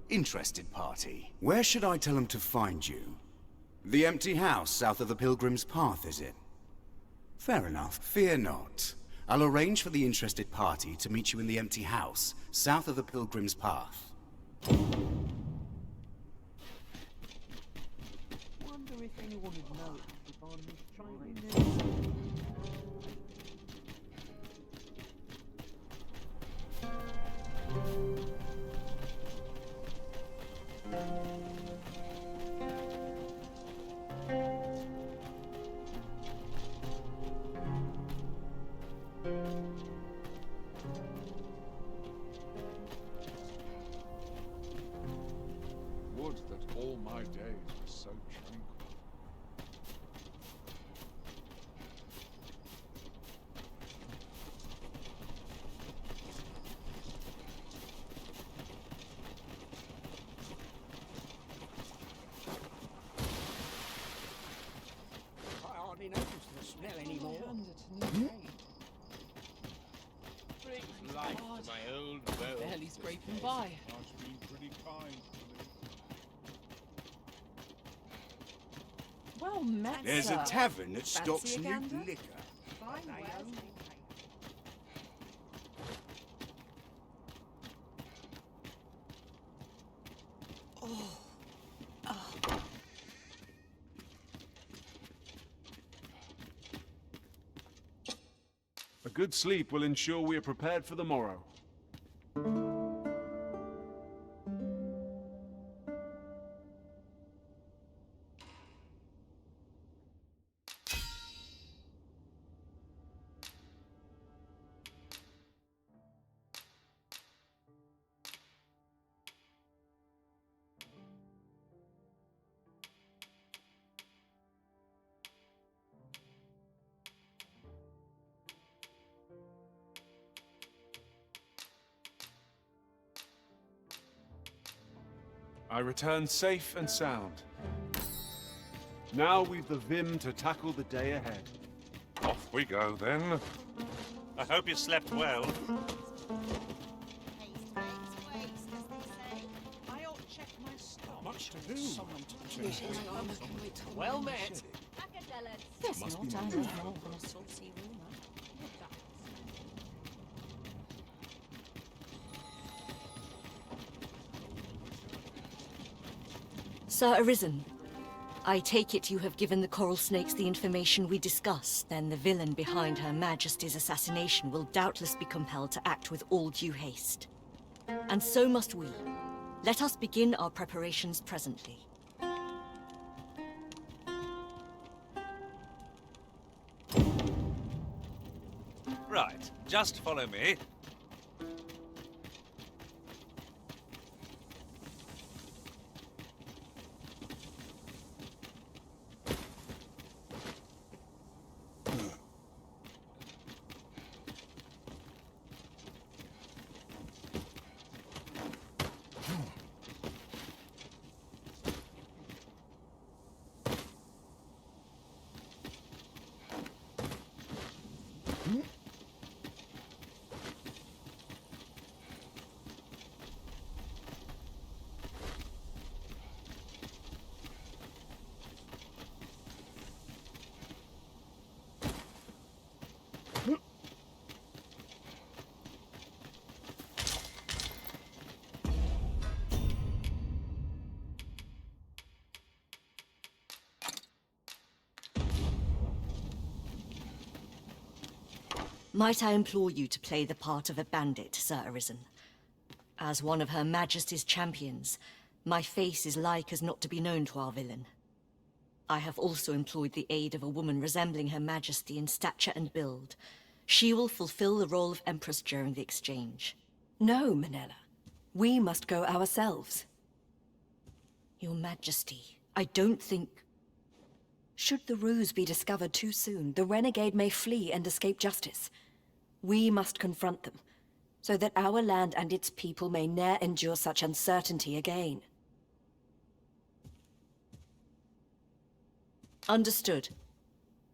interested party. Where should I tell them to find you? The empty house south of the Pilgrim's Path, is it? Fair enough. Fear not. I'll arrange for the interested party to meet you in the empty house south of the Pilgrim's Path. Wonder if anyone would know if I'm trying this. Would that all my days were so tranquil. I hardly notice the smell anymore. Life to my old bow. Barely scraping by. Life's been pretty kind to me. Well met, There's sir. a tavern that Fancy stocks a Newt gander? liquor. Fine wares. A good sleep will ensure we are prepared for the morrow. I return safe and sound. Now we've the vim to tackle the day ahead. Off we go, then. I hope you slept well. I ought check my stock. Much to do. Someone to Well met. There's Must not be only moved. more than a saucy rumour. Sir Arisen, I take it you have given the Coral Snakes the information we discussed. Then the villain behind Her Majesty's assassination will doubtless be compelled to act with all due haste. And so must we. Let us begin our preparations presently. Right, just follow me. Might I implore you to play the part of a bandit, Sir Arisen? As one of Her Majesty's champions, my face is like as not to be known to our villain. I have also employed the aid of a woman resembling Her Majesty in stature and build. She will fulfill the role of Empress during the exchange. No, Minella. We must go ourselves. Your Majesty, I don't think... Should the ruse be discovered too soon, the renegade may flee and escape justice. We must confront them, so that our land and its people may ne'er endure such uncertainty again. Understood.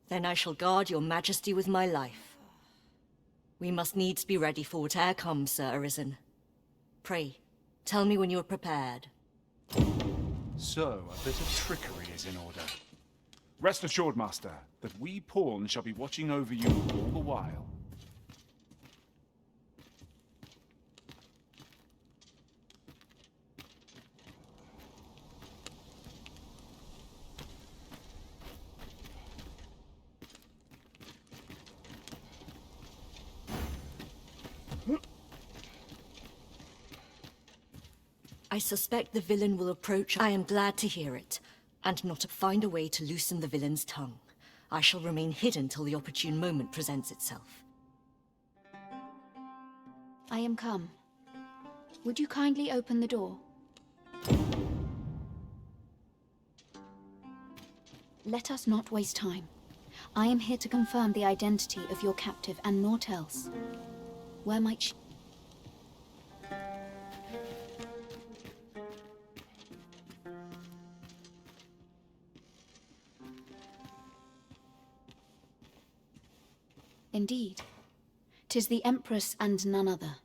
Then I shall guard your Majesty with my life. We must needs be ready for whate'er comes, Sir Arisen. Pray, tell me when you are prepared. So, a bit of trickery is in order. Rest assured, Master, that we pawns shall be watching over you all the while. I suspect the villain will approach. I am glad to hear it, and not to find a way to loosen the villain's tongue. I shall remain hidden till the opportune moment presents itself. I am come. Would you kindly open the door? Let us not waste time. I am here to confirm the identity of your captive and naught else. Where might she... Indeed. 'Tis the Empress and none other.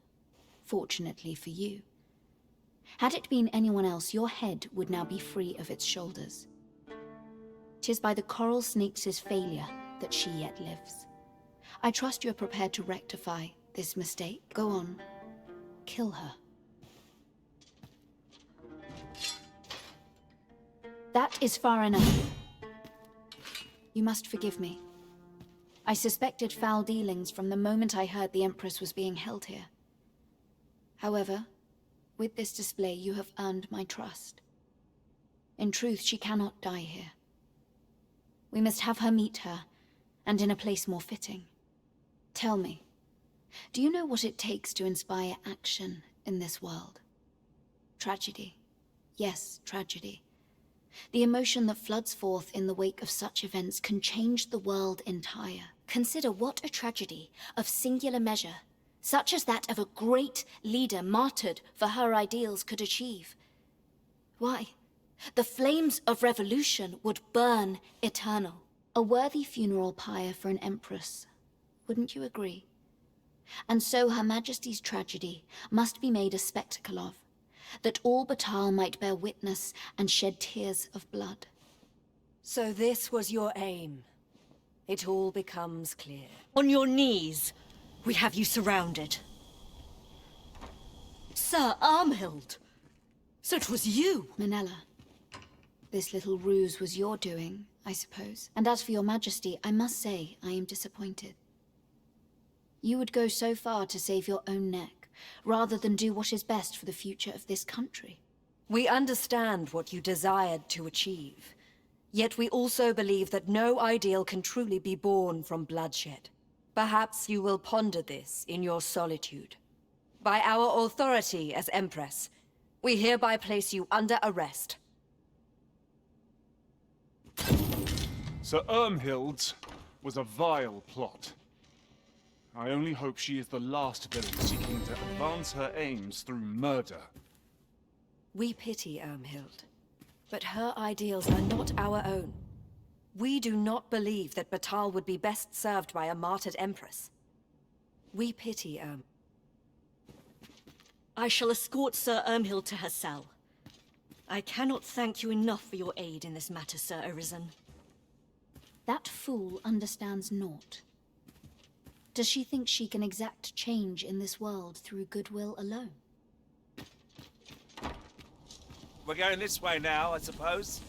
Fortunately for you. Had it been anyone else, your head would now be free of its shoulders. 'Tis by the coral snake's failure that she yet lives. I trust you are prepared to rectify this mistake. Go on. Kill her. That is far enough. You must forgive me. I suspected foul dealings from the moment I heard the Empress was being held here. However, with this display you have earned my trust. In truth, she cannot die here. We must have her meet her, and in a place more fitting. Tell me, do you know what it takes to inspire action in this world? Tragedy. Yes, tragedy. The emotion that floods forth in the wake of such events can change the world entire. Consider what a tragedy of singular measure, such as that of a great leader martyred for her ideals, could achieve. Why, the flames of revolution would burn eternal. A worthy funeral pyre for an empress, wouldn't you agree? And so Her Majesty's tragedy must be made a spectacle of, that all Battahl might bear witness and shed tears of blood. So this was your aim. It all becomes clear. On your knees! We have you surrounded. Sir Armhild! So it was you! Minella, this little ruse was your doing, I suppose. And as for your Majesty, I must say I am disappointed. You would go so far to save your own neck, rather than do what is best for the future of this country. We understand what you desired to achieve. Yet we also believe that no ideal can truly be born from bloodshed. Perhaps you will ponder this in your solitude. By our authority as Empress, we hereby place you under arrest. Sir Irmhild's was a vile plot. I only hope she is the last villain seeking to advance her aims through murder. We pity Irmhild, but her ideals are not our own. We do not believe that Battahl would be best served by a martyred empress. We pity I shall escort Sir Irmhild to her cell. I cannot thank you enough for your aid in this matter, Sir Arisen. That fool understands naught. Does she think she can exact change in this world through goodwill alone? We're going this way now, I suppose.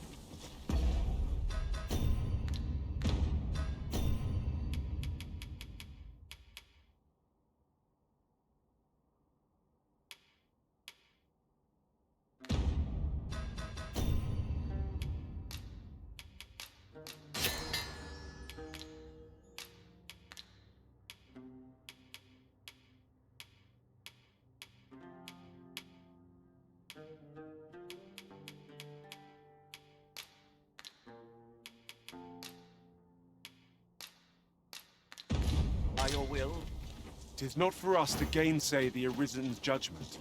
'Tis not for us to gainsay the Arisen's judgment.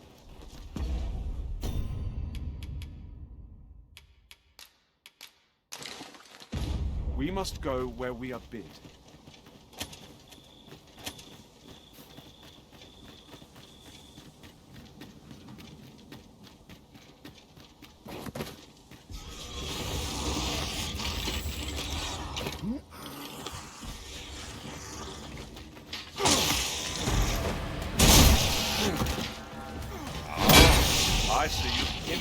We must go where we are bid. I see you in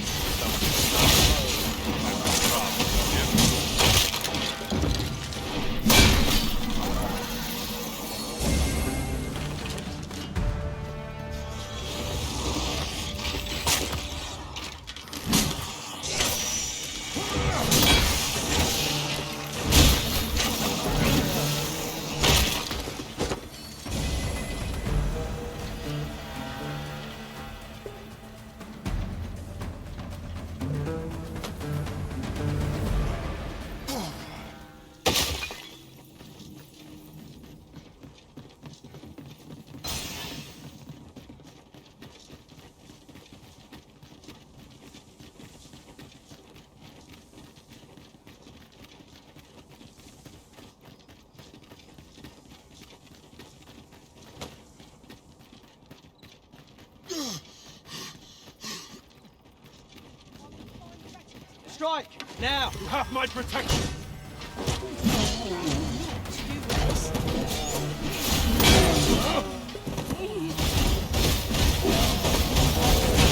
Strike! Now! You have my protection!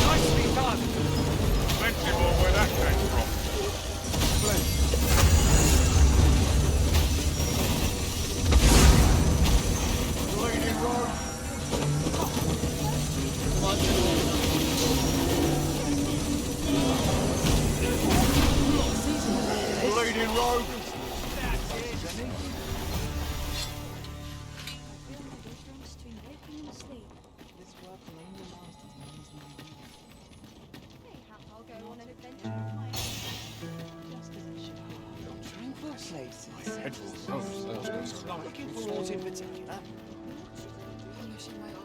Nicely done! Plenty more where that came from. Bleeding road! Bleeding road! I'm looking for aught in particular. Polishing my armor.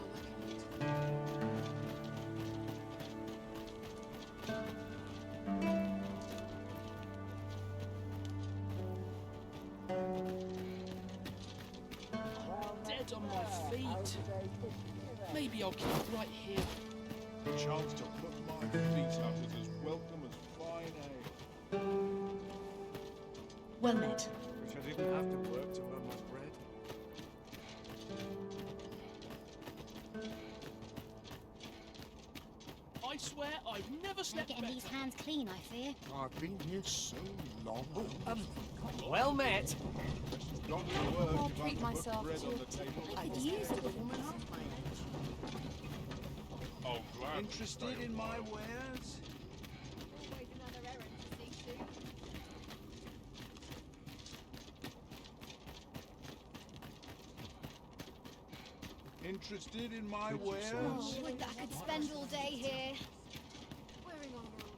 Dead on my feet. Maybe I'll keep right here. The chance to put my feet up is as welcome as fine ale. Well met. Wish I didn't have to work to earn my bread. I swear I've never slept Getting better. these hands clean, I fear. I've been here so long. Well met. Got to work I'll if I treat can put myself bread to on the table. I could use a little more. Oh, glad. Interested in my wares? Always another errand to see to. Interested in my wares? Oh, would that I could spend all day here. Wearing armor all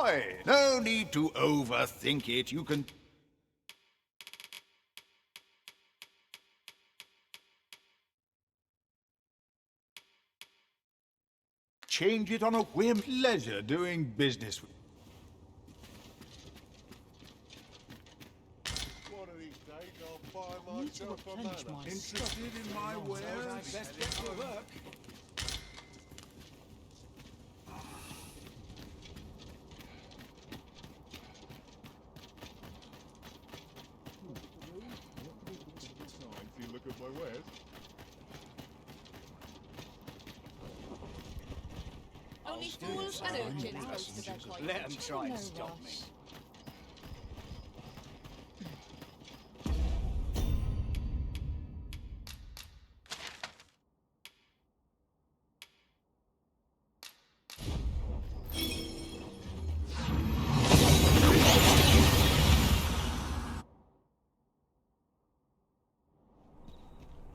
day. Hoy! No need to overthink it. You can... change it on a whim. Pleasure doing business with... One of these days I'll buy myself a manor. Interested in my wares? Best get to work. Time for you look at my wares. Only fools and urchins most of their clothes. Let them try and stop me.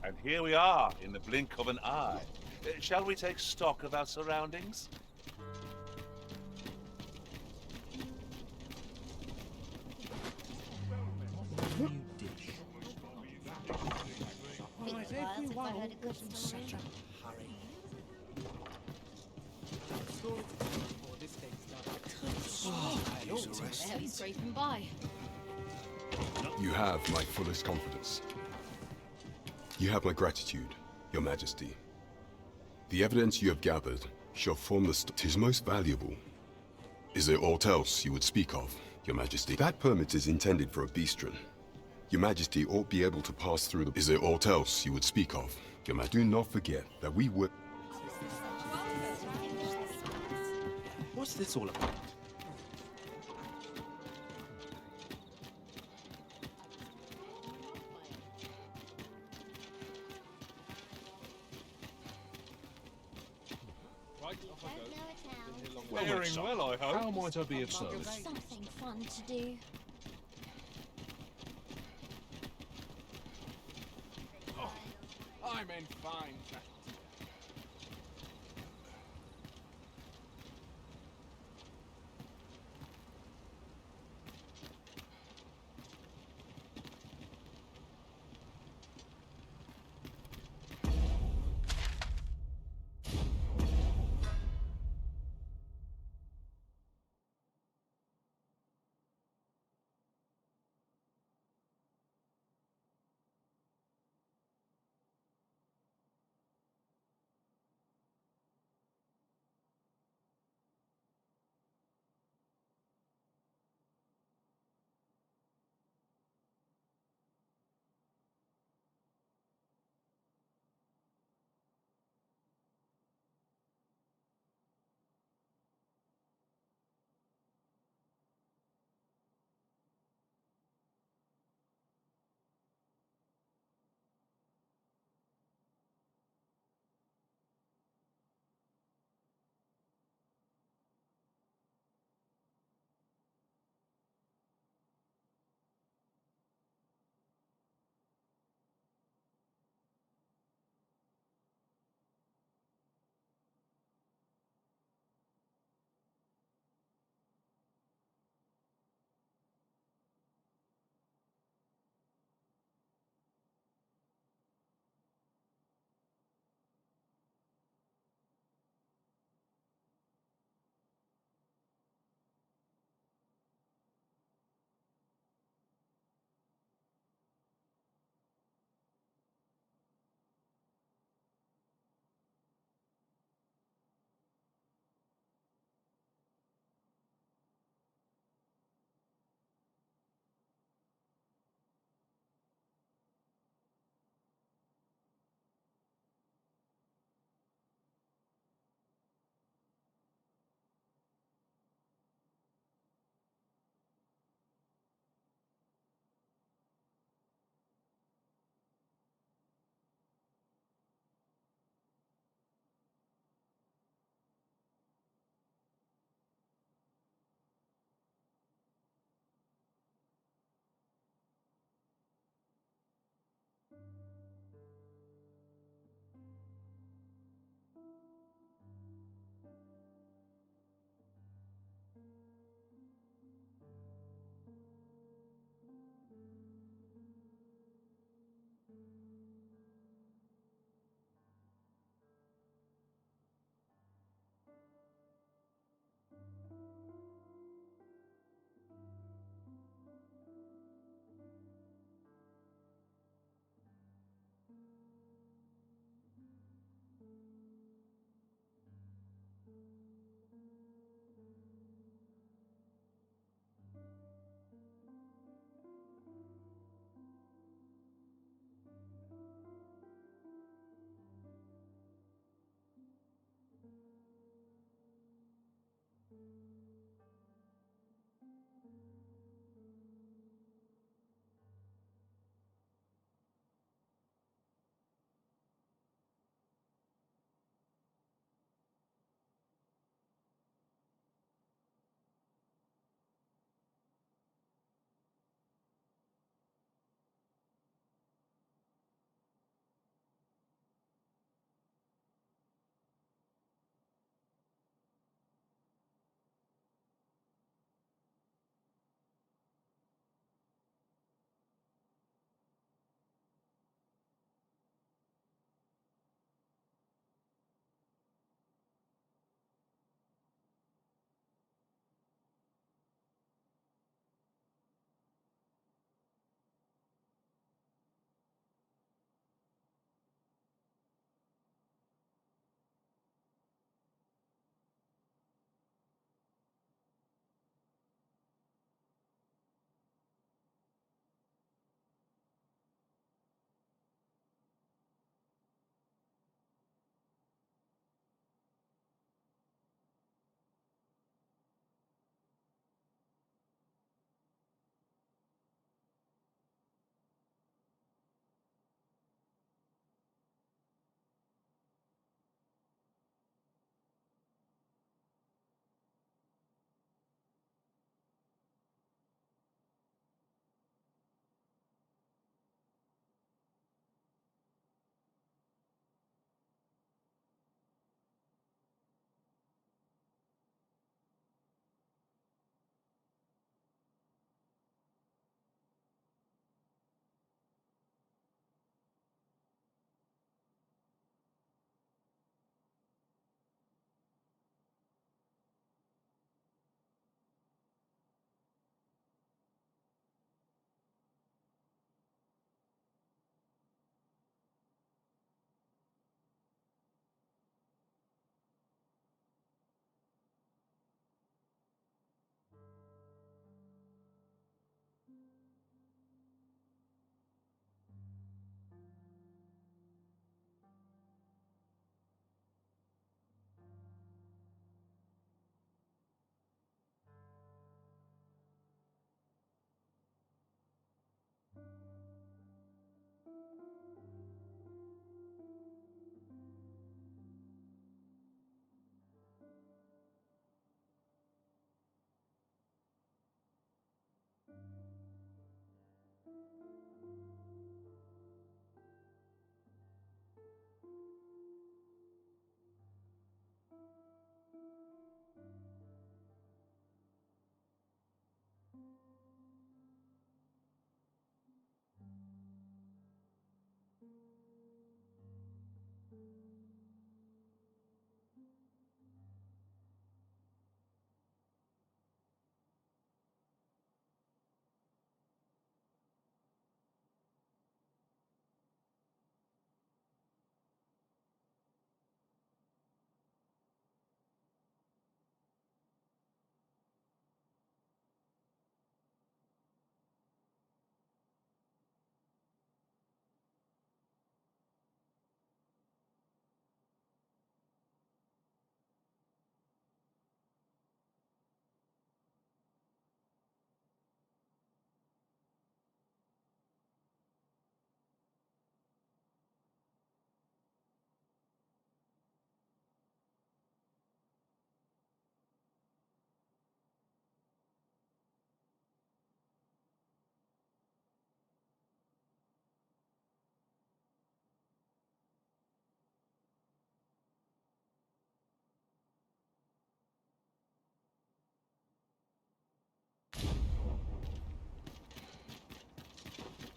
And here we are, in the blink of an eye. Shall we take stock of our surroundings? new dish. Why is everyone always in such a hurry? There he's scraping by. You have my fullest confidence. You have my gratitude, Your Majesty. The evidence you have gathered shall form the 'tis most valuable. Is there aught else you would speak of, Your Majesty? That permit is intended for a beastren. Your Majesty ought be able to pass through the... Is there aught else you would speak of, Your Majesty? Do not forget that we would... What's this all about? Faring well, I hope. How might I be of service? Something fun to do. I'm in fine.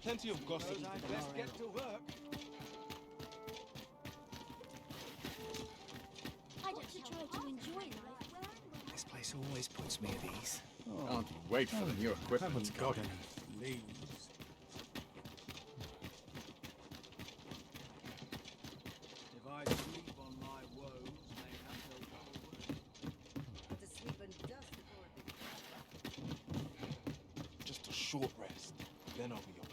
Plenty of gossip. Let's get to work. I don't try to enjoy life. This place always puts me at ease. Can't wait for the new equipment. Haven't got any leaves. If I sleep on my woes, may have no trouble. To sleep and dust before it Just a short rest, then I'll be off.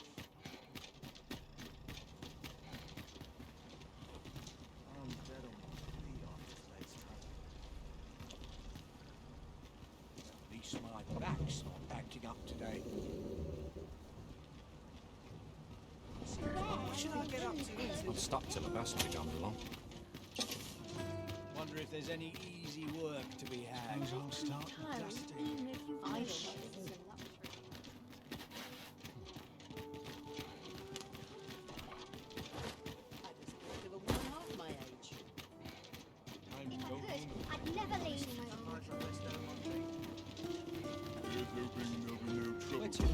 I'm dead on my feet after today's travel. At least my back's not acting up today. What should I get up to? I'm stuck till the passenger comes along. Wonder if there's any easy work to be had. I'll start dusting. I don't know. to a woman half my age. Time's If I go could, home. I'd never leave. Here's hoping there'll be no trouble. Wait till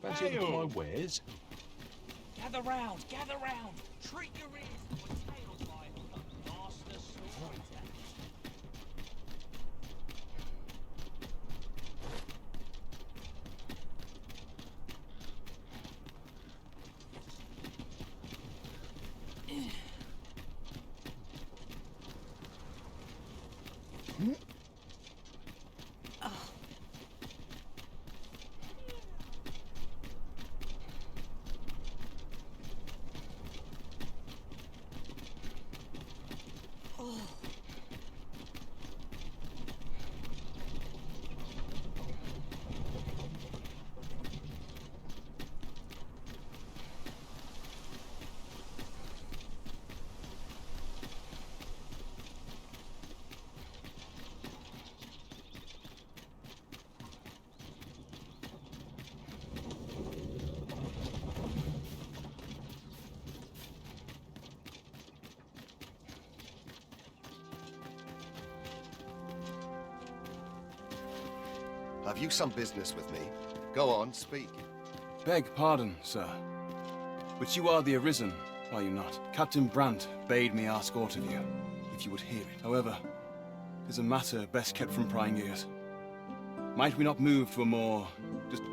Fancy any of my wares? Gather round, gather round. Treat your ears to a tale by a master storyteller. Have you some business with me? Go on, speak. Beg pardon, sir. But you are the Arisen, are you not? Captain Brandt bade me ask aught of you, if you would hear it. However, it is a matter best kept from prying ears. Might we not move to a more... just...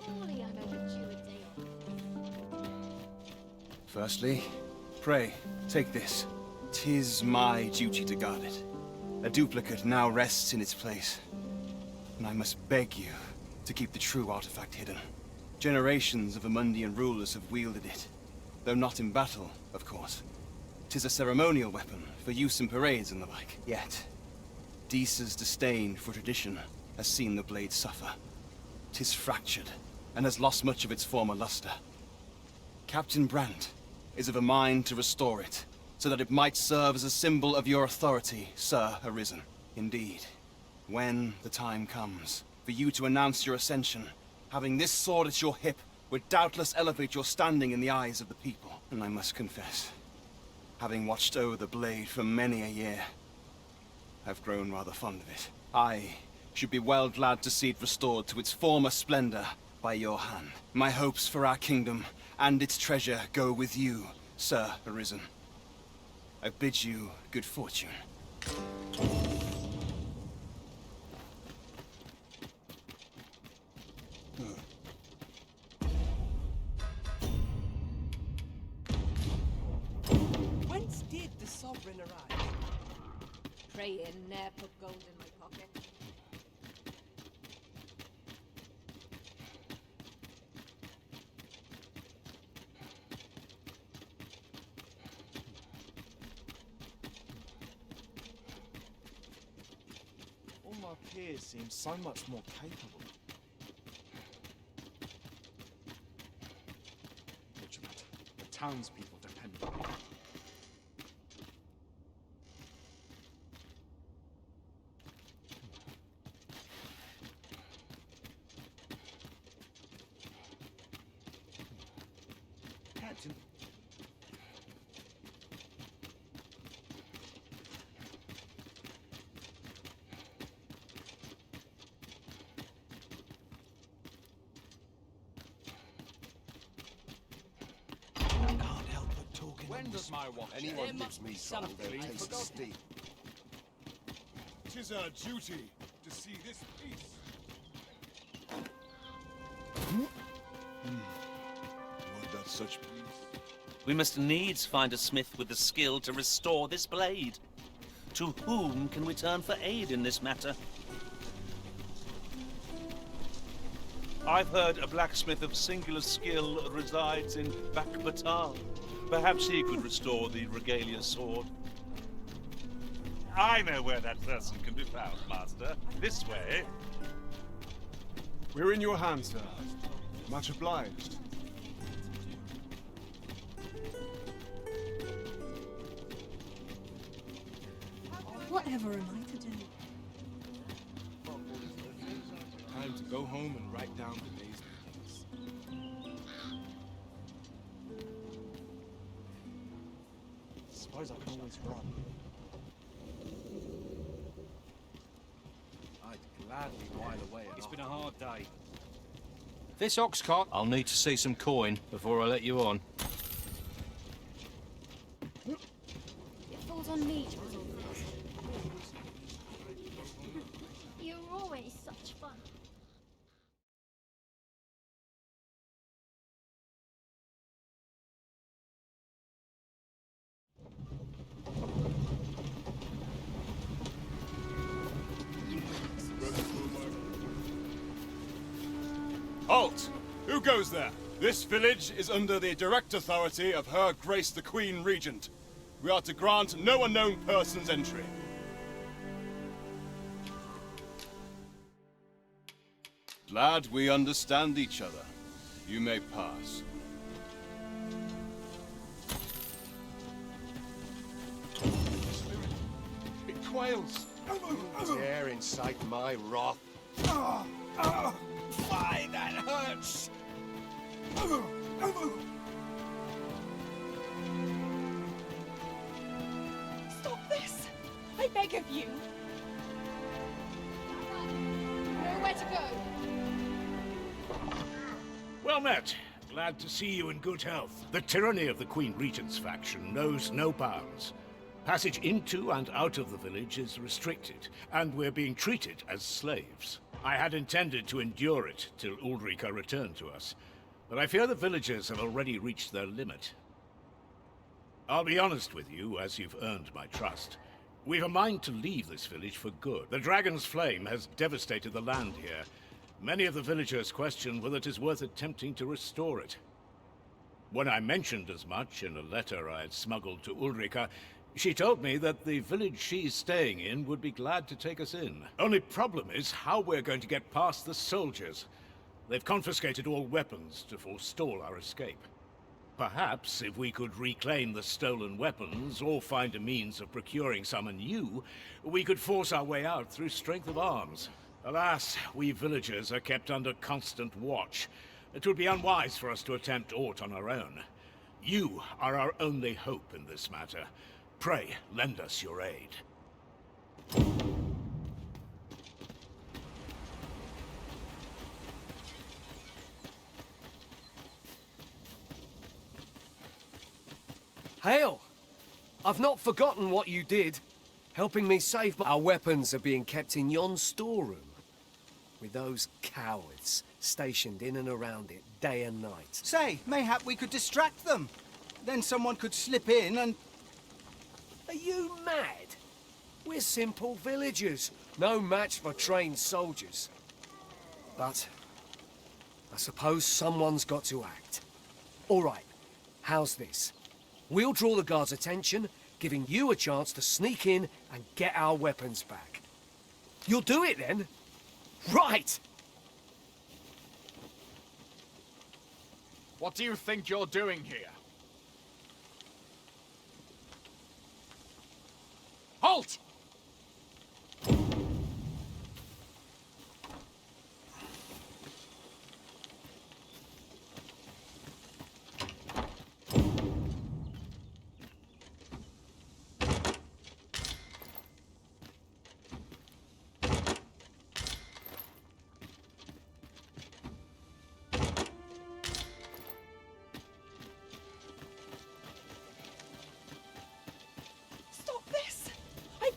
Surely I'm overdue a day off. Firstly, pray, take this. 'Tis my duty to guard it. A duplicate now rests in its place. And I must beg you to keep the true artifact hidden. Generations of Amundian rulers have wielded it. Though not in battle, of course. 'Tis a ceremonial weapon for use in parades and the like. Yet, Disa's disdain for tradition has seen the blade suffer. 'Tis fractured, and has lost much of its former luster. Captain Brandt is of a mind to restore it, so that it might serve as a symbol of your authority, Sir Arisen. Indeed, when the time comes for you to announce your ascension, Having this sword at your hip would doubtless elevate your standing in the eyes of the people. And I must confess, having watched over the blade for many a year, I've grown rather fond of it. I should be well glad to see it restored to its former splendor by your hand. My hopes for our kingdom and its treasure go with you, Sir Arisen. I bid you good fortune. Whence did the sovereign arrive? Pray in, ne'er put gold in my pocket. All my peers seem so much more capable. Regiment, the townspeople depend on me. Captain. When does my watch? Anyone gives me trouble, they'll taste steam. 'Tis our duty to see this peace. Would that such peace? We must needs find a smith with the skill to restore this blade. To whom can we turn for aid in this matter? I've heard a blacksmith of singular skill resides in Bakbatar. Perhaps he could restore the regalia sword. I know where that person can be found, Master. This way. We're in your hands, sir. Much obliged. Whatever am I to do? Time to go home and write down the day's meetings. Suppose I can always run. I'd gladly while away. It's been a hard day. This ox cart. I'll need to see some coin before I let you on. It falls on me to resolve this. You're always such fun. Halt! Who goes there? This village is under the direct authority of Her Grace the Queen Regent. We are to grant no unknown persons entry. Glad we understand each other. You may pass. It quails. Dare incite my wrath. Why, that hurts! Stop this! I beg of you! Nowhere to go. Well met. Glad to see you in good health. The tyranny of the Queen Regent's faction knows no bounds. Passage into and out of the village is restricted, and we're being treated as slaves. I had intended to endure it till Ulrika returned to us, but I fear the villagers have already reached their limit. I'll be honest with you, as you've earned my trust. We've a mind to leave this village for good. The Dragon's Flame has devastated the land here. Many of the villagers question whether it is worth attempting to restore it. When I mentioned as much in a letter I had smuggled to Ulrika, she told me that the village she's staying in would be glad to take us in. Only problem is how we're going to get past the soldiers. They've confiscated all weapons to forestall our escape. Perhaps if we could reclaim the stolen weapons or find a means of procuring some anew, we could force our way out through strength of arms. Alas, we villagers are kept under constant watch. It would be unwise for us to attempt aught on our own. You are our only hope in this matter. Pray, lend us your aid. Hail! I've not forgotten what you did, helping me save our weapons are being kept in yon storeroom, with those cowards stationed in and around it day and night. Say, mayhap we could distract them. Then someone could slip in and... Are you mad? We're simple villagers, no match for trained soldiers. But I suppose someone's got to act. All right, how's this? We'll draw the guards' attention, giving you a chance to sneak in and get our weapons back. You'll do it then? Right! What do you think you're doing here? Halt!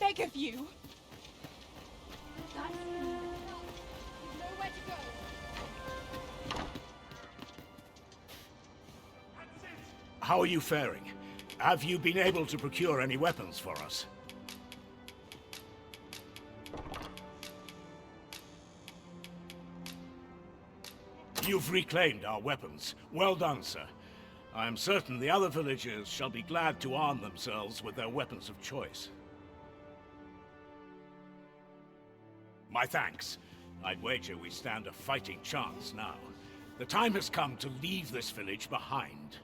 Beg of you. That's nowhere to go. How are you faring? Have you been able to procure any weapons for us? You've reclaimed our weapons. Well done, sir. I am certain the other villagers shall be glad to arm themselves with their weapons of choice. My thanks. I'd wager we stand a fighting chance now. The time has come to leave this village behind.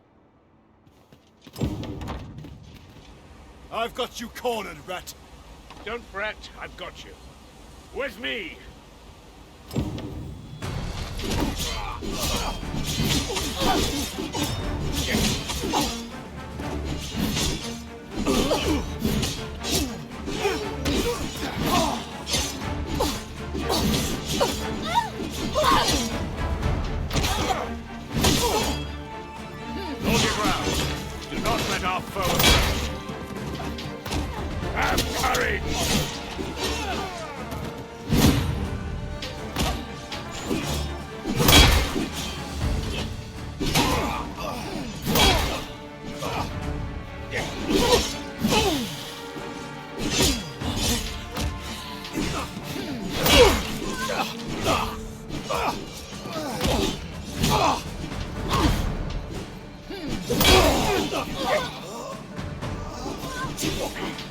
I've got you cornered, rat. Don't fret, I've got you. With me! Hold your ground. Do not let our foe approach. Have courage!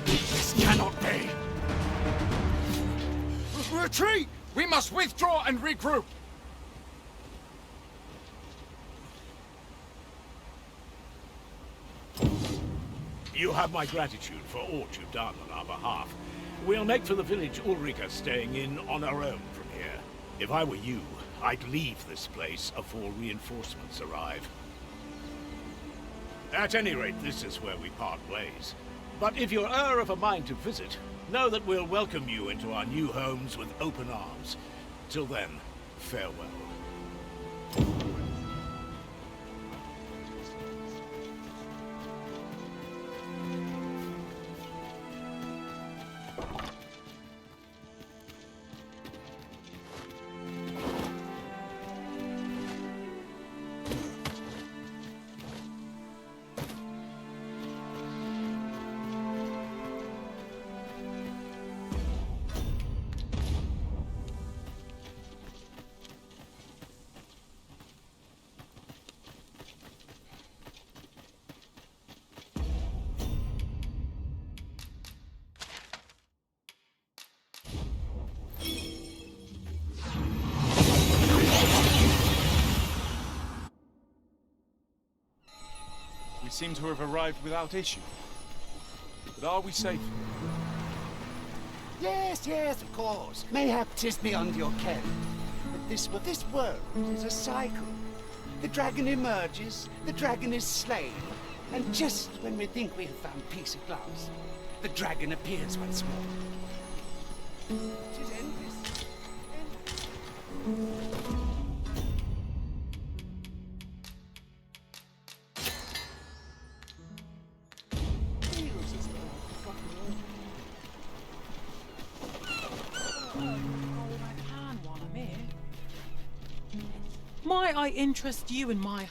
This cannot be. Retreat! We must withdraw and regroup. You have my gratitude for aught you've done on our behalf. We'll make for the village Ulrika staying in on our own from here. If I were you, I'd leave this place afore reinforcements arrive. At any rate, this is where we part ways. But if you're of a mind to visit, know that we'll welcome you into our new homes with open arms. Till then, farewell. We seem to have arrived without issue. But are we safe? Yes, yes, of course. Mayhap 'tis beyond your ken. But this world is a cycle. The dragon emerges, the dragon is slain, and just when we think we have found peace at last, the dragon appears once more. 'Tis endless. Might I interest you in my...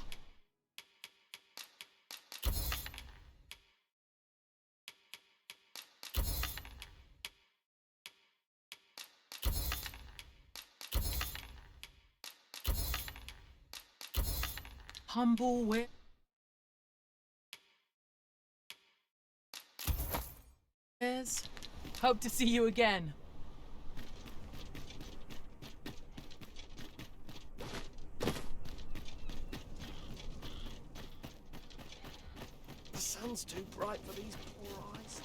humble wit? Hope to see you again. The sun's too bright for these poor eyes.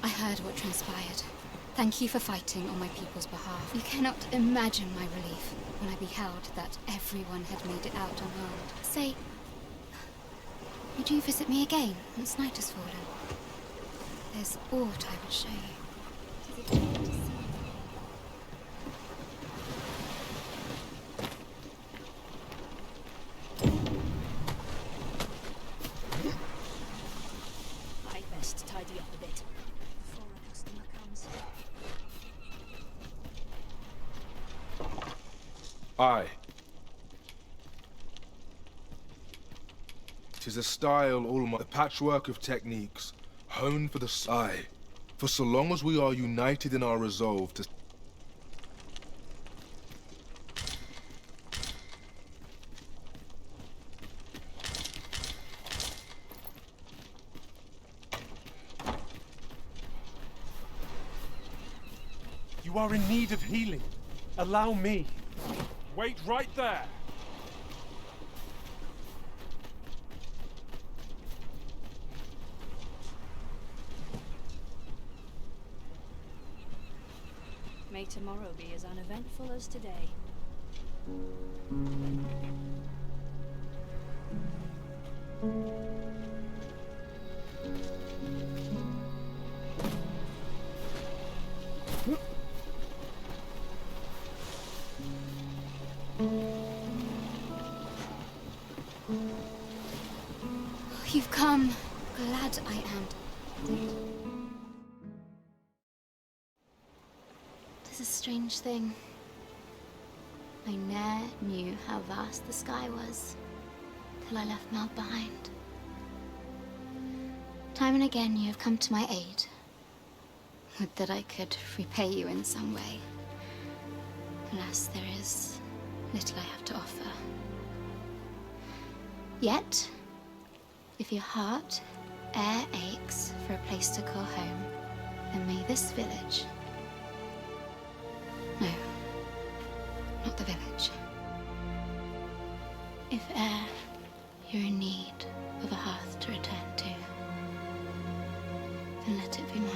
I heard what transpired. Thank you for fighting on my people's behalf. You cannot imagine my relief when I beheld that everyone had made it out unharmed. Say, would you visit me again once night has fallen? There's aught I would show you. I'd best tidy up a bit before a customer comes. Aye. 'Tis a style the patchwork of techniques, honed for the eye. For so long as we are united in our resolve to... You are in need of healing. Allow me. Wait right there. May tomorrow be as uneventful as today. You've come. Glad I am. Tis a strange thing. I ne'er knew how vast the sky was, till I left Meld behind. Time and again you have come to my aid. Would that I could repay you in some way. Alas, there is little I have to offer. Yet, if your heart e'er aches for a place to call home, then may this village... No, not the village. If e'er you're in need of a hearth to return to, then let it be mine.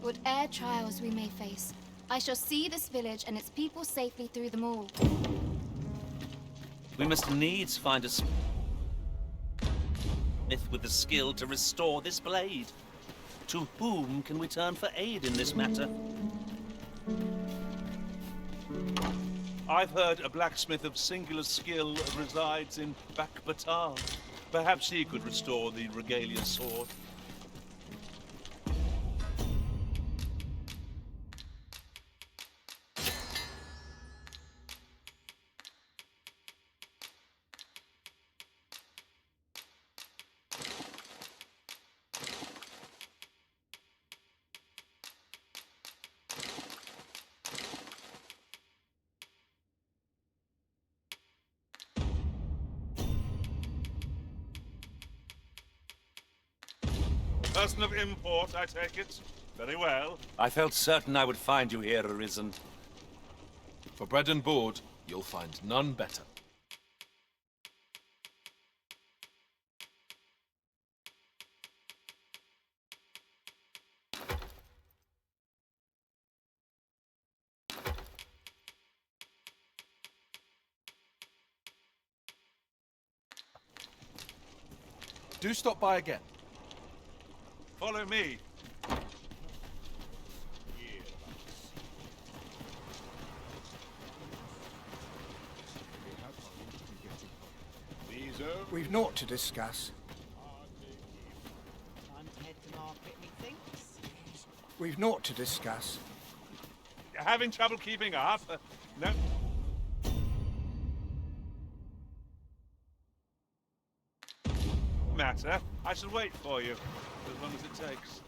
Whate'er trials we may face, I shall see this village and its people safely through them all. We must needs find a smith with the skill to restore this blade. To whom can we turn for aid in this matter? I've heard a blacksmith of singular skill resides in Back-Batar. Perhaps he could restore the Regalia sword. Person of import, I take it? Very well. I felt certain I would find you here, Arisen. For bread and board, you'll find none better. Do stop by again. Follow me. We've naught to discuss. Time to head to market, methinks. We've naught to discuss. Having trouble keeping up? No. Matter. I shall wait for you, as long as it takes.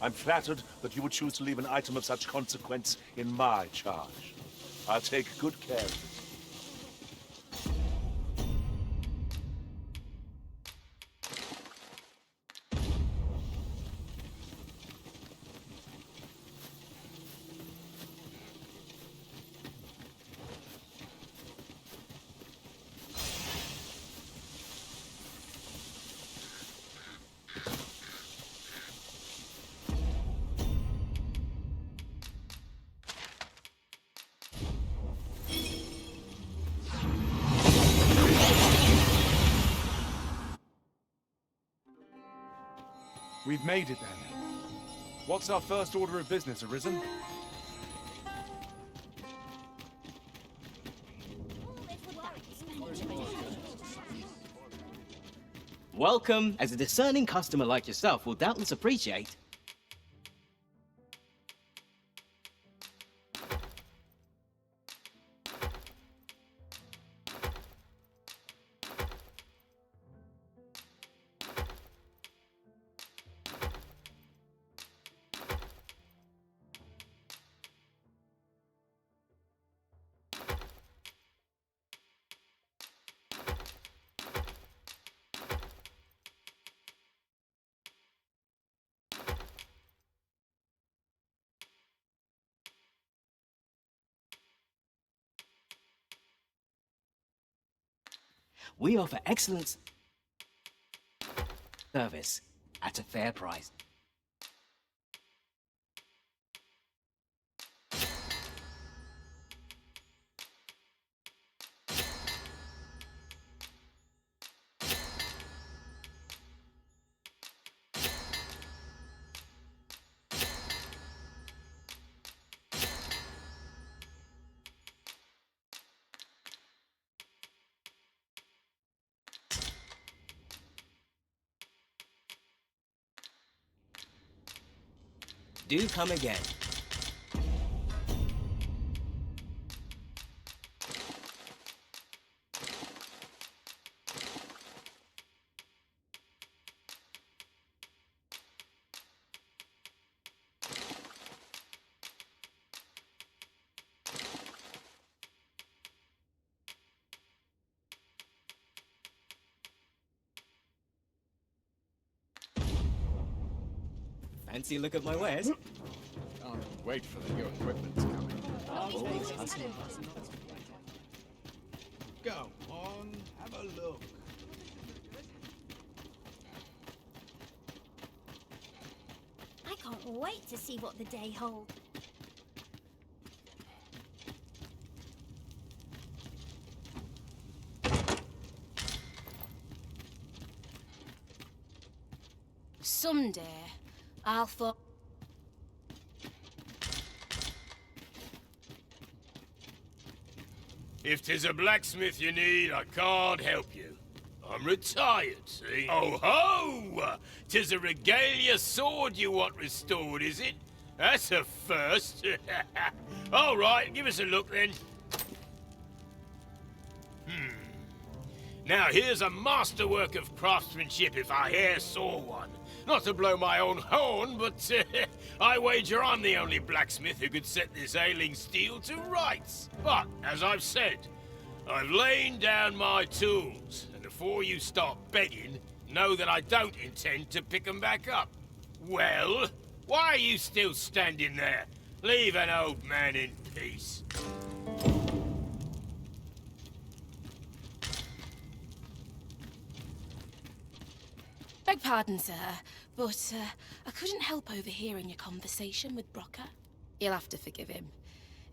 I'm flattered that you would choose to leave an item of such consequence in my charge. I'll take good care of it. We've made it then. What's our first order of business, Arisen? Welcome. As a discerning customer like yourself will doubtless appreciate. We offer excellent service at a fair price. Do come again. Fancy a look at my wares? Can't wait for the new equipment's coming. Go on, have a look. I can't wait to see what the day holds. Someday, I'll fall. If 'tis a blacksmith you need, I can't help you. I'm retired, see? Oh ho! 'Tis a regalia sword you want restored, is it? That's a first. All right, give us a look then. Now here's a masterwork of craftsmanship if I e'er saw one. Not to blow my own horn, but I wager I'm the only blacksmith who could set this ailing steel to rights. But, as I've said, I've lain down my tools, and before you start begging, know that I don't intend to pick them back up. Well, why are you still standing there? Leave an old man in peace. Beg pardon, sir, but I couldn't help overhearing your conversation with Brocker. You'll have to forgive him.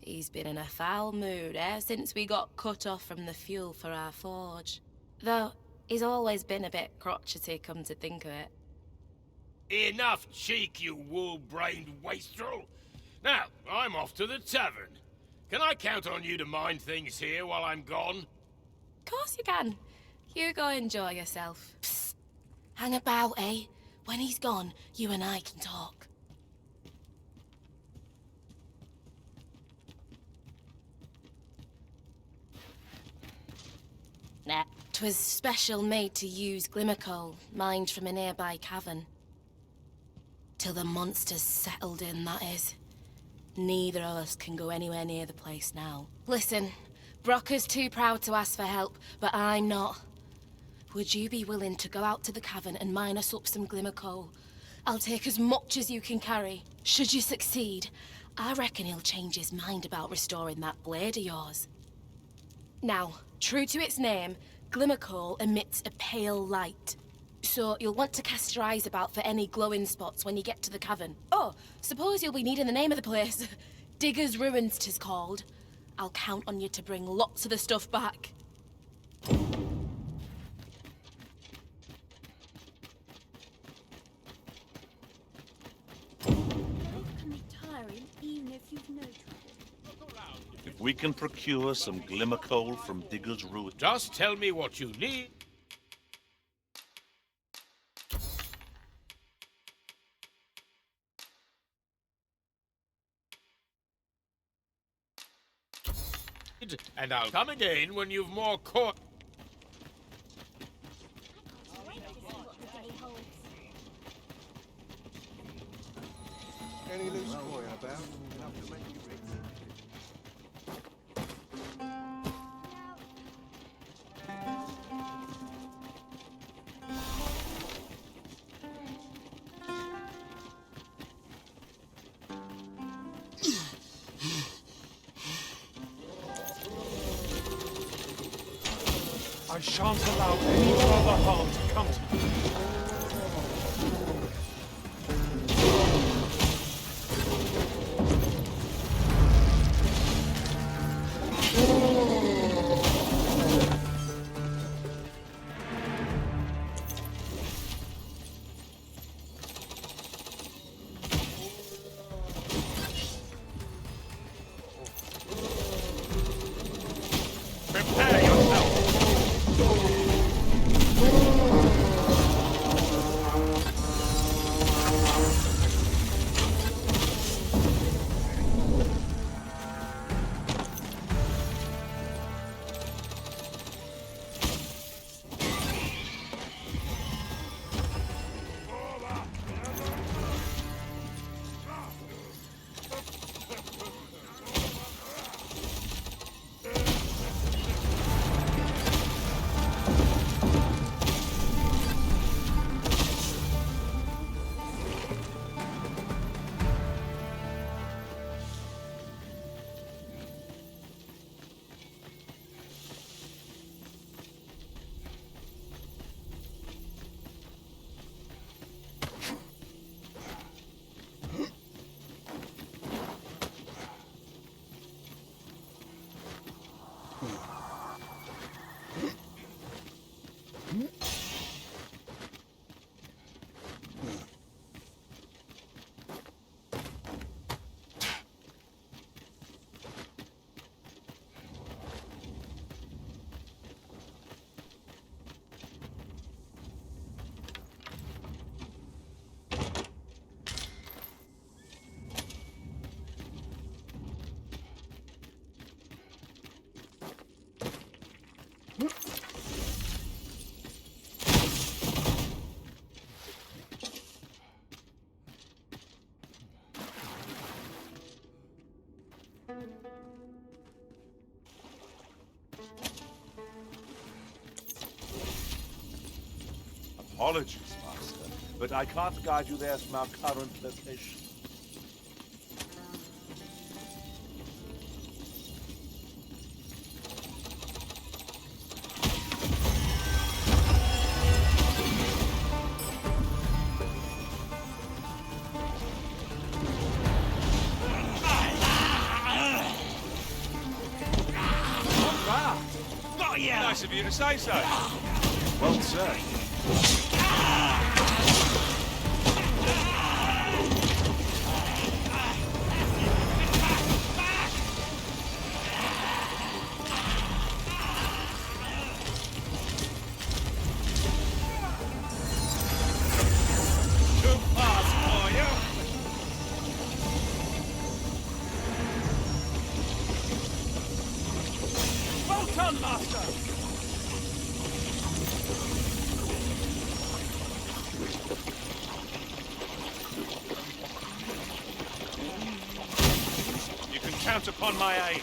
He's been in a foul mood ever since we got cut off from the fuel for our forge. Though, he's always been a bit crotchety, come to think of it. Enough cheek, you wool-brained wastrel. Now, I'm off to the tavern. Can I count on you to mind things here while I'm gone? Of course you can. You go enjoy yourself. Psst. Hang about, eh? When he's gone, you and I can talk. Nah. 'Twas special made to use glimmer coal, mined from a nearby cavern. Till the monsters settled in, that is. Neither of us can go anywhere near the place now. Listen, Brocker's too proud to ask for help, but I'm not. Would you be willing to go out to the cavern and mine us up some glimmer coal? I'll take as much as you can carry. Should you succeed, I reckon he'll change his mind about restoring that blade of yours. Now, true to its name, glimmer coal emits a pale light. So you'll want to cast your eyes about for any glowing spots when you get to the cavern. Oh, suppose you'll be needing the name of the place. Digger's Ruins 'tis called. I'll count on you to bring lots of the stuff back. If we can procure some glimmer coal from Digger's Ruin. Just tell me what you need. And I'll come again when you've more coin. Any loose coin about? Enough to make you rich. I shan't allow any further harm to come to you. Prepare yourself! Apologies, Master, but I can't guide you there from our current location. Not yet! Nice of you to say so. Well said. Too fast for you. Well done, Master! You can count upon my aid.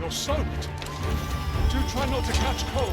You're soaked. Do try not to catch cold.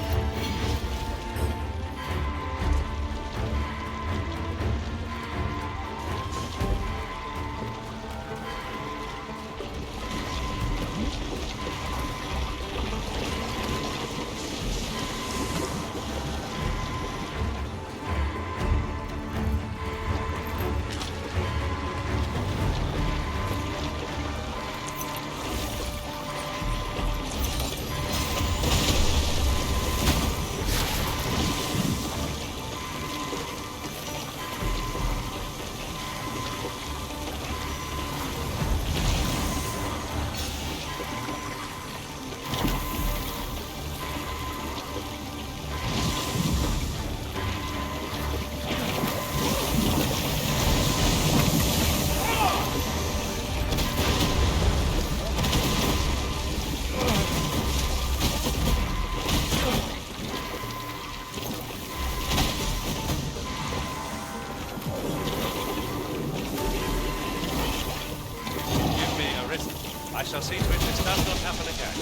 I shall see to it this does not happen again.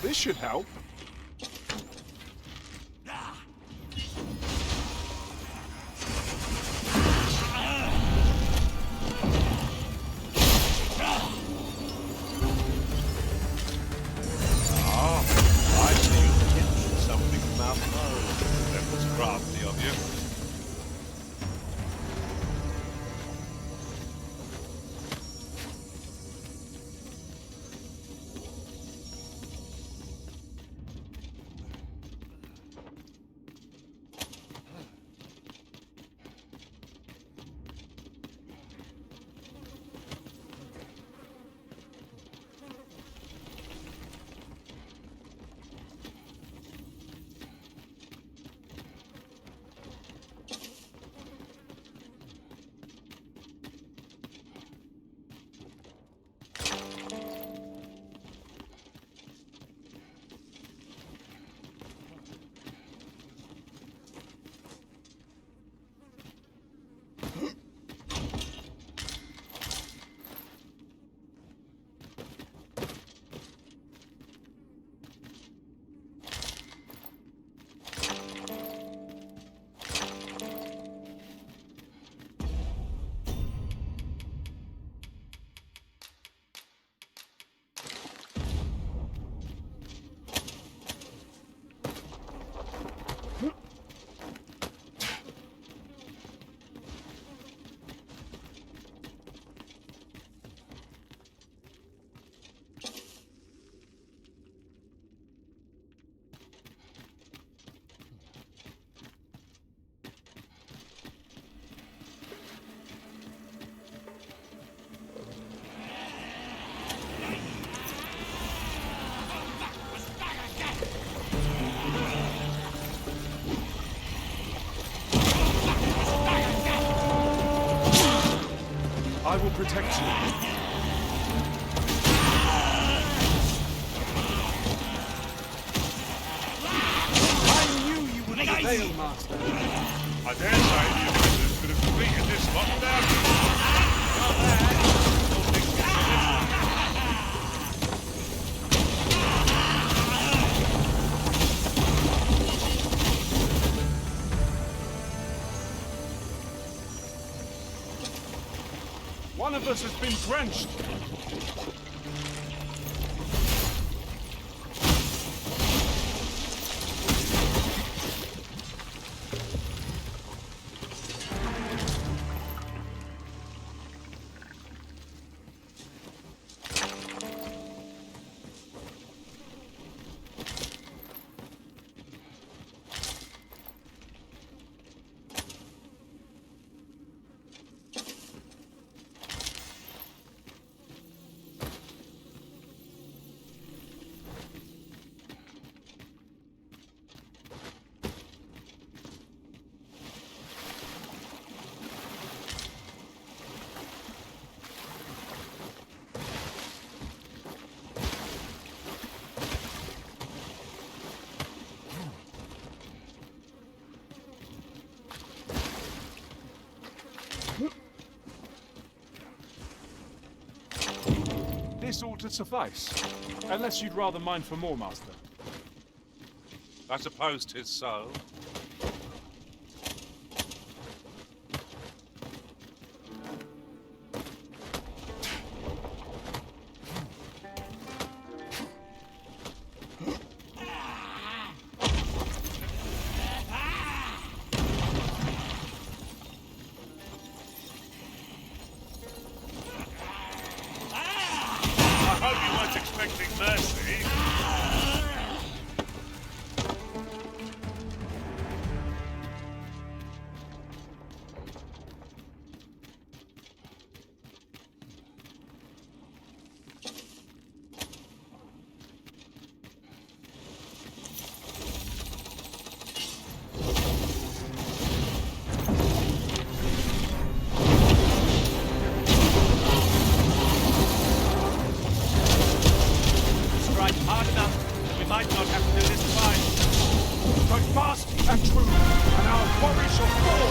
This should help. I see you hit something from out below. That was crafty of you. protect you. I knew you would prevail, Master. I dare say the Avengers could have defeated this lot without you. One of us has been drenched. This ought to suffice. Unless you'd rather mine for more, Master. I suppose 'tis so. I hope you weren't expecting mercy. Strike hard enough, and we might not have to do this twice. Strike fast and true, and our quarry shall fall!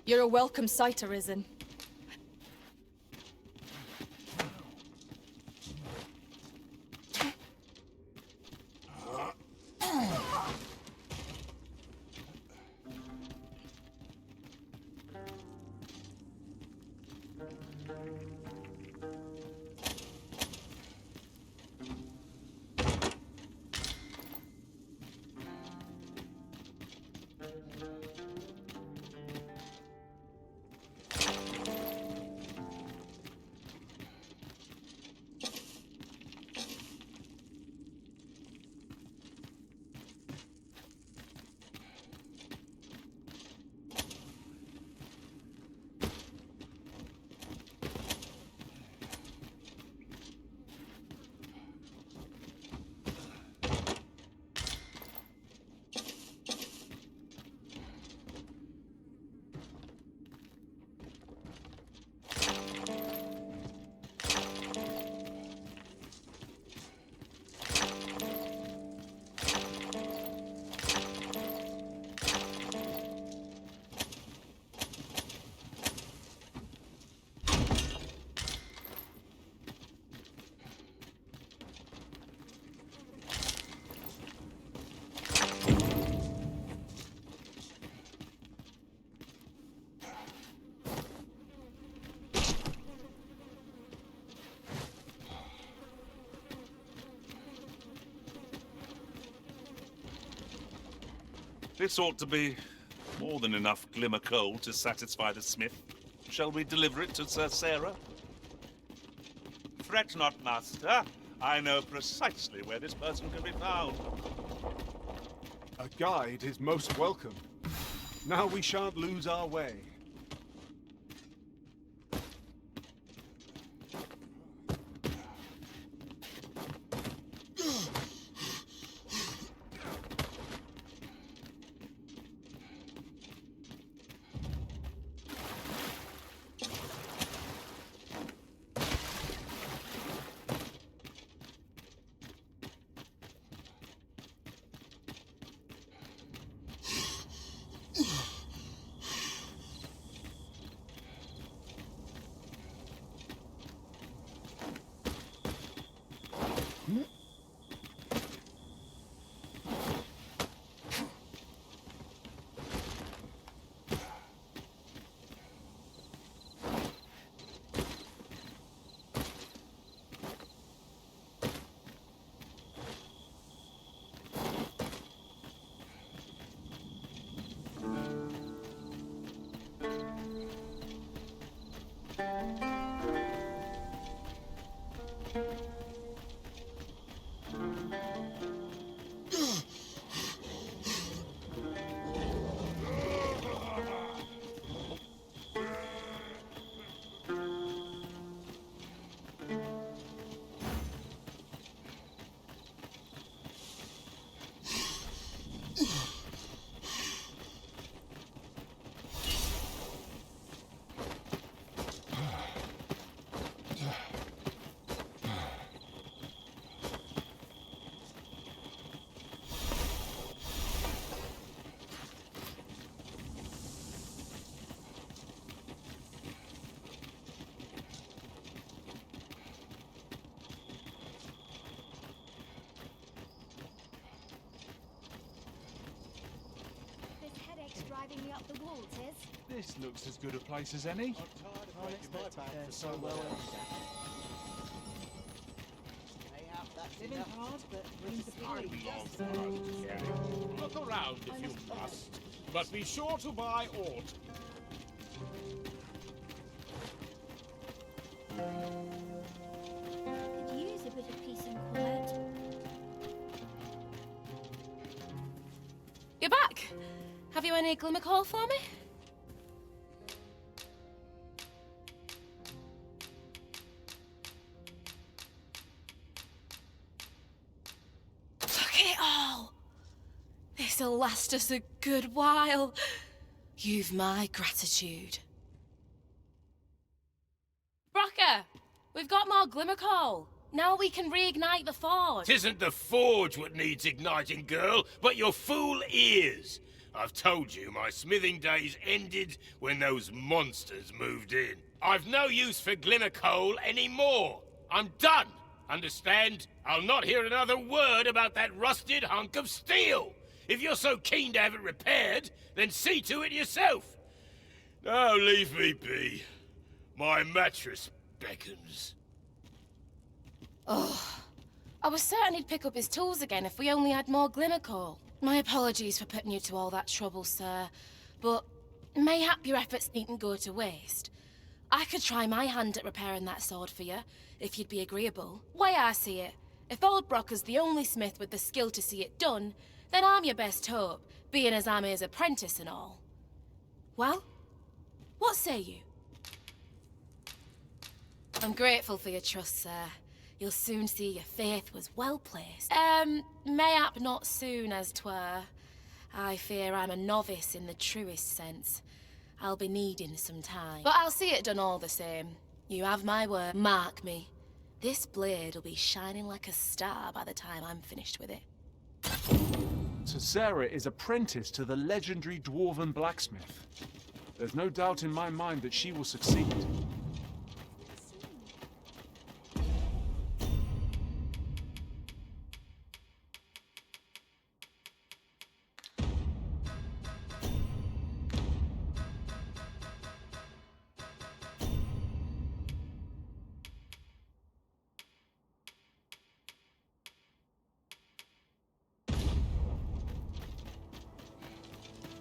You're a welcome sight, Arisen. This ought to be more than enough glimmer coal to satisfy the smith. Shall we deliver it to Sir Sarah? Fret not, master. I know precisely where this person can be found. A guide is most welcome. Now we shan't lose our way. Driving me up the wall, Tiz. This looks as good a place as any. Living hard, but brings the Look around if you must, but be sure to buy aught. Could use a bit of peace and quiet. You're back! Have you any glimmer coal for me? Look at it all! This'll last us a good while. You've my gratitude. Brocker, we've got more glimmer coal. Now we can reignite the forge. 'Tisn't the forge what needs igniting, girl, but your fool ears. I've told you my smithing days ended when those monsters moved in. I've no use for glimmer coal anymore. I'm done. Understand? I'll not hear another word about that rusted hunk of steel. If you're so keen to have it repaired, then see to it yourself. Now leave me be. My mattress beckons. Oh, I was certain he'd pick up his tools again if we only had more glimmer coal. My apologies for putting you to all that trouble, sir, but mayhap your efforts needn't go to waste. I could try my hand at repairing that sword for you, if you'd be agreeable. Way I see it, if old Brocker's the only smith with the skill to see it done, then I'm your best hope, being as I'm his apprentice and all. Well, what say you? I'm grateful for your trust, sir. You'll soon see your faith was well placed. Mayhap not soon as 'twere. I fear I'm a novice in the truest sense. I'll be needing some time. But I'll see it done all the same. You have my word. Mark me. This blade will be shining like a star by the time I'm finished with it. Sir Sarah is apprentice to the legendary dwarven blacksmith. There's no doubt in my mind that she will succeed.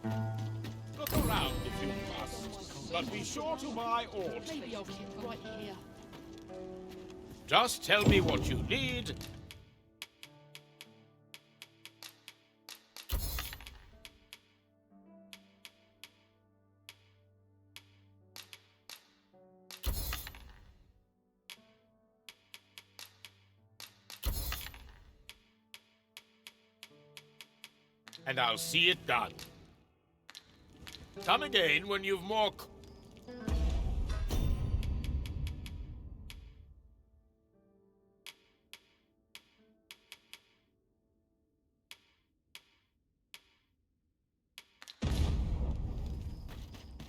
Look around if you must, but be sure to buy all. Maybe I'll keep right here. Just tell me what you need. And I'll see it done. Come again when you've more...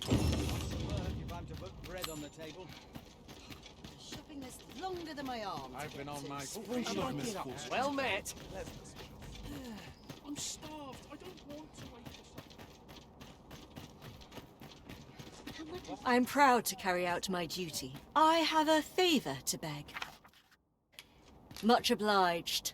If I'm to put bread on the table. The shopping list longer than my arm. I've been on my Well met. I'm starved. I don't want to wait for supper. I'm proud to carry out my duty. I have a favor to beg. Much obliged.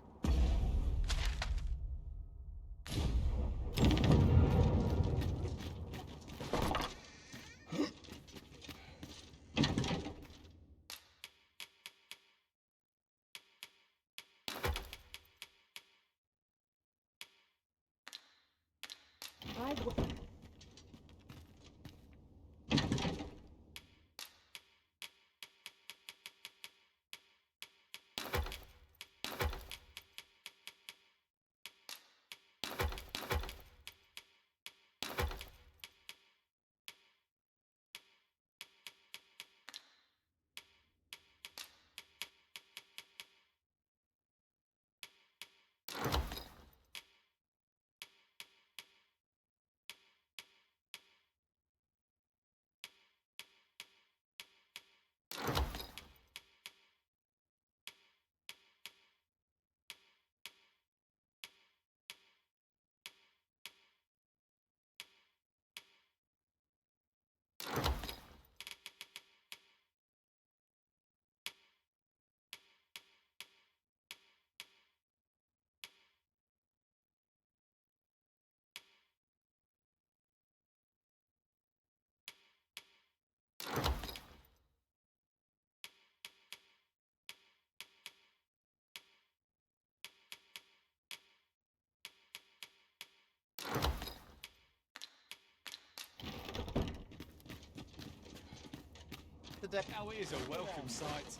Oh, it is a welcome sight.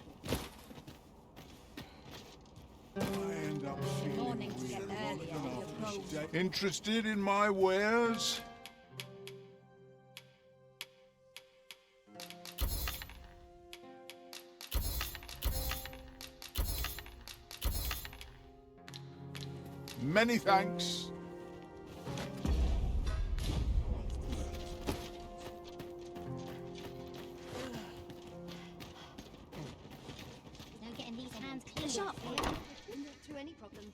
I end up Morning to get earlier with your road. Interested in my wares? Many thanks. No getting these hands clean. Sharp here. Not to any problem.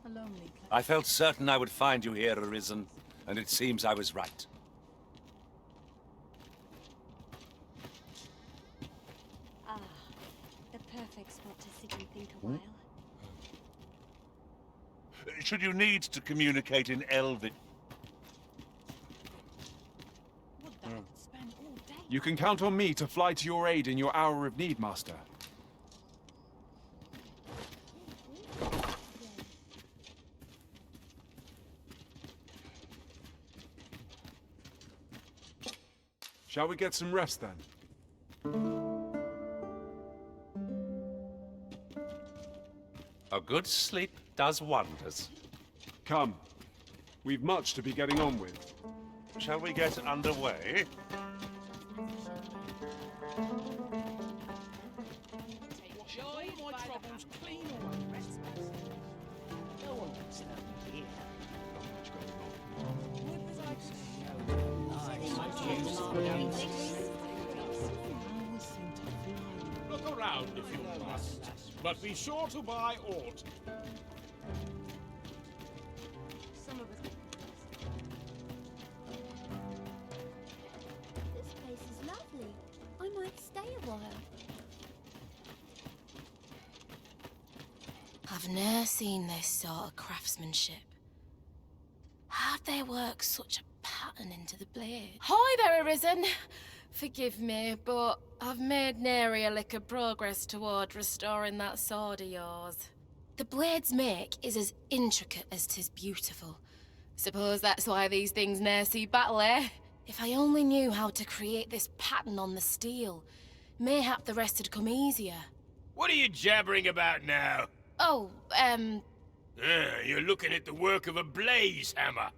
A lonely place. I felt certain I would find you here, Arisen, and it seems I was right. Ah, the perfect spot to sit and think a while. Should you need to communicate in Elvish... You can count on me to fly to your aid in your hour of need, Master. Shall we get some rest then? A good sleep does wonders. Come. We've much to be getting on with. Shall we get underway? Joy, my troubles clean away. No one can stand here. What was I saying? around if you must, but be sure to buy aught. Some of us. This place is lovely. I might stay a while. I've ne'er seen this sort of craftsmanship. How'd they work such a pattern into the blade? Hi there, Arisen! Forgive me, but I've made nary a lick of progress toward restoring that sword of yours. The blade's make is as intricate as 'tis beautiful. Suppose that's why these things ne'er see battle, eh? If I only knew how to create this pattern on the steel, mayhap the rest had come easier. What are you jabbering about now? Oh, You're looking at the work of a blaze hammer.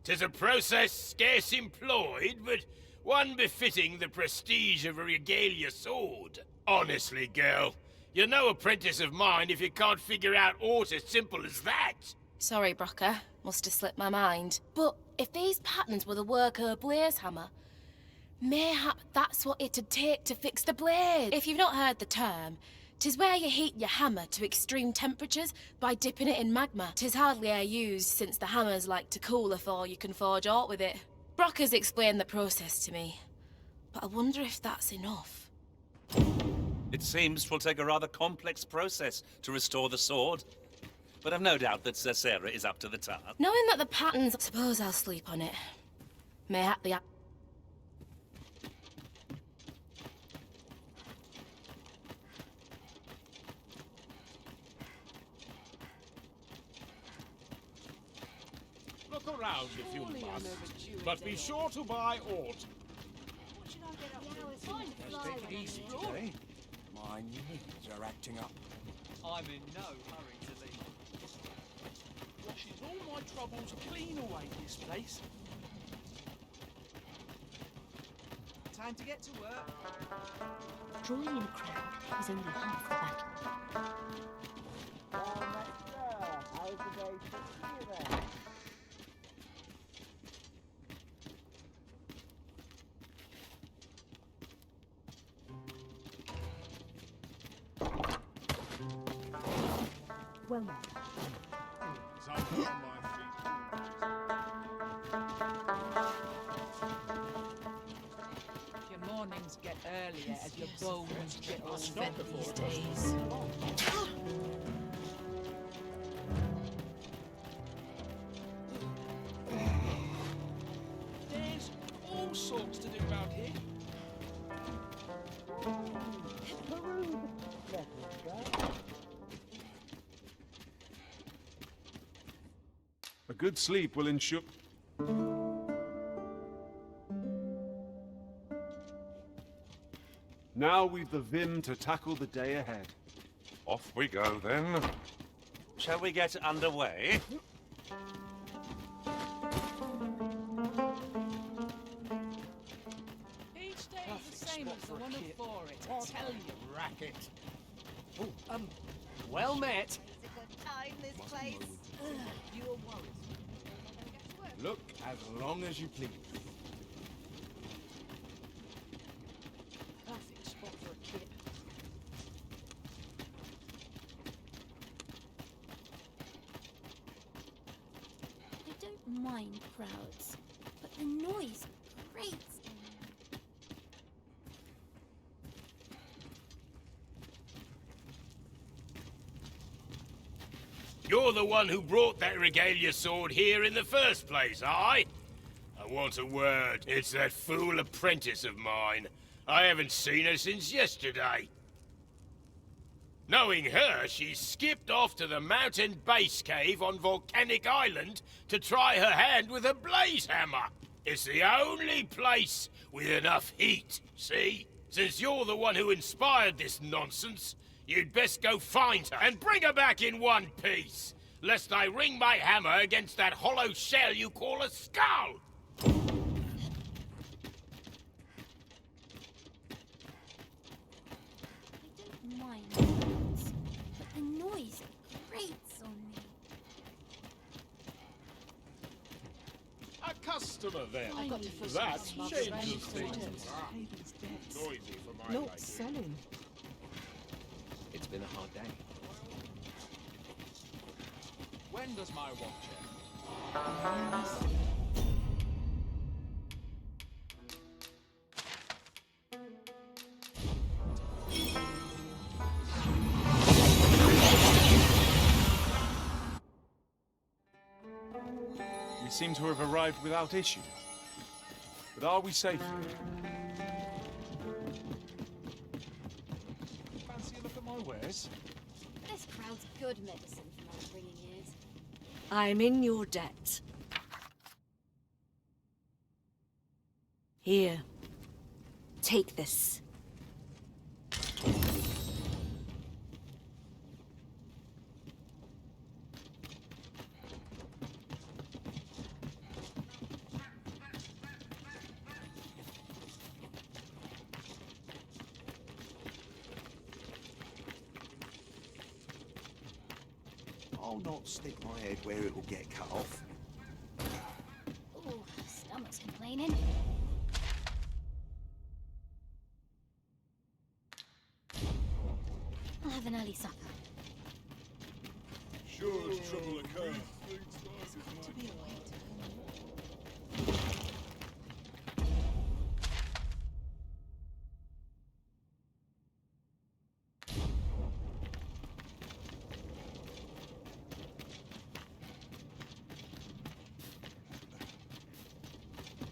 'Tis a process scarce employed, but one befitting the prestige of a regalia sword. Honestly, girl, you're no apprentice of mine if you can't figure out aught as simple as that. Sorry, Brocker. Must have slipped my mind. But if these patterns were the work of a blaze hammer, mayhap that's what it'd take to fix the blade. If you've not heard the term, 'tis where you heat your hammer to extreme temperatures by dipping it in magma. 'Tis hardly e'er used since the hammers like to cool afore you can forge aught with it. Brocker's explained the process to me, but I wonder if that's enough. It seems 'twill take a rather complex process to restore the sword. But I've no doubt that Sir Sarah is up to the task. Knowing that the patterns, suppose I'll sleep on it. Mayhap the... Look around if you must, but be sure to buy aught. Let's take it easy today. My knees are acting up. I'm in no hurry to leave. Washes all my troubles clean away, this place. Time to get to work. Drawing in a crowd is only half the battle. How's the day treating you then? Well met. Your mornings get earlier as your bones get all Stop fed before these it days. There's all sorts to do around here. A good sleep will ensure... Now we've the vim to tackle the day ahead. Off we go, then. Shall we get underway? Each day is the same as the one before it, I tell you. Racket. Oh, well met. It's a good time, this place. You're worried. Look as long as you please. Perfect spot for a kip. I don't mind crowds, but the noise grates. You're the one who brought that regalia sword here in the first place, aye? I want a word. It's that fool apprentice of mine. I haven't seen her since yesterday. Knowing her, she skipped off to the mountain base cave on Volcanic Island to try her hand with a blaze hammer. It's the only place with enough heat, see? Since you're the one who inspired this nonsense, you'd best go find her and bring her back in one piece, lest I ring my hammer against that hollow shell you call a skull. I don't mind crowds, but the noise grates on me. A customer, then. I've got to fill That some changes rent things. to Haven's debts. Noisy for my Not liking. selling. been a hard day. When does my watch end? We seem to have arrived without issue. But are we safe here? Fancy a look at my wares? This crowd's good medicine for my ringing ears. I'm in your debt. Here. Take this. I'll not stick my head where it will get cut off. Ooh, stomach's complaining. I'll have an early supper. Sure as trouble occurs. To be awake.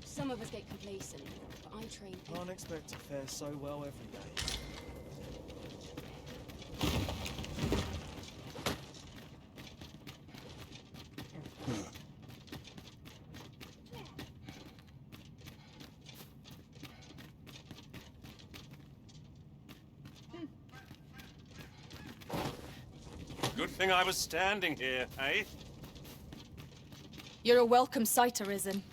Some of us get complacent, but I train people. Can't expect to fare so well every day. Good thing I was standing here, eh? You're a welcome sight, Arisen.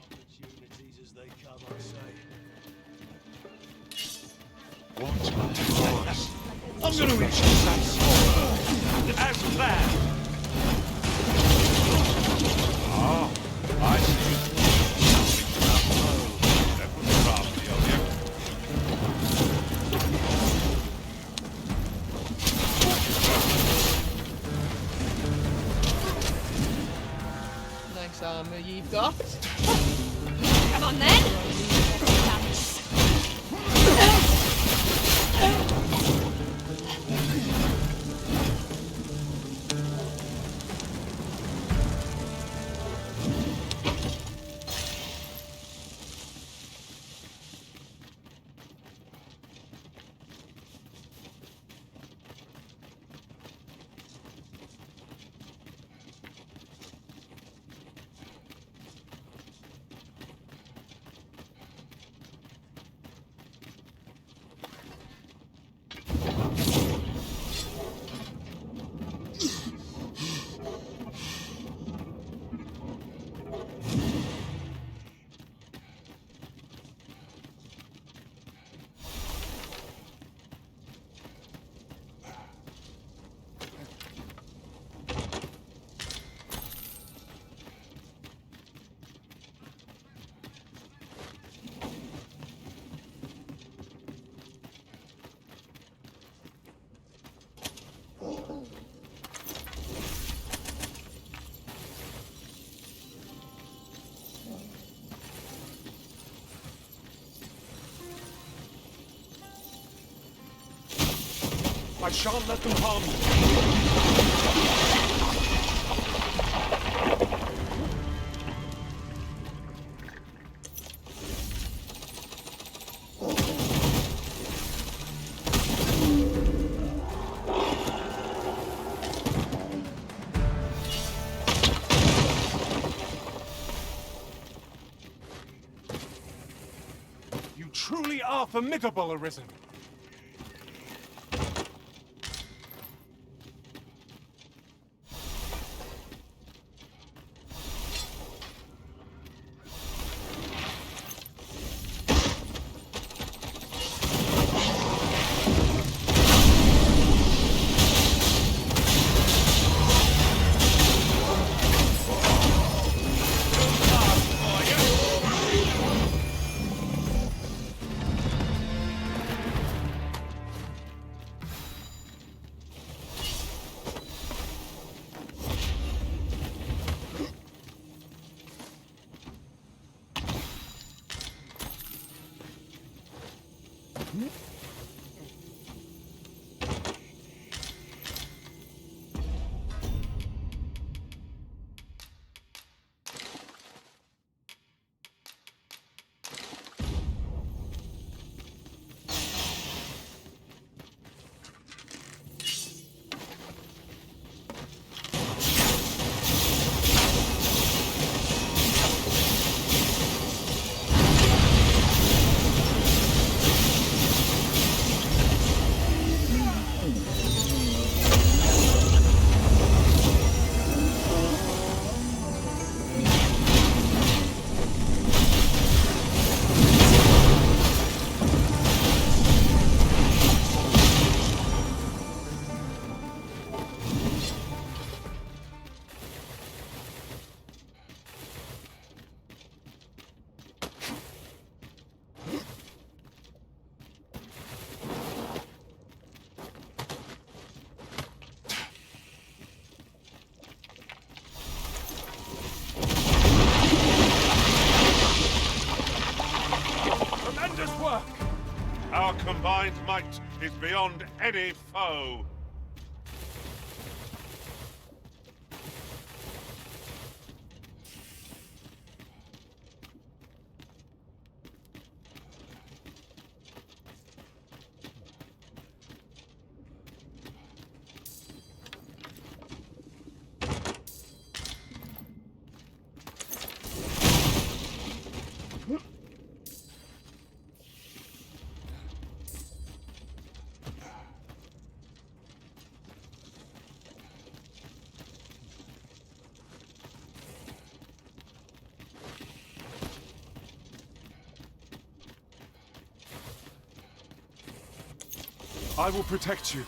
Opportunities as they come, I say. What? I'm gonna reach that sword. As planned. Ah, I see. That was crafty of you. Nice armor you've got. Come on then! I shan't let them harm you. You truly are formidable, Arisen. Tremendous work! Our combined might is beyond any foe. I will protect you.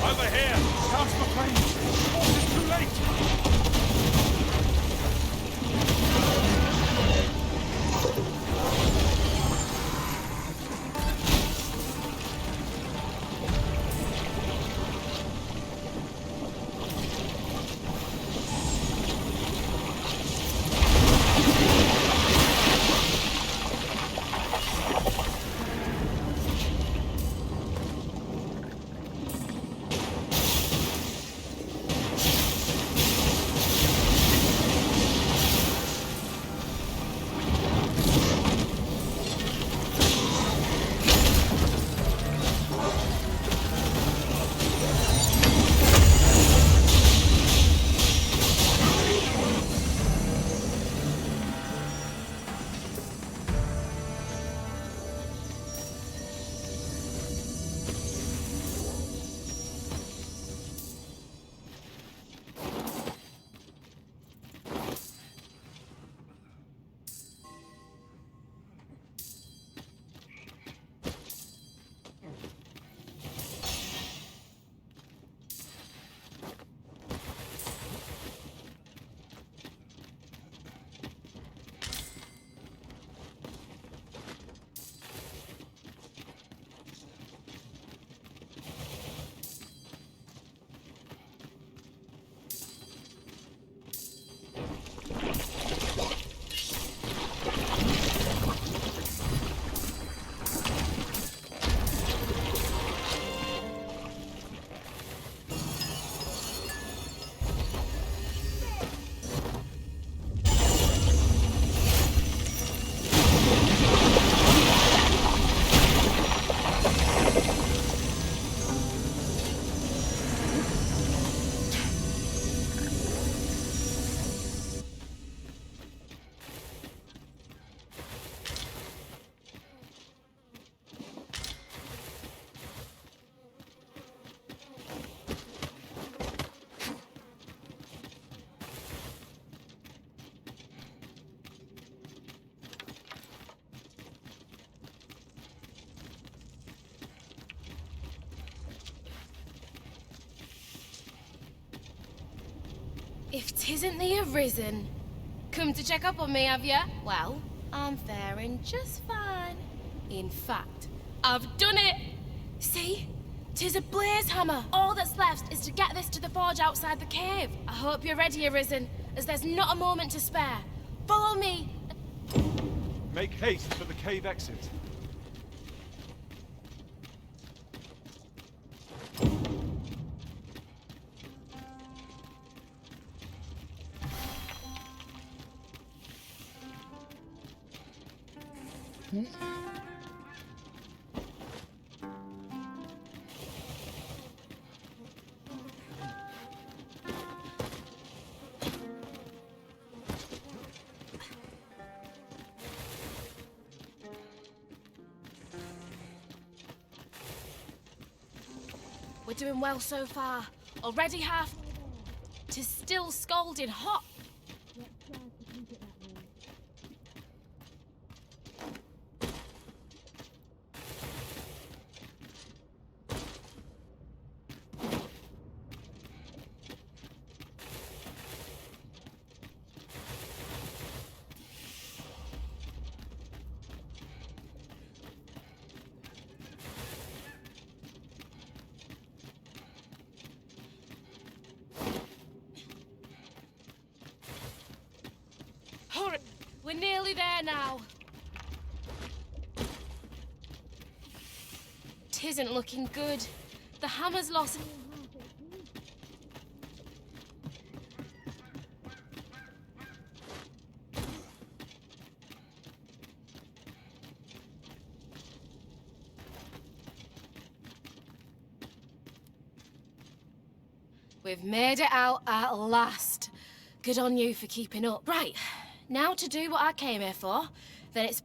Over here! Count the flames! It's too late! If 'tisn't the Arisen, come to check up on me, have ya? Well, I'm faring just fine. In fact, I've done it! See? 'Tis a blaze hammer. All that's left is to get this to the forge outside the cave. I hope you're ready, Arisen, as there's not a moment to spare. Follow me. Make haste for the cave exit. We're doing well so far. Already half. 'Tis still scalding hot. Hurry! We're nearly there now. Tisn't looking good. The hammer's lost. We've made it out at last. Good on you for keeping up. Right, now to do what I came here for, then it's...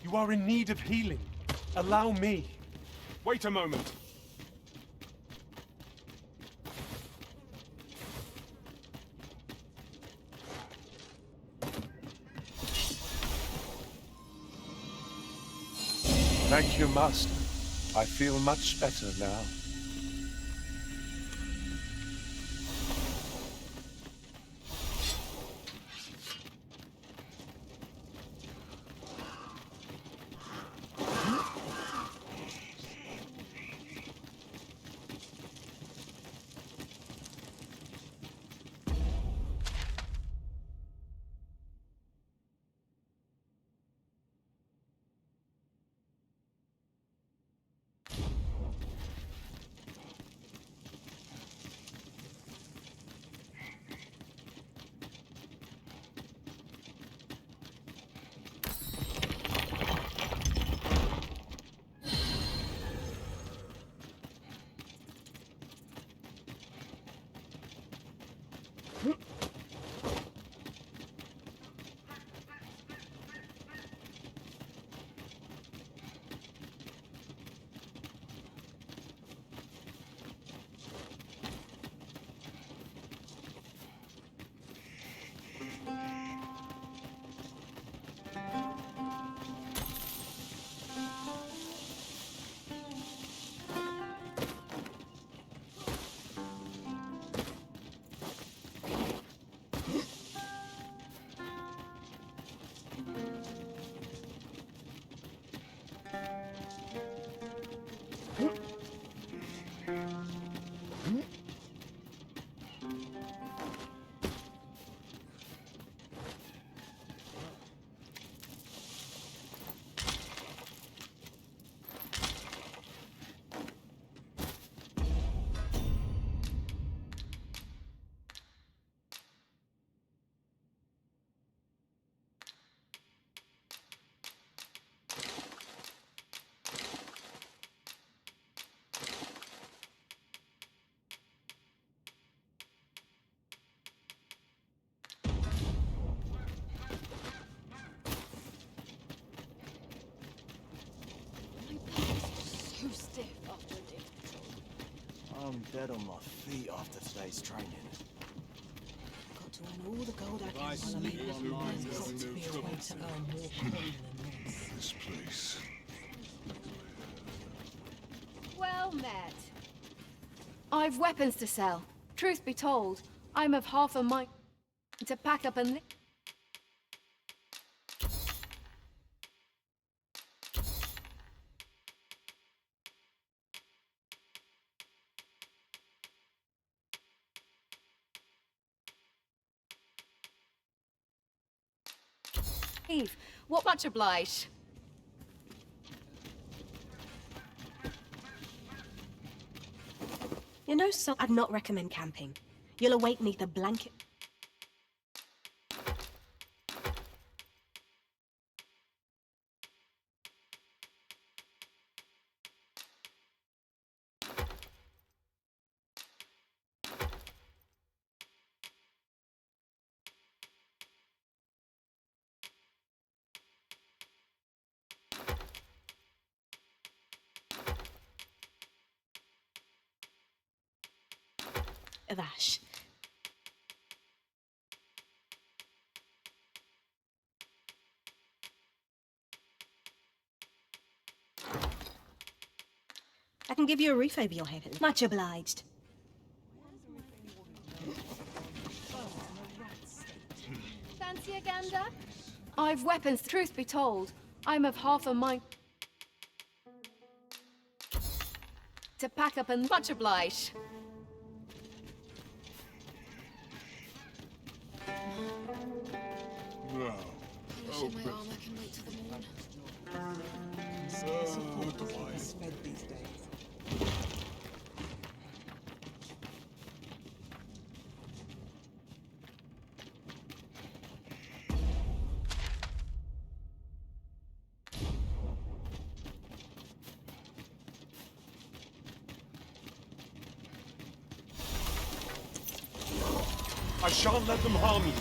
You are in need of healing. Allow me. Wait a moment. Thank you, Master. I feel much better now. So stiff after a day. I'm dead on my feet after today's training. Got to earn all the gold I can. I sleep on mine, There's got to be a way to earn more coin than this. This place. Well met. I've weapons to sell. Truth be told, I'm of half a mind to pack up and... Eve, what much obliged? You know, so I'd not recommend camping. You'll awake neath a blanket. Of ash. I can give you a roof over your head. Much obliged. Fancy a gander? I've weapons, truth be told. I'm of half a mind to pack up and much obliged. No. Polishing my armor can wait till the morn. Fed these days. I shan't let them harm you.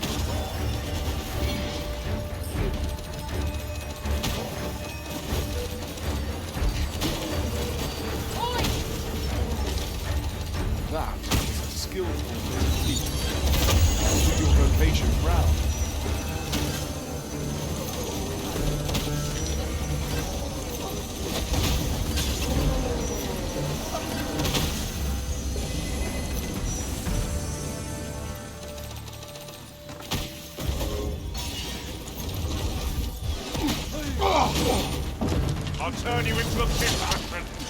That is a skillful feat. With your vocation proud. I'll turn you into a pit passion.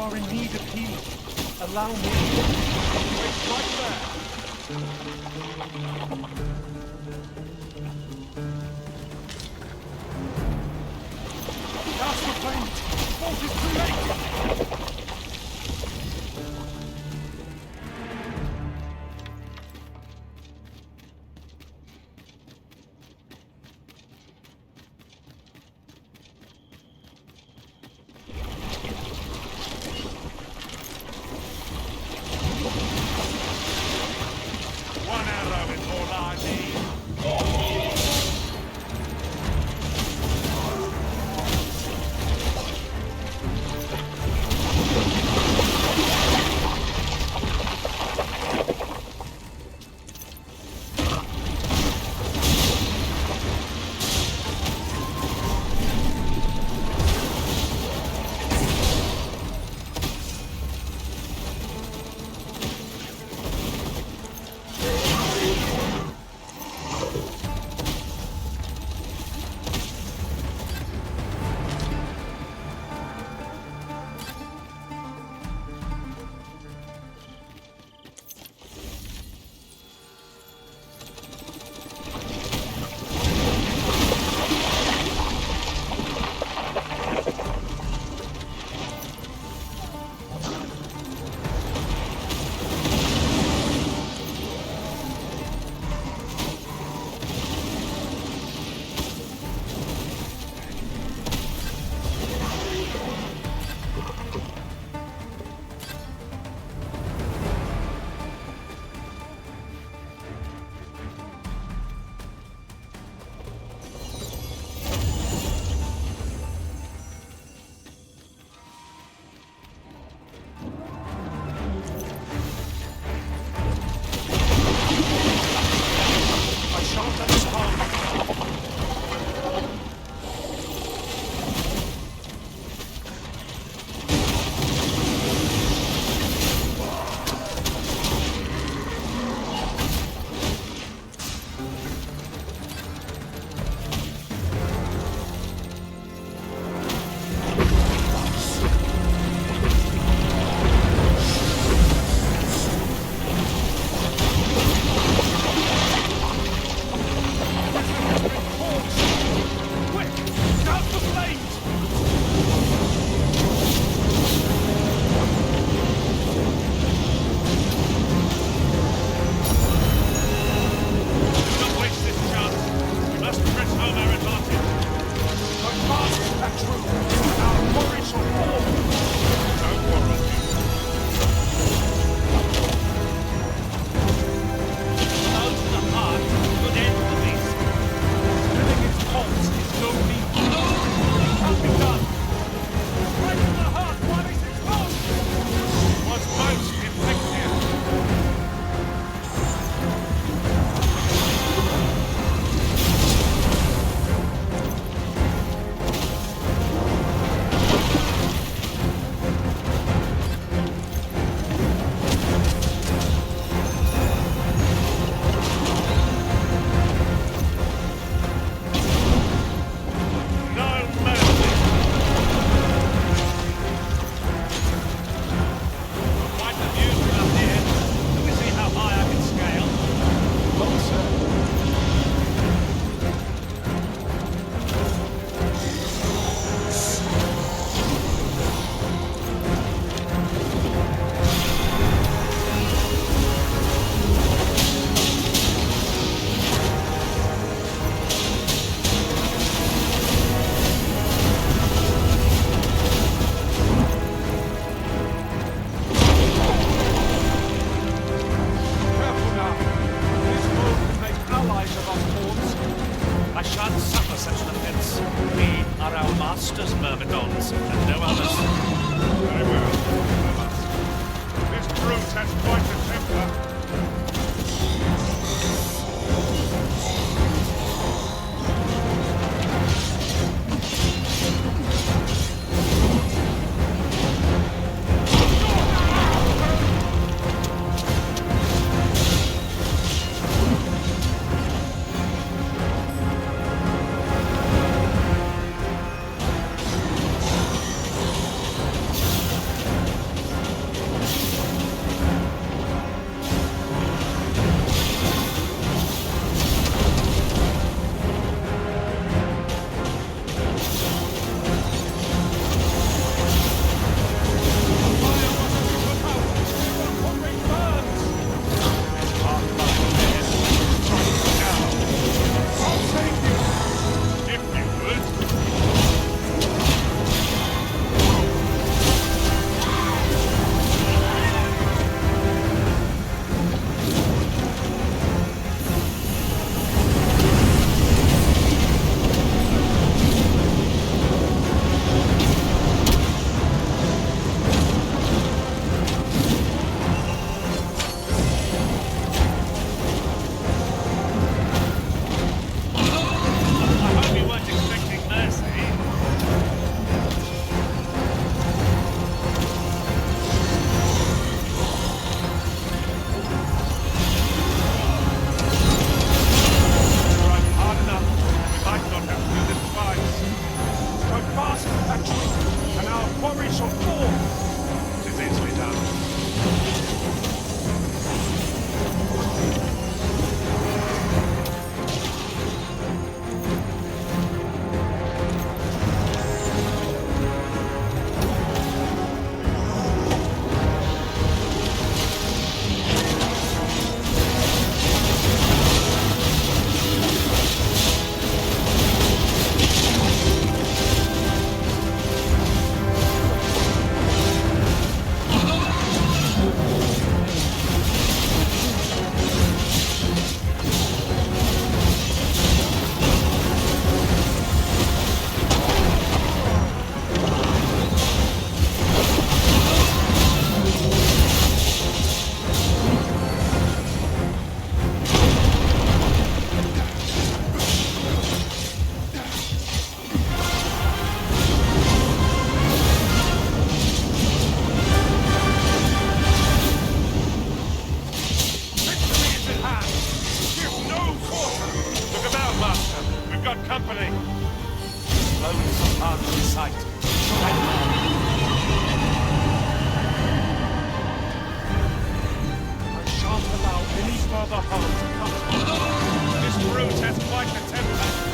are in need of healing, allow me. Wait right there. Cast the flames! Bolt is too late! One arrow is all I need. masters, Myrmidons, and no others. Very well, I must. This brute has quite a temper. got company. Close are in sight. I shan't allow any further harm to come. This brute has quite the temper.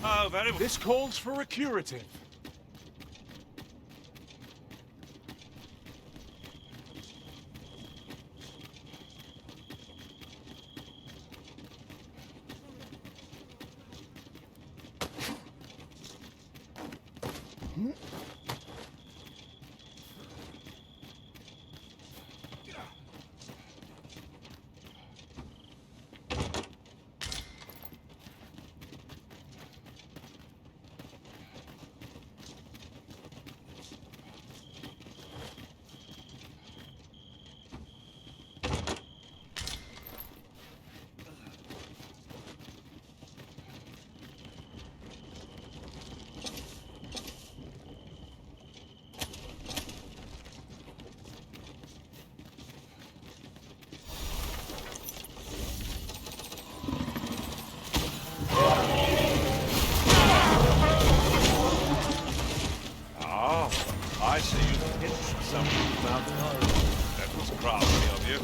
Oh, very well. This calls for a curative. I see you hit something about that was crafty of you.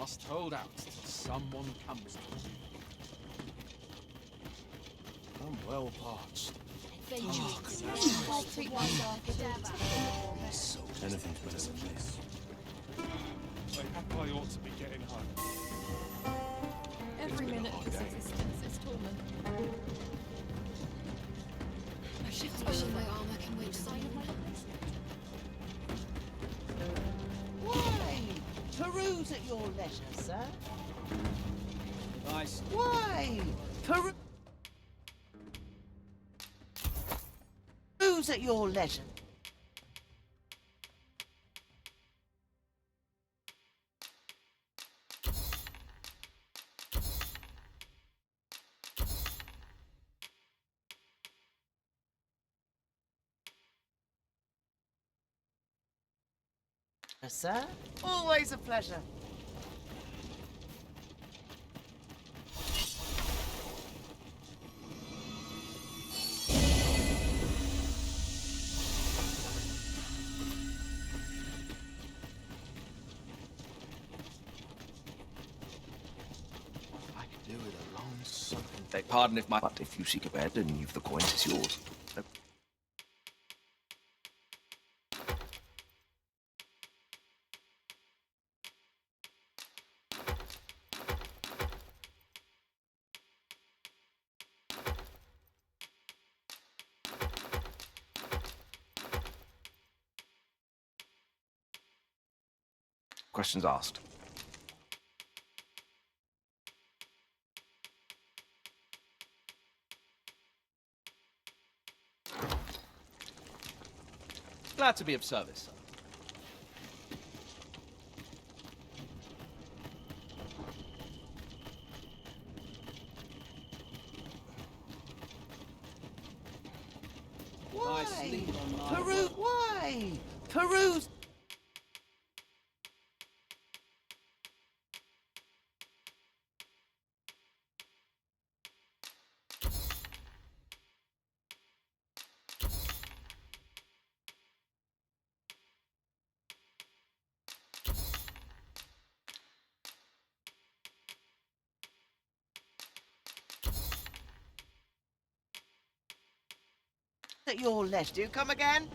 Must hold out till someone comes to me. I'm well parched. Anything's better than this. I ought to be getting home. Every minute of this existence is torment. My shift of my armor can wait silently. Why? Peruse at your leisure, sir. Nice. Why? Peruse at your leisure. Sir, always a pleasure. I could do with a long something. Beg pardon if my... But if you seek a bed and you've the coin, it's yours. Questions asked. Glad to be of service, sir. Why? Peruse. Why? Peruse. At your left. Do you come again?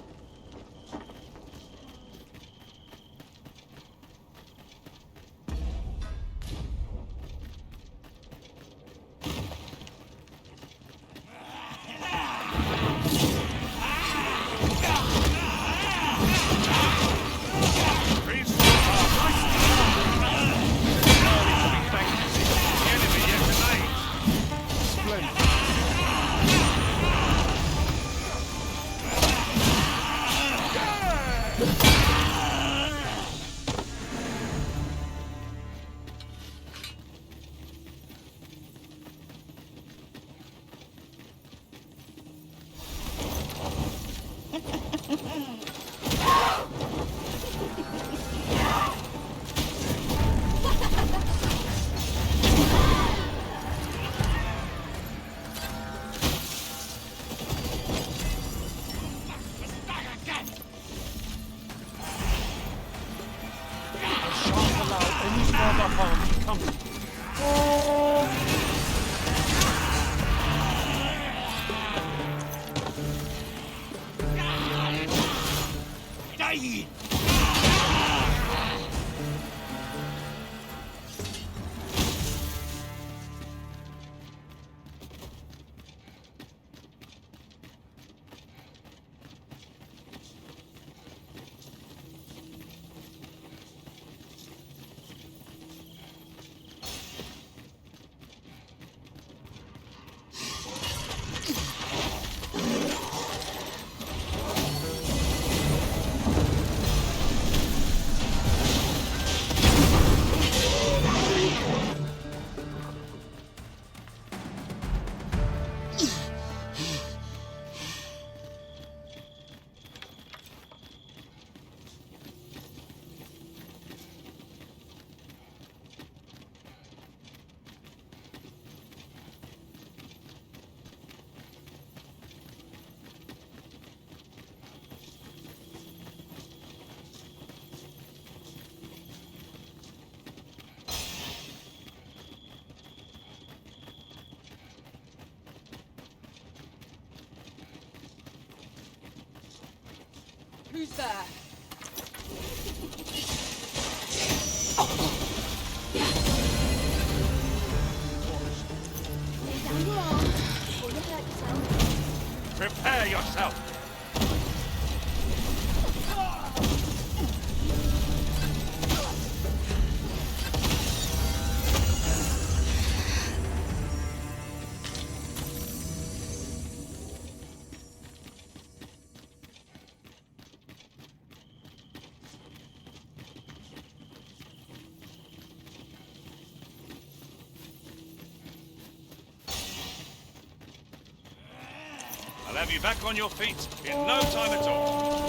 Who's there? Lay down your arms before you hurt yourself. Prepare yourself! I'll have you back on your feet in no time at all.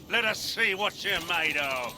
Let us see what you're made of.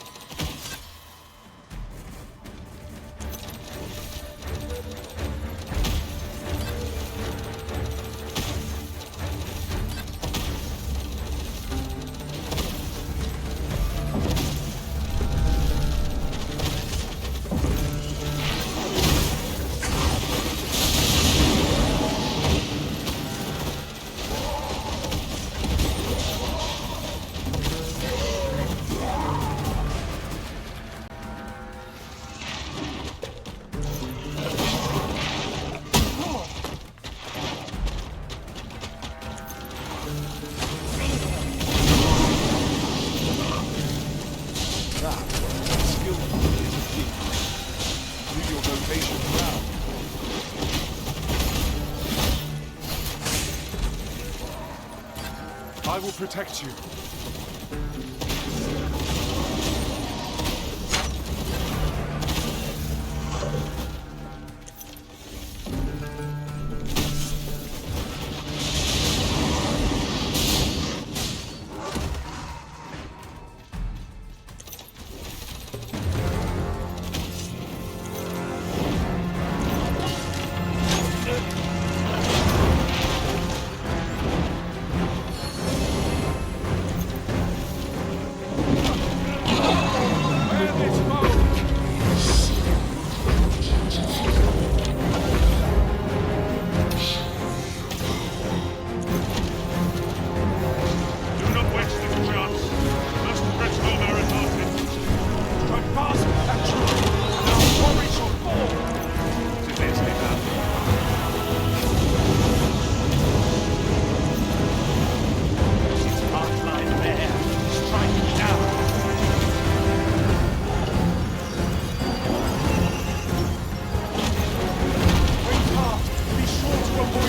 I will protect you. Be sure to avoid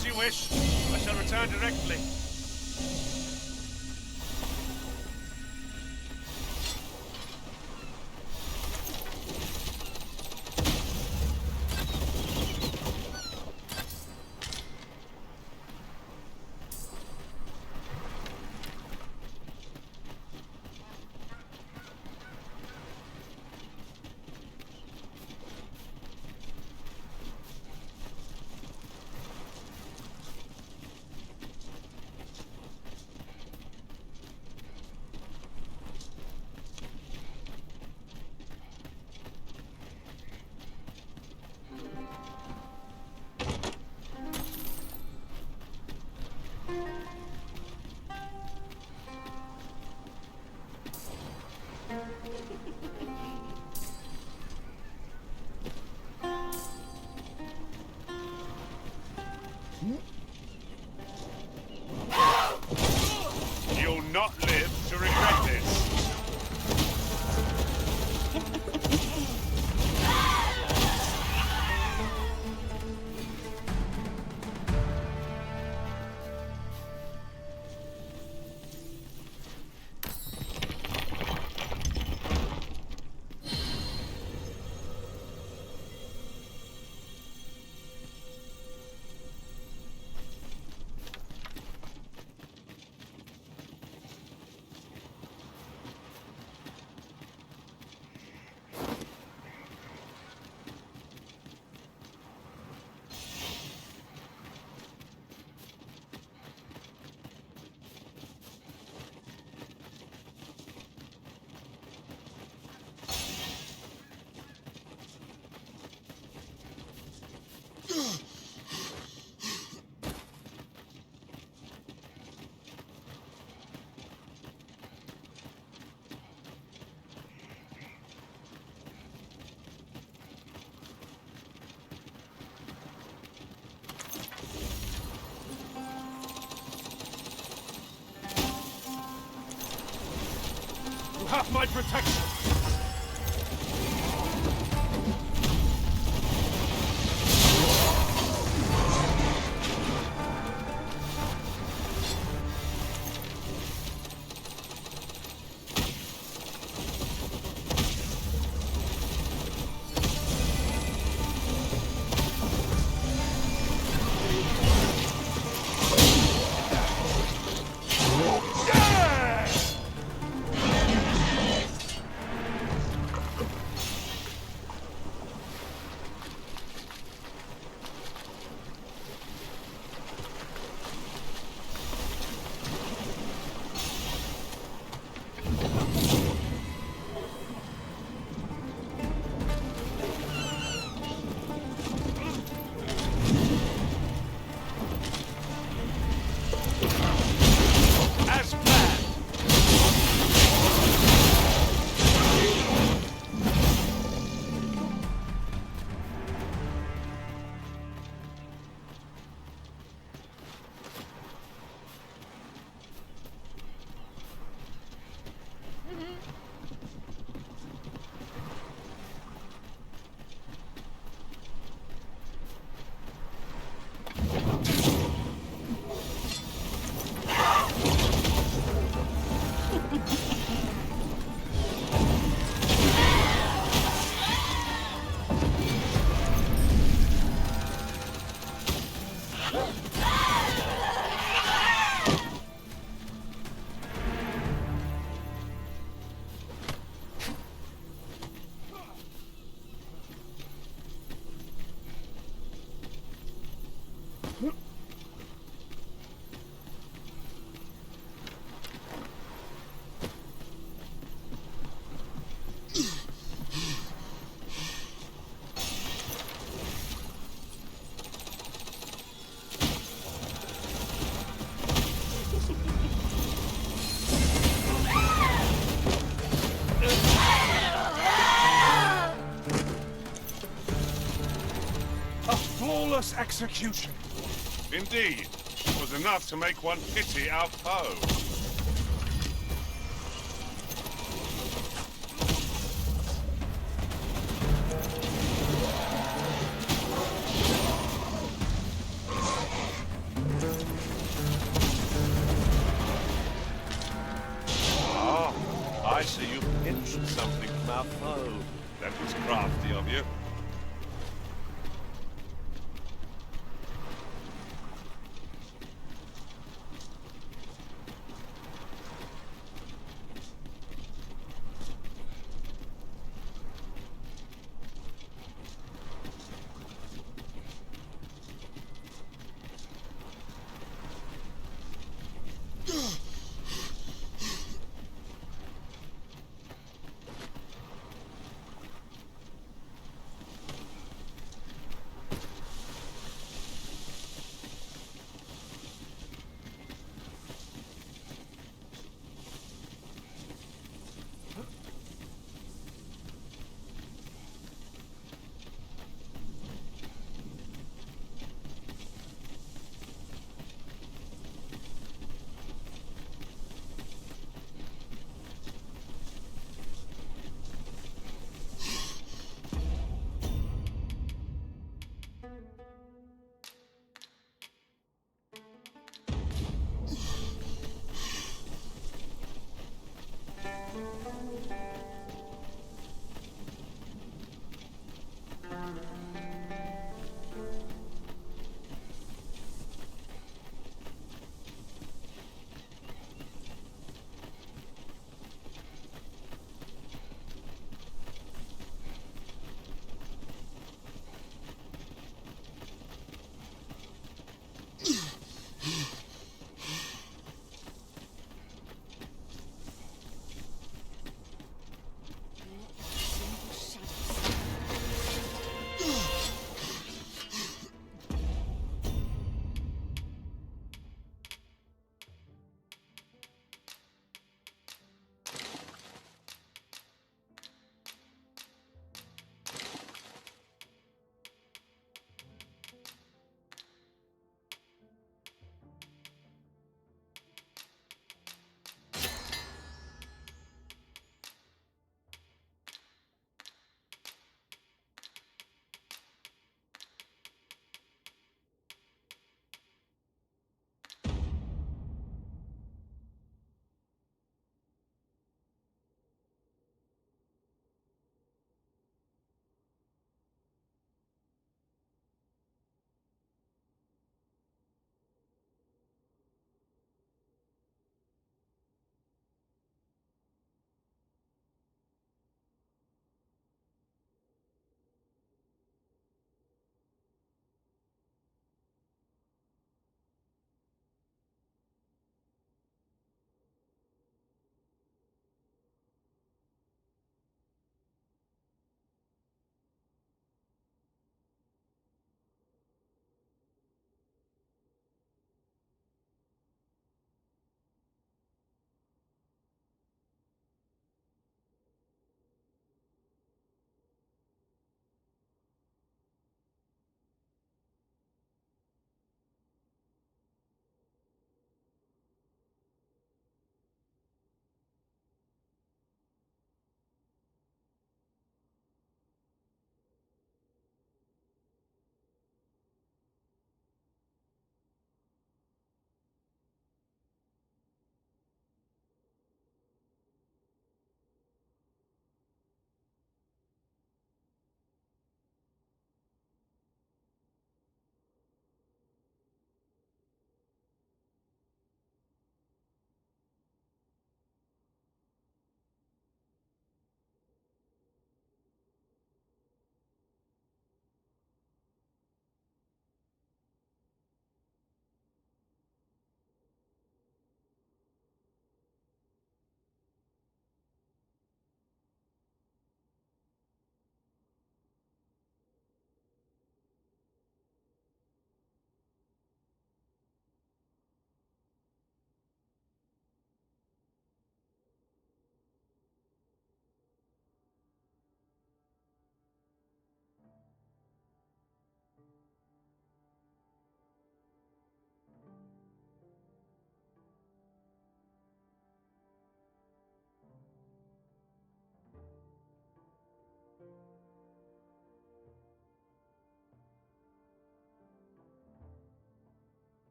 As you wish. I shall return directly. You'll not live to regret this. You have my protection. Flawless execution. Indeed. It was enough to make one pity our foe. thrifty of you.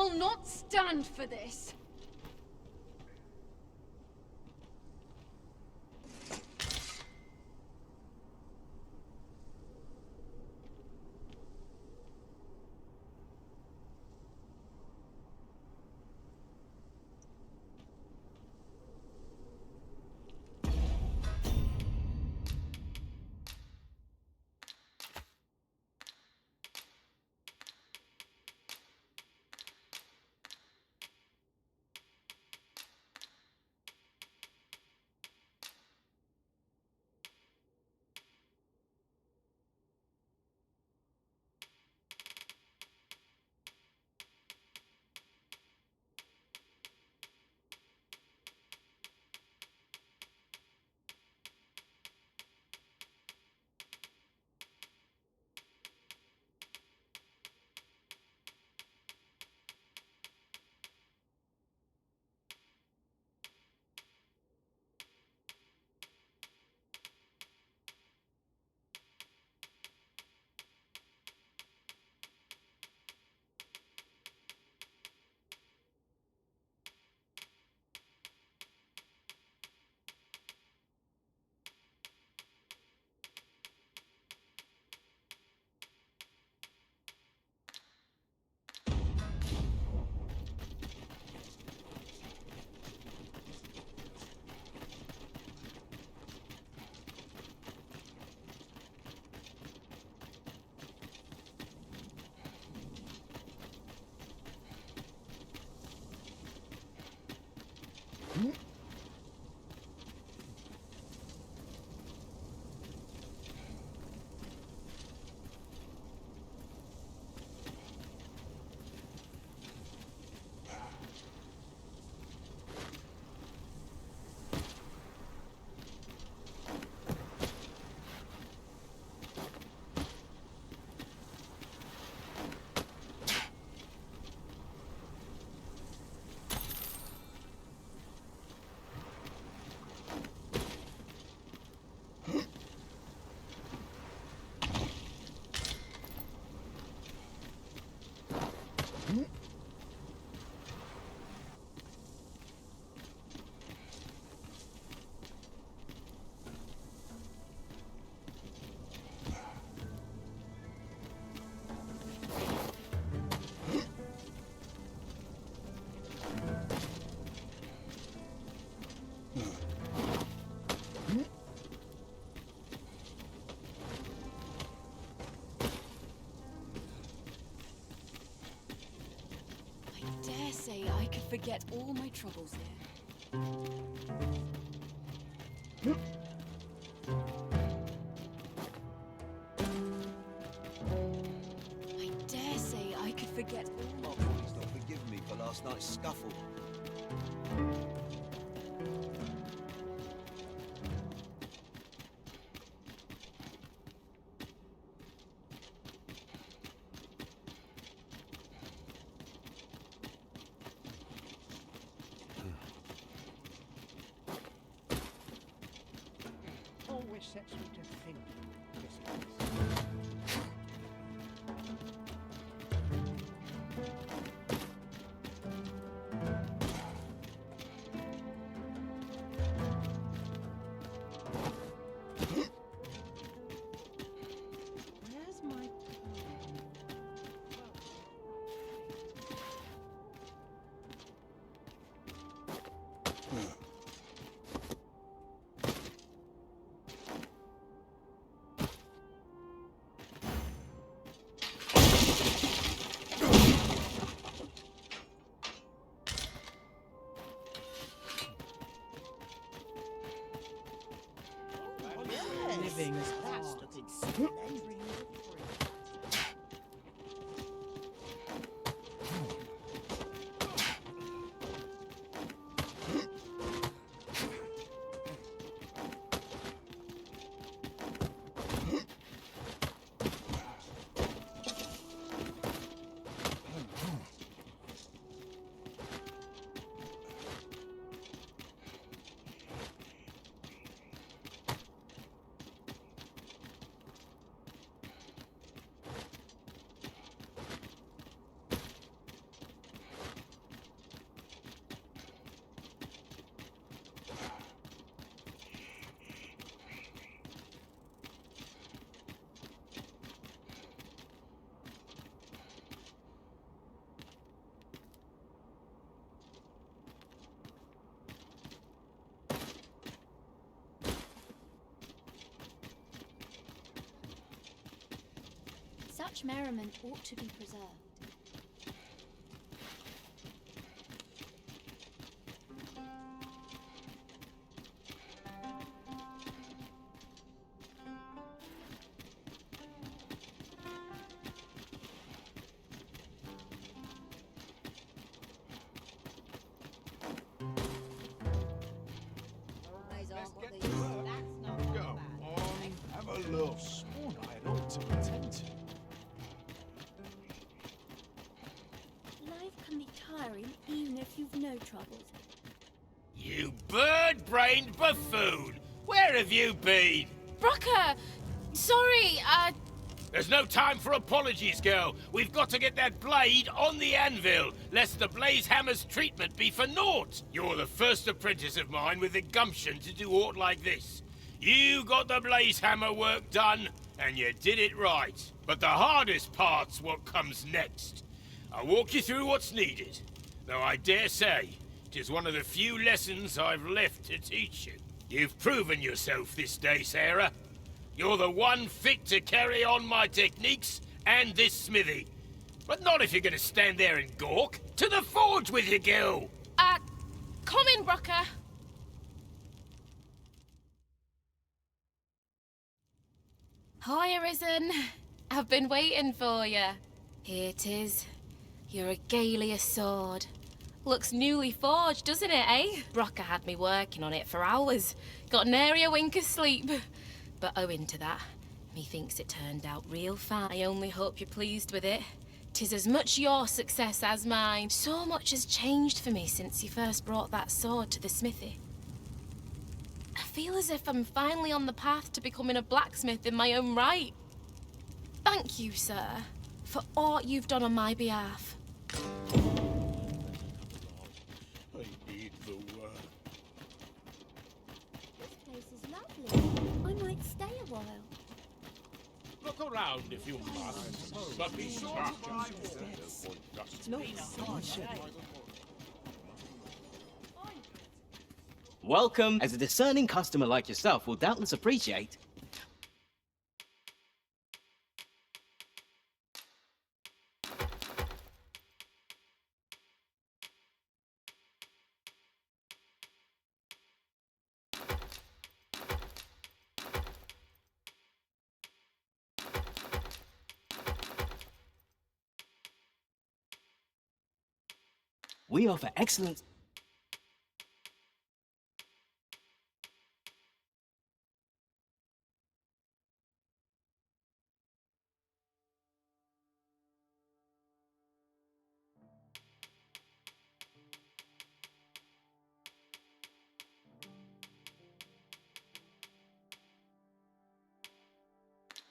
will not stand for this. I could forget all my troubles here. I dare say I could forget all. Oh, please don't forgive me for last night's scuffle. Always sets me to think. Where's my... Living is hard. Such merriment ought to be preserved. Go on, have a look. Sworn I had ought to attend to. Life can be tiring even if you've no troubles. You bird-brained buffoon! Where have you been? Brocker! Sorry, There's no time for apologies, girl. We've got to get that blade on the anvil, lest the blaze hammer's treatment be for naught. You're the first apprentice of mine with the gumption to do aught like this. You got the blaze hammer work done, and you did it right. But the hardest part's what comes next. I'll walk you through what's needed, though I dare say 'tis one of the few lessons I've left to teach you. You've proven yourself this day, Sarah. You're the one fit to carry on my techniques and this smithy. But not if you're gonna stand there and gawk. To the forge with you, girl! come in, Brocker. Hi, Arisen. I've been waiting for you. Here it is. Your Regalia sword. Looks newly forged, doesn't it, eh? Brocker had me working on it for hours. Got nary a wink of sleep. But owing to that, methinks it turned out real fine. I only hope you're pleased with it. 'Tis as much your success as mine. So much has changed for me since you first brought that sword to the smithy. I feel as if I'm finally on the path to becoming a blacksmith in my own right. Thank you, sir, for all you've done on my behalf. I need the work. This place is lovely. I might stay a while. Look around if you must, but be sure to buy Welcome, as a discerning customer like yourself will doubtless appreciate. We offer excellent...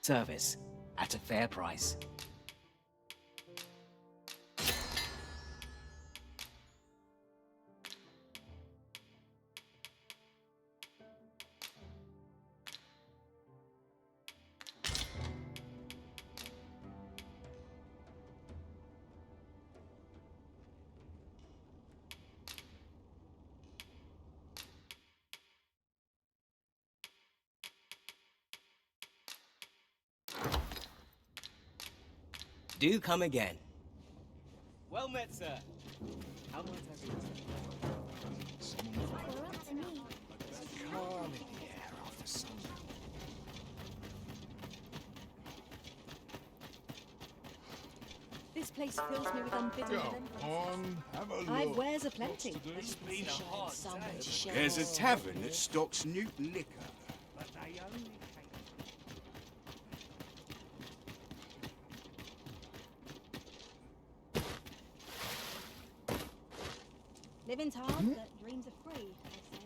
service at a fair price. Do come again. Well met, sir. How might I be? You're up to me. Calm in the air after sundown. This place fills me with unbidden Go on, have a look. I've wares aplenty. What's to do? Been a hard day. There's a tavern that stocks new liquor, but they only Living's hard, but dreams are free, I say.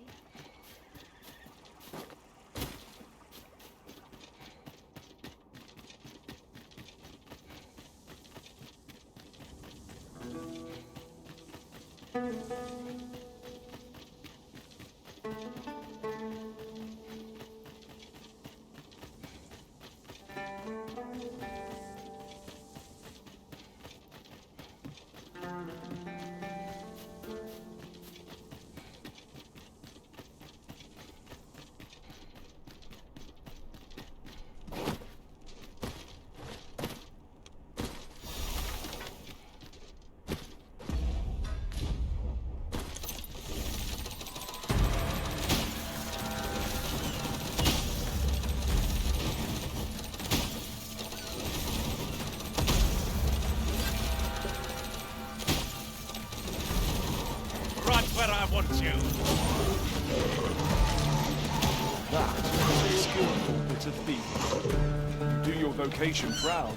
I want you. That is a skillful bit of thief. You do your vocation proud.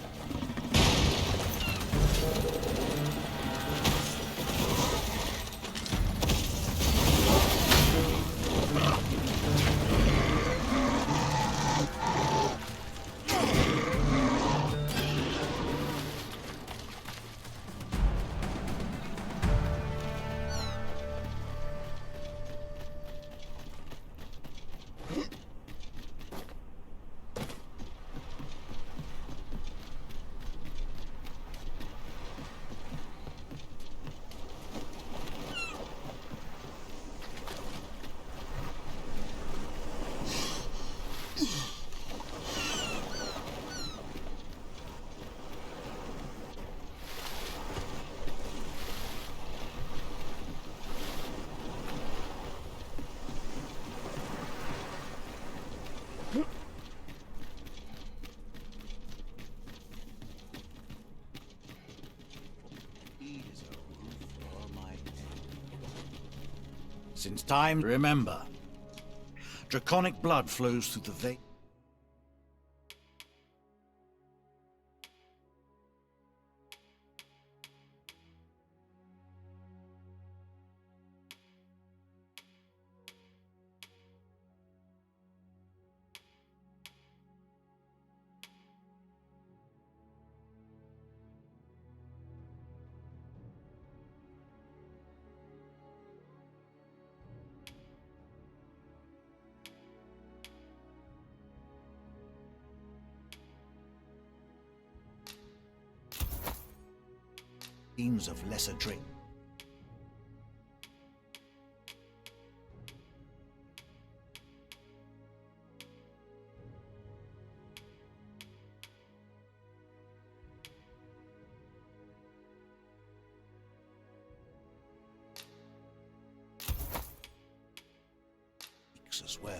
Since time, remember, draconic blood flows through the veins. Of lesser drink. As well.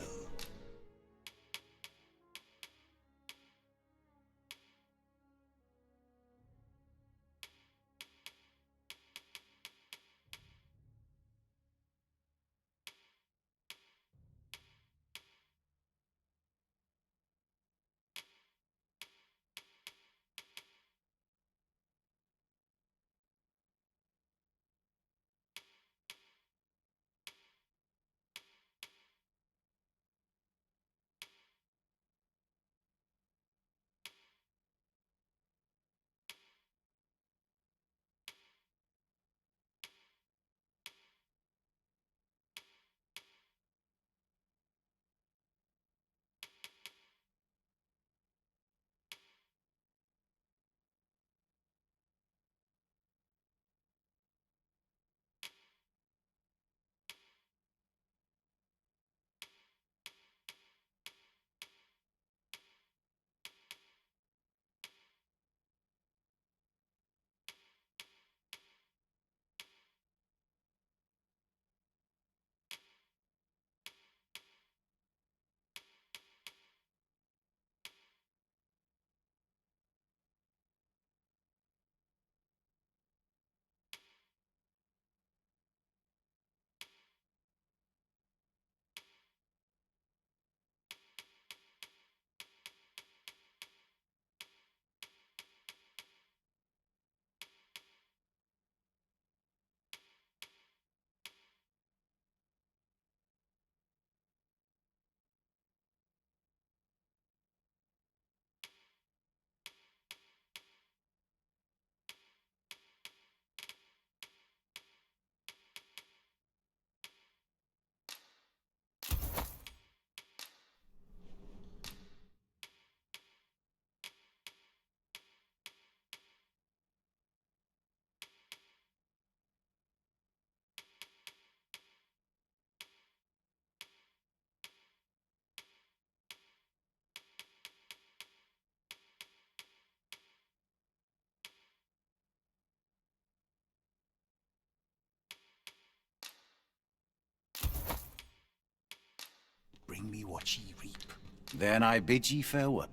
Bring me what ye reap. Then I bid ye farewell.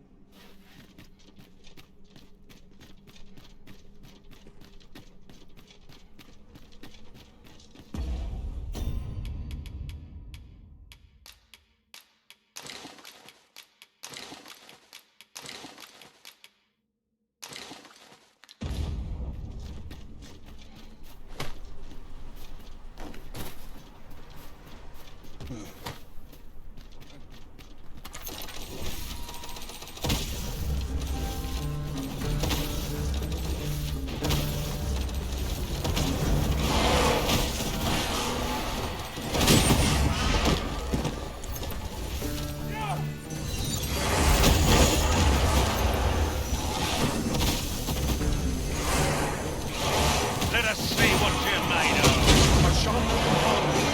Let us see what you're made of. I shall not be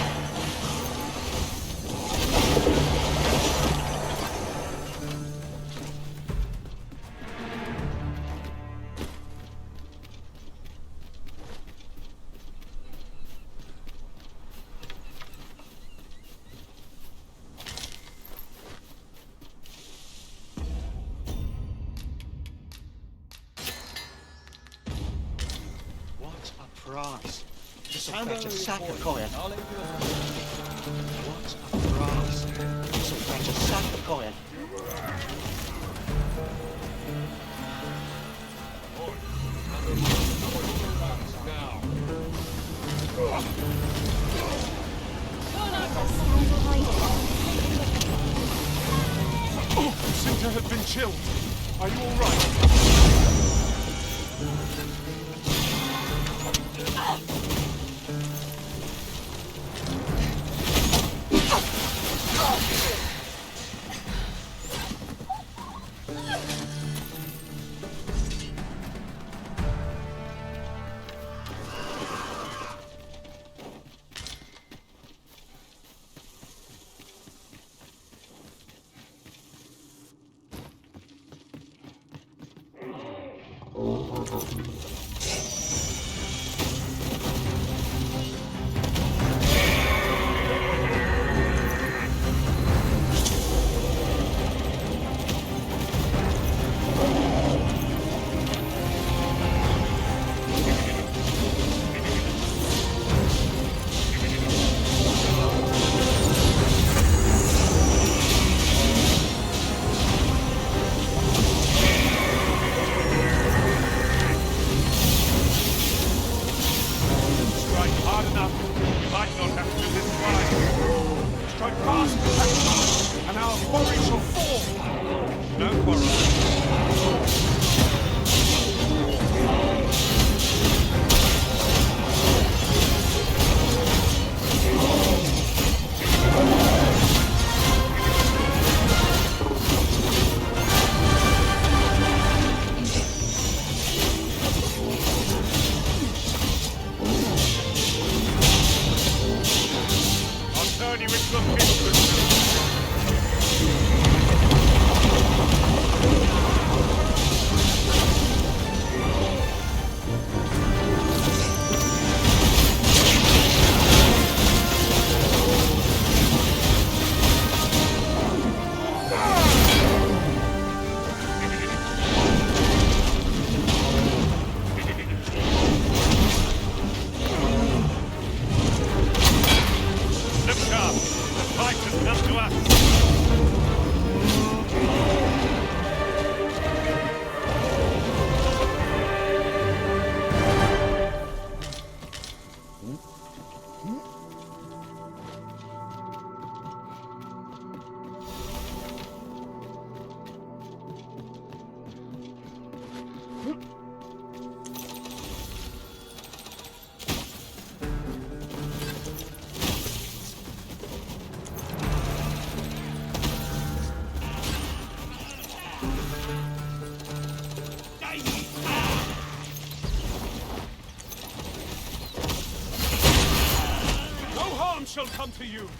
What a price! This'll fetch a sack of coin. What a price! This'll fetch a sack of coin. Oh, you seem to have been chilled. Are you all right? Shall come to you.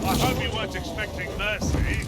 I hope you weren't expecting mercy.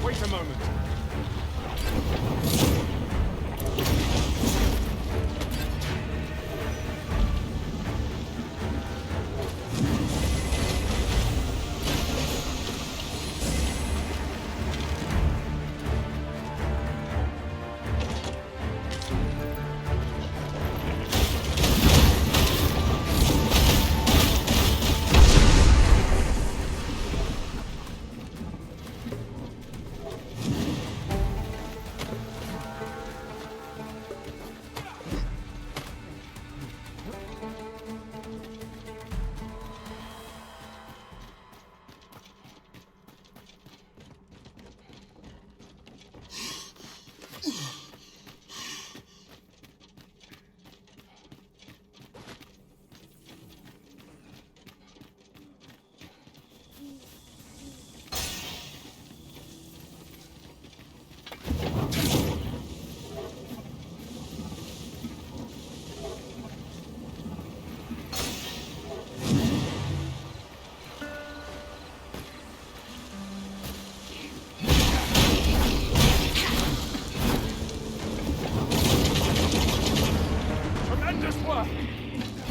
Wait a moment.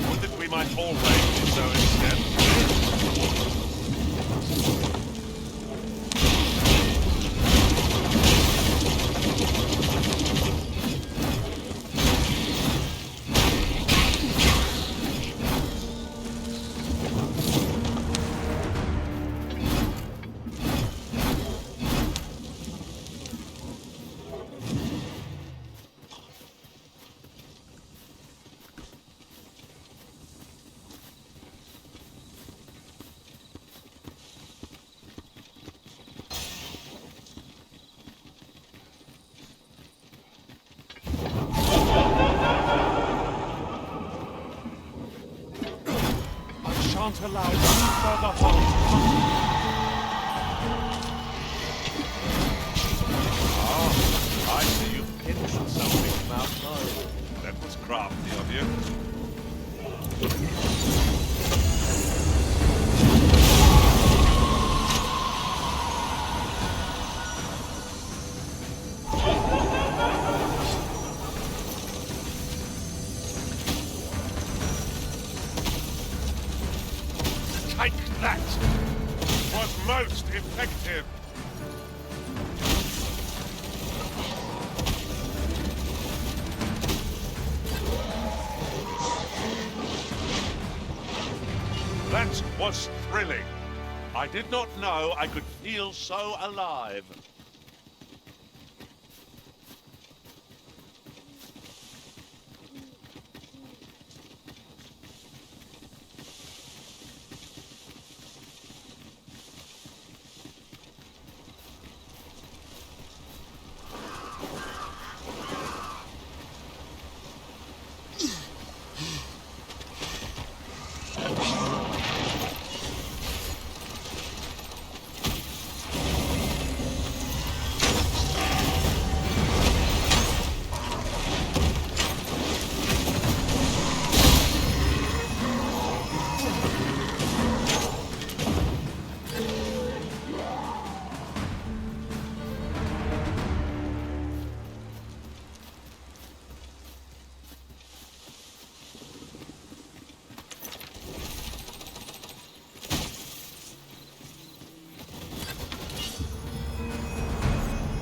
Would that we might always do so instead. Can't allow any further harm to come. Ah, I see you've pinched something from outside. That was crafty of you. That was most effective. That was thrilling. I did not know I could feel so alive.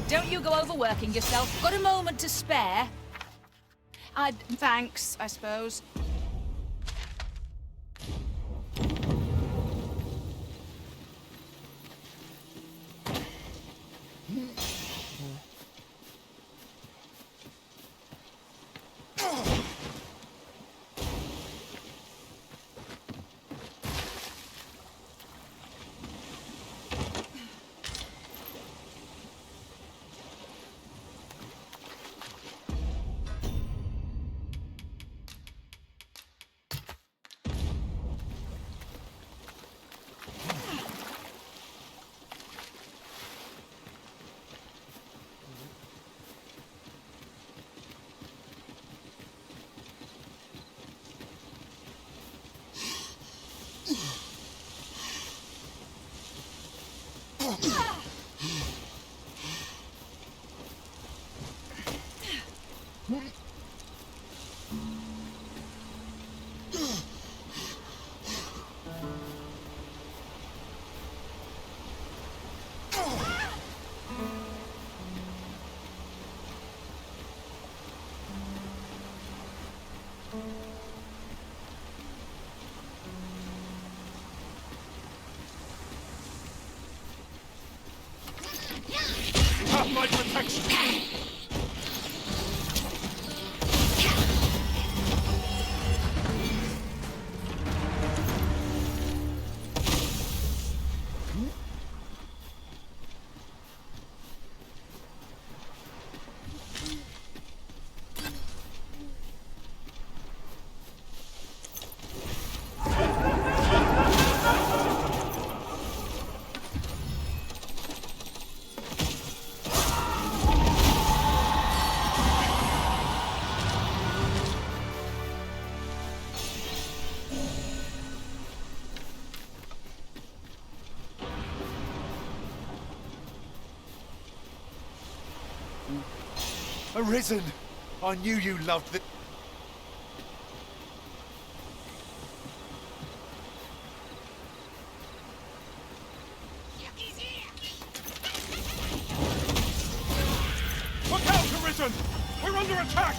Don't you go overworking yourself. Got a moment to spare? Thanks, I suppose. Have my protection! Arisen! I knew you loved the... Look out, Arisen! We're under attack!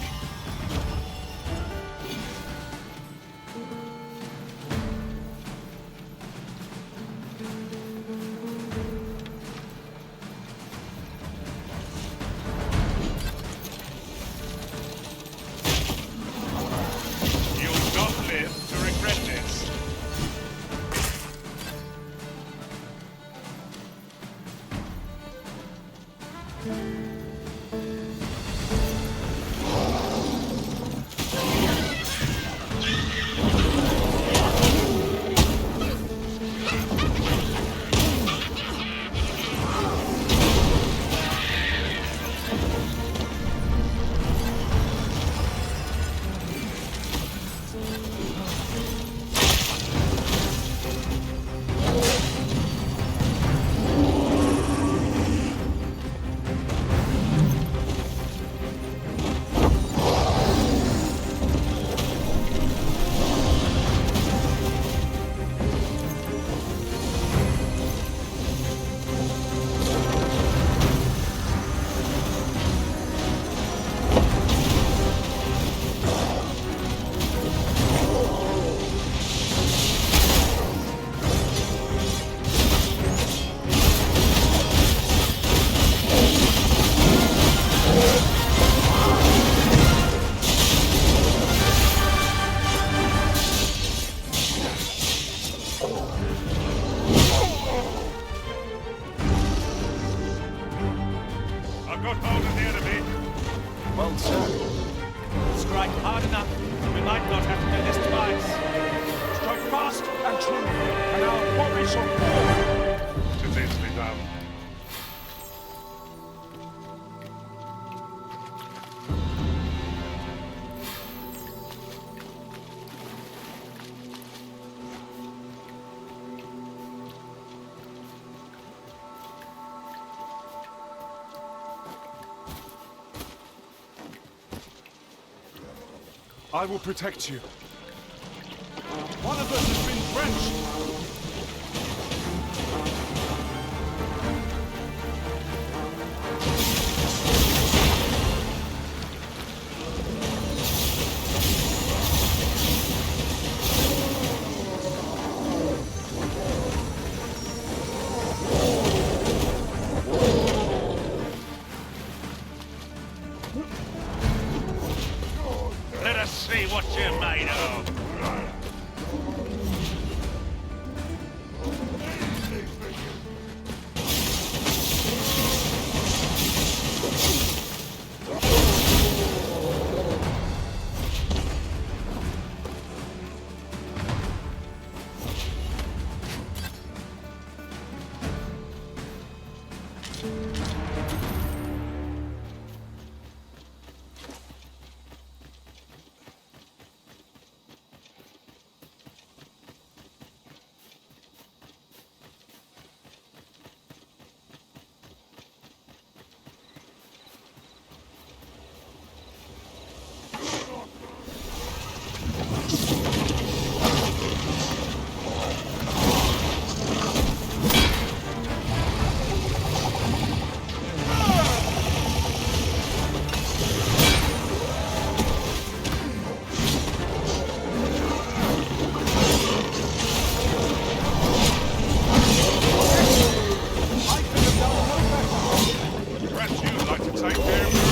got hold of the enemy. Well, sir. Strike hard enough. We might not have to do this twice. Strike fast and true, and our quarry shall fall. It needs to be done. I will protect you. One of us has been drenched. Let us see what you're made of. Perhaps you'd like to take care of your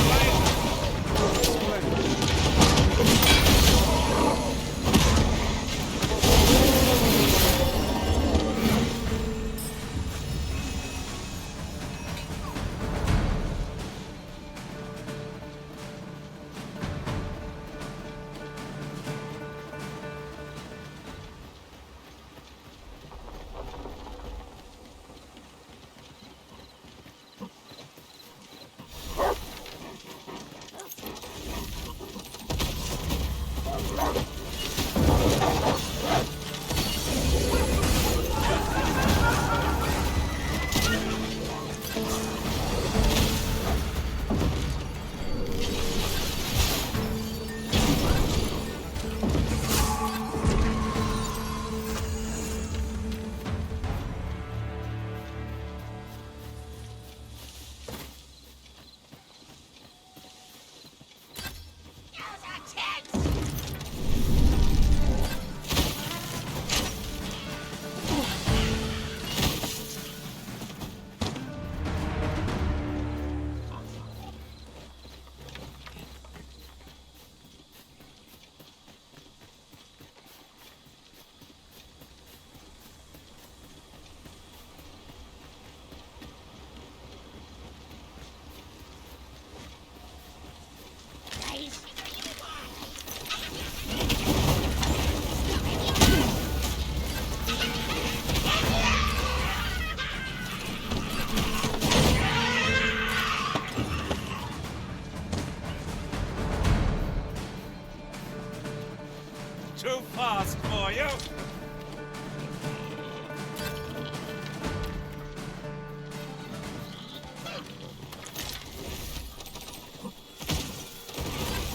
Too fast for you.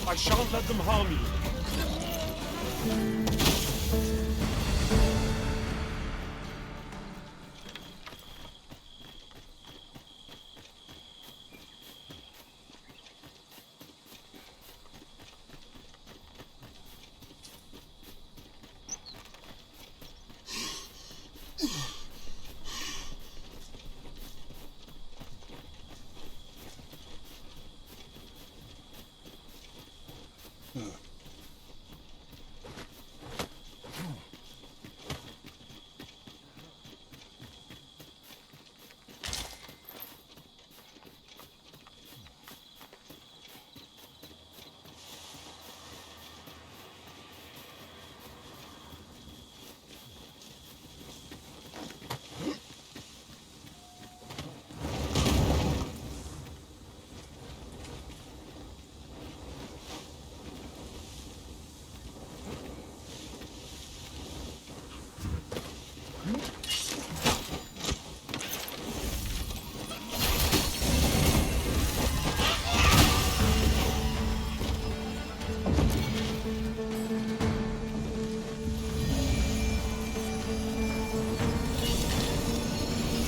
I shan't let them harm you.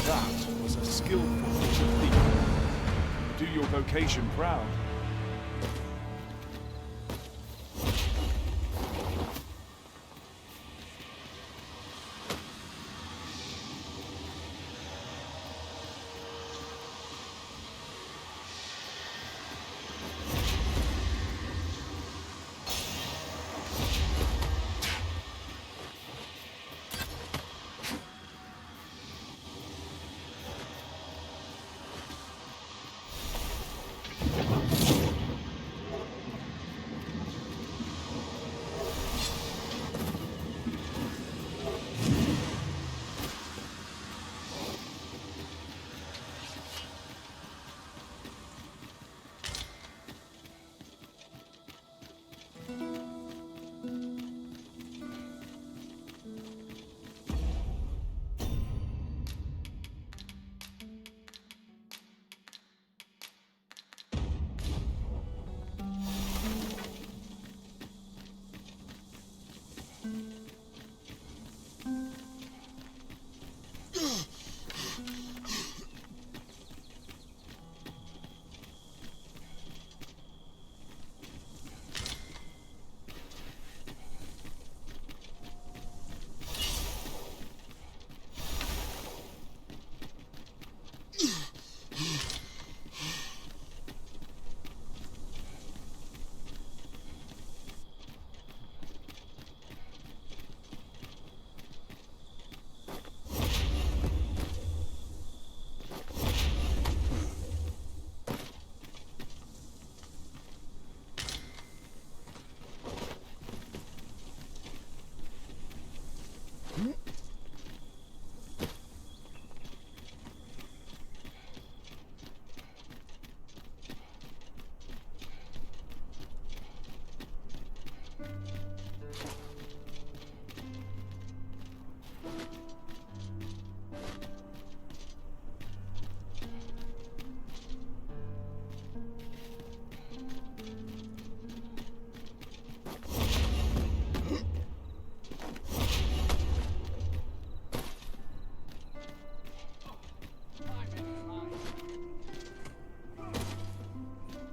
That was a skillful thief. Do your vocation proud.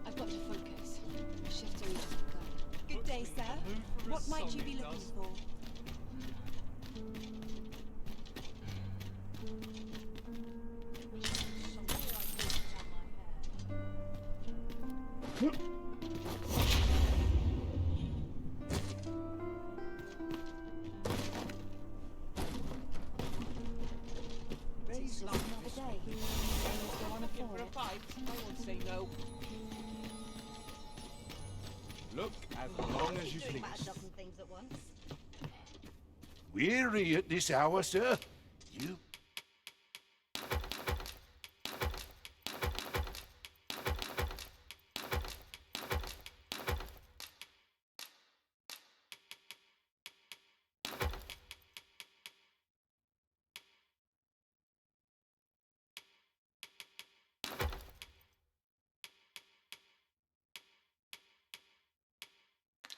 I've got to focus. Shift only just begun. Good day, sir. What might you be looking for? It's like another day. Let's go on a for a fight. I won't say no. Look as long as you please. A dozen things at once. Weary at this hour, sir? You...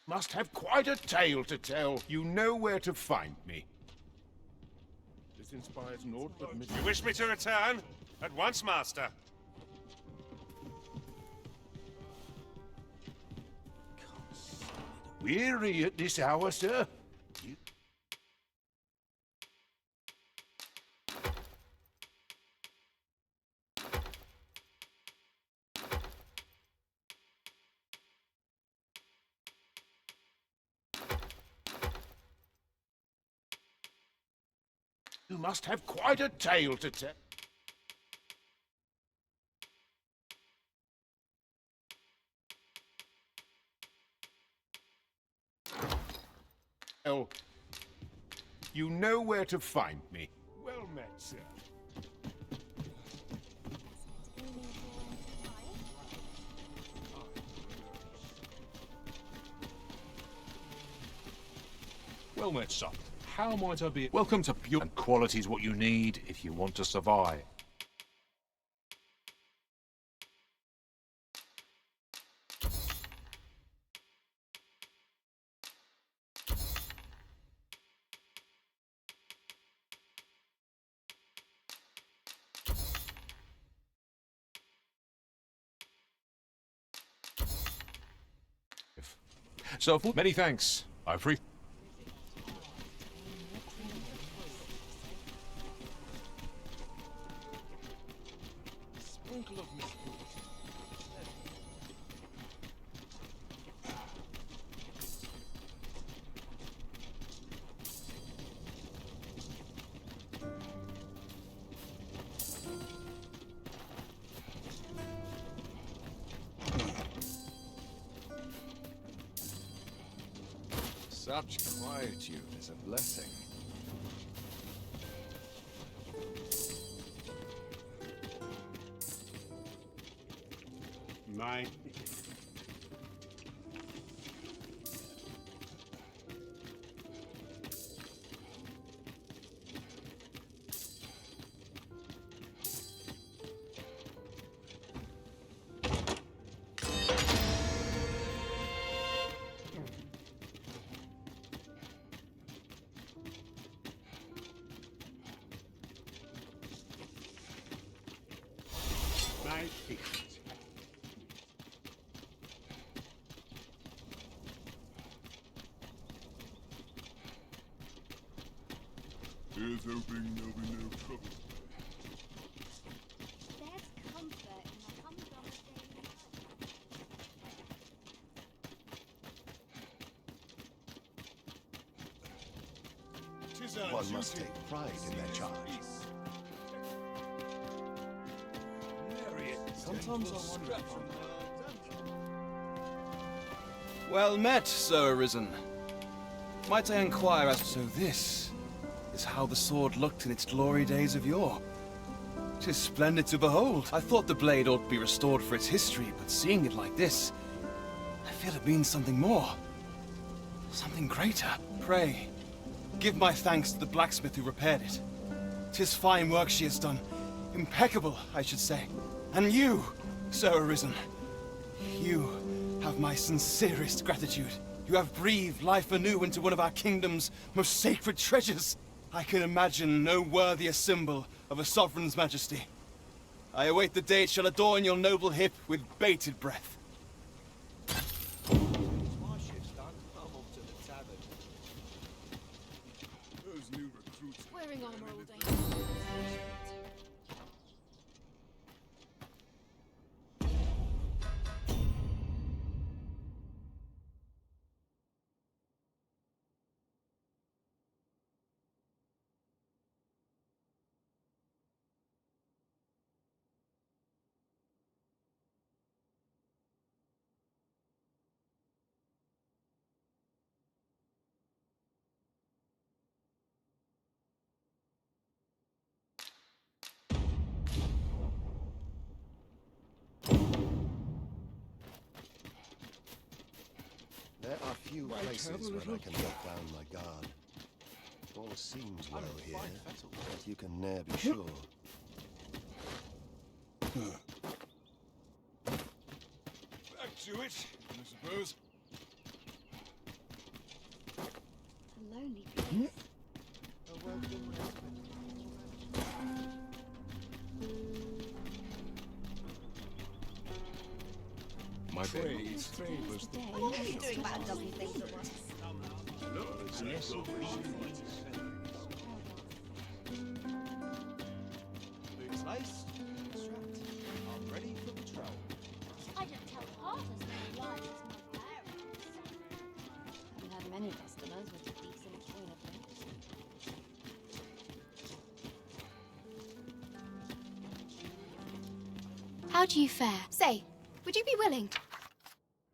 Must have quite a tale to tell. You know where to find me. This inspires naught but mis- You wish me to return? At once, master. Weary at this hour, sir? You... You must have quite a tale to tell. Well, you know where to find me. Well met, sir. Well met, son. How might I be? Welcome to Pure. And quality's what you need if you want to survive. So, many thanks. I appreciate. Sprinkle of mystery. Such quietude is a blessing. Mine. My feet. Here's hoping there'll be no trouble. There's comfort in the humdrum of daily life. One must take pride in their charge. Sometimes I wonder. Well met, Sir Arisen. Might I inquire as so this is how the sword looked in its glory days of yore? 'Tis splendid to behold. I thought the blade ought to be restored for its history, but seeing it like this, I feel it means something more. Something greater. Pray, give my thanks to the blacksmith who repaired it. 'Tis fine work she has done. Impeccable, I should say. And you, Sir Arisen, you have my sincerest gratitude. You have breathed life anew into one of our kingdom's most sacred treasures. I can imagine no worthier symbol of a sovereign's majesty. I await the day it shall adorn your noble hip with bated breath. My ship's done. I'm off to the tavern. Those new recruits. Wearing armor all day. There are few places where I can let down my guard. All seems well here, but you can ne'er be sure. Back to it, I suppose. A lonely place. A welcome respite. My praise favors the What are you doing about a dozen things at once? Boots laced, strapped. I'm ready for patrol. I don't tell half as many lies as my parents. Haven't had many customers with a decent tone of late. How do you fare? Say, would you be willing?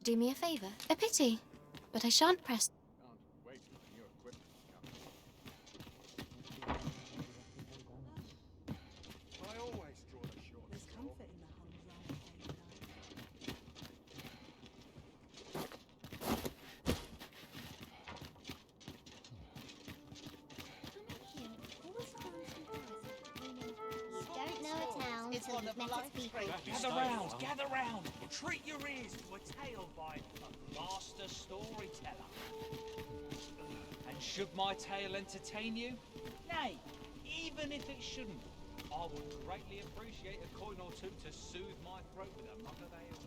Do me a favor. A pity, but I shan't press. I always draw the short. There's comfort in the humdrum of daily life. You don't know a town till you've met its people. Gather round. Treat your ears to a tale by a master storyteller. And should my tale entertain you? Nay, even if it shouldn't, I would greatly appreciate a coin or two to soothe my throat with a mug of ale.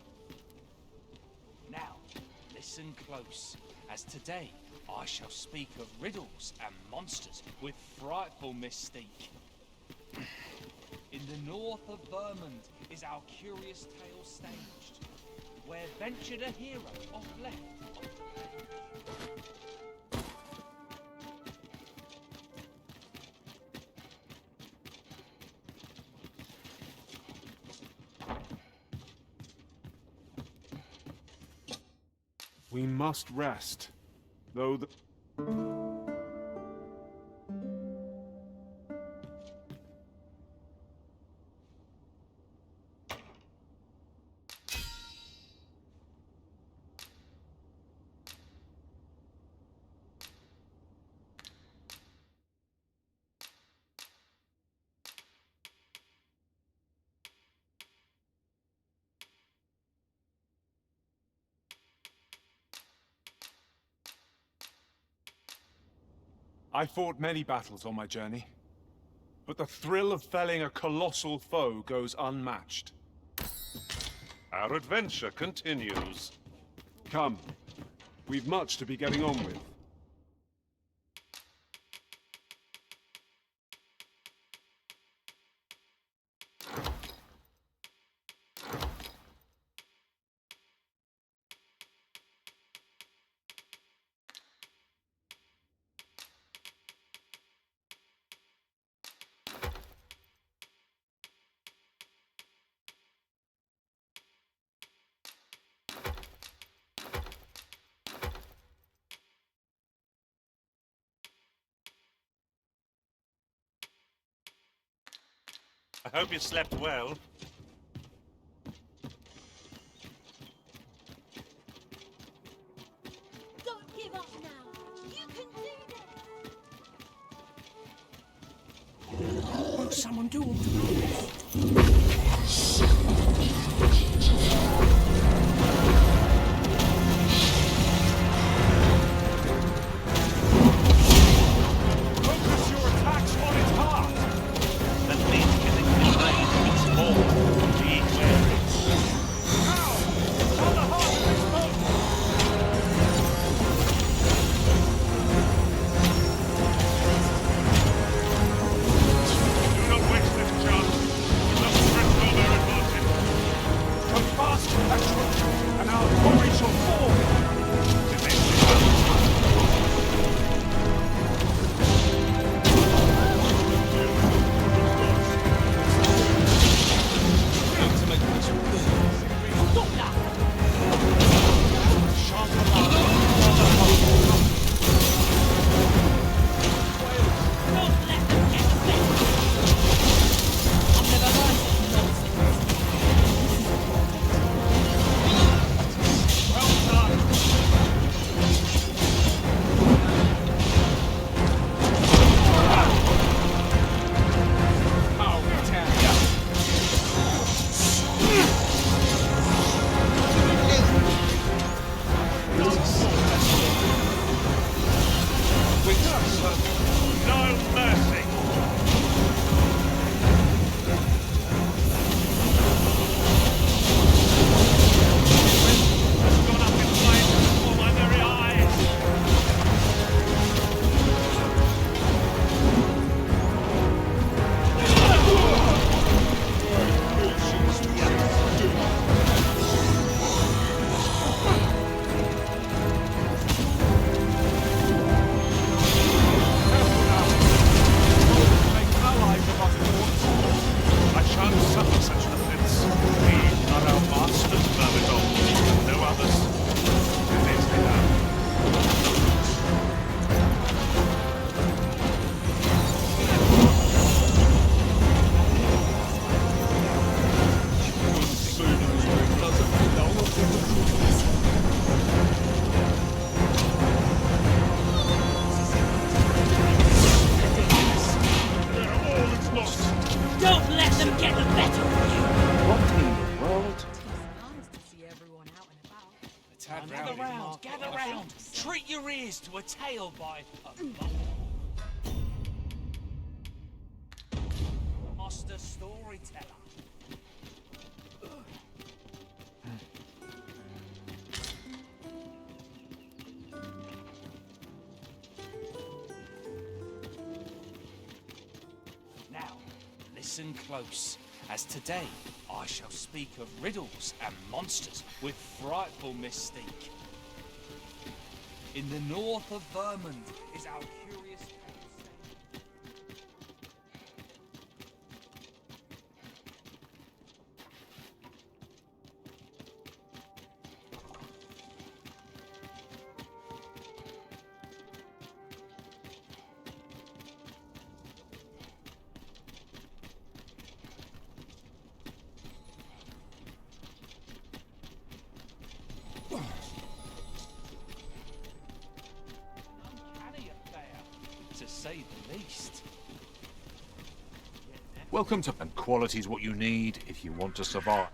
Now, listen close, as today I shall speak of riddles and monsters with frightful mystique. In the north of Vermund is our curious tale staged, where ventured a hero oft left of We must rest, though the... I fought many battles on my journey, but the thrill of felling a colossal foe goes unmatched. Our adventure continues. Come, we've much to be getting on with. I hope you slept well. Don't give up now. You can do this. What will someone do all to Focus your attacks on its heart! The fleet is enraged its fall. Be wary. Now! On the heart of its foe! Do not waste this chance. We must threaten their advantage. Go fast, Petrol, and our glory shall fall! No mercy. Has gone up in flames before my very eyes. I shan't suffer such an offense. We are our masters, Myrmidon. No others. Defend me now. All is lost. Don't let them get the better of you! What in the world? Gather round! Treat your ears to a tale by a master storyteller. listen close, as today I shall speak of riddles and monsters with frightful mystique. In the north of Vermund is our curious to say the least. Welcome to... And quality's what you need if you want to survive.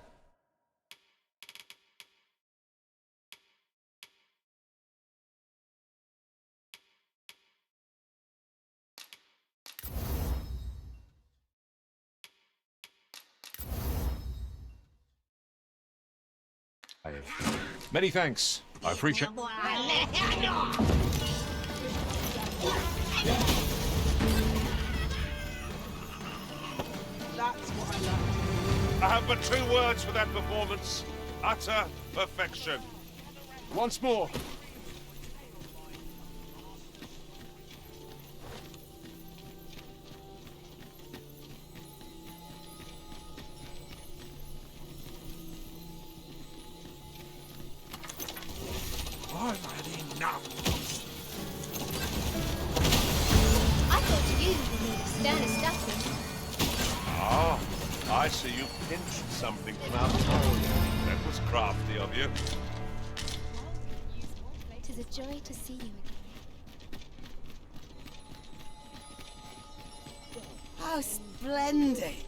Many thanks. I appreciate... I have but 2 words for that performance. Utter perfection. Once more. I've had enough. I thought you needed sterner stuffing. Ah, I see you pinched something from our town. That was crafty of you. Tis a joy to see you again. How splendid!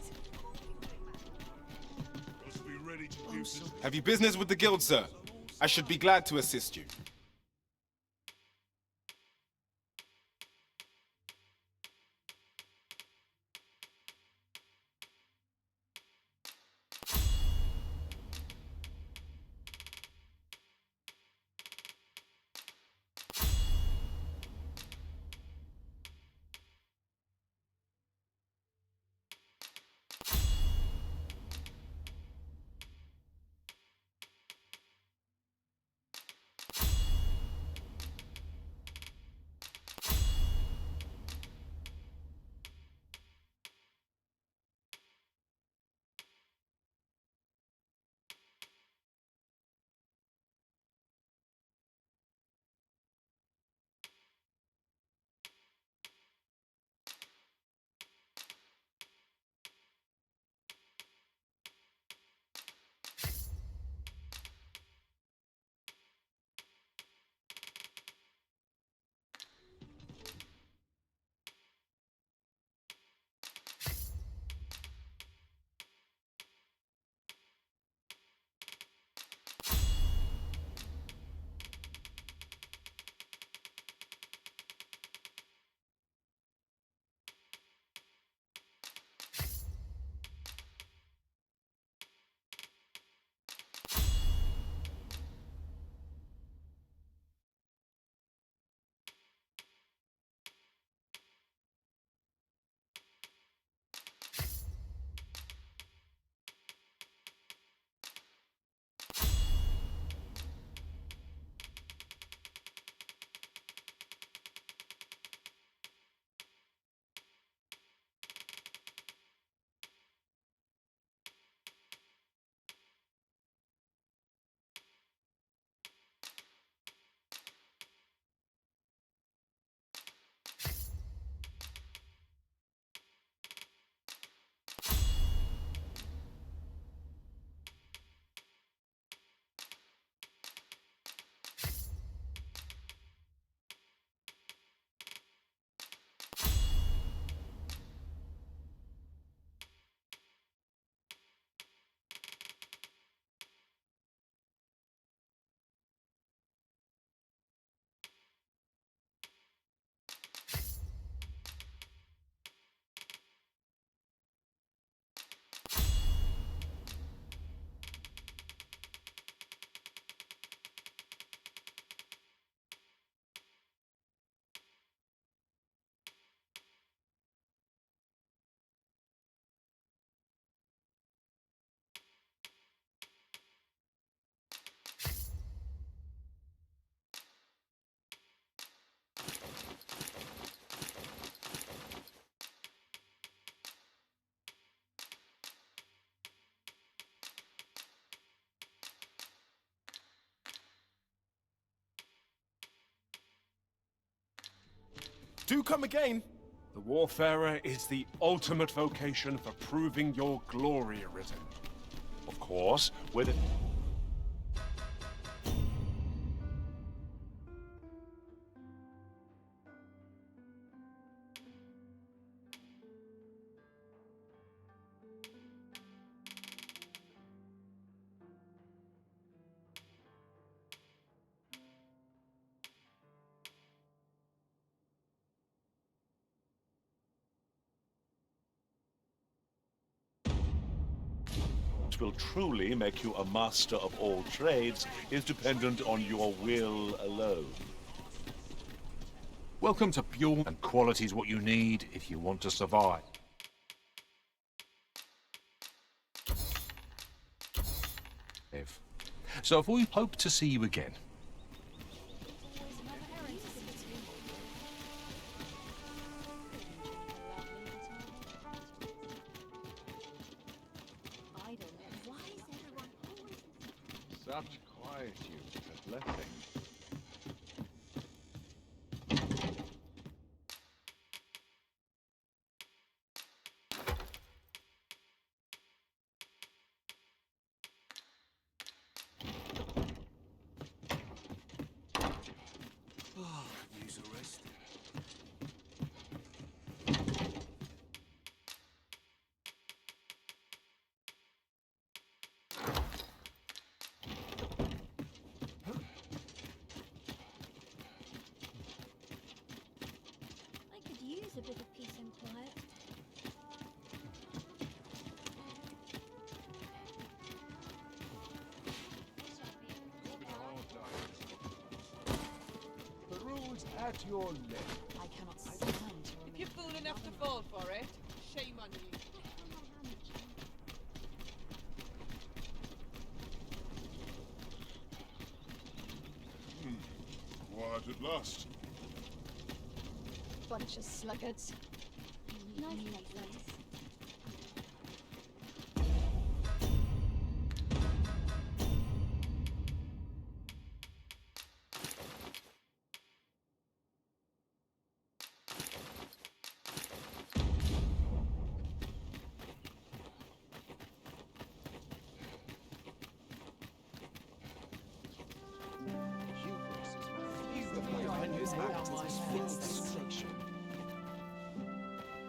Have you business with the guild, sir? I should be glad to assist you. Do come again. The Warfarer is the ultimate vocation for proving your glory, Arisen. Of course, with it. Will truly make you a master of all trades is dependent on your will alone. Welcome to Bjorn, and quality is what you need if you want to survive. So if we hope to see you again. Such quietude and blessing. Use a rest. I could use a bit of peace and quiet. The rules at your left. I cannot stand to If you're fool enough to fall for it, shame on you. Quiet at last. Bunch of sluggards. Nice place.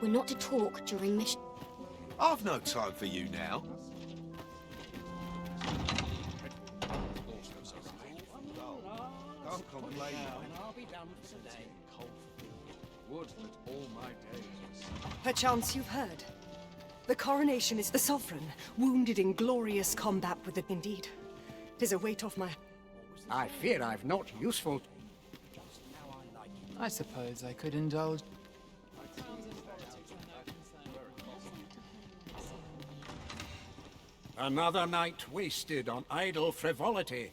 We're not to talk during mission. I've no time for you now. Can't complain. I'll be done for today. Would that all my days were Perchance you've heard. The coronation is the sovereign, wounded in glorious combat with the... Indeed. 'Tis a weight off my... I fear I've not useful. I suppose I could indulge. Another night wasted on idle frivolity.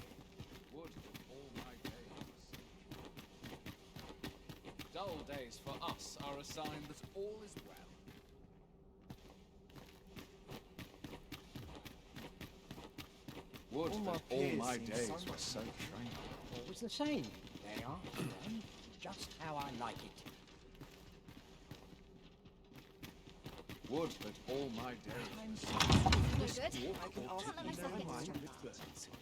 Dull days for us are a sign that all is well. Would that all my days were so trained. Always the same. They are done just how I like it. Would that all my days. No good. Can't let myself get distracted.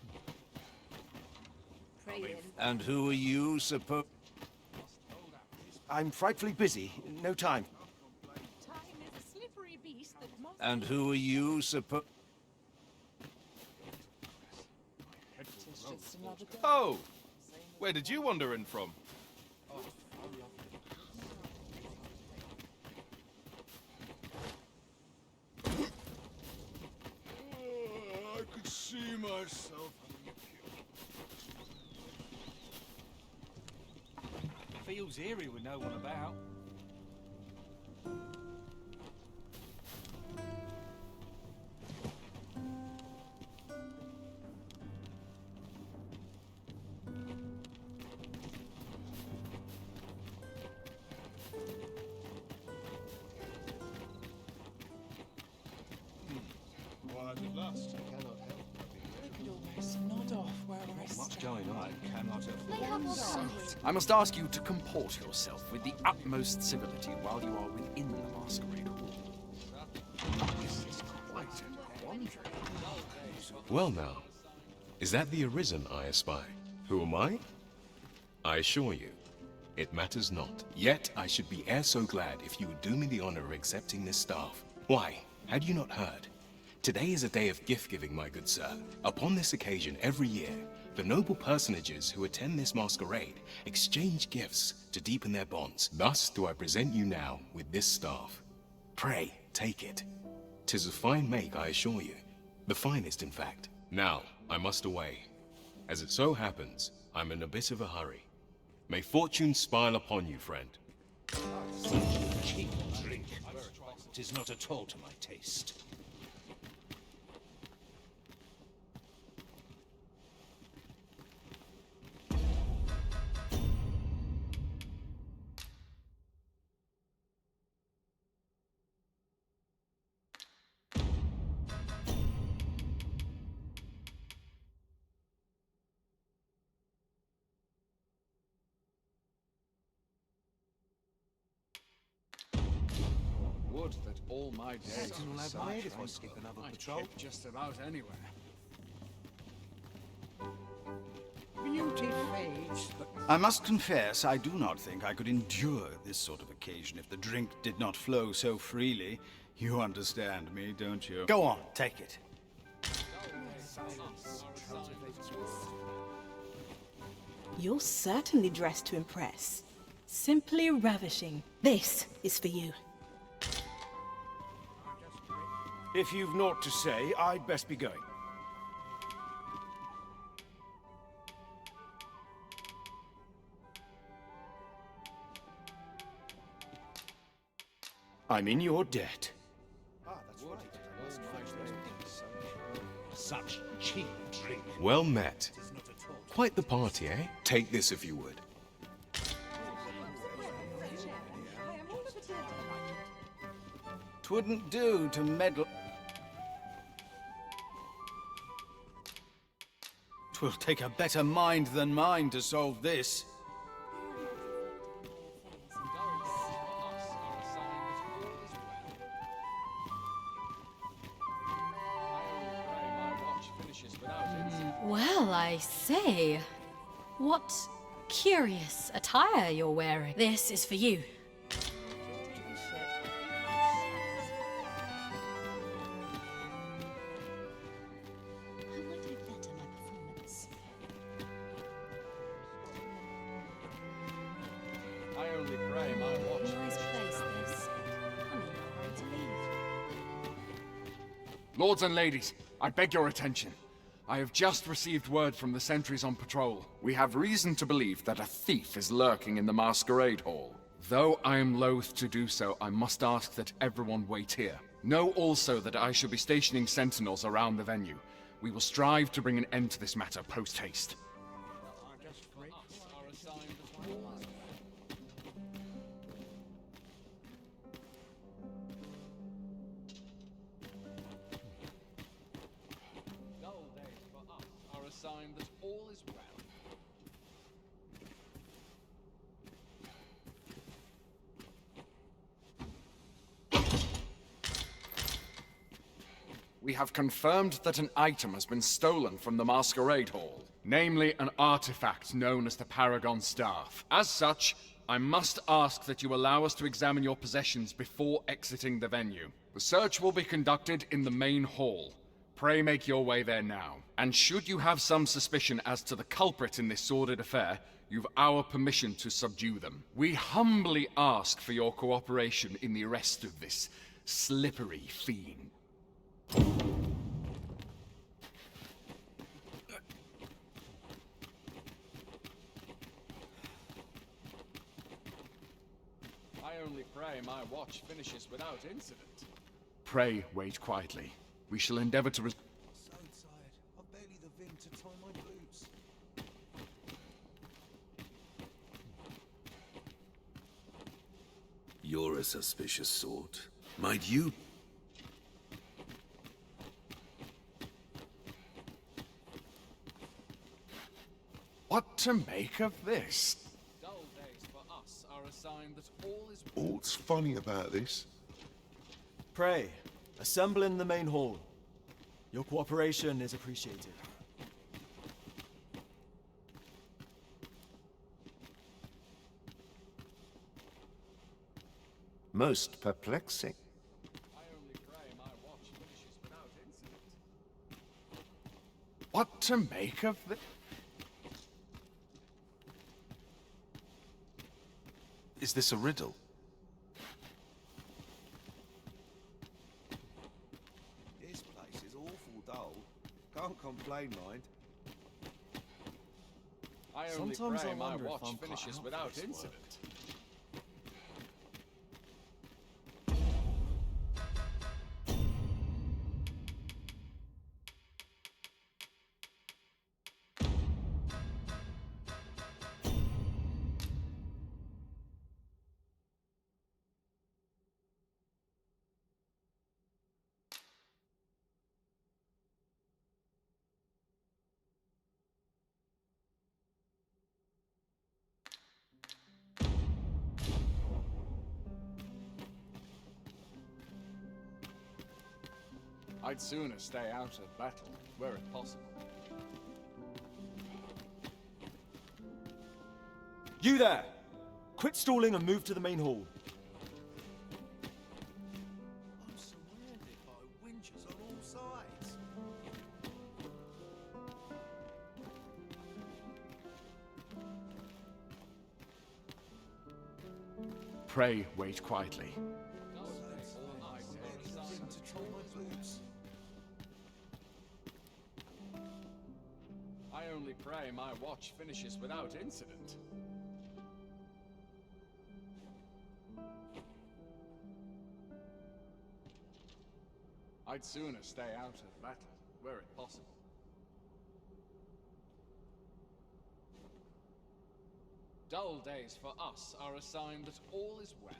Praying. And who are you, supposed? I'm frightfully busy. No time. Time is a slippery beast that must... And who are you, supposed? Oh! Where did you wander in from? I could see myself. Feels eerie with no one about. Quiet at last. I cannot help but be Edelweiss, nod off where I Much going on. They have all hungry. I must ask you to comport yourself with the utmost civility while you are within the masquerade hall. This is quite a quandary. Well now, is that the Arisen I espy? Who am I? I assure you, it matters not. Yet I should be e'er so glad if you would do me the honor of accepting this staff. Why, had you not heard? Today is a day of gift-giving, my good sir. Upon this occasion, every year, the noble personages who attend this masquerade exchange gifts to deepen their bonds. Thus do I present you now with this staff. Pray, take it. 'Tis a fine make, I assure you. The finest, in fact. Now, I must away. As it so happens, I'm in a bit of a hurry. May fortune smile upon you, friend. Cheap drink. It is not at all to my taste. Would that all my days Captain will have were made such if I skip another I'd patrol. skip just about anywhere. Beauty fades, but I must confess I do not think I could endure this sort of occasion if the drink did not flow so freely. You understand me, don't you? Go on, take it. You're certainly dressed to impress. Simply ravishing. This is for you. If you've naught to say, I'd best be going. I'm in your debt. Such cheap drink. Well met. Quite the party, eh? Take this if you would. Twouldn't do to meddle. 'Twill take a better mind than mine to solve this. Well, I say. What curious attire you're wearing. This is for you. I only pray my watch. Nice place, this. I'm in no hurry to leave. Lords and ladies, I beg your attention. I have just received word from the sentries on patrol. We have reason to believe that a thief is lurking in the masquerade hall. Though I am loath to do so, I must ask that everyone wait here. Know also that I shall be stationing sentinels around the venue. We will strive to bring an end to this matter post-haste. Sign that all is well. We have confirmed that an item has been stolen from the Masquerade Hall, namely an artifact known as the Paragon Staff. As such, I must ask that you allow us to examine your possessions before exiting the venue. The search will be conducted in the main hall. Pray make your way there now. And should you have some suspicion as to the culprit in this sordid affair, you've our permission to subdue them. We humbly ask for your cooperation in the arrest of this slippery fiend. I only pray my watch finishes without incident. Pray wait quietly. We shall endeavor to So tired. I've barely the vim to tie my boots. You're a suspicious sort. Might you... What to make of this? Dull days for us are a sign that all is What's funny about this? Pray, assemble in the main hall. Your cooperation is appreciated. Most perplexing. I only pray my watch finishes without incident. What to make of this? Is this a riddle? This place is awful dull. Can't complain, mind. I only Sometimes pray I my wonder if watch I'm cut finishes out for without this incident. work. I'd sooner stay out of battle, were it possible. You there! Quit stalling and move to the main hall. I'm surrounded by winches on all sides. Pray wait quietly. To try my boots. I only pray my watch finishes without incident. I'd sooner stay out of battle, were it possible. Dull days for us are a sign that all is well.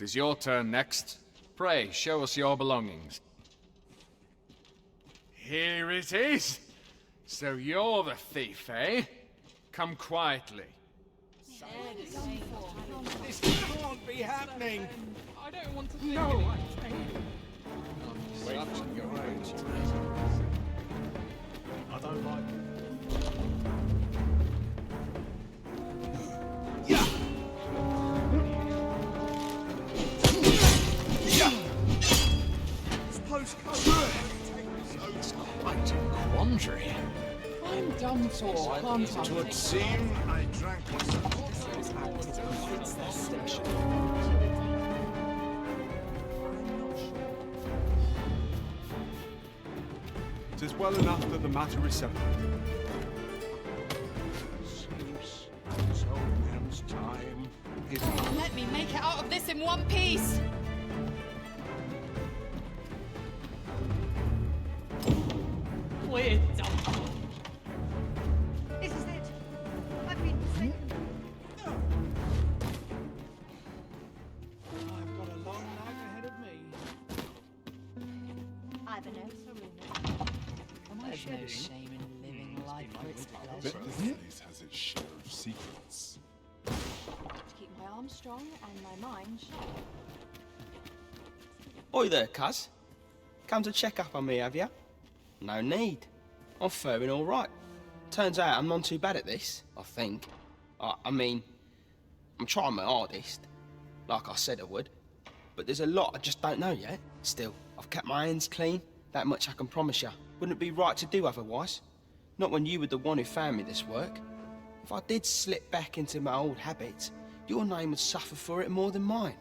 It is your turn next. Pray, show us your belongings. Here it is. So you're the thief, eh? Come quietly. This can't be happening. I don't want to think No. Wait, you're right. I don't like it. This postcode. It's quite a quandary. I'm done for, can't I? Twould seem I drank Tis well enough that the matter is settled. Seems this old man's time is Let me make it out of this in one piece! We're done. This is it. I've been mistaken. I've got a long night ahead of me. I've a note for There's no shame in living life for its Bet pleasures. this place has its share of secrets. to keep my arms strong and my mind sharp. Oi there, cuz. Come to check up on me, have ya? No need. I'm faring all right. Turns out I'm not too bad at this, I think. I mean, I'm trying my hardest, like I said I would. But there's a lot I just don't know yet. Still, I've kept my hands clean. That much I can promise you. Wouldn't it be right to do otherwise? Not when you were the one who found me this work. If I did slip back into my old habits, your name would suffer for it more than mine.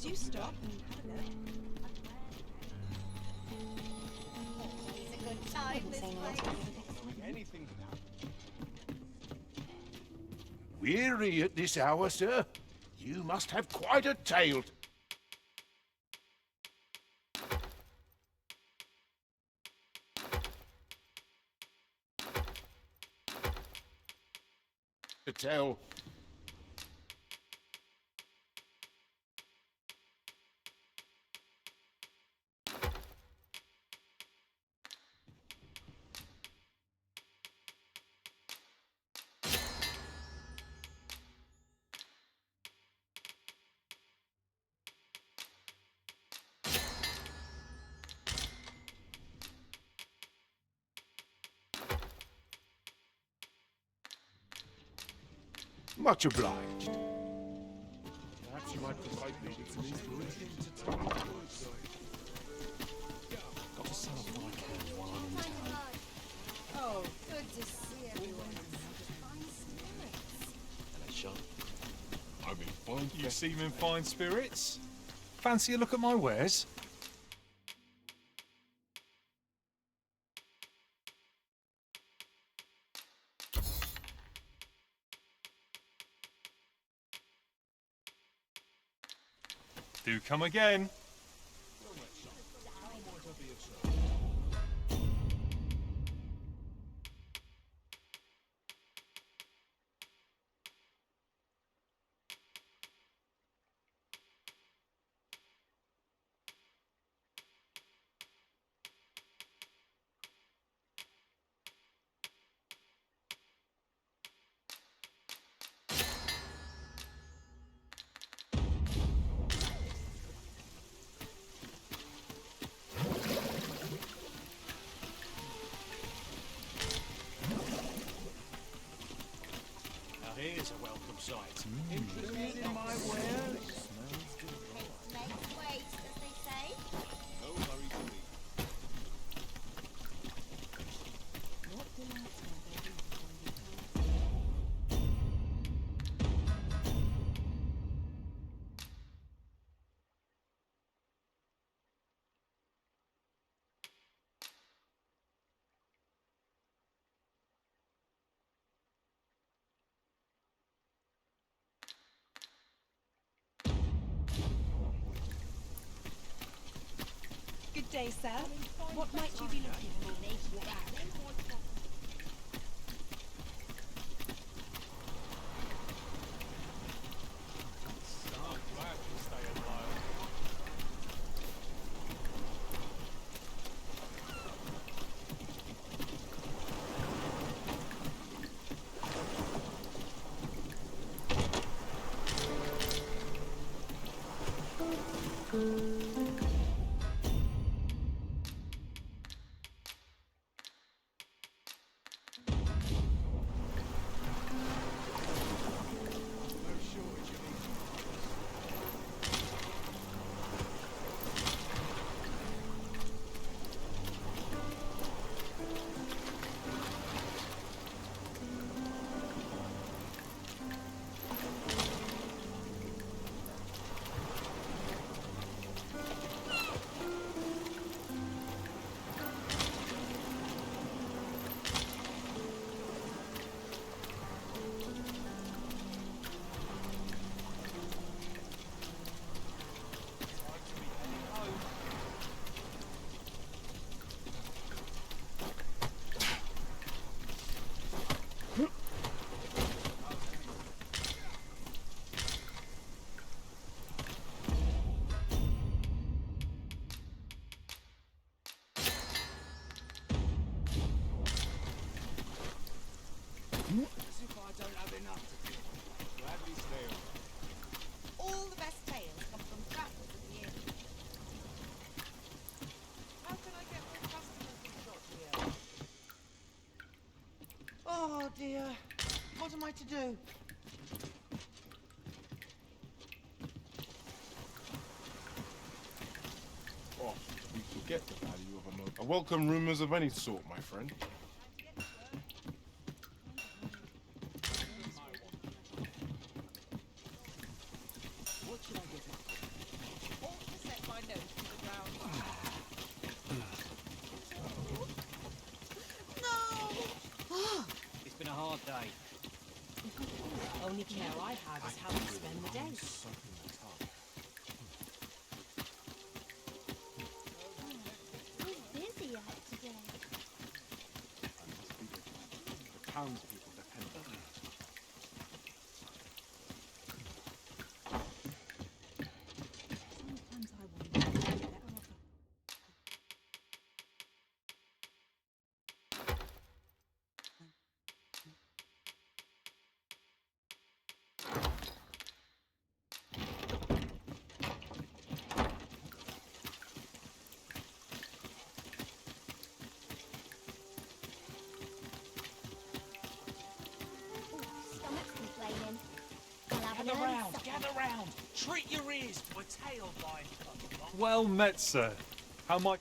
Do you stop and have a look? It's a good time, this place. Anything can happen. Weary at this hour, sir? You must have quite a tale to tell. Much obliged. Perhaps you might provide me with some inspiration to tell me. Got to sell off what I can while I'm in town. Oh, good to see everyone. And I shall. I'm in fine. You seem in fine spirits. Fancy a look at my wares? Do come again. sight. Interested in my wares? Makes ways, as they say. No hurry to me. Good day, sir. What might you be looking for? All the best tales come from travelers at the inn. How can I get more customers in the shop here? Oh dear. What am I to do? Oh, we forget the value of a note. I welcome rumors of any sort, my friend. What should I get it? Ought to set my nose to the ground. No! It's been a hard day. Only care I have is how to spend the day. Who's busy out today? The townspeople depend on it. Sometimes I wonder if I'd be better off. Stomach's complaining. I'll have Gather an early round, supper. gather round. Treat your ears to a tale by Well met, sir. How might...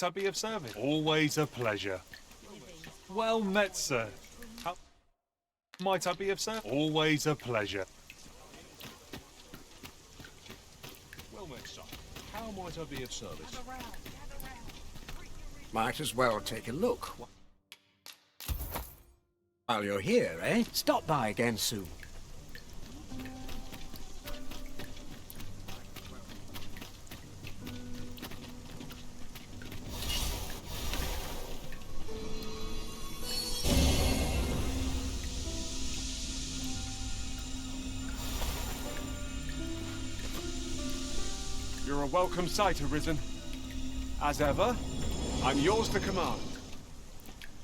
I be of service? Always a pleasure. Well met, sir. How might I be of service? Always a pleasure. Well met, son. How might I be of service? Might as well take a look. While you're here, eh? Stop by again soon. You're a welcome sight, Arisen. As ever, I'm yours to command.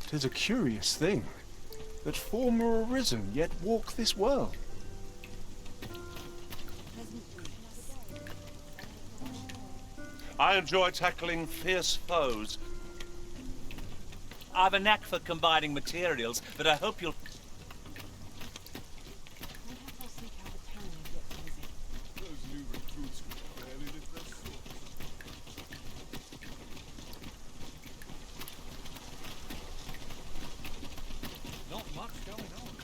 'Tis a curious thing, that former Arisen yet walk this world. I enjoy tackling fierce foes. I've a knack for combining materials that I hope you'll... Those new recruits could barely lift their swords. Not much going on.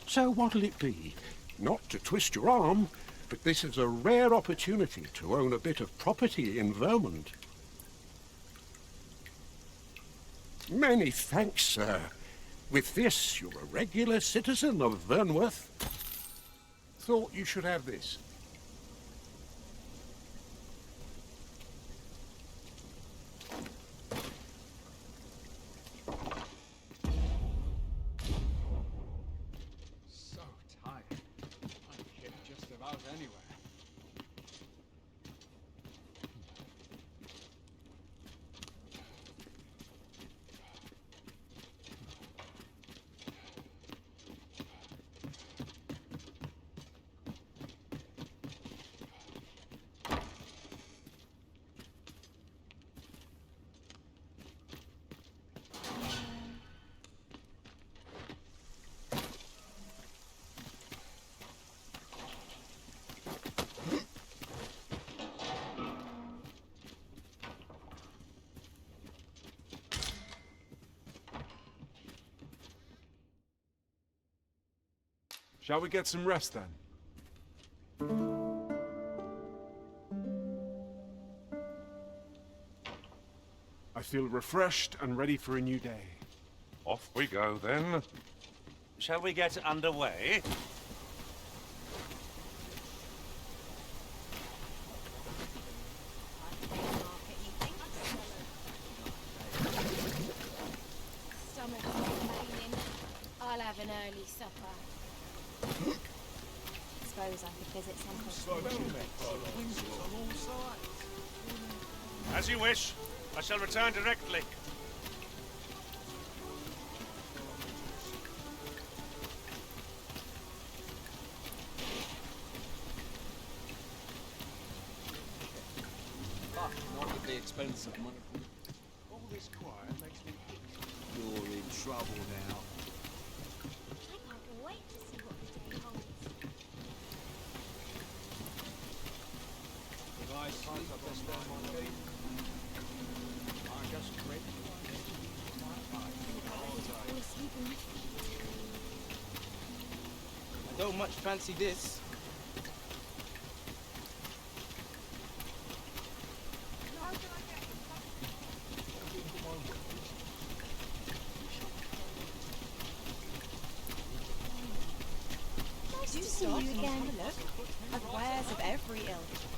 So what'll it be? Not to twist your arm, but this is a rare opportunity to own a bit of property in Vermont. Many thanks, sir. With this, you're a regular citizen of Vernworth. Thought you should have this. So tired. I can get just about anywhere. Shall we get some rest then? I feel refreshed and ready for a new day. Off we go, then. Shall we get underway? Stomach complaining. I'll have an early supper. Suppose I could visit some As you wish. I shall return directly. Fuck, not at the expense of money. All this quiet makes me itch. You're in trouble now. I can't wait to see what the day holds. If I sleep best on my feet, I just creep. I don't much fancy this. Nice to see you again. Look, I've wares of every ilk.